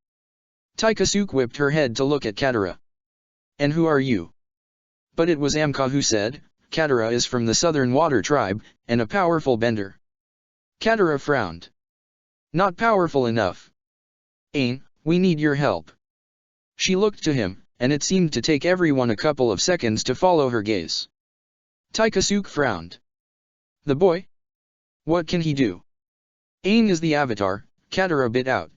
Taikasuk whipped her head to look at Katara. And who are you? But it was Amka who said, Katara is from the Southern Water Tribe, and a powerful bender. Katara frowned. Not powerful enough. Aang, we need your help. She looked to him, and it seemed to take everyone a couple of seconds to follow her gaze. Taikasuk frowned. The boy? What can he do? Aang is the Avatar, Katara bit out.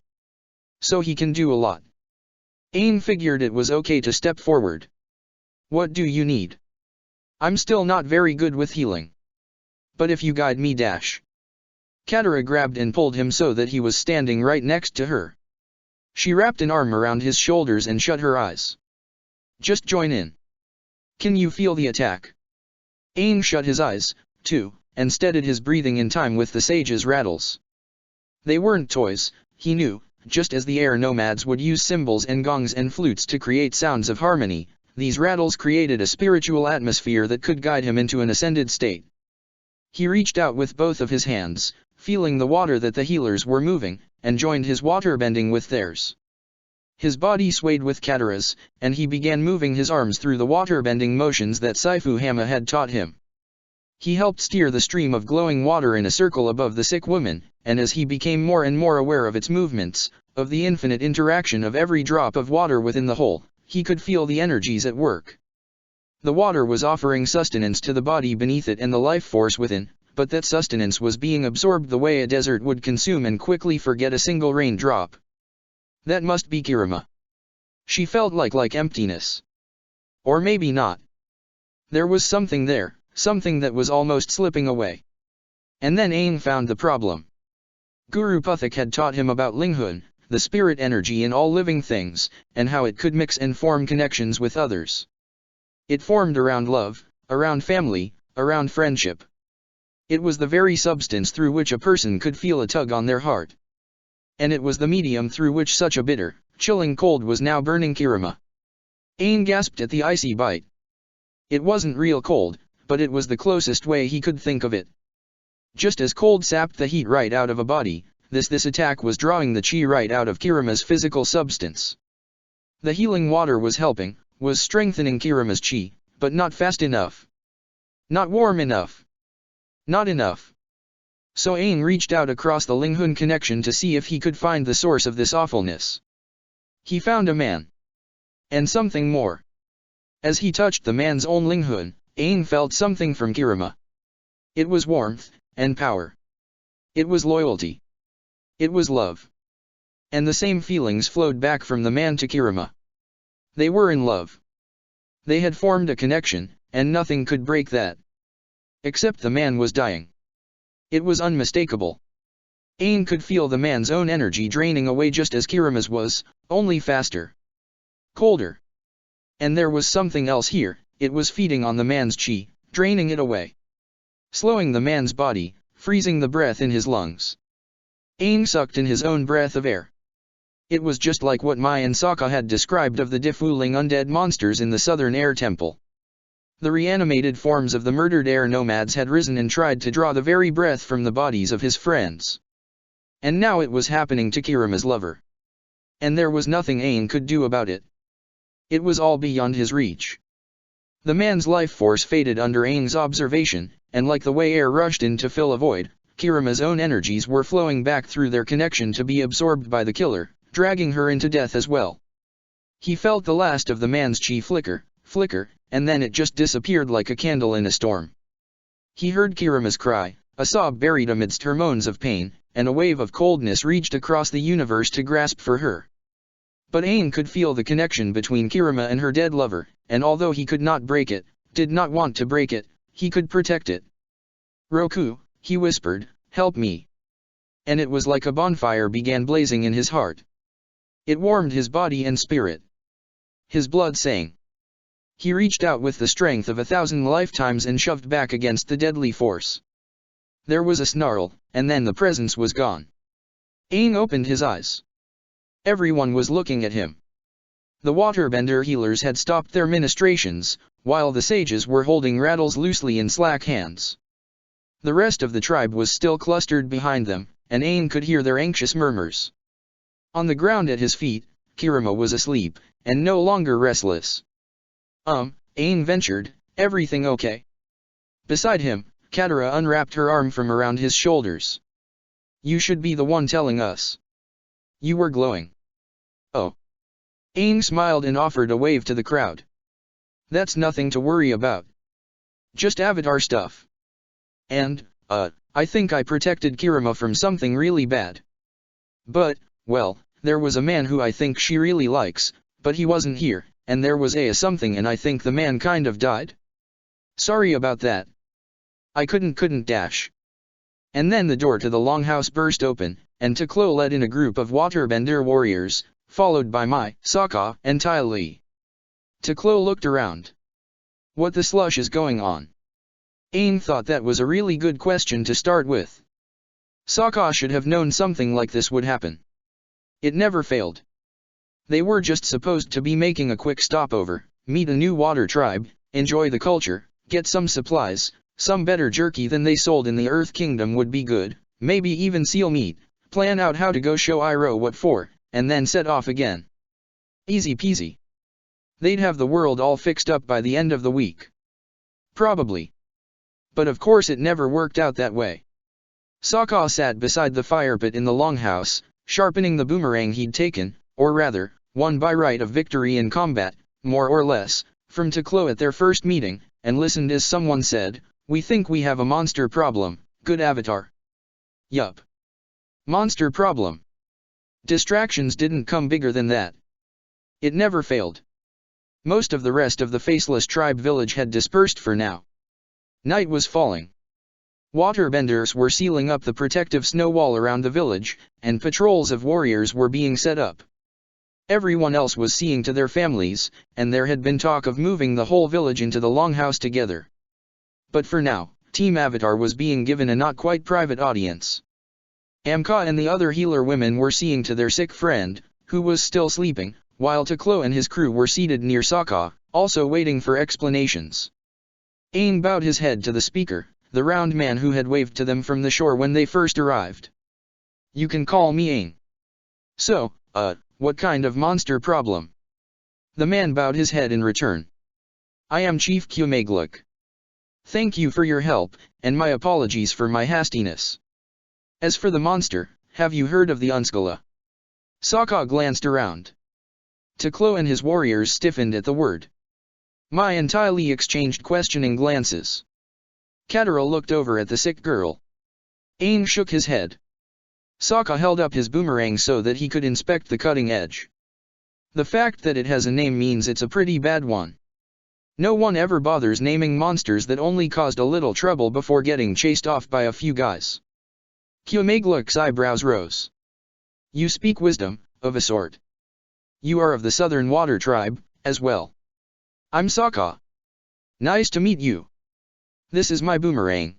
So he can do a lot. Aang figured it was okay to step forward. What do you need? I'm still not very good with healing. But if you guide me dash. Katara grabbed and pulled him so that he was standing right next to her. She wrapped an arm around his shoulders and shut her eyes. Just join in. Can you feel the attack? Aang shut his eyes, too, and steadied his breathing in time with the sage's rattles. They weren't toys, he knew, just as the air nomads would use cymbals and gongs and flutes to create sounds of harmony, these rattles created a spiritual atmosphere that could guide him into an ascended state. He reached out with both of his hands, feeling the water that the healers were moving, and joined his waterbending with theirs. His body swayed with Katara's, and he began moving his arms through the waterbending motions that Saifu Hama had taught him. He helped steer the stream of glowing water in a circle above the sick woman, and as he became more and more aware of its movements, of the infinite interaction of every drop of water within the whole, he could feel the energies at work. The water was offering sustenance to the body beneath it and the life force within, but that sustenance was being absorbed the way a desert would consume and quickly forget a single raindrop. That must be Kirima. She felt like emptiness. Or maybe not. There was something there, something that was almost slipping away. And then Aang found the problem. Guru Puthak had taught him about Linghun, the spirit energy in all living things, and how it could mix and form connections with others. It formed around love, around family, around friendship. It was the very substance through which a person could feel a tug on their heart. And it was the medium through which such a bitter, chilling cold was now burning Kirima. Aang gasped at the icy bite. It wasn't real cold, but it was the closest way he could think of it. Just as cold sapped the heat right out of a body, this attack was drawing the chi right out of Kirima's physical substance. The healing water was helping, was strengthening Kirima's chi, but not fast enough. Not warm enough. Not enough. So Aang reached out across the Linghun connection to see if he could find the source of this awfulness. He found a man. And something more. As he touched the man's own Linghun, Aang felt something from Kirima. It was warmth, and power. It was loyalty. It was love. And the same feelings flowed back from the man to Kirima. They were in love. They had formed a connection, and nothing could break that. Except the man was dying. It was unmistakable. Aang could feel the man's own energy draining away just as Kirima's was, only faster. Colder. And there was something else here, it was feeding on the man's chi, draining it away. Slowing the man's body, freezing the breath in his lungs. Aang sucked in his own breath of air. It was just like what Mai and Sokka had described of the defuling undead monsters in the Southern Air Temple. The reanimated forms of the murdered air nomads had risen and tried to draw the very breath from the bodies of his friends. And now it was happening to Kirima's lover. And there was nothing Aang could do about it. It was all beyond his reach. The man's life force faded under Aang's observation, and like the way air rushed in to fill a void, Kirima's own energies were flowing back through their connection to be absorbed by the killer, dragging her into death as well. He felt the last of the man's chi flicker, and then it just disappeared like a candle in a storm. He heard Kirima's cry, a sob buried amidst her moans of pain, and a wave of coldness reached across the universe to grasp for her. But Aang could feel the connection between Kirima and her dead lover, and although he could not break it, did not want to break it, he could protect it. Roku, he whispered, help me. And it was like a bonfire began blazing in his heart. It warmed his body and spirit. His blood sang. He reached out with the strength of 1,000 lifetimes and shoved back against the deadly force. There was a snarl, and then the presence was gone. Aang opened his eyes. Everyone was looking at him. The waterbender healers had stopped their ministrations, while the sages were holding rattles loosely in slack hands. The rest of the tribe was still clustered behind them, and Aang could hear their anxious murmurs. On the ground at his feet, Kirima was asleep, and no longer restless. Aang ventured, everything okay? Beside him, Katara unwrapped her arm from around his shoulders. You should be the one telling us. You were glowing. Oh. Aang smiled and offered a wave to the crowd. That's nothing to worry about. Just Avatar stuff. And, I think I protected Kirima from something really bad. But, well, there was a man who I think she really likes, but he wasn't here, and there was a something and I think the man kind of died. Sorry about that. I couldn't dash. And then the door to the longhouse burst open, and Teklo led in a group of waterbender warriors, followed by Mai, Sokka, and Tai Li. Teklo looked around. What the slush is going on? Aang thought that was a really good question to start with. Sokka should have known something like this would happen. It never failed. They were just supposed to be making a quick stopover, meet a new water tribe, enjoy the culture, get some supplies, some better jerky than they sold in the Earth Kingdom would be good, maybe even seal meat, plan out how to go show Iroh what for, and then set off again. Easy peasy. They'd have the world all fixed up by the end of the week. Probably. But of course it never worked out that way. Sokka sat beside the fire pit in the longhouse, sharpening the boomerang he'd taken, or rather, won by right of victory in combat, more or less, from Teklo at their first meeting, and listened as someone said, "We think we have a monster problem, good Avatar." Yup. Monster problem. Distractions didn't come bigger than that. It never failed. Most of the rest of the faceless tribe village had dispersed for now. Night was falling. Waterbenders were sealing up the protective snow wall around the village, and patrols of warriors were being set up. Everyone else was seeing to their families, and there had been talk of moving the whole village into the longhouse together. But for now, Team Avatar was being given a not quite private audience. Amka and the other healer women were seeing to their sick friend, who was still sleeping, while Teklo and his crew were seated near Sokka, also waiting for explanations. Aang bowed his head to the speaker, the round man who had waved to them from the shore when they first arrived. You can call me Aang. So, what kind of monster problem? The man bowed his head in return. I am Chief Kumagluk. Thank you for your help, and my apologies for my hastiness. As for the monster, have you heard of the Unskala? Sokka glanced around. Teklo and his warriors stiffened at the word. Mai and Tai Li exchanged questioning glances. Katara looked over at the sick girl. Aang shook his head. Sokka held up his boomerang so that he could inspect the cutting edge. The fact that it has a name means it's a pretty bad one. No one ever bothers naming monsters that only caused a little trouble before getting chased off by a few guys. Kumagluk's eyebrows rose. You speak wisdom, of a sort. You are of the Southern Water Tribe, as well. I'm Sokka. Nice to meet you. This is my boomerang.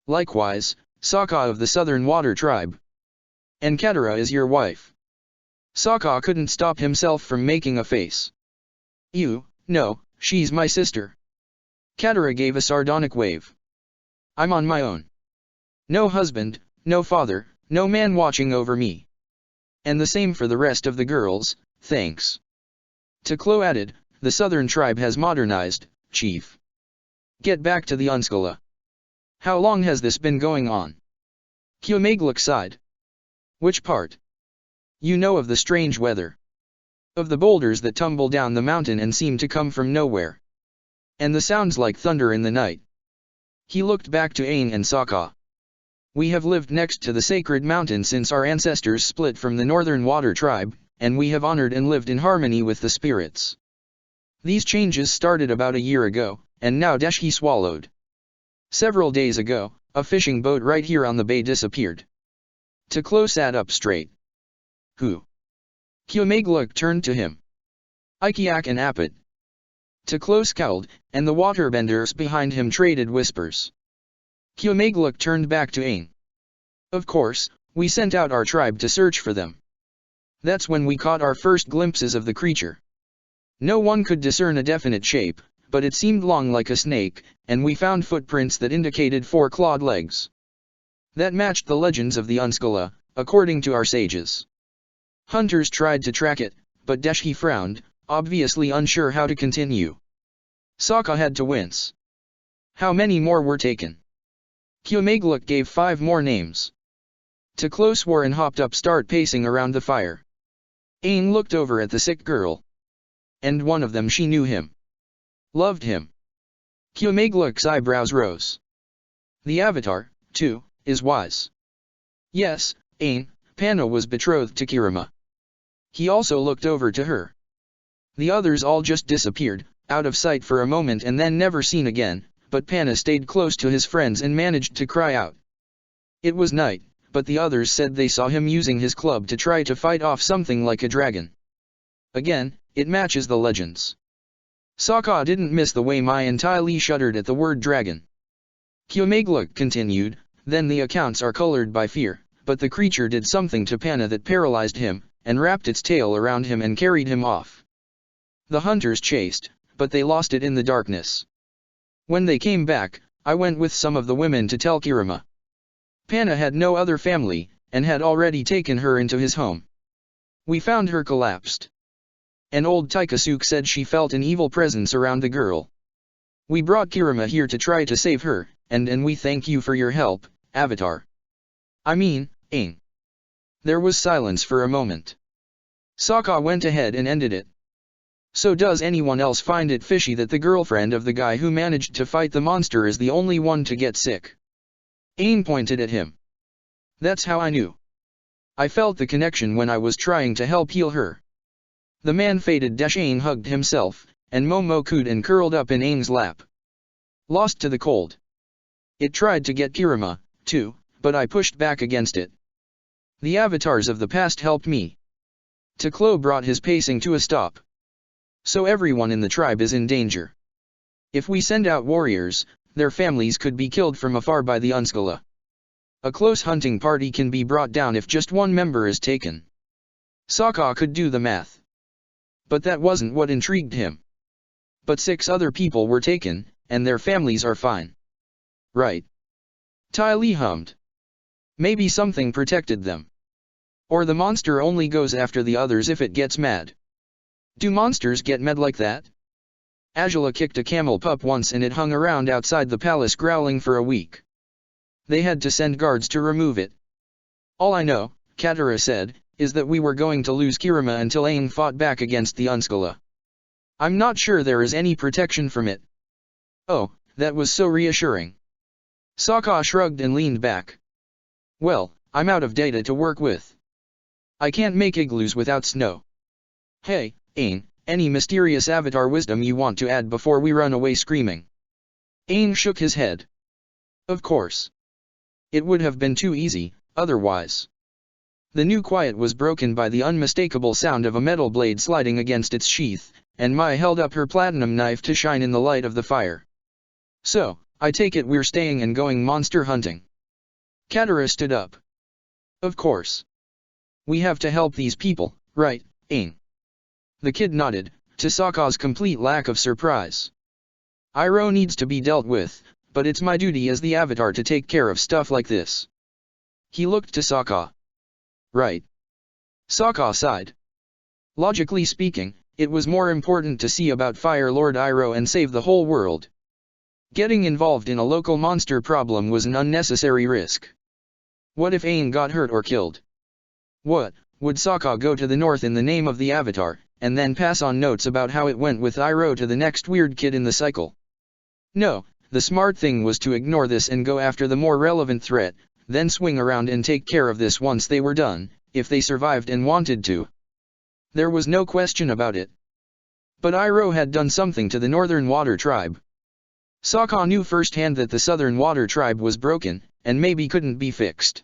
Likewise, Sokka of the Southern Water Tribe. And Katara is your wife. Sokka couldn't stop himself from making a face. No, she's my sister. Katara gave a sardonic wave. I'm on my own. No husband, no father, no man watching over me. And the same for the rest of the girls, thanks. Teklo added, the Southern Tribe has modernized, Chief. Get back to the Unskala. How long has this been going on? Kumagluk sighed. Which part? You know of the strange weather. Of the boulders that tumble down the mountain and seem to come from nowhere. And the sounds like thunder in the night. He looked back to Aang and Sokka. We have lived next to the sacred mountain since our ancestors split from the Northern Water Tribe, and we have honored and lived in harmony with the spirits. These changes started about a year ago, and now he swallowed. Several days ago, a fishing boat right here on the bay disappeared. Teklo sat up straight. Who? Kumagluk turned to him. Ikiak and Apit. Teklo scowled, and the waterbenders behind him traded whispers. Kumagluk turned back to Aang. Of course, we sent out our tribe to search for them. That's when we caught our first glimpses of the creature. No one could discern a definite shape, but it seemed long like a snake, and we found footprints that indicated 4 clawed legs. That matched the legends of the Unskula, according to our sages. Hunters tried to track it, but Deshi frowned, obviously unsure how to continue. Sokka had to wince. How many more were taken? Kyomagluk gave 5 more names. Teklo swore and hopped up, start pacing around the fire. Aang looked over at the sick girl. And one of them, she knew him. Loved him. Kyomagluk's eyebrows rose. The Avatar, too, is wise. Yes, Aang, Panna was betrothed to Kirima. He also looked over to her. The others all just disappeared, out of sight for a moment and then never seen again, but Panna stayed close to his friends and managed to cry out. It was night, but the others said they saw him using his club to try to fight off something like a dragon. Again, it matches the legends. Sokka didn't miss the way Mai and Ty Lee shuddered at the word dragon. Kyomagluk continued, then the accounts are colored by fear, but the creature did something to Panna that paralyzed him, and wrapped its tail around him and carried him off. The hunters chased, but they lost it in the darkness. When they came back, I went with some of the women to tell Kirima. Panna had no other family, and had already taken her into his home. We found her collapsed. An old Taikasuk said she felt an evil presence around the girl. We brought Kirima here to try to save her, and we thank you for your help, Avatar. I mean, Aang. There was silence for a moment. Sokka went ahead and ended it. So does anyone else find it fishy that the girlfriend of the guy who managed to fight the monster is the only one to get sick? Aang pointed at him. That's how I knew. I felt the connection when I was trying to help heal her. The man faded. Aang hugged himself, and Momokuden curled up in Aang's lap. Lost to the cold. It tried to get Kirima, too, but I pushed back against it. The avatars of the past helped me. Teklo brought his pacing to a stop. So everyone in the tribe is in danger. If we send out warriors, their families could be killed from afar by the Unskula. A close hunting party can be brought down if just one member is taken. Sokka could do the math. But that wasn't what intrigued him. But 6 other people were taken, and their families are fine. Right. Ty Lee hummed. Maybe something protected them. Or the monster only goes after the others if it gets mad. Do monsters get mad like that? Azula kicked a camel pup once and it hung around outside the palace growling for a week. They had to send guards to remove it. All I know, Katara said, is that we were going to lose Kirima until Aang fought back against the Unskula. I'm not sure there is any protection from it. Oh, that was so reassuring. Sokka shrugged and leaned back. Well, I'm out of data to work with. I can't make igloos without snow. Hey, Aang, any mysterious avatar wisdom you want to add before we run away screaming? Aang shook his head. Of course. It would have been too easy, otherwise. The new quiet was broken by the unmistakable sound of a metal blade sliding against its sheath, and Mai held up her platinum knife to shine in the light of the fire. So, I take it we're staying and going monster hunting. Katara stood up. Of course. We have to help these people, right, Aang? The kid nodded, to Sokka's complete lack of surprise. Iroh needs to be dealt with, but it's my duty as the Avatar to take care of stuff like this. He looked to Sokka. Right. Sokka sighed. Logically speaking, it was more important to see about Fire Lord Iroh and save the whole world. Getting involved in a local monster problem was an unnecessary risk. What if Aang got hurt or killed? What, would Sokka go to the north in the name of the Avatar, and then pass on notes about how it went with Iroh to the next weird kid in the cycle? No, the smart thing was to ignore this and go after the more relevant threat, then swing around and take care of this once they were done, if they survived and wanted to. There was no question about it. But Iroh had done something to the Northern Water Tribe. Sokka knew firsthand that the Southern Water Tribe was broken, and maybe couldn't be fixed.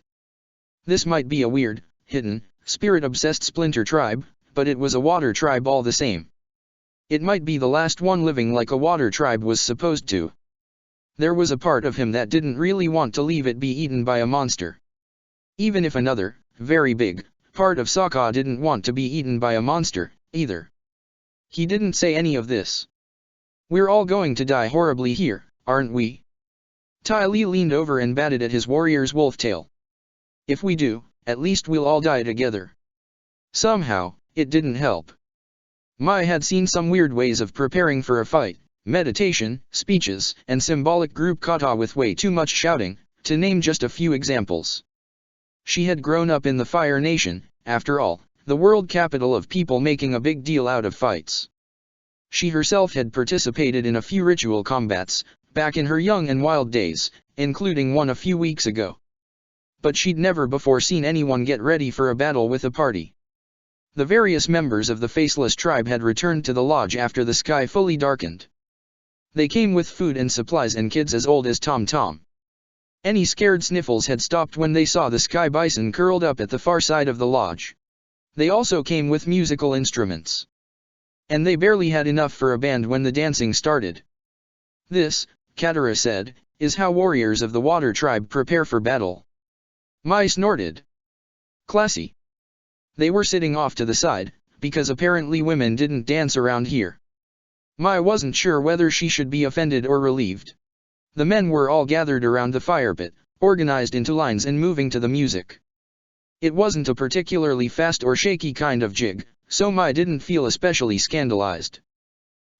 This might be a weird, hidden, spirit-obsessed splinter tribe, but it was a water tribe all the same. It might be the last one living like a water tribe was supposed to. There was a part of him that didn't really want to leave it be eaten by a monster. Even if another, very big, part of Sokka didn't want to be eaten by a monster, either. He didn't say any of this. We're all going to die horribly here, aren't we? Tai Li leaned over and batted at his warrior's wolf tail. If we do, at least we'll all die together. Somehow, it didn't help. Mai had seen some weird ways of preparing for a fight, meditation, speeches, and symbolic group kata with way too much shouting, to name just a few examples. She had grown up in the Fire Nation, after all, the world capital of people making a big deal out of fights. She herself had participated in a few ritual combats, back in her young and wild days, including one a few weeks ago. But she'd never before seen anyone get ready for a battle with a party. The various members of the Faceless tribe had returned to the lodge after the sky fully darkened. They came with food and supplies and kids as old as Tom Tom. Any scared sniffles had stopped when they saw the sky bison curled up at the far side of the lodge. They also came with musical instruments. And they barely had enough for a band when the dancing started. This, Katara said, is how warriors of the Water tribe prepare for battle. Mai snorted. Classy. They were sitting off to the side, because apparently women didn't dance around here. Mai wasn't sure whether she should be offended or relieved. The men were all gathered around the fire pit, organized into lines and moving to the music. It wasn't a particularly fast or shaky kind of jig, so Mai didn't feel especially scandalized.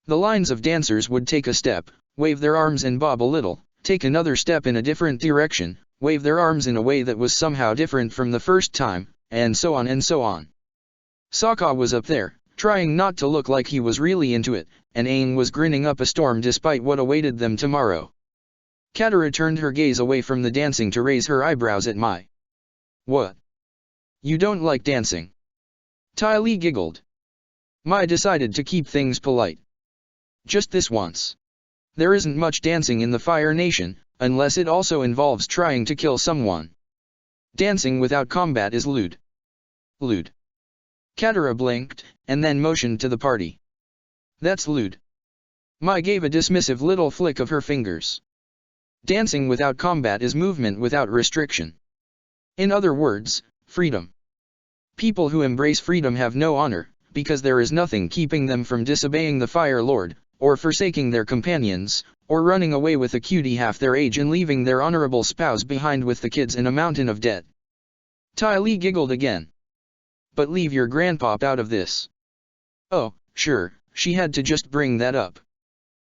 The lines of dancers would take a step, wave their arms and bob a little, take another step in a different direction, wave their arms in a way that was somehow different from the first time, and so on and so on. Sokka was up there, trying not to look like he was really into it, and Aang was grinning up a storm despite what awaited them tomorrow. Katara turned her gaze away from the dancing to raise her eyebrows at Mai. What? You don't like dancing? Ty Lee giggled. Mai decided to keep things polite. Just this once. There isn't much dancing in the Fire Nation, unless it also involves trying to kill someone. Dancing without combat is lewd. Lewd. Katara blinked, and then motioned to the party. That's lewd. Mai gave a dismissive little flick of her fingers. Dancing without combat is movement without restriction. In other words, freedom. People who embrace freedom have no honor, because there is nothing keeping them from disobeying the Fire Lord, or forsaking their companions, or running away with a cutie half their age and leaving their honorable spouse behind with the kids in a mountain of debt. Ty Lee giggled again. But leave your grandpop out of this. Oh, sure, she had to just bring that up.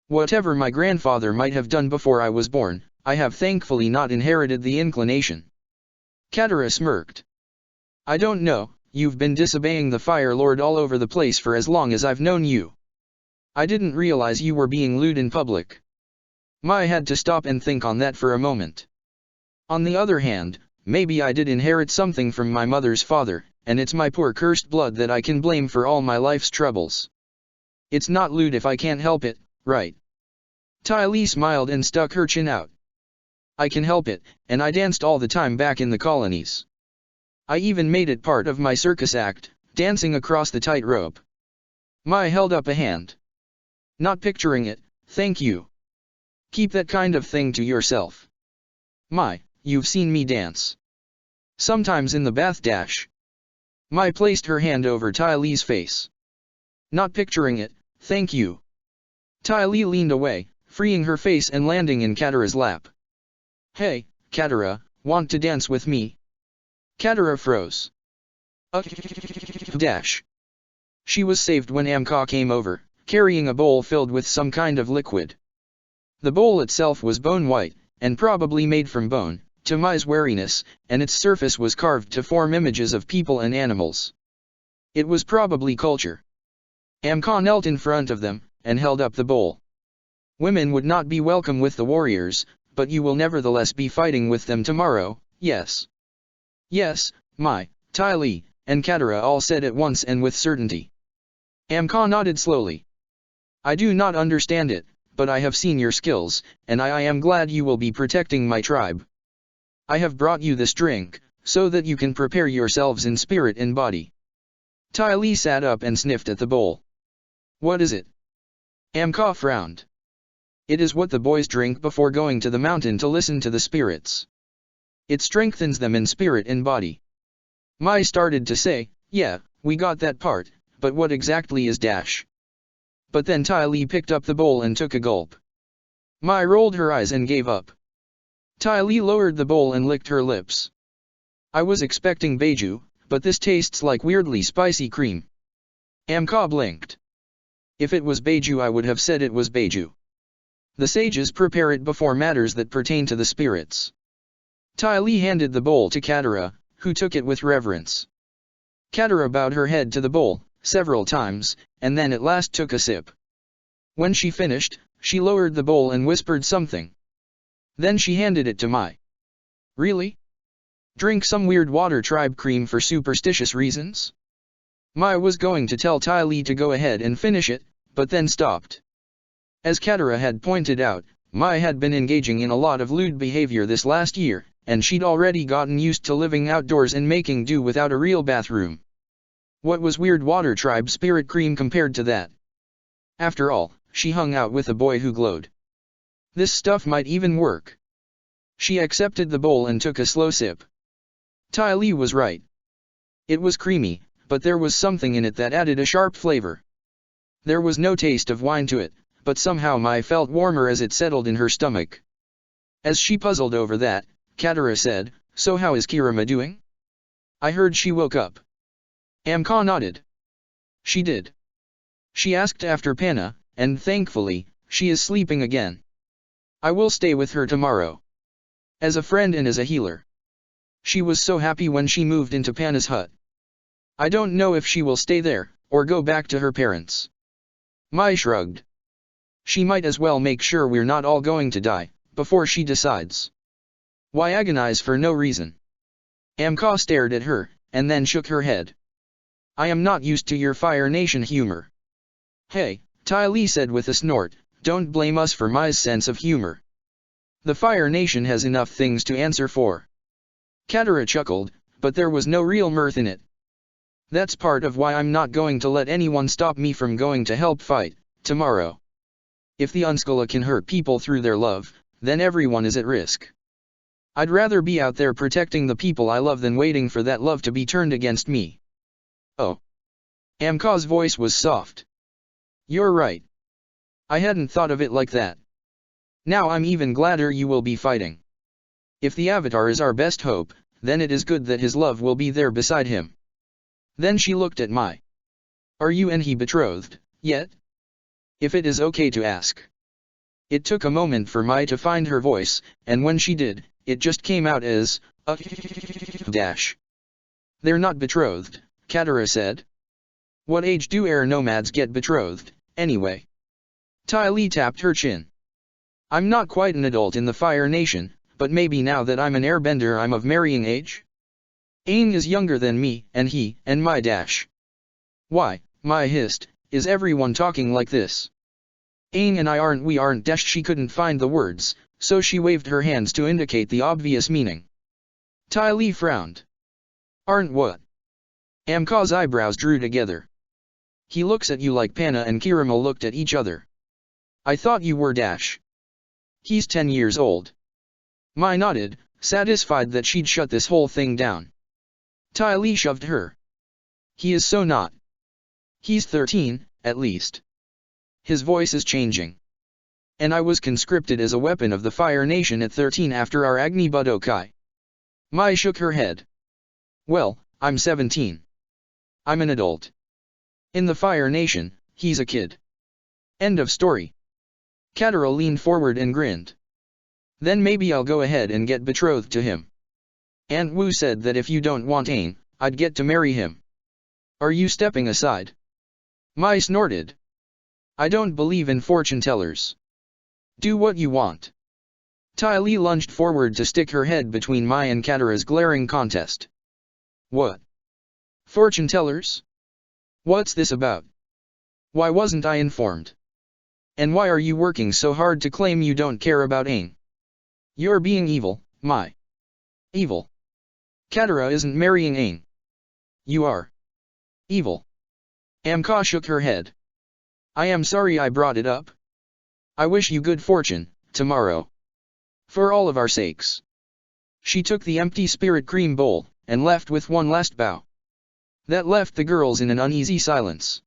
Whatever my grandfather might have done before I was born, I have thankfully not inherited the inclination. Katara smirked. I don't know, you've been disobeying the Fire Lord all over the place for as long as I've known you. I didn't realize you were being lewd in public. Mai had to stop and think on that for a moment. On the other hand, maybe I did inherit something from my mother's father, and it's my poor cursed blood that I can blame for all my life's troubles. It's not lewd if I can't help it, right? Ty Lee smiled and stuck her chin out. I can help it, and I danced all the time back in the colonies. I even made it part of my circus act, dancing across the tightrope. Mai held up a hand. Not picturing it, thank you. Keep that kind of thing to yourself. Mai, you've seen me dance. Sometimes in the bath dash. Mai placed her hand over Ty Lee's face. Not picturing it, thank you. Ty Lee leaned away, freeing her face and landing in Katara's lap. Hey, Katara, want to dance with me? Katara froze. Dash. She was saved when Amka came over, carrying a bowl filled with some kind of liquid. The bowl itself was bone white, and probably made from bone, to Mai's wariness, and its surface was carved to form images of people and animals. It was probably culture. Amka knelt in front of them, and held up the bowl. Women would not be welcome with the warriors, but you will nevertheless be fighting with them tomorrow, yes. Yes, Mai, Ty Lee, and Katara all said at once and with certainty. Amka nodded slowly. I do not understand it, but I have seen your skills, and I am glad you will be protecting my tribe. I have brought you this drink, so that you can prepare yourselves in spirit and body. Ty Lee sat up and sniffed at the bowl. What is it? Amka frowned. It is what the boys drink before going to the mountain to listen to the spirits. It strengthens them in spirit and body. Mai started to say, yeah, we got that part, but what exactly is dash? But then Ty Lee picked up the bowl and took a gulp. Mai rolled her eyes and gave up. Ty Lee lowered the bowl and licked her lips. I was expecting beiju, but this tastes like weirdly spicy cream. Amka blinked. If it was beiju I would have said it was beiju. The sages prepare it before matters that pertain to the spirits. Ty Lee handed the bowl to Katara, who took it with reverence. Katara bowed her head to the bowl, several times, and then at last took a sip. When she finished, she lowered the bowl and whispered something. Then she handed it to Mai. Really? Drink some weird water tribe cream for superstitious reasons? Mai was going to tell Ty Lee to go ahead and finish it, but then stopped. As Katara had pointed out, Mai had been engaging in a lot of lewd behavior this last year, and she'd already gotten used to living outdoors and making do without a real bathroom. What was weird water tribe spirit cream compared to that? After all, she hung out with a boy who glowed. This stuff might even work. She accepted the bowl and took a slow sip. Ty Lee was right. It was creamy, but there was something in it that added a sharp flavor. There was no taste of wine to it, but somehow Mai felt warmer as it settled in her stomach. As she puzzled over that, Katara said, "So how is Kirama doing? I heard she woke up." Amka nodded. She did. She asked after Panna, and thankfully, she is sleeping again. I will stay with her tomorrow. As a friend and as a healer. She was so happy when she moved into Panna's hut. I don't know if she will stay there, or go back to her parents. Mai shrugged. She might as well make sure we're not all going to die, before she decides. Why agonize for no reason? Amka stared at her, and then shook her head. I am not used to your Fire Nation humor. Hey, Ty Lee said with a snort, don't blame us for Mai's sense of humor. The Fire Nation has enough things to answer for. Katara chuckled, but there was no real mirth in it. That's part of why I'm not going to let anyone stop me from going to help fight, tomorrow. If the Unskula can hurt people through their love, then everyone is at risk. I'd rather be out there protecting the people I love than waiting for that love to be turned against me. Oh. Amka's voice was soft. You're right. I hadn't thought of it like that. Now I'm even gladder you will be fighting. If the Avatar is our best hope, then it is good that his love will be there beside him. Then she looked at Mai. Are you and he betrothed, yet? If it is okay to ask. It took a moment for Mai to find her voice, and when she did, it just came out as, dash. They're not betrothed, Katara said. What age do air nomads get betrothed, anyway? Ty Lee tapped her chin. I'm not quite an adult in the Fire Nation, but maybe now that I'm an airbender I'm of marrying age? Aang is younger than me, and he, and Mai dash. Why, Mai hissed, is everyone talking like this? Aang and I aren't we aren't dash. She couldn't find the words, so she waved her hands to indicate the obvious meaning. Ty Lee frowned. Aren't what? Amka's eyebrows drew together. He looks at you like Panna and Kirama looked at each other. I thought you were dash. He's 10 years old. Mai nodded, satisfied that she'd shut this whole thing down. Ty Lee shoved her. He is so not. He's 13, at least. His voice is changing. And I was conscripted as a weapon of the Fire Nation at 13 after our Agni Budokai. Mai shook her head. Well, I'm 17. I'm an adult. In the Fire Nation, he's a kid. End of story. Katara leaned forward and grinned. Then maybe I'll go ahead and get betrothed to him. Aunt Wu said that if you don't want Aang, I'd get to marry him. Are you stepping aside? Mai snorted. I don't believe in fortune tellers. Do what you want. Ty Lee lunged forward to stick her head between Mai and Katara's glaring contest. What? Fortune tellers? What's this about? Why wasn't I informed? And why are you working so hard to claim you don't care about Aang? You're being evil, Mai. Evil. Katara isn't marrying Aang. You are. Evil. Amka shook her head. I am sorry I brought it up. I wish you good fortune, tomorrow. For all of our sakes. She took the empty spirit cream bowl, and left with one last bow. That left the girls in an uneasy silence.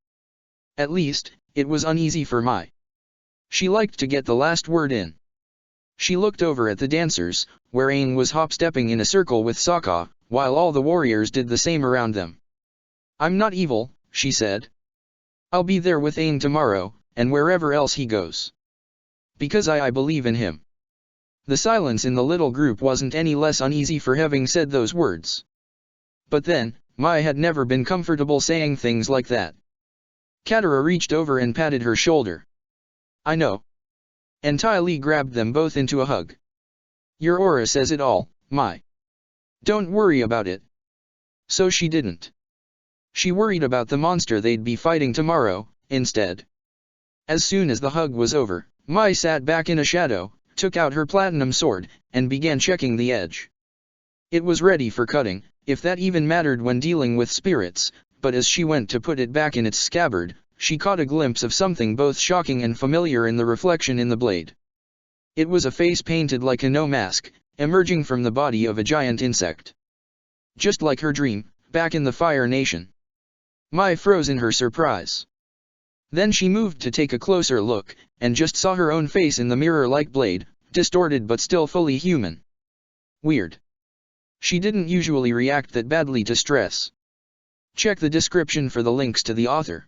At least, It was uneasy for Mai. She liked to get the last word in. She looked over at the dancers, where Aang was hop-stepping in a circle with Sokka, while all the warriors did the same around them. "I'm not evil," she said. "I'll be there with Aang tomorrow, and wherever else he goes. Because I believe in him." The silence in the little group wasn't any less uneasy for having said those words. But then, Mai had never been comfortable saying things like that. Katara reached over and patted her shoulder. "I know." And Ty Lee grabbed them both into a hug. "Your aura says it all, Mai. Don't worry about it." So she didn't. She worried about the monster they'd be fighting tomorrow, instead. As soon as the hug was over, Mai sat back in a shadow, took out her platinum sword, and began checking the edge. It was ready for cutting, if that even mattered when dealing with spirits, but as she went to put it back in its scabbard, she caught a glimpse of something both shocking and familiar in the reflection in the blade. It was a face painted like a no mask, emerging from the body of a giant insect. Just like her dream, back in the Fire Nation. Mai froze in her surprise. Then she moved to take a closer look, and just saw her own face in the mirror-like blade, distorted but still fully human. Weird. She didn't usually react that badly to stress. Check the description for the links to the author.